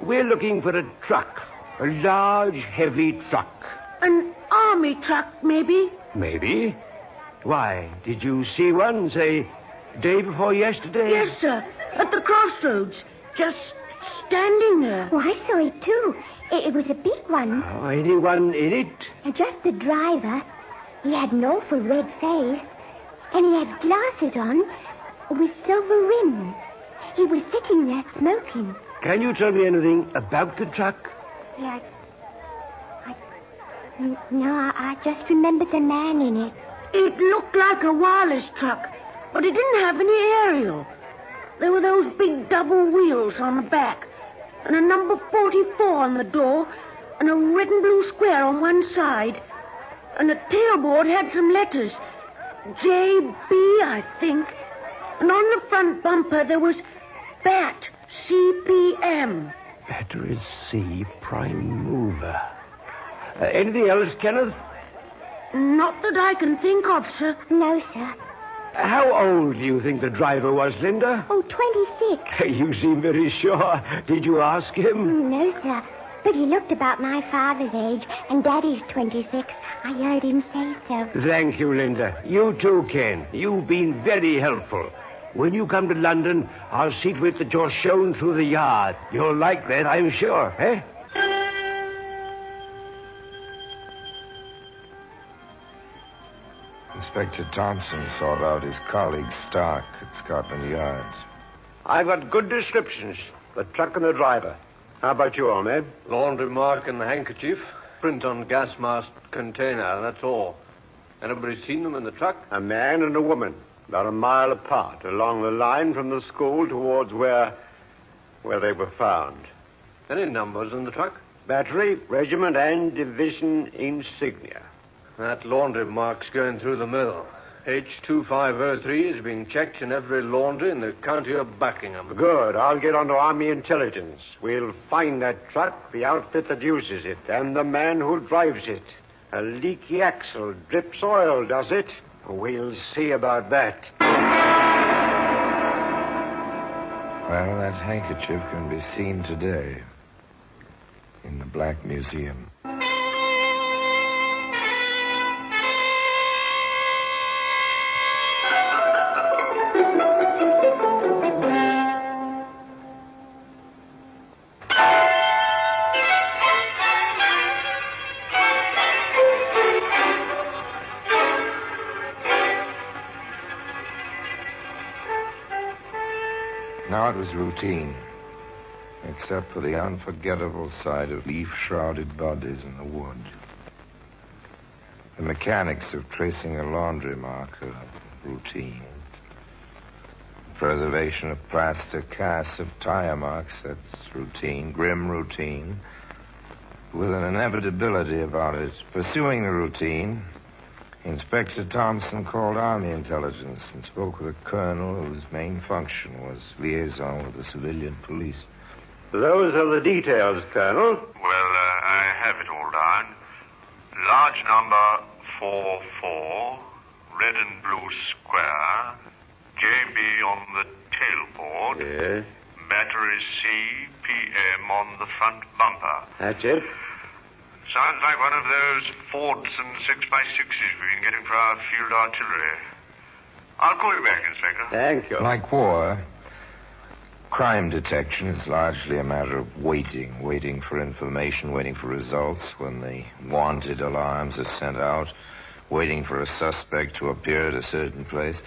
We're looking for a truck. A large, heavy truck.
An army truck, maybe?
Maybe. Why, did you see one, say, day before yesterday?
Yes, sir. At the crossroads. Just standing there.
Oh, I saw it, too. It was a big one.
Oh, anyone in it?
Just the driver. He had an awful red face. And he had glasses on with silver rims. He was sitting there smoking.
Can you tell me anything about the truck?
Yeah, I just remember the man in it.
It looked like a wireless truck, but it didn't have any aerial. There were those big double wheels on the back, and a number 44 on the door, and a red and blue square on one side. And the tailboard had some letters. JB, I think. And on the front bumper there was BAT, CPM.
Battery C, prime mover. Anything else, Kenneth?
Not that I can think of, sir.
No, sir.
How old do you think the driver was, Linda?
Oh, 26.
You seem very sure. Did you ask him?
No, sir. But he looked about my father's age, and Daddy's 26. I heard him say so.
Thank you, Linda. You too, Ken. You've been very helpful. When you come to London, I'll see to it that you're shown through the yard. You'll like that, I'm sure, eh?
Inspector Thompson sought out his colleague Stark at Scotland Yard.
I've got good descriptions. The truck and the driver. How about you, old man?
Laundry mark and the handkerchief. Print on gas mask container, that's all. Anybody seen them in the truck?
A man and a woman. About a mile apart, along the line from the school towards where they were found.
Any numbers in the truck?
Battery, regiment, and division insignia.
That laundry mark's going through the mill. H2503 is being checked in every laundry in the county of Buckingham.
Good. I'll get onto Army intelligence. We'll find that truck, the outfit that uses it, and the man who drives it. A leaky axle drips oil, does it? We'll see about that.
Well, that handkerchief can be seen today in the Black Museum. Now it was routine, except for the unforgettable sight of leaf-shrouded bodies in the wood. The mechanics of tracing a laundry mark are routine. Preservation of plaster casts of tire marks, that's routine, grim routine, with an inevitability about it. Pursuing the routine, Inspector Thompson called Army intelligence and spoke with a colonel whose main function was liaison with the civilian police.
Those are the details, Colonel.
Well, I have it all down. Large number 44, red and blue square, JB on the tailboard.
Yes.
Battery C, PM on the front bumper.
That's it.
Sounds like one of those Fords and 6x6s we've been getting for our field artillery. I'll call you back, Inspector.
Thank you.
Like war, crime detection is largely a matter of waiting for information, waiting for results when the wanted alarms are sent out, waiting for a suspect to appear at a certain place.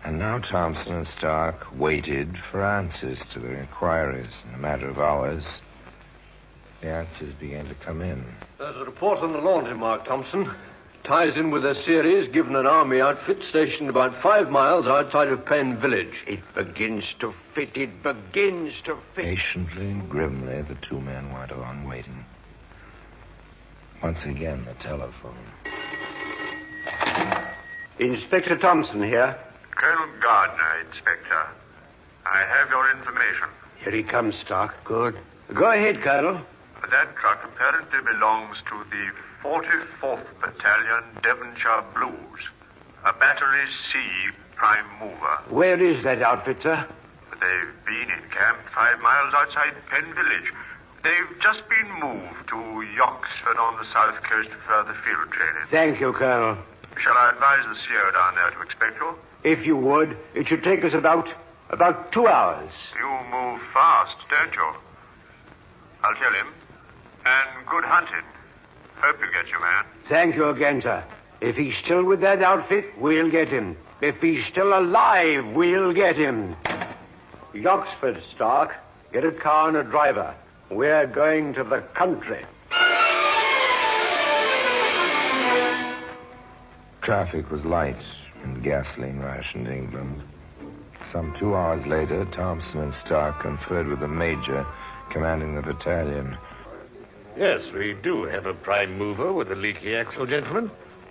And now Thompson and Stark waited for answers to their inquiries. In a matter of hours, the answers began to come in.
There's a report on the laundry, Mark Thompson. Ties in with a series given an army outfit stationed about 5 miles outside of Penn Village.
It begins to fit.
Patiently and grimly, the two men went on waiting. Once again, the telephone.
Inspector Thompson here.
Colonel Gardner, Inspector. I have your information.
Here he comes, Stark. Good. Go ahead, Colonel.
That truck apparently belongs to the 44th Battalion Devonshire Blues, a Battery C prime mover.
Where is that outfit, sir?
They've been encamped 5 miles outside Penn Village. They've just been moved to Yoxford on the south coast for further field training.
Thank you, Colonel.
Shall I advise the CO down there to expect you?
If you would, it should take us about 2 hours.
You move fast, don't you? I'll tell him. And good hunting. Hope you get your man.
Thank you again, sir. If he's still with that outfit, we'll get him. If he's still alive, we'll get him. Yoxford, Stark. Get a car and a driver. We're going to the country.
Traffic was light and gasoline rationed England. Some 2 hours later, Thompson and Stark conferred with the major commanding the battalion.
Yes, we do have a prime mover with a leaky axle, gentlemen.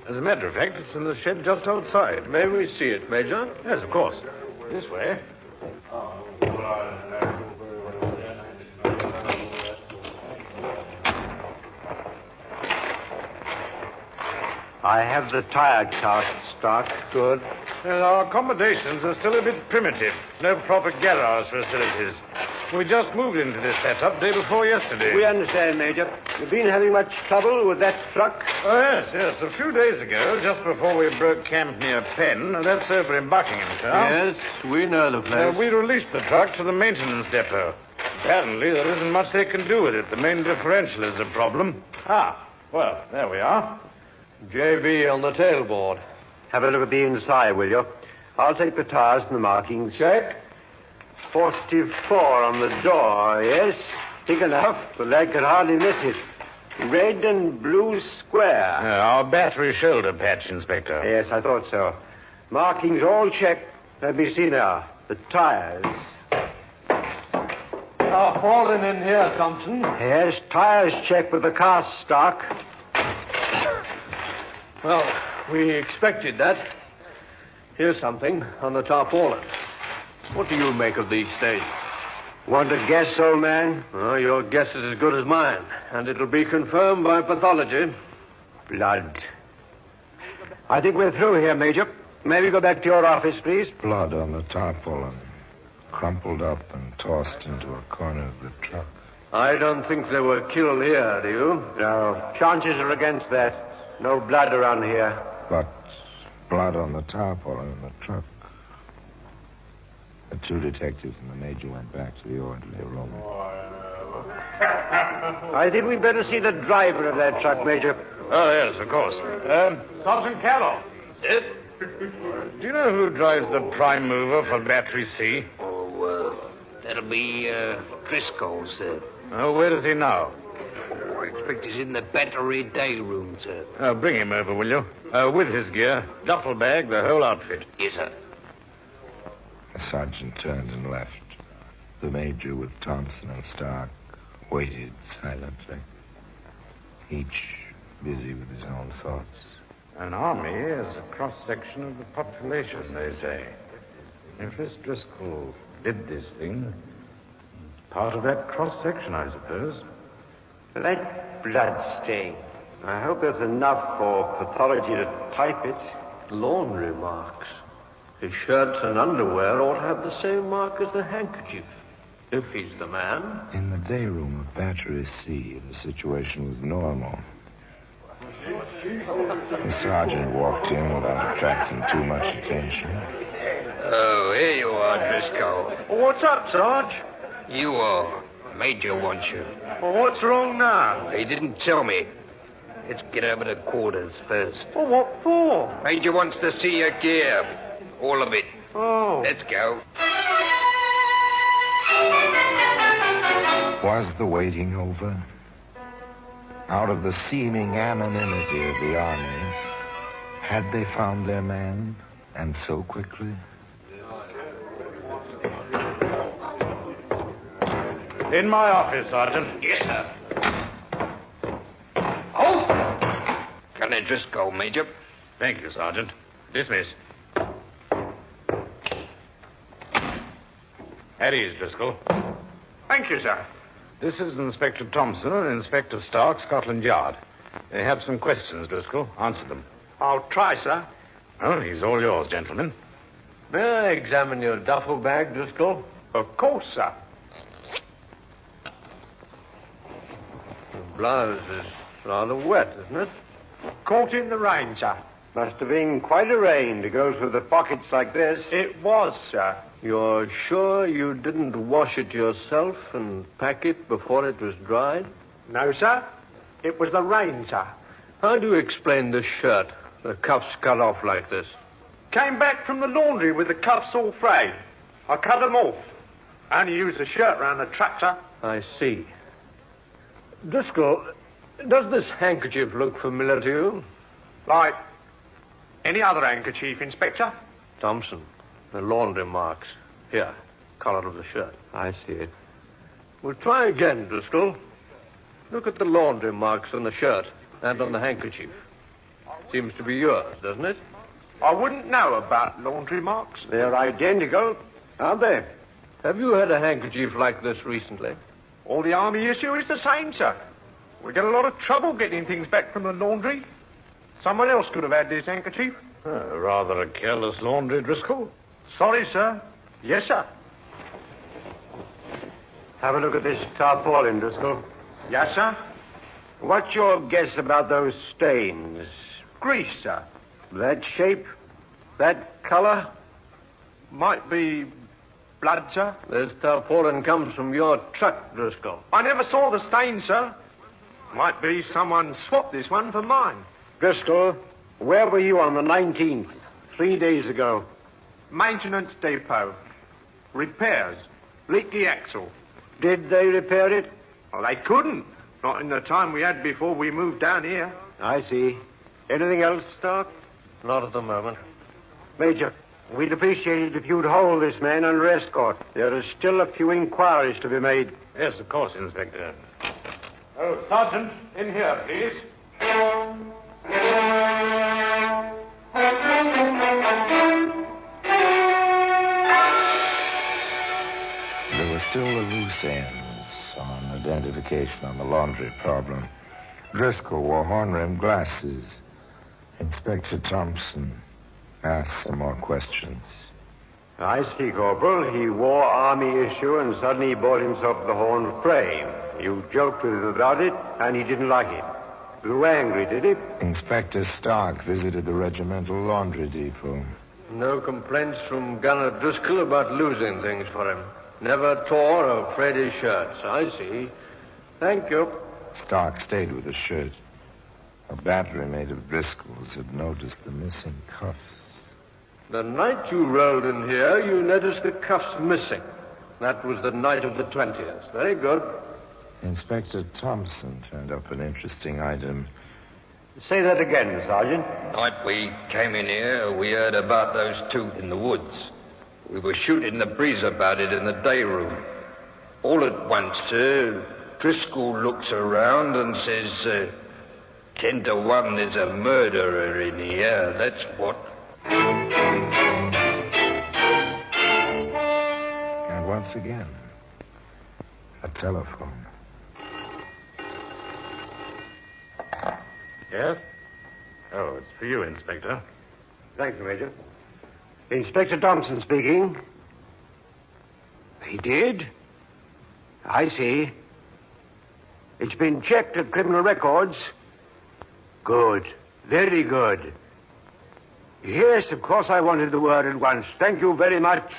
As a matter of fact, it's in the shed just outside.
May we see it, Major?
Yes, of course. This way.
I have the tire cast, Stark. Good.
Well, our accommodations are still a bit primitive. No proper garage facilities. We just moved into this setup day before yesterday.
We understand, Major. You've been having much trouble with that truck?
Oh, yes. A few days ago, just before we broke camp near Penn, that's over in Buckinghamshire.
Yes, we know the place.
We released the truck to the maintenance depot. Apparently, there isn't much they can do with it. The main differential is a problem. Well, there we are.
JB on the tailboard.
Have a look at the inside, will you? I'll take the tires and the markings.
Check.
44 on the door, yes. Big enough, the lad could hardly miss it. Red and blue square.
Our battery shoulder patch, Inspector.
Yes, I thought so. Markings all checked. Let me see now. The tires.
Fallen in here, Thompson.
Yes, tires checked with the cast stock.
Well, we expected that. Here's something on the tarpaulin. What do you make of these stains?
Want to guess, old man?
Oh, your guess is as good as mine, and it'll be confirmed by pathology.
Blood. I think we're through here, Major. May we go back to your office, please?
Blood on the tarpaulin, crumpled up and tossed into a corner of the truck.
I don't think they were killed here, do you?
No. Chances are against that. No blood around here.
But blood on the tarpaulin in the truck. The two detectives and the major went back to the orderly room.
I think we'd better see the driver of that truck, Major.
Oh, yes, of course. Sergeant Carroll.
Yes?
Do you know who drives the prime mover for Battery C?
That'll be, Driscoll, sir.
Oh, where is he now?
I expect he's in the battery day room, sir.
Bring him over, will you? With his gear, duffel bag, the whole outfit.
Yes, sir.
The sergeant turned and left. The major, with Thompson and Stark, waited silently, each busy with his own thoughts.
An army is a cross-section of the population, they say. If this Driscoll did this thing, part of that cross-section, I suppose.
That blood stain. I hope there's enough for pathology to type it.
Laundry marks. His shirts and underwear ought to have the same mark as the handkerchief, if he's the man.
In the day room of Battery C, the situation was normal. The sergeant walked in without attracting too much attention.
Oh, here you are, Driscoll.
What's up, Sarge?
You are. Major wants you.
Well, what's wrong now?
He didn't tell me. Let's get over to quarters first.
Well, what for?
Major wants to see your gear. All of it.
Oh.
Let's go.
Was the waiting over? Out of the seeming anonymity of the army, had they found their man, and so quickly?
In my office, Sergeant.
Yes, sir. Oh! Colonel Driscoll, Major.
Thank you, Sergeant. Dismiss. At ease, Driscoll.
Thank you, sir.
This is Inspector Thompson and Inspector Stark, Scotland Yard. They have some questions, Driscoll. Answer them.
I'll try, sir.
Well, he's all yours, gentlemen.
May I examine your duffel bag, Driscoll? Of course, sir. The blouse is rather wet, isn't it? Caught in the rain, sir.
Must have been quite a rain to go through the pockets like this.
It was, sir. You're sure you didn't wash it yourself and pack it before it was dried? No, sir. It was the rain, sir. How do you explain this shirt? The cuffs cut off like this. Came back from the laundry with the cuffs all frayed. I cut them off. Only used the shirt round the tractor. I see. Driscoll, does this handkerchief look familiar to you? Like any other handkerchief, Inspector? Thompson, the laundry marks. Here, collar of the shirt. I see it. We'll try again, Driscoll. Look at the laundry marks on the shirt and on the handkerchief. Seems to be yours, doesn't it? I wouldn't know about laundry marks. They're identical, aren't they? Have you had a handkerchief like this recently? All the army issue is the same, sir. We get a lot of trouble getting things back from the laundry. Someone else could have had this handkerchief.
Rather a careless laundry, Driscoll.
Sorry, sir. Yes, sir.
Have a look at this tarpaulin, Driscoll.
Yes, sir.
What's your guess about those stains?
Grease, sir.
That shape? That color?
Might be blood, sir. This tarpaulin comes from your truck, Driscoll. I never saw the stain, sir. Might be someone swapped this one for mine.
Driscoll, where were you on the 19th, 3 days ago?
Maintenance depot. Repairs. Leaky axle.
Did they repair it?
Well, they couldn't. Not in the time we had before we moved down here.
I see. Anything else, Stark?
Not at the moment.
Major, we'd appreciate it if you'd hold this man under escort. There are still a few inquiries to be made.
Yes, of course, Inspector. Oh, Sergeant, in here, please.
There were still the loose ends on identification on the laundry problem. Driscoll wore horn-rimmed glasses. Inspector Thompson asked some more questions.
I see, Corporal. He wore army issue and suddenly bought himself the horn frame. You joked with him about it, and he didn't like it. Grew angry, did he?
Inspector Stark visited the regimental laundry depot.
No complaints from Gunner Driscoll about losing things for him. Never tore or frayed his shirts. I see. Thank you.
Stark stayed with the shirt. A battery mate of Driscoll's had noticed the missing cuffs.
The night you rolled in here, you noticed the cuffs missing. That was the night of the 20th. Very good.
Inspector Thompson turned up an interesting item.
Say that again, Sergeant.
Night we came in here, we heard about those two in the woods. We were shooting the breeze about it in the day room. All at once, Driscoll looks around and says, 10 to 1, there's a murderer in here, that's what.
And once again, a telephone.
Yes? Oh, it's for you, Inspector.
Thank you, Major. Inspector Thompson speaking. He did? I see. It's been checked at criminal records. Good. Very good. Yes, of course I wanted the word at once. Thank you very much.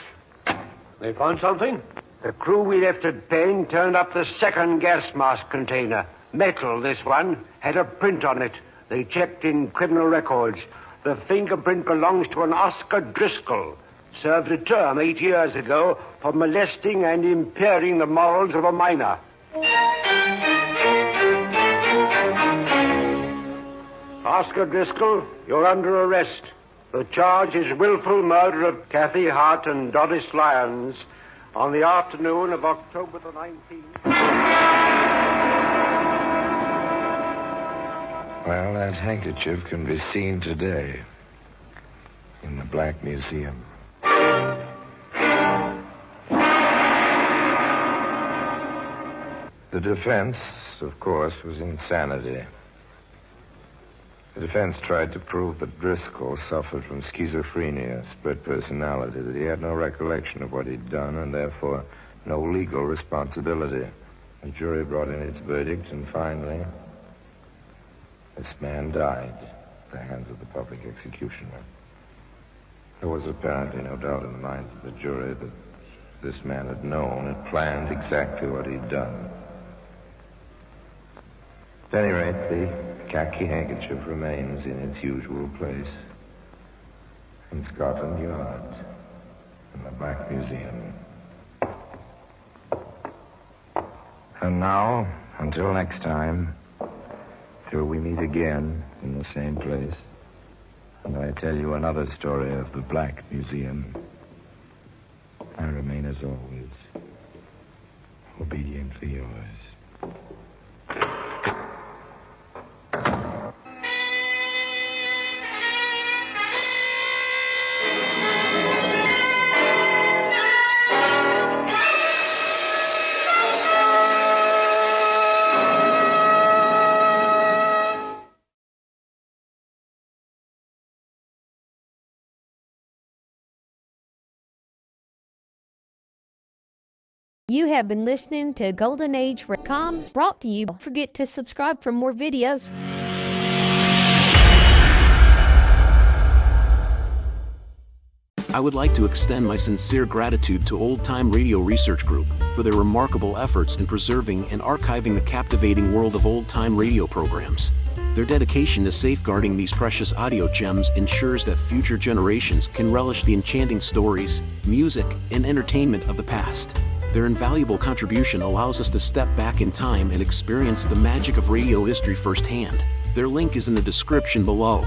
They found something?
The crew we left at Payne turned up the second gas mask container. Metal, this one. Had a print on it. They checked in criminal records. The fingerprint belongs to an Oscar Driscoll. served a term 8 years ago for molesting and impairing the morals of a minor. Oscar Driscoll, you're under arrest. The charge is willful murder of Kathy Hart and Doris Lyons on the afternoon of October the 19th.
Well, that handkerchief can be seen today in the Black Museum. The defense, of course, was insanity. The defense tried to prove that Driscoll suffered from schizophrenia, split personality, that he had no recollection of what he'd done and therefore no legal responsibility. The jury brought in its verdict, and finally, this man died at the hands of the public executioner. There was apparently no doubt in the minds of the jury that this man had known and planned exactly what he'd done. At any rate, the khaki handkerchief remains in its usual place in Scotland Yard, in the Black Museum. And now, until next time, till we meet again in the same place, and I tell you another story of the Black Museum, I remain, as always, obediently yours.
You have been listening to Golden Age Recom, brought to you. Don't forget to subscribe for more videos.
I would like to extend my sincere gratitude to Old Time Radio Research Group for their remarkable efforts in preserving and archiving the captivating world of old time radio programs. Their dedication to safeguarding these precious audio gems ensures that future generations can relish the enchanting stories, music, and entertainment of the past. Their invaluable contribution allows us to step back in time and experience the magic of radio history firsthand. Their link is in the description below.